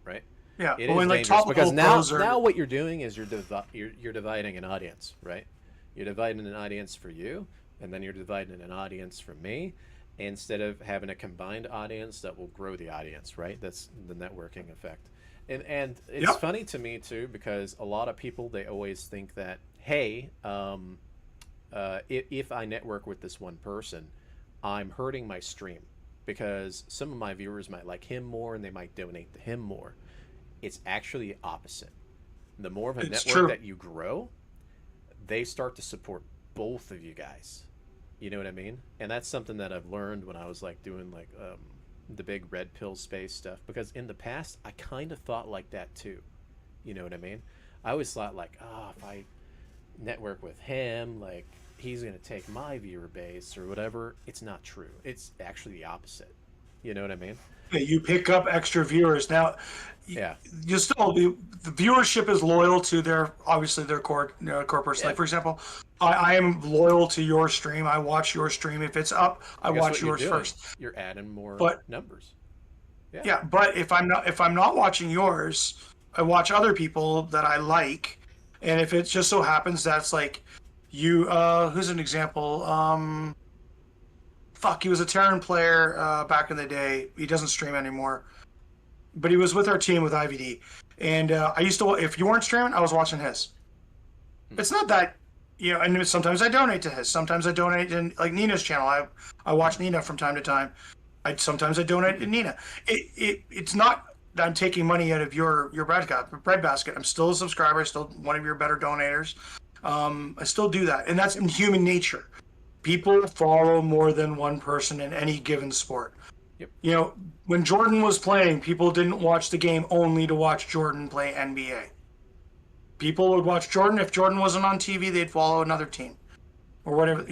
right? Yeah, it is dangerous, because now what you're doing is you're dividing an audience, right? You're dividing an audience for you, and then you're dividing an audience for me, instead of having a combined audience that will grow the audience, right? That's the networking effect. And it's funny to me too, because a lot of people, they always think that, hey, if I network with this one person, I'm hurting my stream, because some of my viewers might like him more and they might donate to him more. It's actually the opposite. The more of a network that you grow, they start to support both of you guys. You know what I mean? And that's something that I've learned when I was like doing like the big red pill space stuff, because in the past I kind of thought like that too. You know what I mean? I always thought like, if I network with him, like he's gonna take my viewer base or whatever. It's not true. It's actually the opposite. You know what I mean? You pick up extra viewers. Now, you still the viewership is loyal to their core person. Like, for example, I am loyal to your stream. I watch your stream. If it's up, I watch yours first. You're adding more numbers. Yeah, but if I'm not watching yours, I watch other people that I like, and if it just so happens that's like you, who's an example? He was a Terran player back in the day. He doesn't stream anymore, but he was with our team with IVD. And I used to, if you weren't streaming, I was watching his. It's not that, and sometimes I donate to his. Sometimes I donate in like Nina's channel. I watch Nina from time to time. Sometimes I donate to Nina. It's not that I'm taking money out of your bread basket. I'm still a subscriber, still one of your better donators. I still do that, and that's in human nature. People follow more than one person in any given sport. Yep. When Jordan was playing, people didn't watch the game only to watch Jordan play NBA. People would watch Jordan. If Jordan wasn't on TV, they'd follow another team or whatever,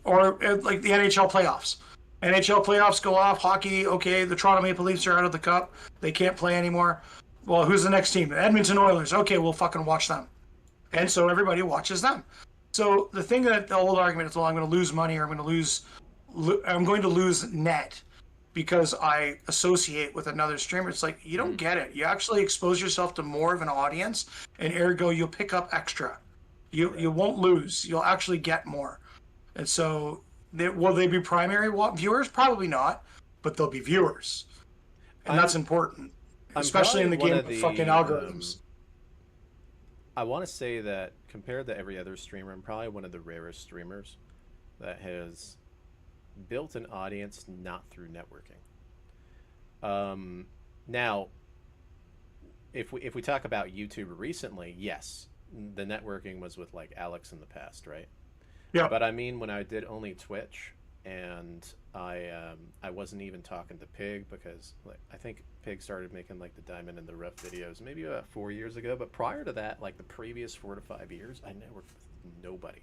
or like the NHL playoffs. NHL playoffs go off, hockey, okay, the Toronto Maple Leafs are out of the cup. They can't play anymore. Well, who's the next team? The Edmonton Oilers. Okay, we'll fucking watch them. And so everybody watches them. So the thing that the old argument is, well, I'm going to lose money or I'm going to lose net because I associate with another streamer. It's like, you don't get it. You actually expose yourself to more of an audience, and ergo you'll pick up extra. You won't lose. You'll actually get more. And so will they be primary viewers? Probably not, but they'll be viewers. And that's important, especially in the game of fucking algorithms. I want to say that compared to every other streamer, I'm probably one of the rarest streamers that has built an audience not through networking. Now, if we talk about YouTube recently, yes, the networking was with like Alex in the past, right? Yeah. But I mean, when I did only Twitch, and I wasn't even talking to Pig, because like I think Pig started making like the Diamond and the Rough videos maybe about 4 years ago. But prior to that, like the previous 4 to 5 years, I networked with nobody,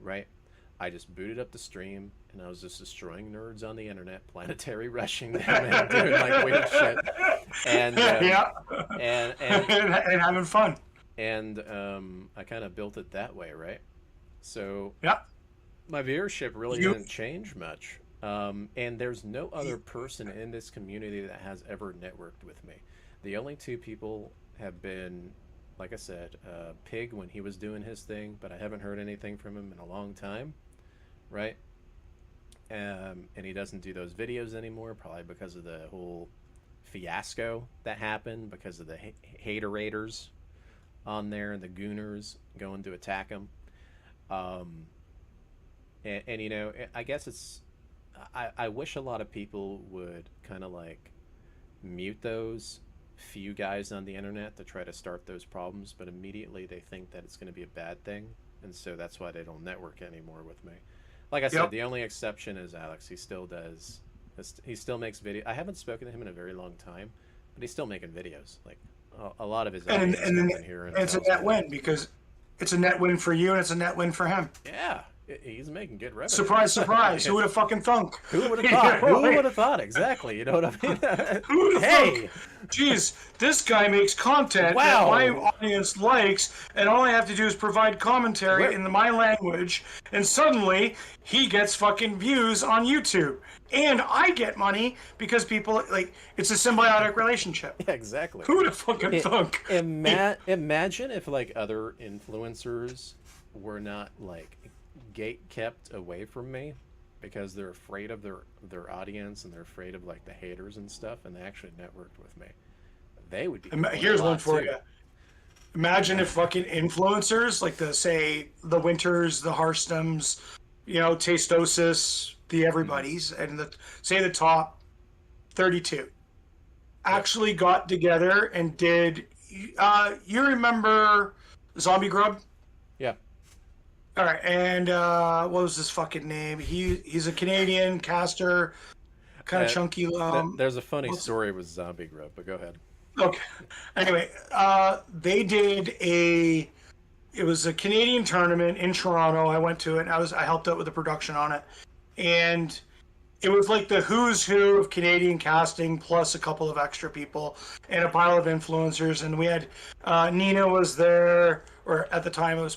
right? I just booted up the stream, and I was just destroying nerds on the internet, planetary rushing them, and doing like weird shit, and Yeah. and and having fun. and I kind of built it that way, right? So Yeah. my viewership really You- didn't change much, and there's no other person in this community that has ever networked with me. The only 2 people have been, like I said, Pig when he was doing his thing, but I haven't heard anything from him in a long time, right? And he doesn't do those videos anymore, probably because of the whole fiasco that happened, because of the haterators on there and the gooners going to attack him. And you know, I guess it's, I wish a lot of people would kind of like mute those few guys on the internet to try to start those problems, but immediately they think that it's going to be a bad thing, and so that's why they don't network anymore with me. Like I said, the only exception is Alex. He still does, he still makes video. I haven't spoken to him in a very long time, but he's still making videos. Like a lot of his And audience come then in here, and it's a tells net me, win, because it's a net win for you and it's a net win for him. yeah, he's making good revenue. Surprise, surprise. Who would have fucking thunk? Who would have thought? Who would have thought? Exactly. You know what I mean? Who would've Hey, thunk? Jeez, this guy makes content Wow. that my audience likes, and all I have to do is provide commentary Where- in my language, and suddenly he gets fucking views on YouTube. And I get money because people, like, it's a symbiotic relationship. yeah, exactly. Who would have fucking thunk? Imagine if like other influencers were not like gate kept away from me because they're afraid of their audience, and they're afraid of like the haters and stuff, and they actually networked with me. They would be. Here's one for you. Imagine if fucking influencers, like the Winters, the Harstums, you know, Tastosis, the everybody's, and the top 32 actually got together and did. You remember Zombie Grub? Yeah. All right, and what was his fucking name? He's a Canadian caster, kind of chunky. There's a funny story with Zombie Grub, but go ahead. Okay. Anyway, they did it was a Canadian tournament in Toronto. I went to it. I helped out with the production on it, and it was like the who's who of Canadian casting plus a couple of extra people and a pile of influencers. And we had Nina was there, or at the time it was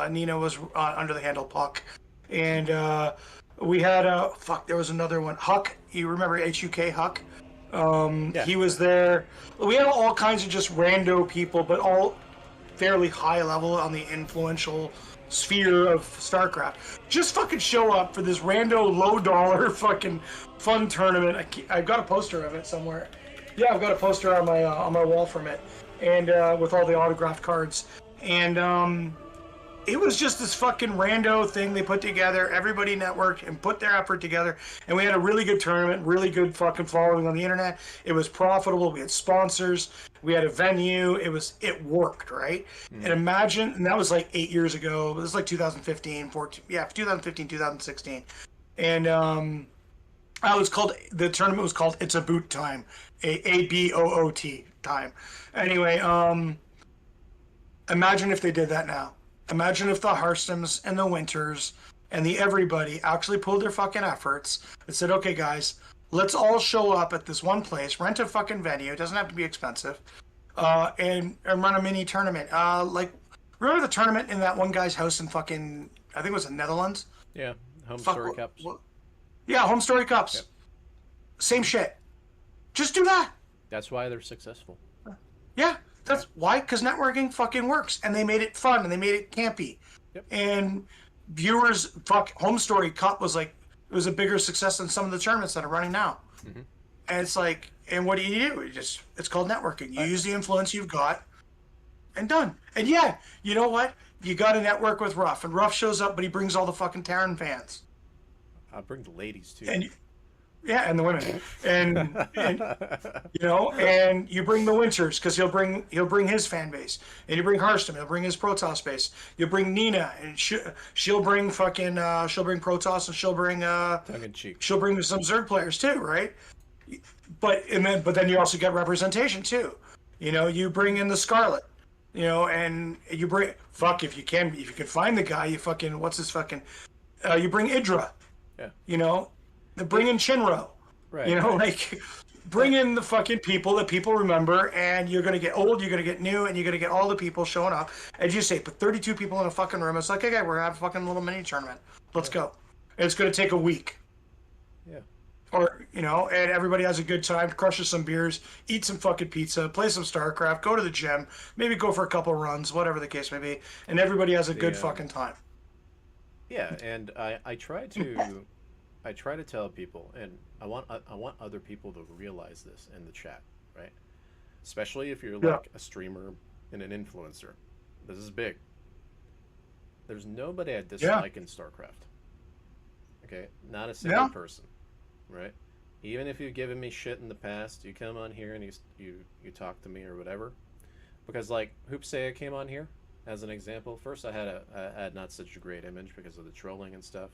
Nina was under the handle Puck, and we had there was another one, Huck. You remember HUK Huck? Yeah. He was there. We had all kinds of just rando people, but all fairly high level on the influential sphere of StarCraft. Just fucking show up for this rando low dollar fucking fun tournament. I've got a poster of it somewhere. Yeah, I've got a poster on my wall from it, and with all the autographed cards. And it was just this fucking rando thing they put together. Everybody networked and put their effort together, and we had a really good tournament, really good fucking following on the internet. It was profitable. We had sponsors. We had a venue. It worked, right? And imagine, and that was like 8 years ago. It was like 2015, 14, yeah, 2015, 2016, and the tournament was called It's a Boot Time, ABOOT time. Anyway, imagine if they did that now. Imagine if the Harstums and the Winters and the everybody actually pulled their fucking efforts and said, okay, guys, let's all show up at this one place, rent a fucking venue. It doesn't have to be expensive, and run a mini tournament. Like, remember the tournament in that one guy's house in fucking, I think it was in the Netherlands? Yeah, Home Story Cups. Yeah, Home Story Cups. Yep. Same shit. Just do that. That's why they're successful. Yeah, that's why, because networking fucking works, and they made it fun, and they made it campy. Yep. And viewers, Home Story Cup was like, it was a bigger success than some of the tournaments that are running now. Mm-hmm. And it's like, and what do? It's called networking. You use the influence you've got, and done. And yeah, you know what? You got to network with RuFF, and RuFF shows up, but he brings all the fucking Terran fans. I'll bring the ladies too. And Yeah, and the women, and you know, and you bring the Winters because he'll bring his fan base, and you bring Hearthstone, he'll bring his Protoss base. You bring Nina, and she'll bring fucking she'll bring Protoss, and Tongue in cheek. she'll bring some Zerg players too, right? But then you also get representation too. You know, you bring in the Scarlet, you know, and you bring if you can find the guy, you fucking what's his fucking you bring Idra, Yeah. you know, bring in Shinro. Right. You know, right. like bring in the fucking people that people remember, and you're gonna get old, you're gonna get new, and you're gonna get all the people showing up. As you say, put 32 people in a fucking room. It's like, okay, we're gonna have a fucking little mini tournament. Let's go. And it's gonna take a week. Yeah. Or, you know, and everybody has a good time, crushes some beers, eat some fucking pizza, play some StarCraft, go to the gym, maybe go for a couple runs, whatever the case may be, and everybody has a good fucking time. Yeah, and I try to tell people, and I want other people to realize this in the chat, right? Especially if you're like a streamer and an influencer. This is big. There's nobody I dislike in StarCraft. Okay, not a single person, right? Even if you've given me shit in the past, you come on here and you talk to me or whatever. Because like Hoopsaya came on here as an example. First, I had not such a great image because of the trolling and stuff.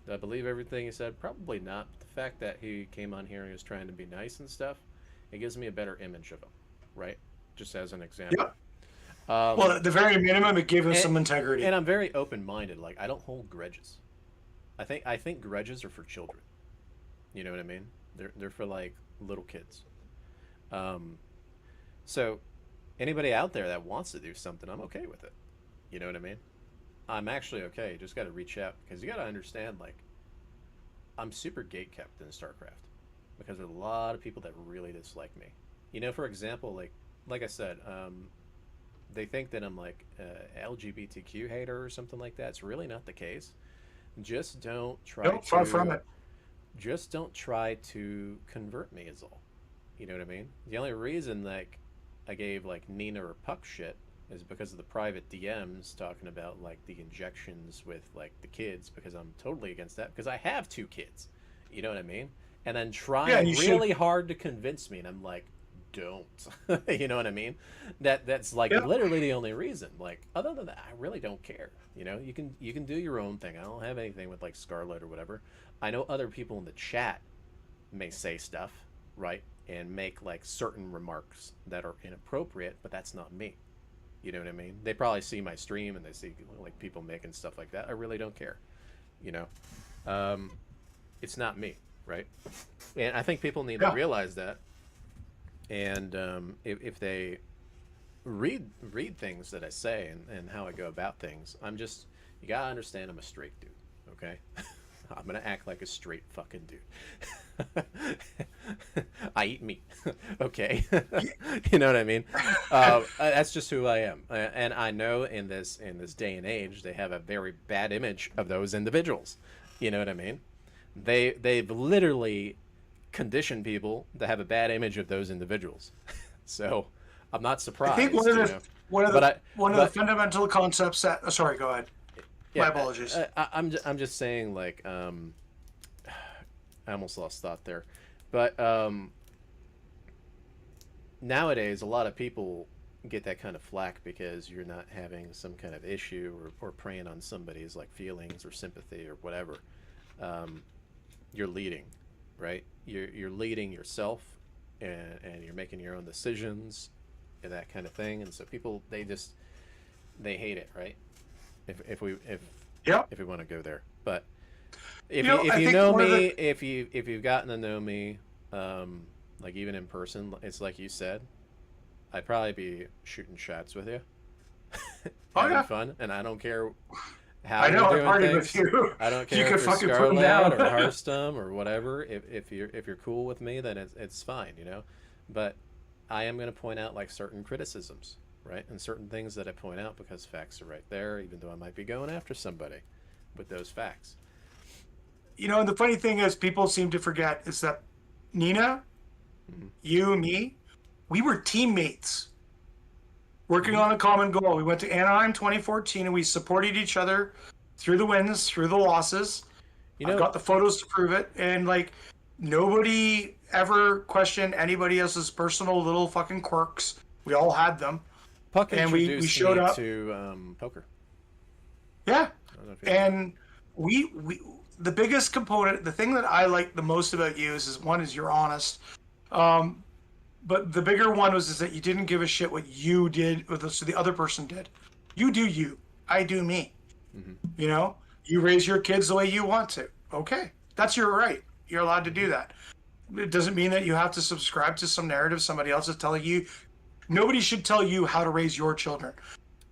Do I believe everything he said? Probably not. But the fact that he came on here and he was trying to be nice and stuff, it gives me a better image of him, right? Just as an example. Yeah. Well, at the very minimum, it gave him some integrity. And I'm very open-minded. Like, I don't hold grudges. I think grudges are for children. You know what I mean? They're for like little kids. So anybody out there that wants to do something, I'm okay with it. You know what I mean? I'm actually okay. You just got to reach out because you got to understand, like, I'm super gatekept in StarCraft because there's a lot of people that really dislike me. You know, for example, like I said, they think that I'm like a LGBTQ hater or something like that. It's really not the case. Just don't try far from it. Just don't try to convert me is all. You know what I mean? The only reason like I gave like Nina or Puck shit is because of the private DMs talking about like the injections with like the kids, because I'm totally against that because I have 2 kids. You know what I mean? And then trying really hard to convince me, and I'm like, don't. You know what I mean? That's like literally the only reason. Like other than that, I really don't care. You know, you can do your own thing. I don't have anything with like Scarlet or whatever. I know other people in the chat may say stuff, right, and make like certain remarks that are inappropriate, but that's not me. You know what I mean? They probably see my stream and they see like people making stuff like that. I really don't care. You know, it's not me, right? And I think people need to realize that. And if they read things that I say and how I go about things, you gotta understand I'm a straight dude, okay? I'm gonna act like a straight fucking dude. I eat meat, okay? You know what I mean? That's just who I am, and I know in this day and age they have a very bad image of those individuals. You know what I mean? They've literally conditioned people to have a bad image of those individuals. So I'm not surprised. I think one of the fundamental concepts that. Sorry, go ahead. Yeah, my apologies. I'm just saying, like, I almost lost thought there, but nowadays a lot of people get that kind of flack because you're not having some kind of issue or preying on somebody's like feelings or sympathy or whatever. You're leading, right? You're leading yourself, and you're making your own decisions and that kind of thing. And so people they hate it, right? If we want to go there, but if you know me, if you've gotten to know me, like even in person, it's like you said, I'd probably be shooting shots with you, having fun, and I don't care how you're doing things. With you. I don't care if you're Scarlet or Hearthstone or whatever. If you're cool with me, then it's fine, you know. But I am going to point out like certain criticisms. Right, and certain things that I point out because facts are right there, even though I might be going after somebody with those facts. You know, and the funny thing is, people seem to forget is that Nina, you, me, we were teammates working on a common goal. We went to Anaheim 2014, and we supported each other through the wins, through the losses. You know, I've got the photos to prove it, and like Nobody ever questioned anybody else's personal little fucking quirks. We all had them. Puck And introduced we showed me up. to poker. Yeah. I don't know if you know. And we the biggest component, the thing that I like the most about you is one is you're honest. But the bigger one is that you didn't give a shit what you did or the other person did. You do you. I do me. Mm-hmm. You know, you raise your kids the way you want to. Okay, that's your right. You're allowed to do that. It doesn't mean that you have to subscribe to some narrative somebody else is telling you. Nobody should tell you how to raise your children.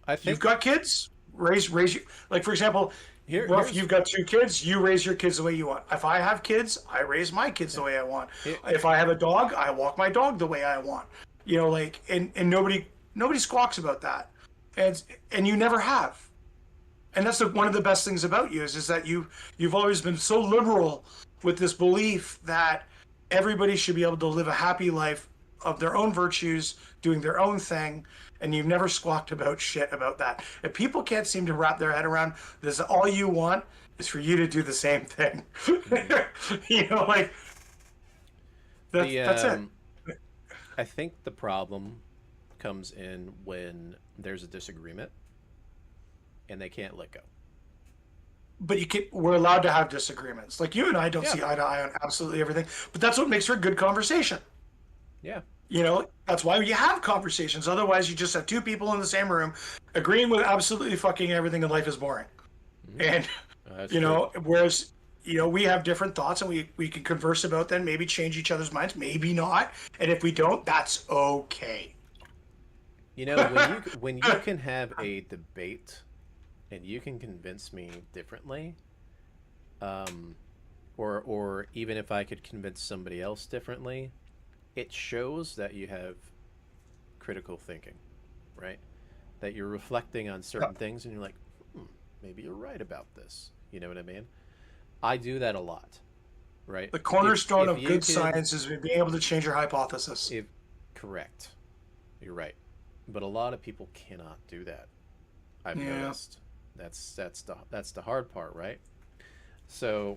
I think You've got kids. Raise you. Like for example, here's- you've got 2 kids. You raise your kids the way you want. If I have kids, I raise my kids the way I want. If I have a dog, I walk my dog the way I want. You know, like and nobody squawks about that, and you never have. And that's one of the best things about you is that you've always been so liberal with this belief that everybody should be able to live a happy life of their own virtues, doing their own thing, and you've never squawked about shit about that. If people can't seem to wrap their head around this, all you want is for you to do the same thing. You know, like that's it. I think the problem comes in when there's a disagreement and they can't let go. But we're allowed to have disagreements. Like you and I don't Yeah. see eye to eye on absolutely everything, but that's what makes for a good conversation. Yeah. You know, that's why you have conversations. Otherwise, you just have 2 people in the same room agreeing with absolutely fucking everything, and life is boring. Mm-hmm. And That's you true. know, whereas we have different thoughts, and we can converse about them, maybe change each other's minds, maybe not. And if we don't, that's okay. You know, when you can have a debate and you can convince me differently, or even if I could convince somebody else differently, it shows that you have critical thinking, right? That you're reflecting on certain things and you're like, maybe you're right about this. You know what I mean? I do that a lot, right? The cornerstone If of you good could- science is being able to change your hypothesis. Correct. You're right. But a lot of people cannot do that. I've Yeah. noticed. That's the hard part, right? So,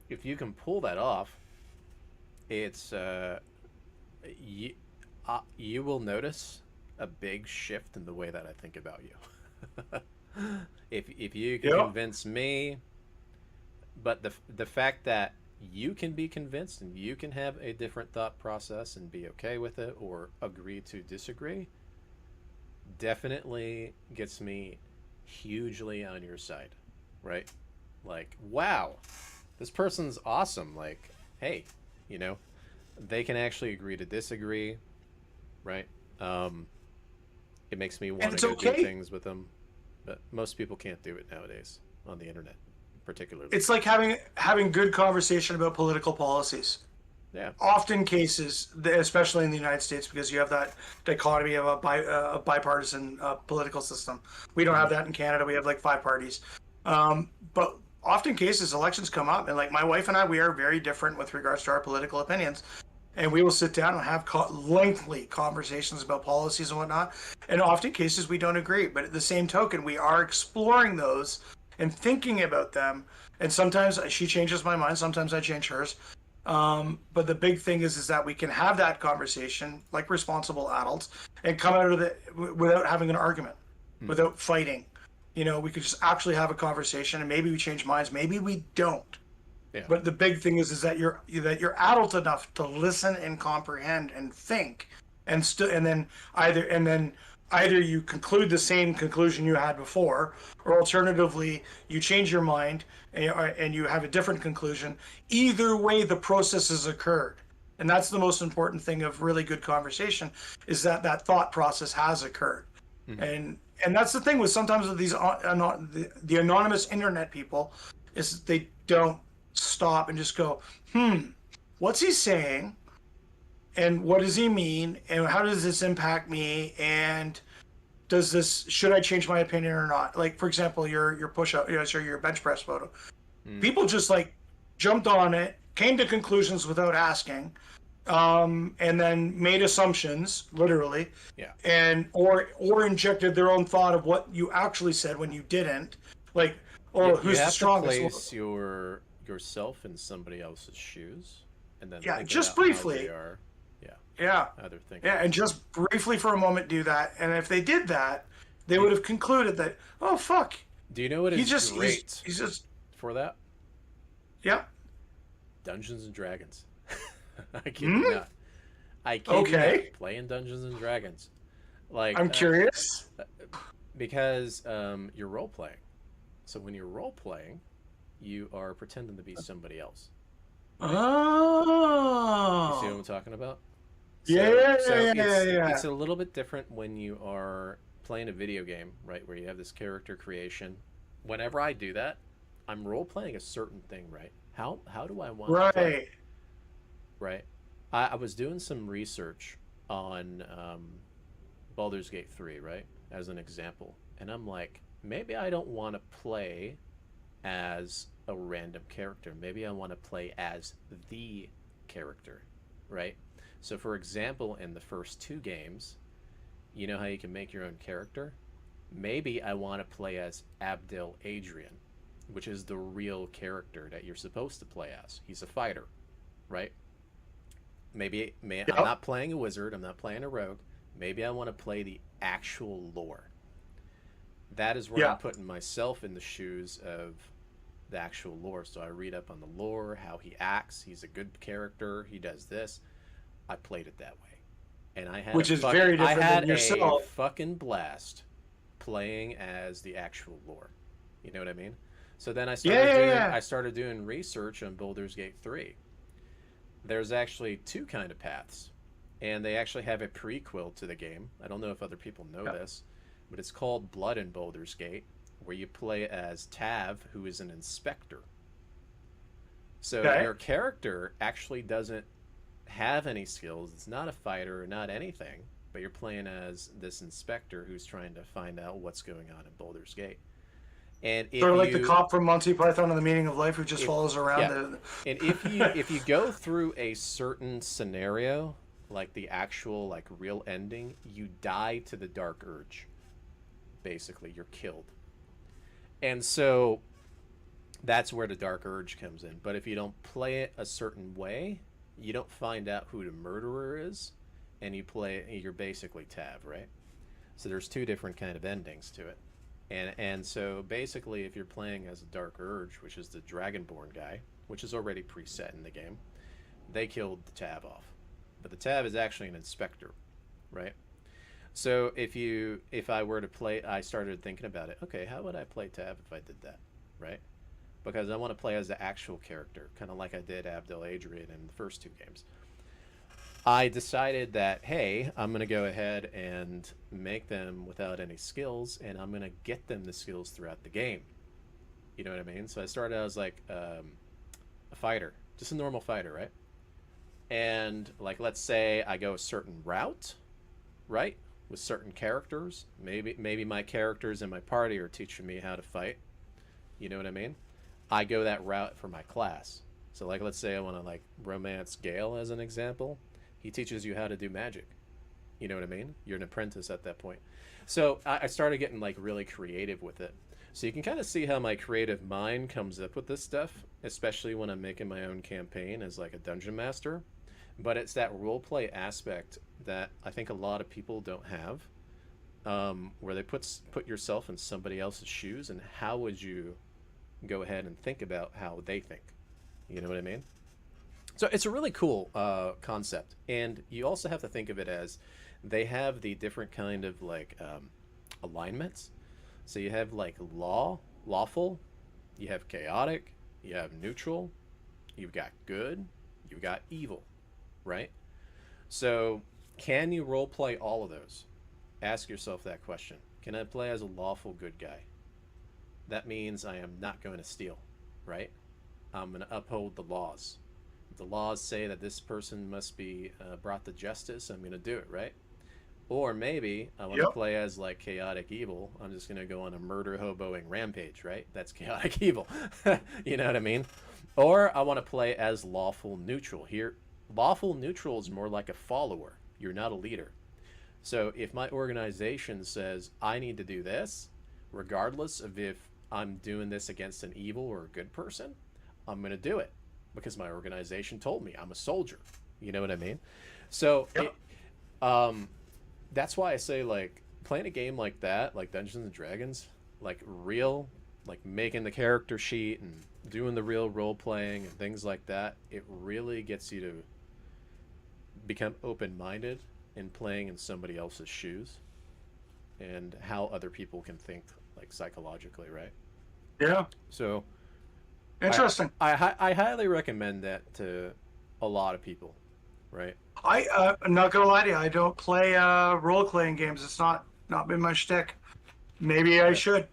if you can pull that off, it's you will notice a big shift in the way that I think about you. if you can Yep. convince me, but the fact that you can be convinced and you can have a different thought process and be okay with it or agree to disagree definitely gets me hugely on your side, right? Like, wow, this person's awesome. Like, hey, you know, they can actually agree to disagree, right? It makes me want it's to go okay. do things with them, but most people can't do it nowadays on the internet, particularly. It's like having good conversation about political policies. Yeah. Often cases, especially in the United States, because you have that dichotomy of a bipartisan political system. We don't have that in Canada. We have like 5 parties. But often cases, elections come up, and like my wife and I, we are very different with regards to our political opinions. And we will sit down and have lengthy conversations about policies and whatnot. And often cases, we don't agree. But at the same token, we are exploring those and thinking about them. And sometimes she changes my mind. Sometimes I change hers. But the big thing is that we can have that conversation like responsible adults and come out of it without having an argument, without fighting. You know, we could just actually have a conversation, and maybe we change minds, maybe we don't. Yeah. But the big thing is that you're adult enough to listen and comprehend and think, and then either you conclude the same conclusion you had before, or alternatively you change your mind and you have a different conclusion. Either way, the process has occurred, and that's the most important thing of really good conversation, is that thought process has occurred. And that's the thing with sometimes with these the anonymous internet people, is they don't stop and just go, what's he saying, and what does he mean, and how does this impact me, and should I change my opinion or not? Like, for example, your push-up, your bench press photo. People just like jumped on it, came to conclusions without asking, and then made assumptions, literally, or injected their own thought of what you actually said when you didn't. Like, who's the strongest? You have to place yourself in somebody else's shoes, and then Yeah, think just about briefly. how they are. Yeah, Yeah. how they're thinking. Yeah, and just briefly for a moment do that. And if they did that, they would have concluded that, oh fuck, Do you know what is great he's just for that? yeah. Dungeons and Dragons. I kid Hmm? you not. I kid you Okay. not. Playing Dungeons and Dragons. Like, I'm curious. because you're role playing. So when you're role playing, you are pretending to be somebody else. You see what Oh. I'm talking about? Yeah, So yeah. it's a little bit different when you are playing a video game, right? Where you have this character creation. Whenever I do that, I'm role playing a certain thing, right? How do I want to play? Right. Right. I was doing some research on Baldur's Gate 3, right? As an example. And I'm like, maybe I don't want to play as a random character. Maybe I want to play as the character, right? So, for example, in the first 2 games, you know how you can make your own character? Maybe I want to play as Abdel Adrian, which is the real character that you're supposed to play as. He's a fighter, right? I'm not playing a wizard, I'm not playing a rogue. Maybe I want to play the actual lore. That is where I'm putting myself in the shoes of the actual lore. So I read up on the lore, how he acts, he's a good character, he does this. I played it that way. And I had Which is very different than yourself. a fucking blast playing as the actual lore. You know what I mean? So then I started doing research on Baldur's Gate 3. There's actually 2 kind of paths, and they actually have a prequel to the game. I don't know if other people know this, but it's called Blood in Baldur's Gate, where you play as Tav, who is an inspector. So your character actually doesn't have any skills. It's not a fighter, not anything, but you're playing as this inspector who's trying to find out what's going on in Baldur's Gate. And if Sort of like the cop from Monty Python and the Meaning of Life who just follows around. And if you go through a certain scenario, like the actual like real ending, you die to the Dark Urge. Basically, you're killed. And so that's where the Dark Urge comes in. But if you don't play it a certain way, you don't find out who the murderer is, and you're basically Tav, right? So there's 2 different kind of endings to it. And so basically, if you're playing as a Dark Urge, which is the Dragonborn guy, which is already preset in the game, they killed the Tav off. But the Tav is actually an inspector, right? So if I were to play, I started thinking about it. Okay, how would I play Tav if I did that, right? Because I want to play as the actual character, kind of like I did Abdel Adrian in the first 2 games. I decided that, hey, I'm going to go ahead and make them without any skills, and I'm going to get them the skills throughout the game. You know what I mean? So I started as like a fighter, just a normal fighter, right? And like, let's say I go a certain route, right? With certain characters. Maybe my characters in my party are teaching me how to fight. You know what I mean? I go that route for my class. So like, let's say I want to like romance Gale as an example. He teaches you how to do magic. You know what I mean? You're an apprentice at that point. So I started getting like really creative with it. So you can kind of see how my creative mind comes up with this stuff, especially when I'm making my own campaign as like a dungeon master. But it's that roleplay aspect that I think a lot of people don't have, where they put yourself in somebody else's shoes, and how would you go ahead and think about how they think? You know what I mean? So it's a really cool concept, and you also have to think of it as they have the different kind of like alignments. So you have like lawful, you have chaotic, you have neutral, you've got good, you've got evil, right? So can you role play all of those? Ask yourself that question. Can I play as a lawful good guy? That means I am not going to steal, right? I'm going to uphold the laws. The laws say that this person must be brought to justice. I'm going to do it, right? Or maybe I want to play as like chaotic evil. I'm just going to go on a murder hoboing rampage, right? That's chaotic evil. You know what I mean? Or I want to play as lawful neutral. Here, lawful neutral is more like a follower. You're not a leader. So if my organization says I need to do this, regardless of if I'm doing this against an evil or a good person, I'm going to do it. because my organization told me I'm a soldier. You know what I mean? So that's why I say, like, playing a game like that, like Dungeons and Dragons, like real, like making the character sheet and doing the real role playing and things like that, it really gets you to become open-minded in playing in somebody else's shoes and how other people can think, like, psychologically, right? Yeah. So Interesting. I highly recommend that to a lot of people, right? I'm not gonna lie to you. I don't play role playing games. It's not been my shtick. Maybe I should.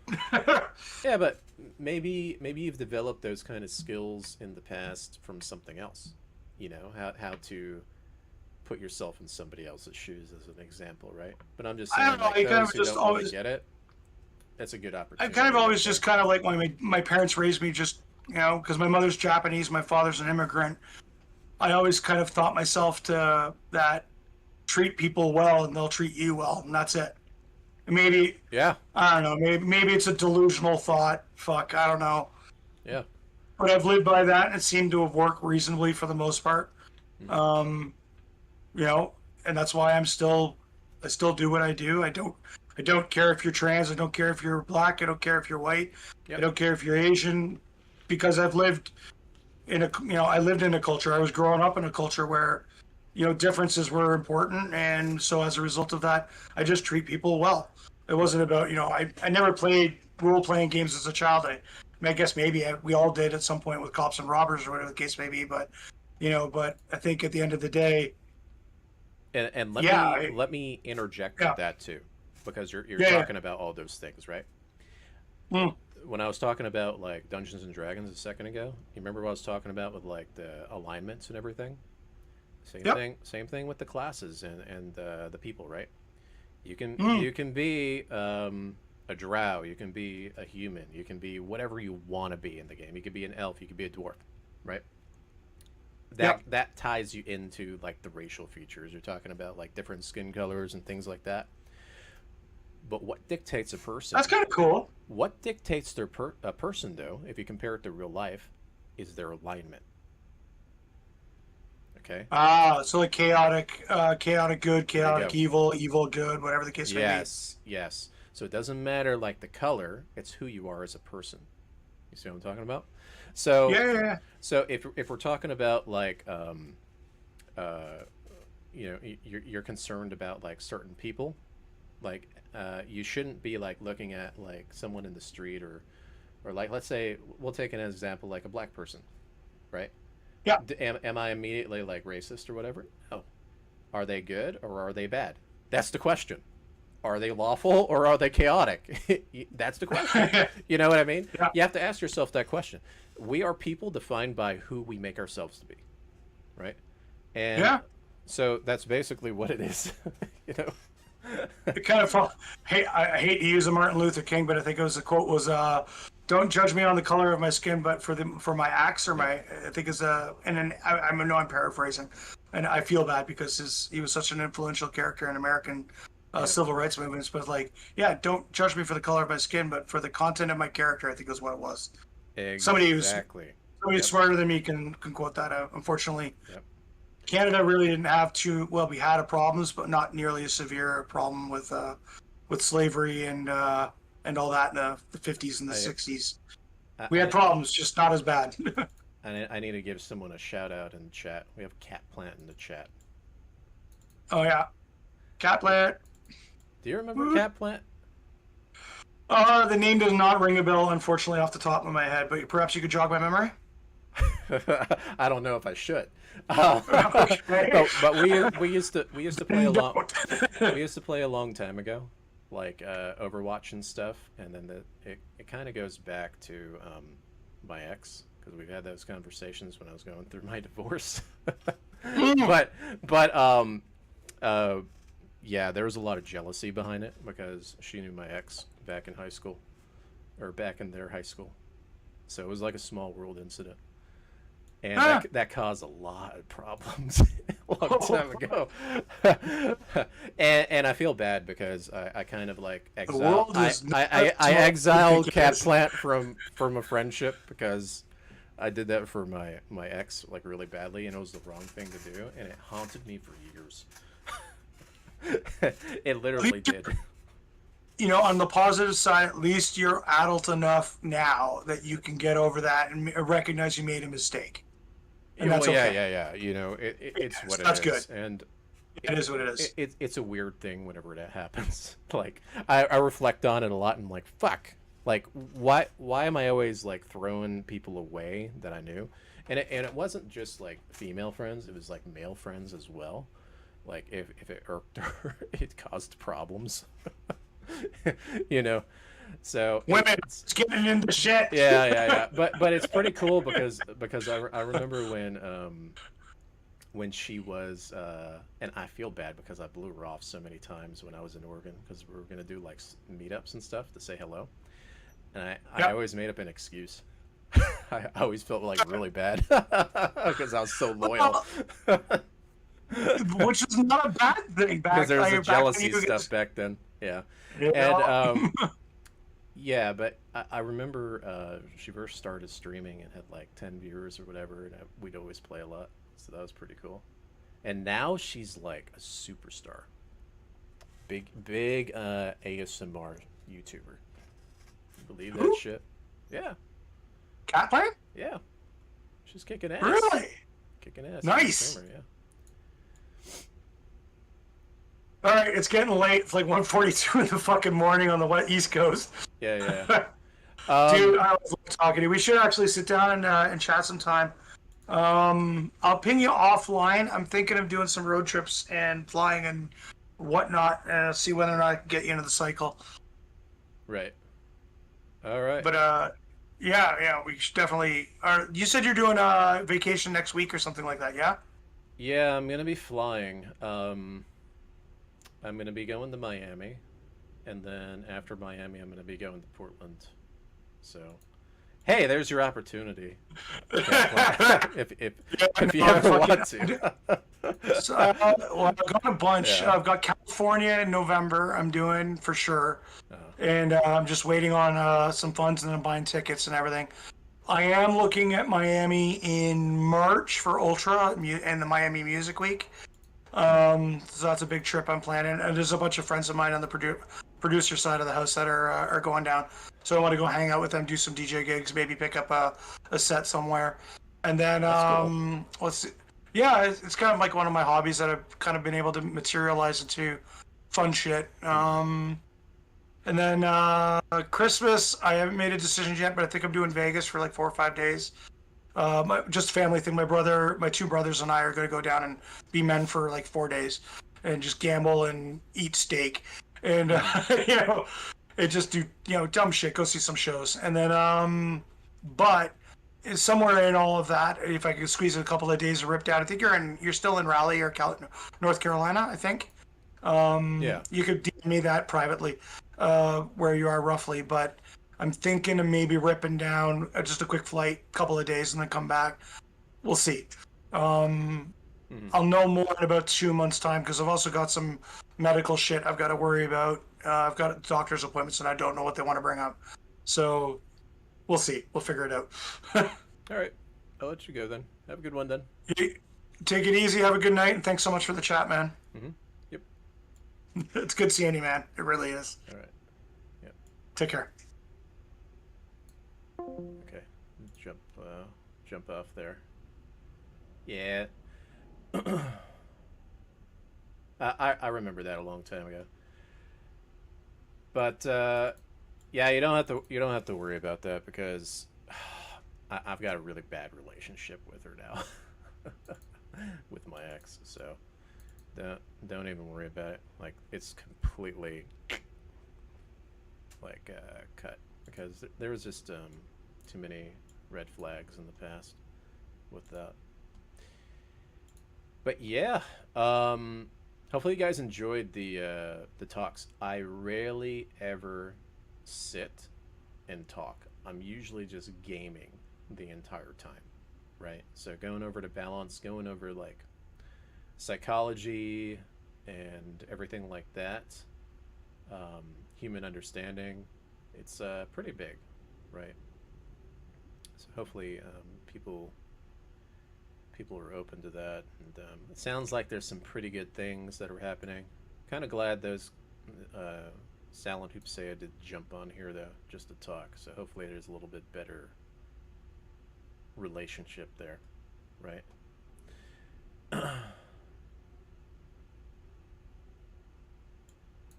Yeah, but maybe you've developed those kind of skills in the past from something else. You know, how to put yourself in somebody else's shoes, as an example, right? But I'm just saying, I don't know. like, I kind those of who just don't really always. get it, that's a good opportunity. I've kind of always just kind of like when my parents raised me, just, you know, because my mother's Japanese, my father's an immigrant. I always kind of thought myself to that, treat people well and they'll treat you well, and that's it. Maybe, Yeah, I don't know, maybe it's a delusional thought. Fuck, I don't know. yeah. But I've lived by that, and it seemed to have worked reasonably for the most part. You know, and that's why I still do what I do. I don't care if you're trans. I don't care if you're black. I don't care if you're white. Yep. I don't care if you're Asian, because I've lived in I lived in a culture. I was growing up in a culture where, you know, differences were important, and so as a result of that, I just treat people well. It wasn't about, you know, I never played role-playing games as a child. I guess maybe we all did at some point with Cops and Robbers or whatever the case may be, but, you know, but I think at the end of the day, And let me interject with that too, because you're talking about all those things, right? When I was talking about, like, Dungeons and Dragons a second ago, you remember what I was talking about with, like, the alignments and everything? Same thing with the classes and the people, right? You can be a drow, you can be a human, you can be whatever you want to be in the game. You could be an elf, you could be a dwarf, right? That ties you into, like, the racial features. You're talking about, like, different skin colors and things like that. But what dictates a person? that's kind of cool. What dictates a person, though, if you compare it to real life, is their alignment. Okay. So like chaotic good, chaotic evil, evil good, whatever the case may be. Yes. So it doesn't matter, like, the color; it's who you are as a person. You see what I'm talking about? So Yeah. So if we're talking about, like, you know, you're concerned about, like, certain people, like, you shouldn't be, like, looking at, like, someone in the street or like, let's say, we'll take an example, like a black person, right? Yeah. Am I immediately, like, racist or whatever? No. Are they good or are they bad? That's the question. Are they lawful or are they chaotic? That's the question. You know what I mean? Yeah. You have to ask yourself that question. We are people defined by who we make ourselves to be, right? And so that's basically what it is. You know? It kind of I hate to use a Martin Luther King, but I think it was the quote was don't judge me on the color of my skin, but for my acts or my, I think is and then I know I'm paraphrasing, and I feel bad because he was such an influential character in American civil rights movements. But, like, yeah, don't judge me for the color of my skin, but for the content of my character, I think is what it was. Exactly. Somebody smarter than me can quote that out. Unfortunately, Canada really didn't have we had a problems, but not nearly as severe a problem with slavery and all that in the 50s and the 60s. We had problems, just not as bad. I need to give someone a shout out in the chat. We have Cat Plant in the chat. Oh yeah, Cat Plant. Do you remember Cat Plant? The name does not ring a bell, unfortunately, off the top of my head. But perhaps you could jog my memory. I don't know if I should. But we used to play a long time ago, like Overwatch and stuff, and then it kind of goes back to my ex, because we've had those conversations when I was going through my divorce. Yeah, there was a lot of jealousy behind it because she knew my ex back in high school, or back in their high school, so it was like a small world incident. And that caused a lot of problems a long time ago. and I feel bad because I kind of, like, exiled. I exiled Cat Plant from a friendship because I did that for my ex like really badly, and it was the wrong thing to do, and it haunted me for years. It literally did. You know, on the positive side, at least you're adult enough now that you can get over that and recognize you made a mistake. And Yeah, that's well, okay. yeah. You know, it's Yes, what it that's is, good. and It is what it is. it's a weird thing whenever that happens. Like I reflect on it a lot, and I'm like, fuck. Like why am I always like throwing people away that I knew? And it wasn't just like female friends; it was like male friends as well. Like if it irked her, it caused problems. You know, so Women, it's it's getting into shit. yeah. But it's pretty cool because I remember when she was and I feel bad because I blew her off so many times when I was in Oregon because we were gonna do like meetups and stuff to say hello, and I Yep. always made up an excuse. I always felt like really bad because I was so loyal. Which is not a bad thing back. Because there was like, the back when jealousy you stuff back then. Yeah. you And know? yeah, but I remember she first started streaming and had like 10 viewers or whatever, and we'd always play a lot, so that was pretty cool. And now she's like a superstar, big ASMR YouTuber. You believe that Who? shit? Yeah, Cat plant? yeah. She's kicking ass. Really? Kicking ass. Nice. Streamer, yeah. All right, it's getting late. It's like 1:42 in the fucking morning on the East Coast. Yeah. Dude, I was talking to you. We should actually sit down and chat sometime. I'll ping you offline. I'm thinking of doing some road trips and flying and whatnot, and see whether or not I can get you into the cycle. Right. All right. But yeah, we should definitely. You said you're doing a vacation next week or something like that, yeah? Yeah, I'm gonna be flying. I'm gonna be going to Miami, and then after Miami, I'm gonna be going to Portland. So, hey, there's your opportunity. If you ever want to. So, well, I've got a bunch. Yeah. I've got California in November. I'm doing for sure, and I'm just waiting on some funds and then buying tickets and everything. I am looking at Miami in March for Ultra and the Miami Music Week. So that's a big trip I'm planning, and there's a bunch of friends of mine on the producer side of the house that are going down. So I want to go hang out with them, do some DJ gigs, maybe pick up a set somewhere, and then That's cool. let's see. Yeah, it's kind of like one of my hobbies that I've kind of been able to materialize into fun shit. And then Christmas, I haven't made a decision yet, but I think I'm doing Vegas for like 4 or 5 days. Just a family thing. My two brothers and I are going to go down and be men for like 4 days and just gamble and eat steak. And, you know, it just do, you know, dumb shit, go see some shows. And then, but somewhere in all of that, if I could squeeze a couple of days of rip down, I think you're still in Raleigh or North Carolina, I think. Yeah. You could DM me that privately, where you are roughly, but I'm thinking of maybe ripping down just a quick flight, couple of days, and then come back. We'll see. I'll know more in about 2 months' time because I've also got some medical shit I've got to worry about. I've got doctor's appointments and I don't know what they want to bring up. So we'll see. We'll figure it out. All right. I'll let you go then. Have a good one then. Take it easy. Have a good night. And thanks so much for the chat, man. Yep. It's good seeing you, man. It really is. All right. Yep. Take care. Okay. Jump off there. Yeah. I remember that a long time ago. But yeah, you don't have to worry about that because I've got a really bad relationship with her now, with my ex. So don't even worry about it. Like it's completely like cut because there was just too many red flags in the past with that. But yeah, hopefully you guys enjoyed the talks. I rarely ever sit and talk. I'm usually just gaming the entire time, right? So going over to balance, going over like psychology and everything like that, human understanding, it's pretty big, right? So hopefully people are open to that, and it sounds like there's some pretty good things that are happening. Kind of glad those Sal and Hoop say I did jump on here though, just to talk. So hopefully there's a little bit better relationship there, right?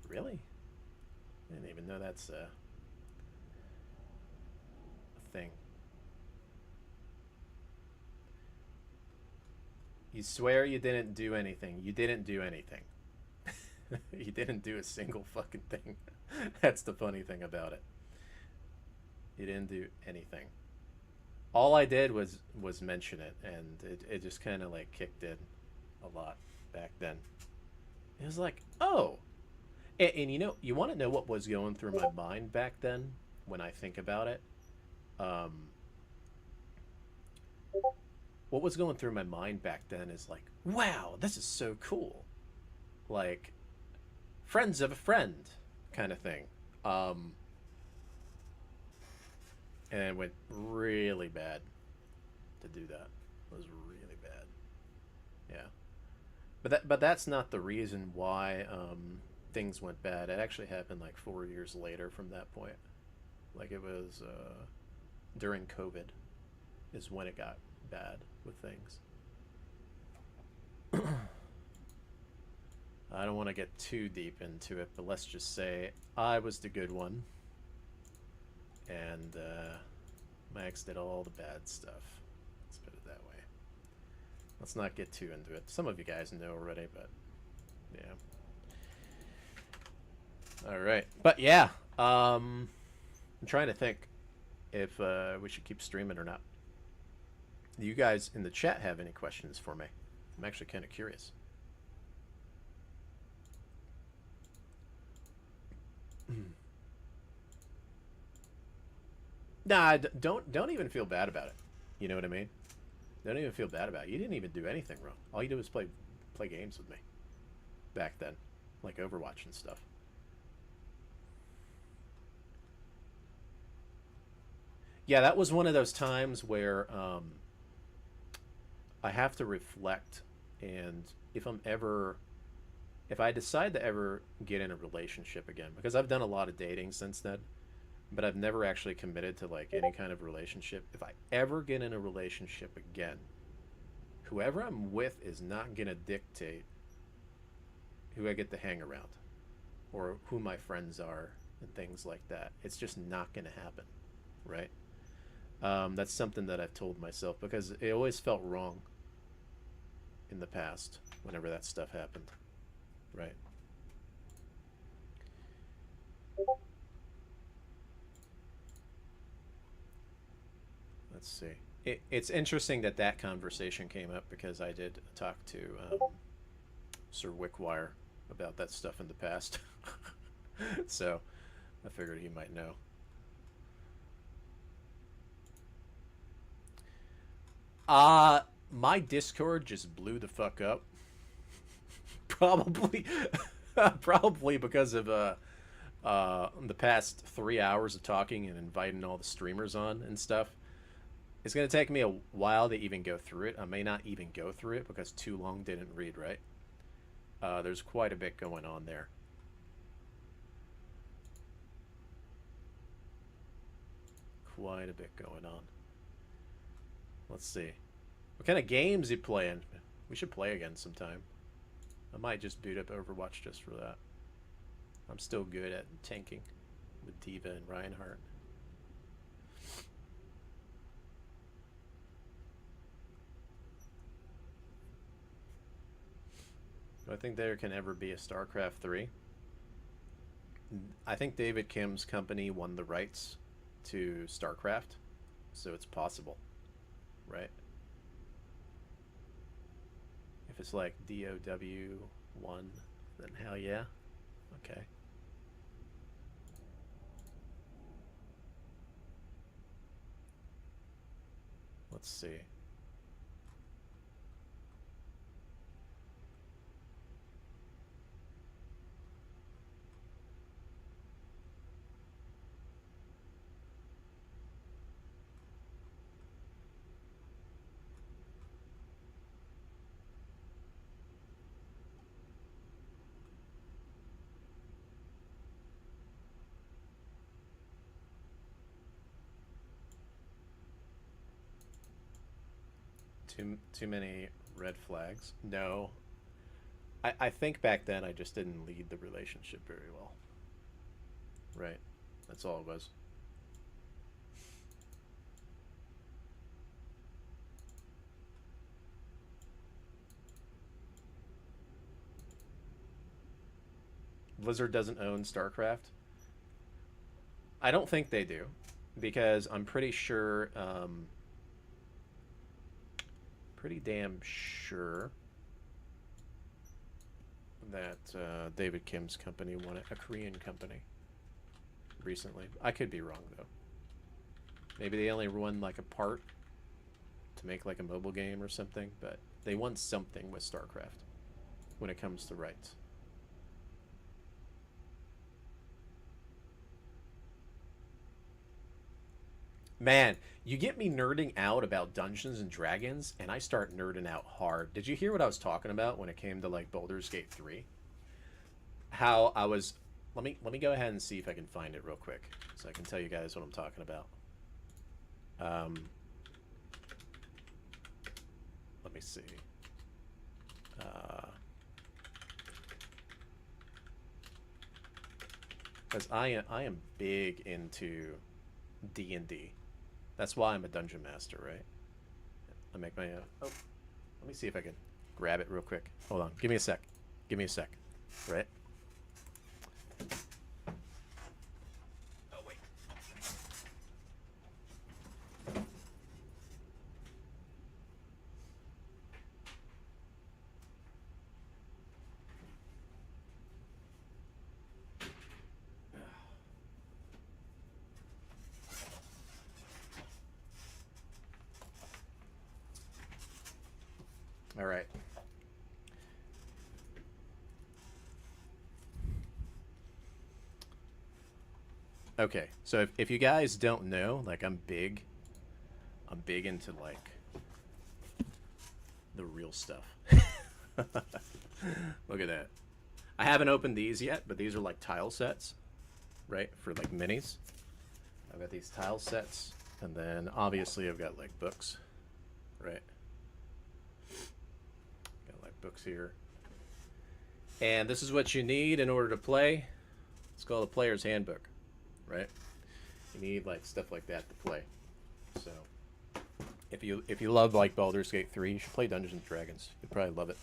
Really? I didn't even know that's a thing. You swear you didn't do anything. You didn't do anything. You didn't do a single fucking thing. That's the funny thing about it. You didn't do anything. All I did was mention it, and it just kind of like kicked in a lot back then. It was like, oh. And you know, you want to know what was going through my mind back then when I think about it? What was going through my mind back then is like, wow, this is so cool. Like, friends of a friend kind of thing. And it went really bad to do that. It was really bad. Yeah. But that's not the reason why things went bad. It actually happened like 4 years later from that point. Like it was during COVID is when it got bad with things. I don't want to get too deep into it, but let's just say I was the good one, and Max did all the bad stuff. Let's put it that way. Let's not get too into it. Some of you guys know already, but yeah. All right, but yeah, I'm trying to think if we should keep streaming or not. Do you guys in the chat have any questions for me? I'm actually kind of curious. Nah, don't even feel bad about it. You know what I mean? Don't even feel bad about it. You didn't even do anything wrong. All you did was play games with me back then, like Overwatch and stuff. Yeah, that was one of those times where I have to reflect, and if I decide to ever get in a relationship again, because I've done a lot of dating since then, but I've never actually committed to like any kind of relationship. If I ever get in a relationship again, whoever I'm with is not gonna dictate who I get to hang around or who my friends are and things like that. It's just not gonna happen, right? That's something that I've told myself because it always felt wrong in the past whenever that stuff happened, right? Let's see. It's interesting that that conversation came up because I did talk to Sir Wickwire about that stuff in the past. So I figured he might know. My Discord just blew the fuck up. Probably probably because of the past 3 hours of talking and inviting all the streamers on and stuff. It's going to take me a while to even go through it. I may not even go through it because too long didn't read, right? There's quite a bit going on there. Quite a bit going on. Let's see. What kind of games you playing? We should play again sometime. I might just boot up Overwatch just for that. I'm still good at tanking with D.Va and Reinhardt. Do I think there can ever be a StarCraft 3? I think David Kim's company won the rights to StarCraft, so it's possible, right? If it's like DOW 1, then hell yeah. Okay. Let's see. Too many red flags. No. I think back then I just didn't lead the relationship very well. Right. That's all it was. Blizzard doesn't own StarCraft. I don't think they do, because I'm pretty sure, pretty damn sure that David Kim's company won it, a Korean company, recently. I could be wrong though. Maybe they only won like a part to make like a mobile game or something, but they won something with StarCraft when it comes to rights. Man, you get me nerding out about Dungeons and Dragons, and I start nerding out hard. Did you hear what I was talking about when it came to like Baldur's Gate 3? How I was... Let me go ahead and see if I can find it real quick, so I can tell you guys what I'm talking about. Let me see. Because I am big into D&D. That's why I'm a dungeon master, right? I make my oh, let me see if I can grab it real quick. Hold on, give me a sec. Give me a sec. Right? Oh wait. All right. Okay, so if you guys don't know, like I'm big into like the real stuff. Look at that. I haven't opened these yet, but these are like tile sets, right? For like minis. I've got these tile sets, and then obviously I've got like books, right? Books here, and this is what you need in order to play. It's called a player's handbook, right? You need like stuff like that to play. So if you love like Baldur's Gate 3, you should play Dungeons and Dragons. You'd probably love it.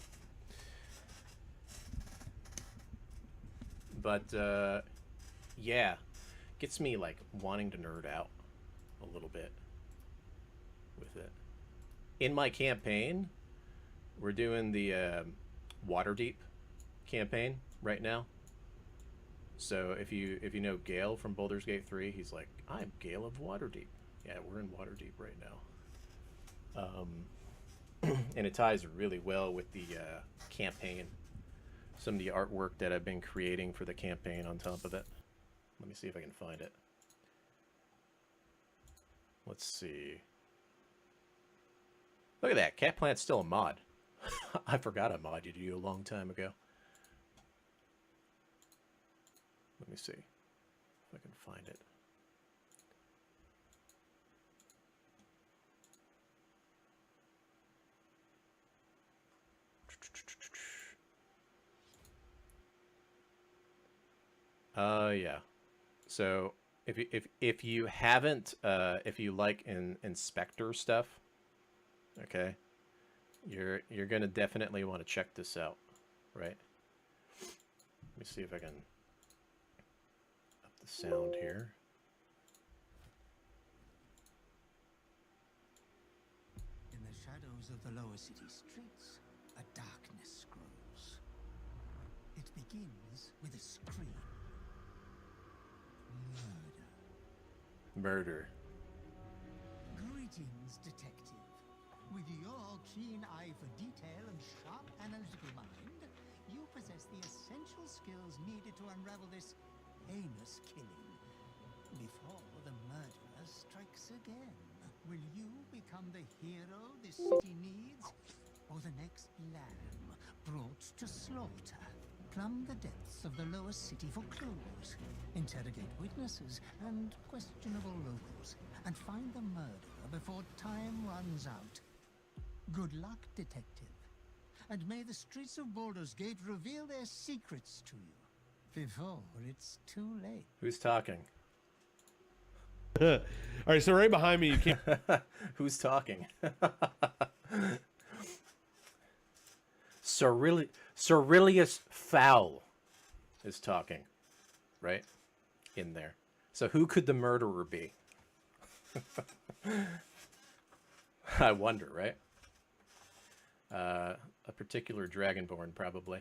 But yeah, gets me like wanting to nerd out a little bit with it. In my campaign, we're doing the Waterdeep campaign right now. So if you know Gale from Baldur's Gate 3, he's like, I'm Gale of Waterdeep. Yeah, we're in Waterdeep right now. And it ties really well with the campaign. Some of the artwork that I've been creating for the campaign on top of it. Let me see if I can find it. Let's see. Look at that. Cat Plant's still a mod. I forgot I modded you a long time ago. Let me see if I can find it. Yeah. So if you haven't if you like inspector stuff, okay, you're gonna definitely want to check this out, right? Let me see if I can up the sound here. In the shadows of the lower city streets, a darkness grows. It begins with a scream. Murder. Greetings, detective. With your keen eye for detail and sharp analytical mind, you possess the essential skills needed to unravel this heinous killing. Before the murderer strikes again, will you become the hero this city needs? Or the next lamb brought to slaughter? Plumb the depths of the lower city for clues, interrogate witnesses and questionable locals, and find the murderer before time runs out. Good luck, detective. And may the streets of Baldur's Gate reveal their secrets to you before it's too late. Who's talking? All right, so right behind me, you can't. Who's talking? Cerilius Fowl is talking, right? In there. So who could the murderer be? I wonder, right? A particular Dragonborn, probably.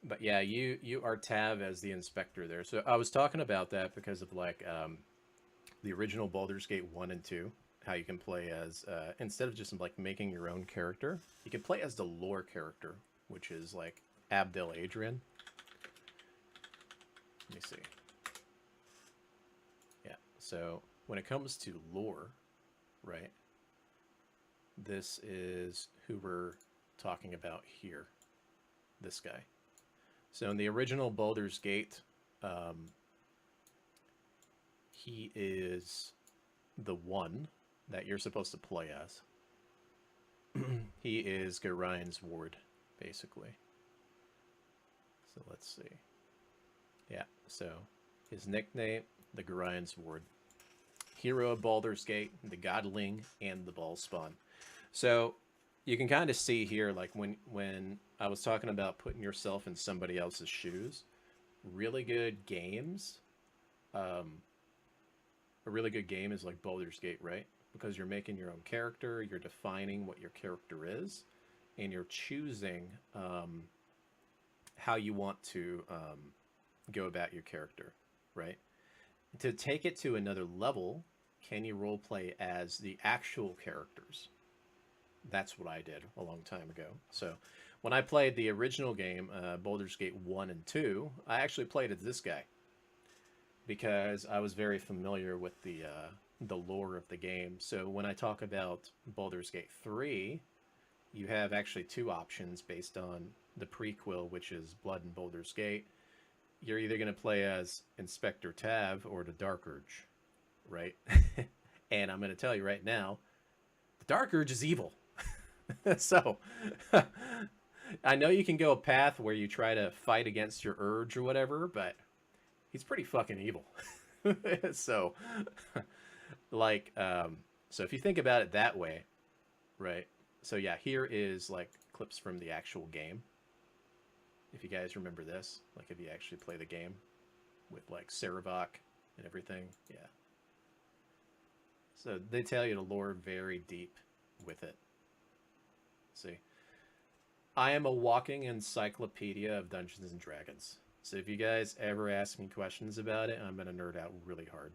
But yeah, you are Tav as the inspector there. So I was talking about that because of like the original Baldur's Gate 1 and 2, how you can play as, instead of just like making your own character, you can play as the lore character, which is like Abdel Adrian. Let me see. Yeah, so when it comes to lore, right, this is who we're talking about here, this guy. So in the original Baldur's Gate, he is the one that you're supposed to play as. He is Gorian's ward, basically. So let's see. Yeah, so his nickname, the Gorian's ward. Hero of Baldur's Gate, the Godling, and the Ballspawn. So you can kind of see here, like when I was talking about putting yourself in somebody else's shoes, really good games, a really good game is like Baldur's Gate, right? Because you're making your own character, you're defining what your character is, and you're choosing how you want to go about your character, right? To take it to another level, can you roleplay as the actual characters? That's what I did a long time ago. So when I played the original game, Baldur's Gate 1 and 2, I actually played as this guy because I was very familiar with the lore of the game. So when I talk about Baldur's Gate 3, you have actually two options based on the prequel, which is Blood and Baldur's Gate. You're either going to play as Inspector Tav or the Dark Urge, right? And I'm going to tell you right now, the Dark Urge is evil. So I know you can go a path where you try to fight against your urge or whatever, but he's pretty fucking evil. So like so if you think about it that way, right? So yeah, here is like clips from the actual game. If you guys remember this, like if you actually play the game with like Sarevok and everything, yeah. So they tell you to lore very deep with it. See, I am a walking encyclopedia of Dungeons and Dragons. So if you guys ever ask me questions about it, I'm gonna nerd out really hard.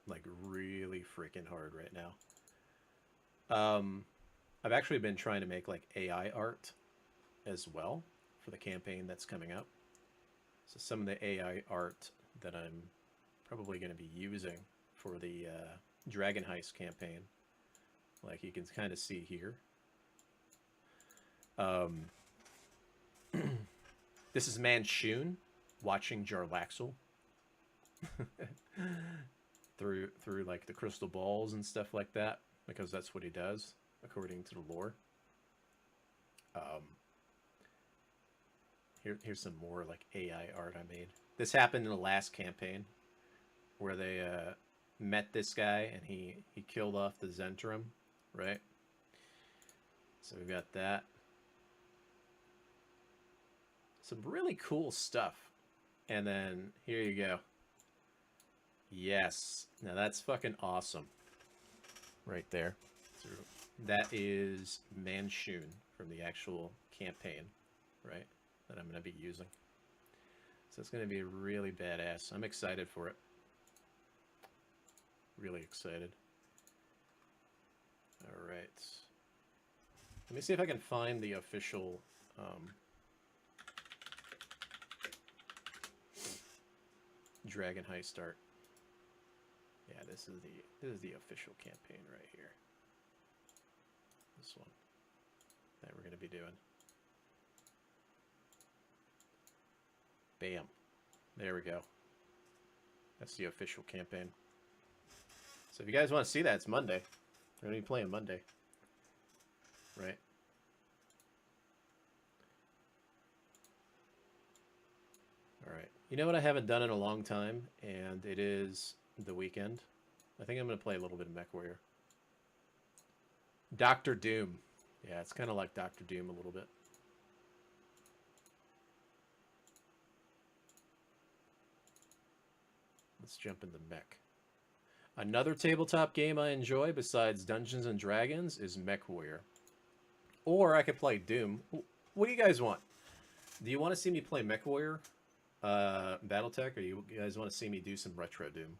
Like really freaking hard right now. I've actually been trying to make like AI art as well for the campaign that's coming up. So some of the AI art that I'm probably going to be using for the Dragon Heist campaign, like you can kind of see here. This is Manchun watching Jarlaxle through like the crystal balls and stuff like that, because that's what he does according to the lore. Here's some more like AI art I made. This happened in the last campaign where they met this guy and he killed off the Zentrum, right? So we've got that. Some really cool stuff. And then here you go. Yes. Now that's fucking awesome. Right there. So that is Manchun from the actual campaign, right? That I'm going to be using. So it's going to be really badass. I'm excited for it. Really excited. All right. Let me see if I can find the official Dragon Heist art. Yeah, this is the official campaign right here. This one that we're going to be doing. Bam. There we go. That's the official campaign. So if you guys want to see that, it's Monday. We're going to be playing Monday. right? All right. You know what I haven't done in a long time, and it is the weekend. I think I'm going to play a little bit of MechWarrior. Doctor Doom. Yeah, it's kind of like Doctor Doom a little bit. Let's jump into Mech. Another tabletop game I enjoy besides Dungeons and Dragons is MechWarrior. Or I could play Doom. What do you guys want? Do you want to see me play MechWarrior, BattleTech, or you guys want to see me do some retro Doom?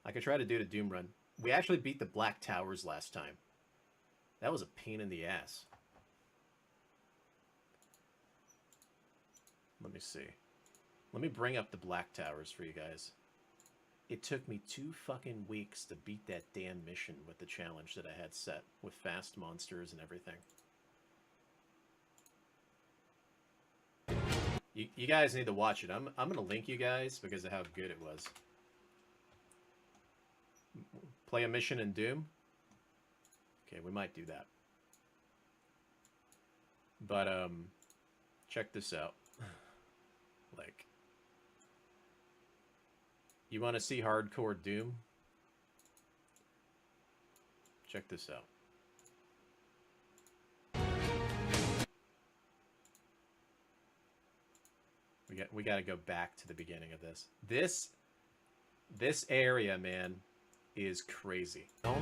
I could try to do the Doom run. We actually beat the Black Towers last time. That was a pain in the ass. Let me see. Let me bring up the Black Towers for you guys. It took me 2 fucking weeks to beat that damn mission with the challenge that I had set with fast monsters and everything. You guys need to watch it. I'm gonna link you guys because of how good it was. Play a mission in Doom? Okay, we might do that. But check this out. Like, you want to see hardcore Doom? Check this out. We got to go back to the beginning of this. This area, man, is crazy. As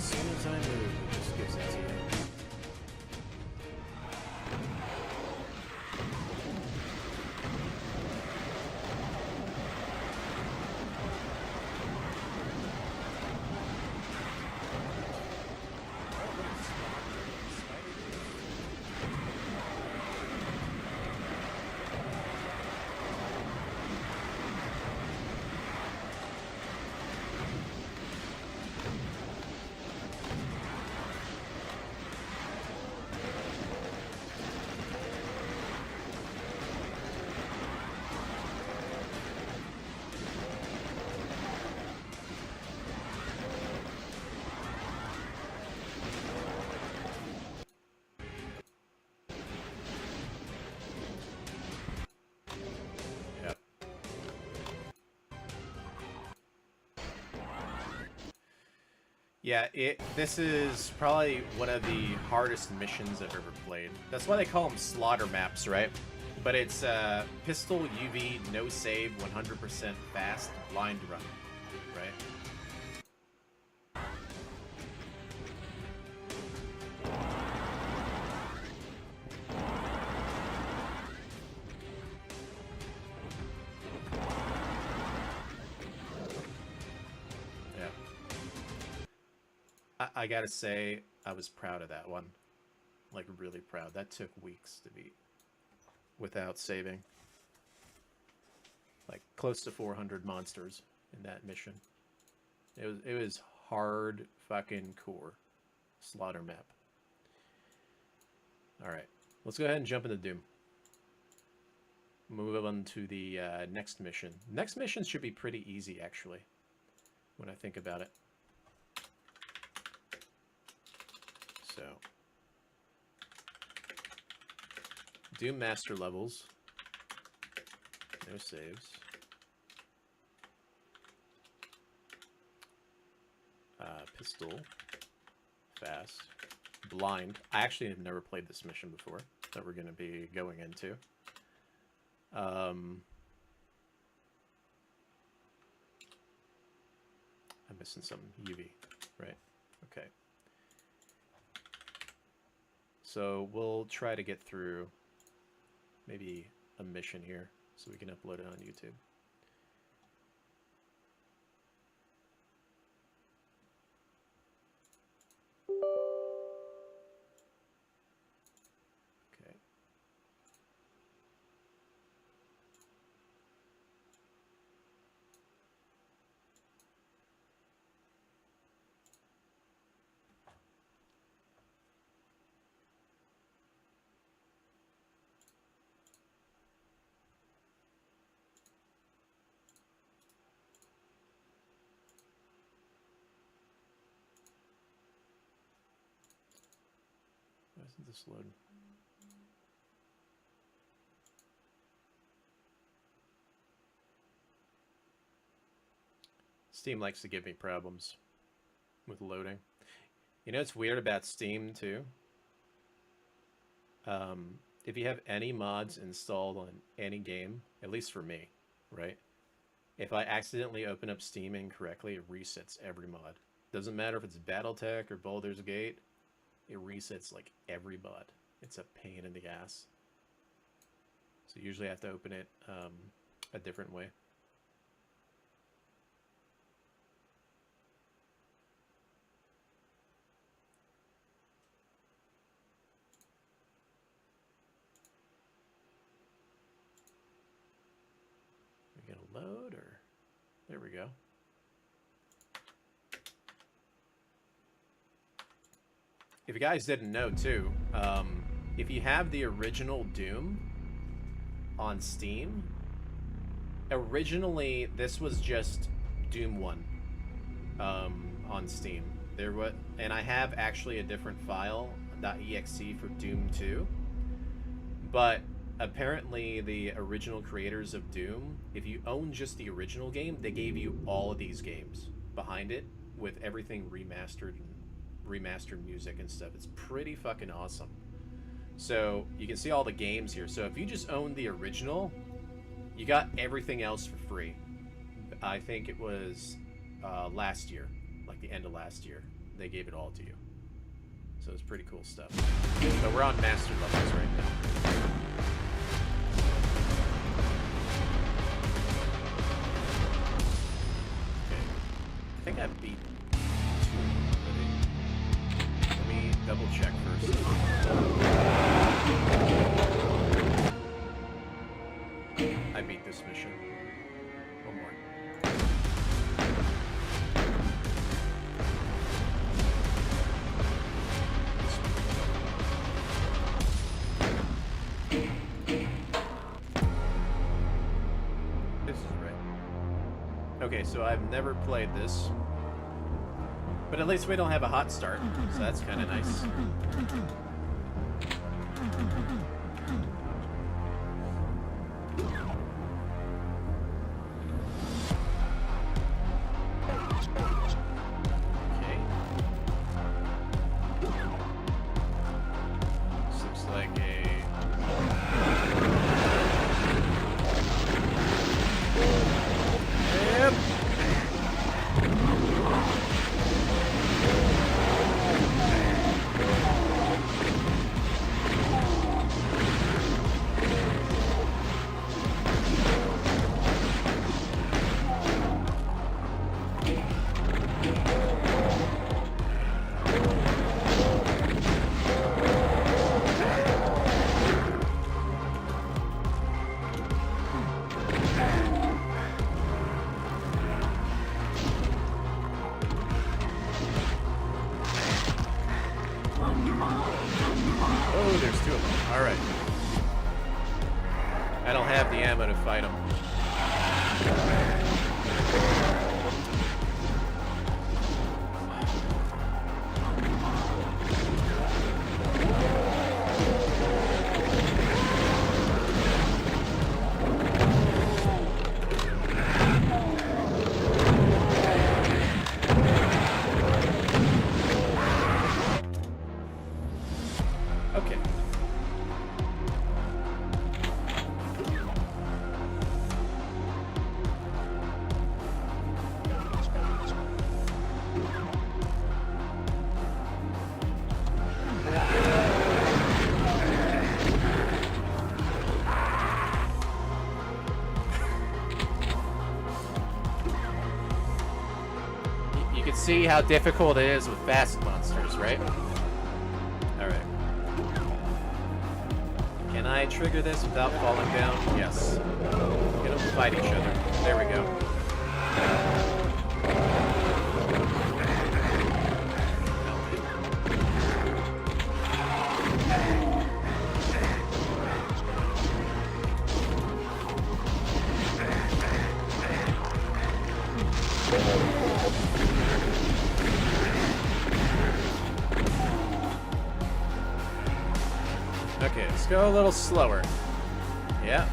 soon as I move, it just gives it to you. Yeah, this is probably one of the hardest missions I've ever played. That's why they call them slaughter maps, right? But it's pistol, UV, no save, 100% fast, blind run, right? I gotta say, I was proud of that one. Like, really proud. That took weeks to beat without saving. Like, close to 400 monsters in that mission. It was hard fucking core slaughter map. Alright, let's go ahead and jump into Doom. Move on to the next mission. Next mission should be pretty easy, actually, when I think about it. So, Doom Master levels, no saves, pistol, fast, blind. I actually have never played this mission before that we're going to be going into. I'm missing some UV, right? Okay. So we'll try to get through maybe a mission here so we can upload it on YouTube. Okay. isn't this loading? Steam likes to give me problems with loading. You know what's weird about Steam too? If you have any mods installed on any game, at least for me, right? If I accidentally open up Steam incorrectly, it resets every mod. Doesn't matter if it's Battletech or Baldur's Gate, it resets like every mod. It's a pain in the ass. So usually I have to open it a different way. We're gonna load, or there we go. If you guys didn't know too, if you have the original Doom on Steam, originally this was just Doom 1 on Steam. And I have actually a different file, .exe, for Doom 2. But apparently the original creators of Doom, if you own just the original game, they gave you all of these games behind it with everything remastered music and stuff. It's pretty fucking awesome. So you can see all the games here. So if you just own the original, you got everything else for free. I think it was last year, like the end of last year, they gave it all to you. So it's pretty cool stuff. So we're on master levels right now. Okay. I think I beat 2 already. Let me double check first. I beat this mission. One more. This is right. Okay, so I've never played this. But at least we don't have a hot start, so that's kind of nice. Okay. This looks like a... Yep. Oh, there's 2 of them. All right. I don't have the ammo to fight them. Okay. You can see how difficult it is with fast monsters, right? Alright. Can I trigger this without falling down? Yes. Get them to fight each other. There we go. Okay, let's go a little slower. Yeah.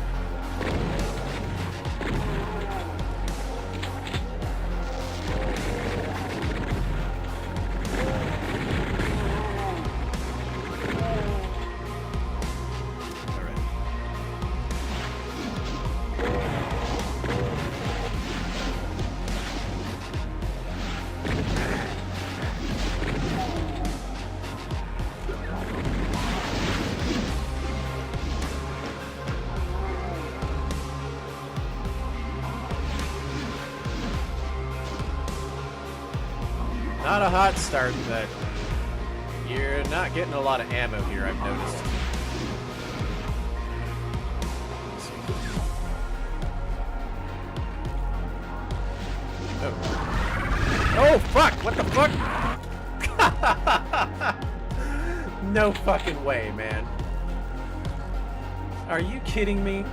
Not a hot start, but you're not getting a lot of ammo here, I've noticed. Oh. Oh, fuck! What the fuck? No fucking way, man. Are you kidding me?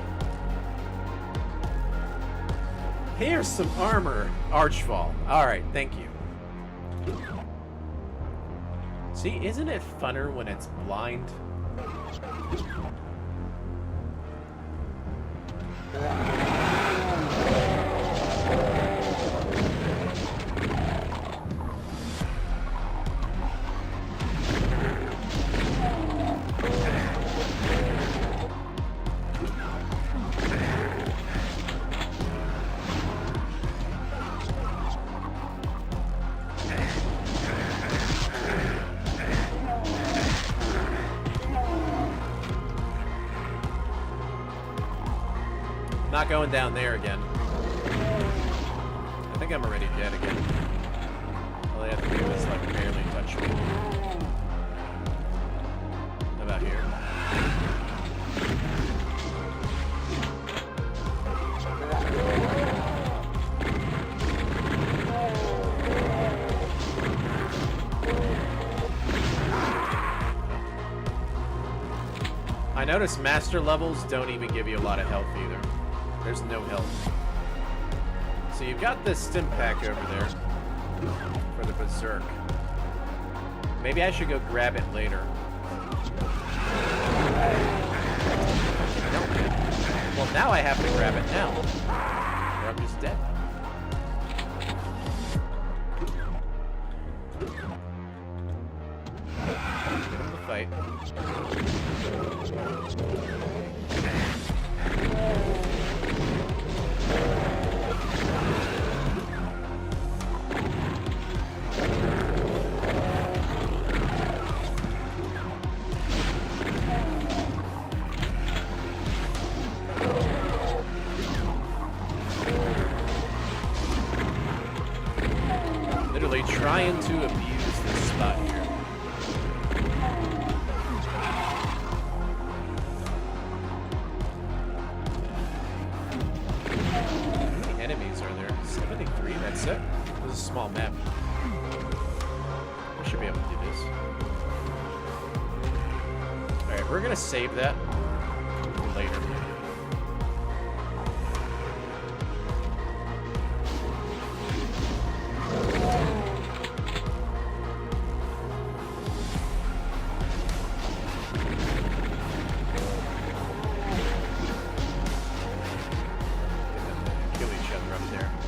Here's some armor, Archfall. Alright, thank you. See, isn't it funner when it's blind? Not going down there again. I think I'm already dead again. All I have to do is like barely touch me. How about here? I notice master levels don't even give you a lot of health either. There's no health. So you've got this stim pack over there for the Berserk. Maybe I should go grab it later. No. Well, now I have to grab it now. Or I'm just dead. Give him the fight. Literally trying to abuse this spot here. How many enemies are there? 73, that's it? This is a small map. I should be able to do this. Alright, we're gonna save that for later.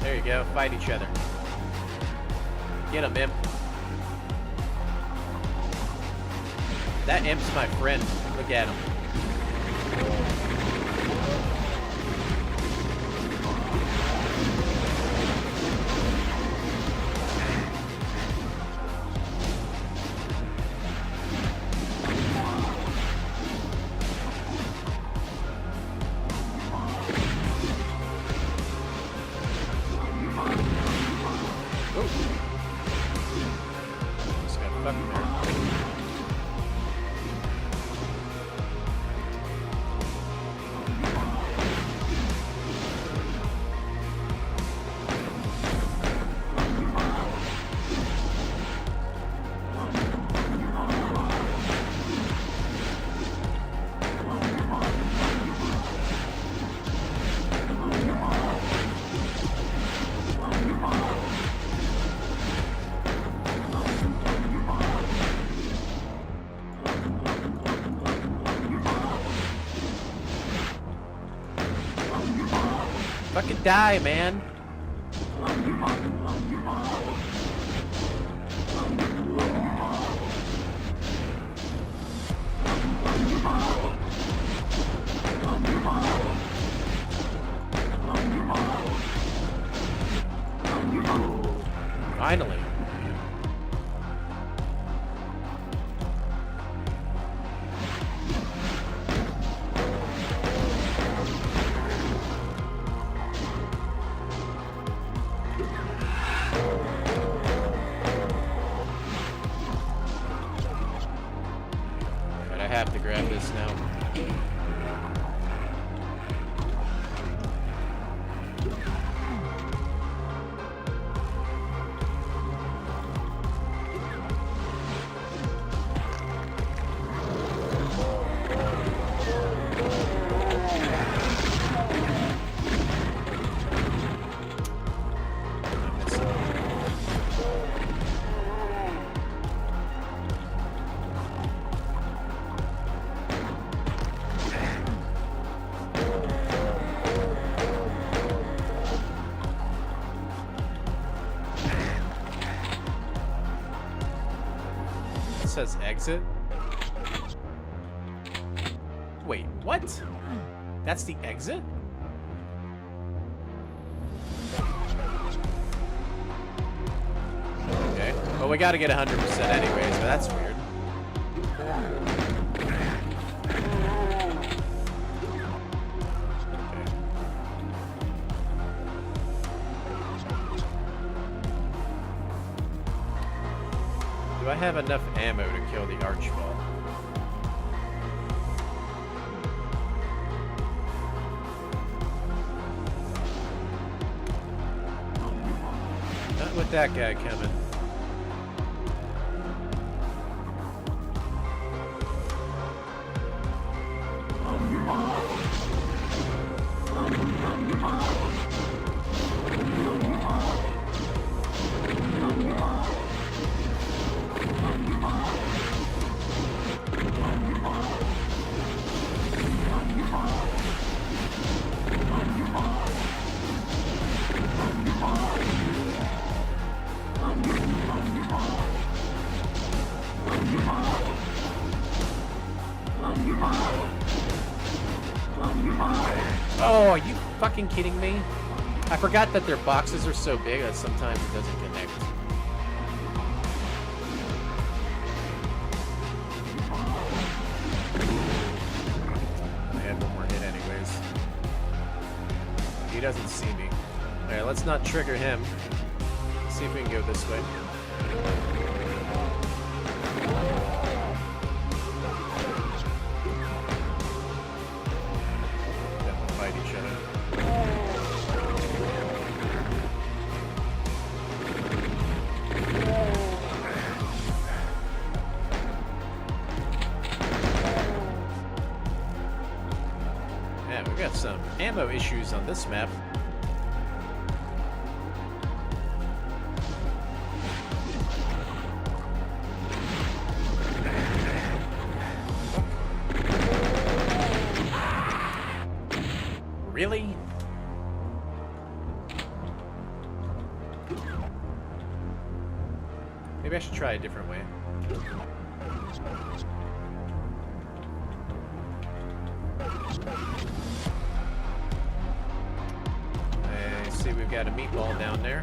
There you go, fight each other. Get him, imp. That imp's my friend. Look at him. Just got fucked there. Fucking die, man. Finally. But I have to grab this now. It says exit. Wait, what? That's the exit? Okay. Well, we gotta get 100% anyways, but that's weird. Okay. Do I have enough ammo to kill the archball? Not with that guy coming. Oh, are you fucking kidding me? I forgot that their boxes are so big that sometimes it doesn't connect. I had one more hit anyways. He doesn't see me. Alright, let's not trigger him. Let's see if we can go this way. Then we'll fight each other. Yeah, we got some ammo issues on this map. Really? Maybe I should try a different way. I see we've got a meatball down there.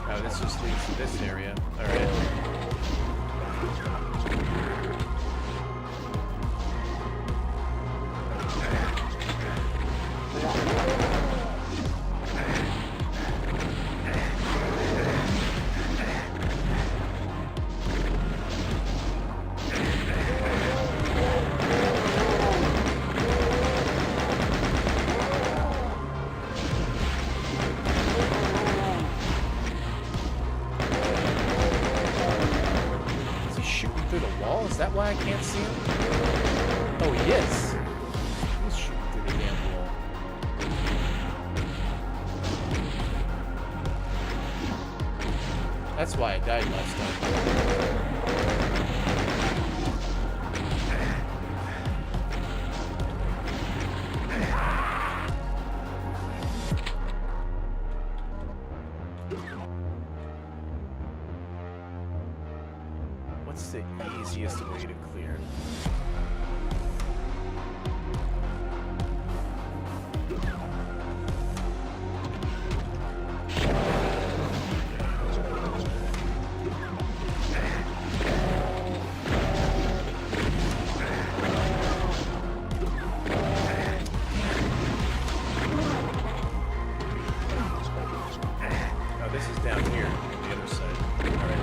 Oh, this just leads to this area. Alright. Through the wall? Is that why I can't see him? Oh, he is. He's shooting through the damn wall. That's why I died last time. What's the easiest way to clear? Oh, this is down here on the other side. All right.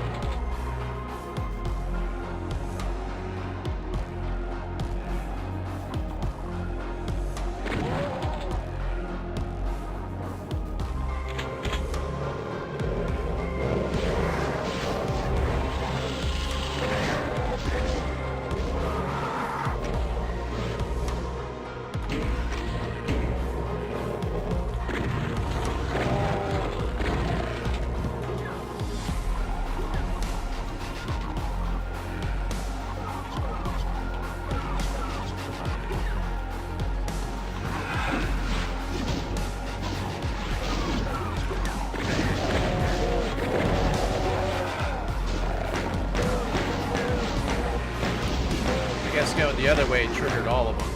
I guess going the other way triggered all of them.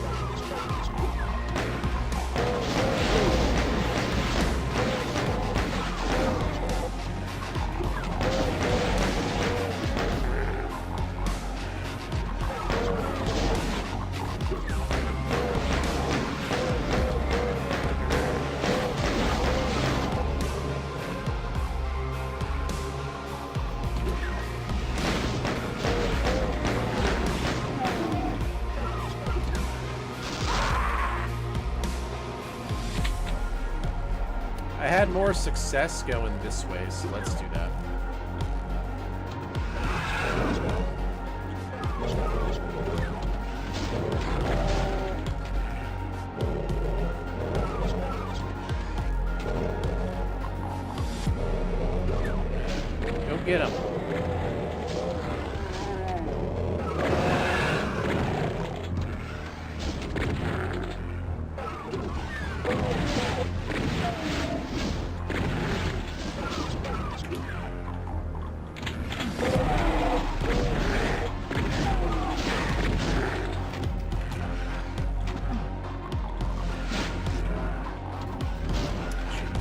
I had more success going this way, so let's do that. Go get him.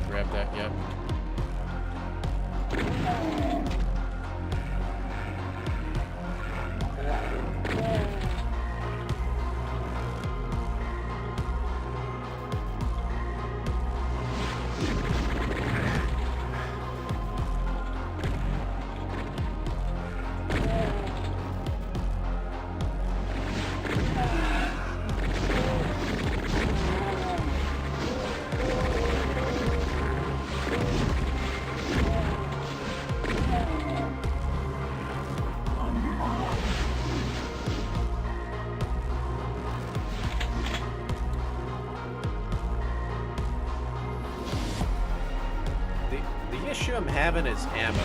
Grab that, yep. The issue I'm having is ammo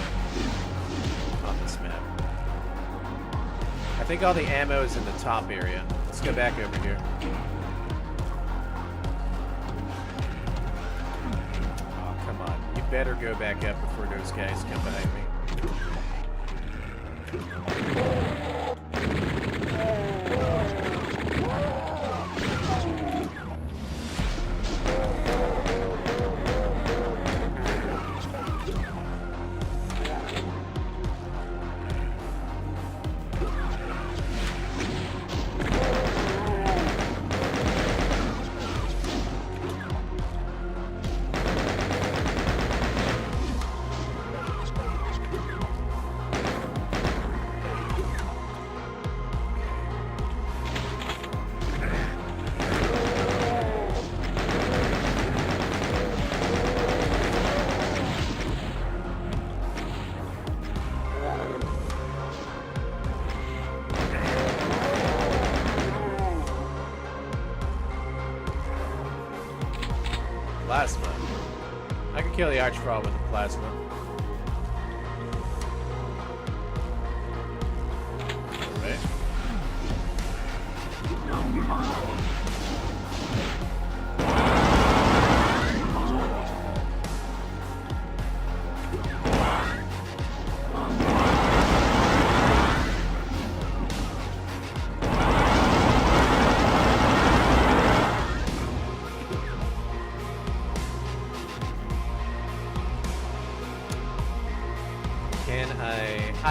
on this map. I think all the ammo is in the top area. Let's go back over here. Oh, come on. You better go back up before those guys come behind me. Plasma. I can kill the Archfrog with the plasma.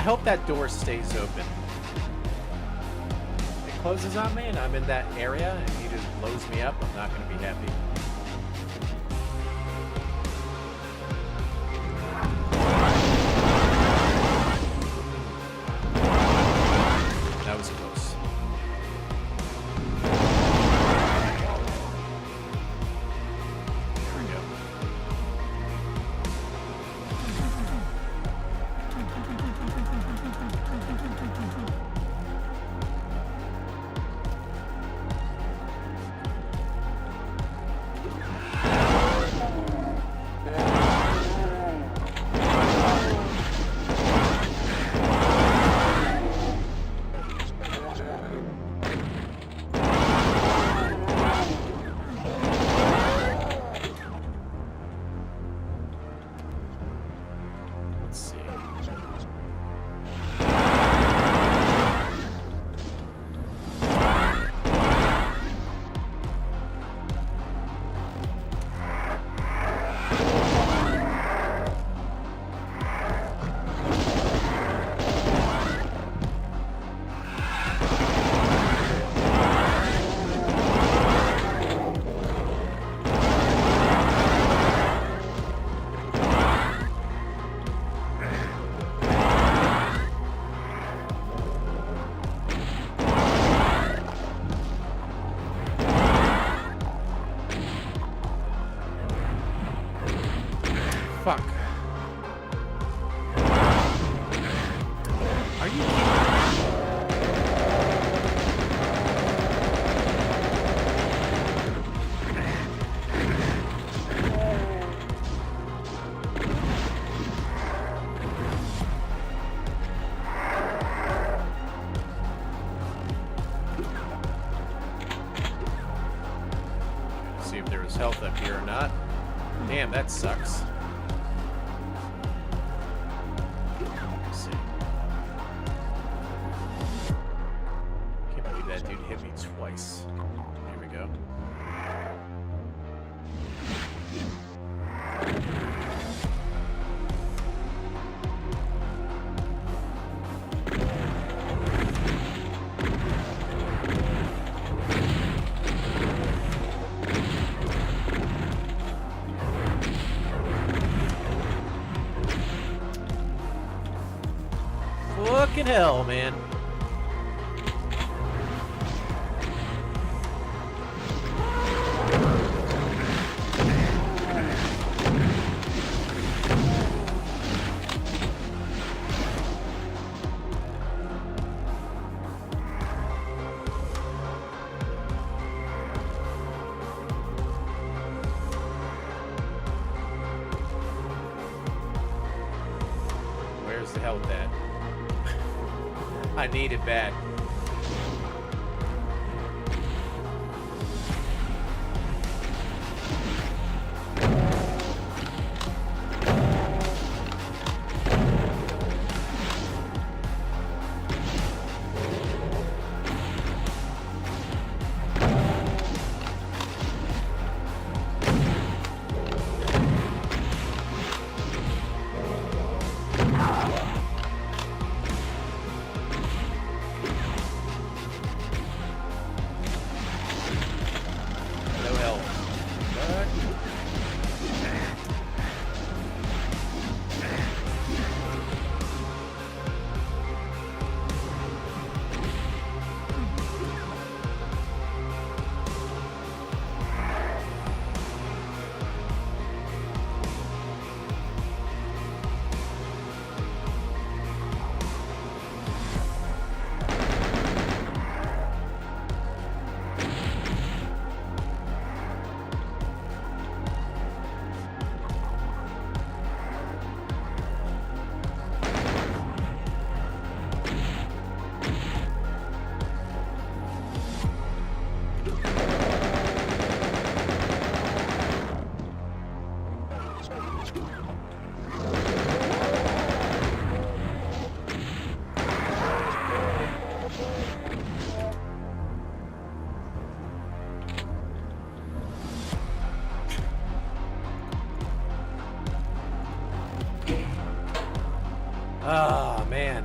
I hope that door stays open. If it closes on me and I'm in that area and he just blows me up, I'm not going to be happy. That was close. There we go. Let's see. Fuck. Are you kidding me? See if there was health up here or not. Damn, that sucks. Let's see. Can't believe that dude hit me twice. Here we go. Fucking hell, man. Where's the health at? I need it bad. No health. What? Ah, man.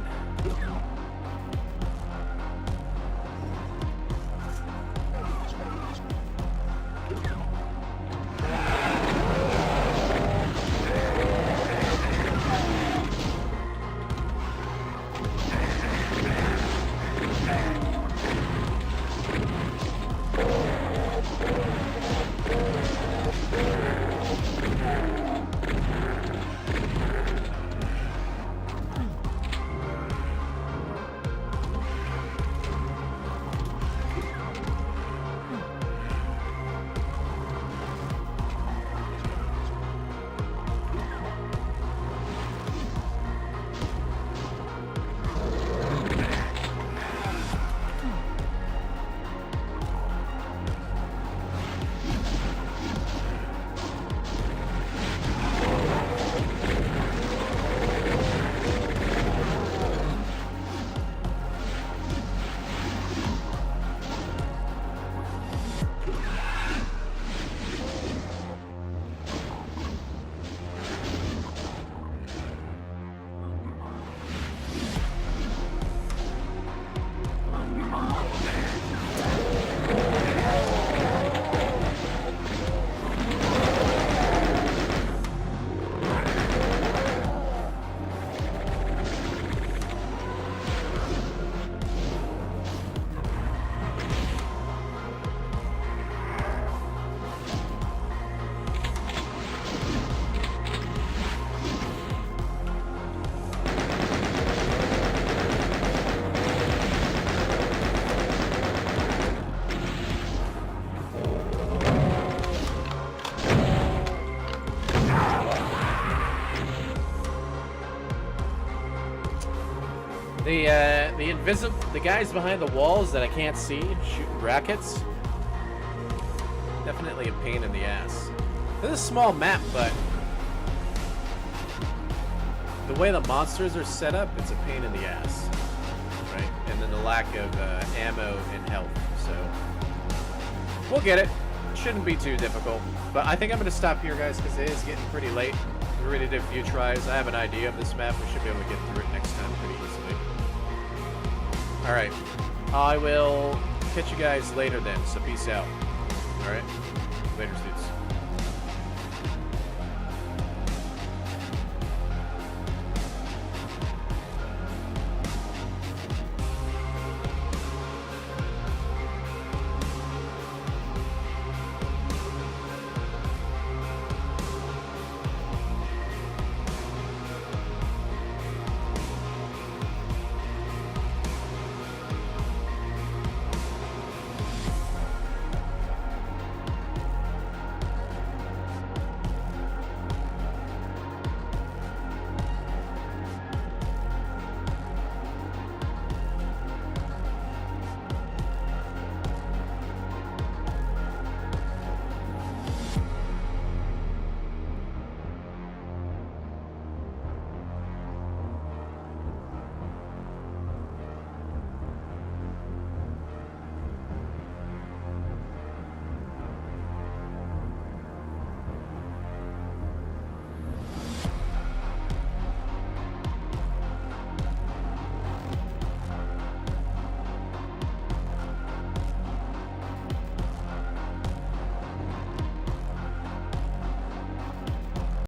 The guys behind the walls that I can't see shooting brackets. Definitely a pain in the ass. This is a small map, but the way the monsters are set up, it's a pain in the ass, right? And then the lack of ammo and health. So we'll get it. Shouldn't be too difficult. But I think I'm going to stop here, guys, because it is getting pretty late. We already did a few tries. I have an idea of this map. We should be able to get through it next time pretty easily. Alright. I will catch you guys later then, so peace out. Alright? Later, dudes.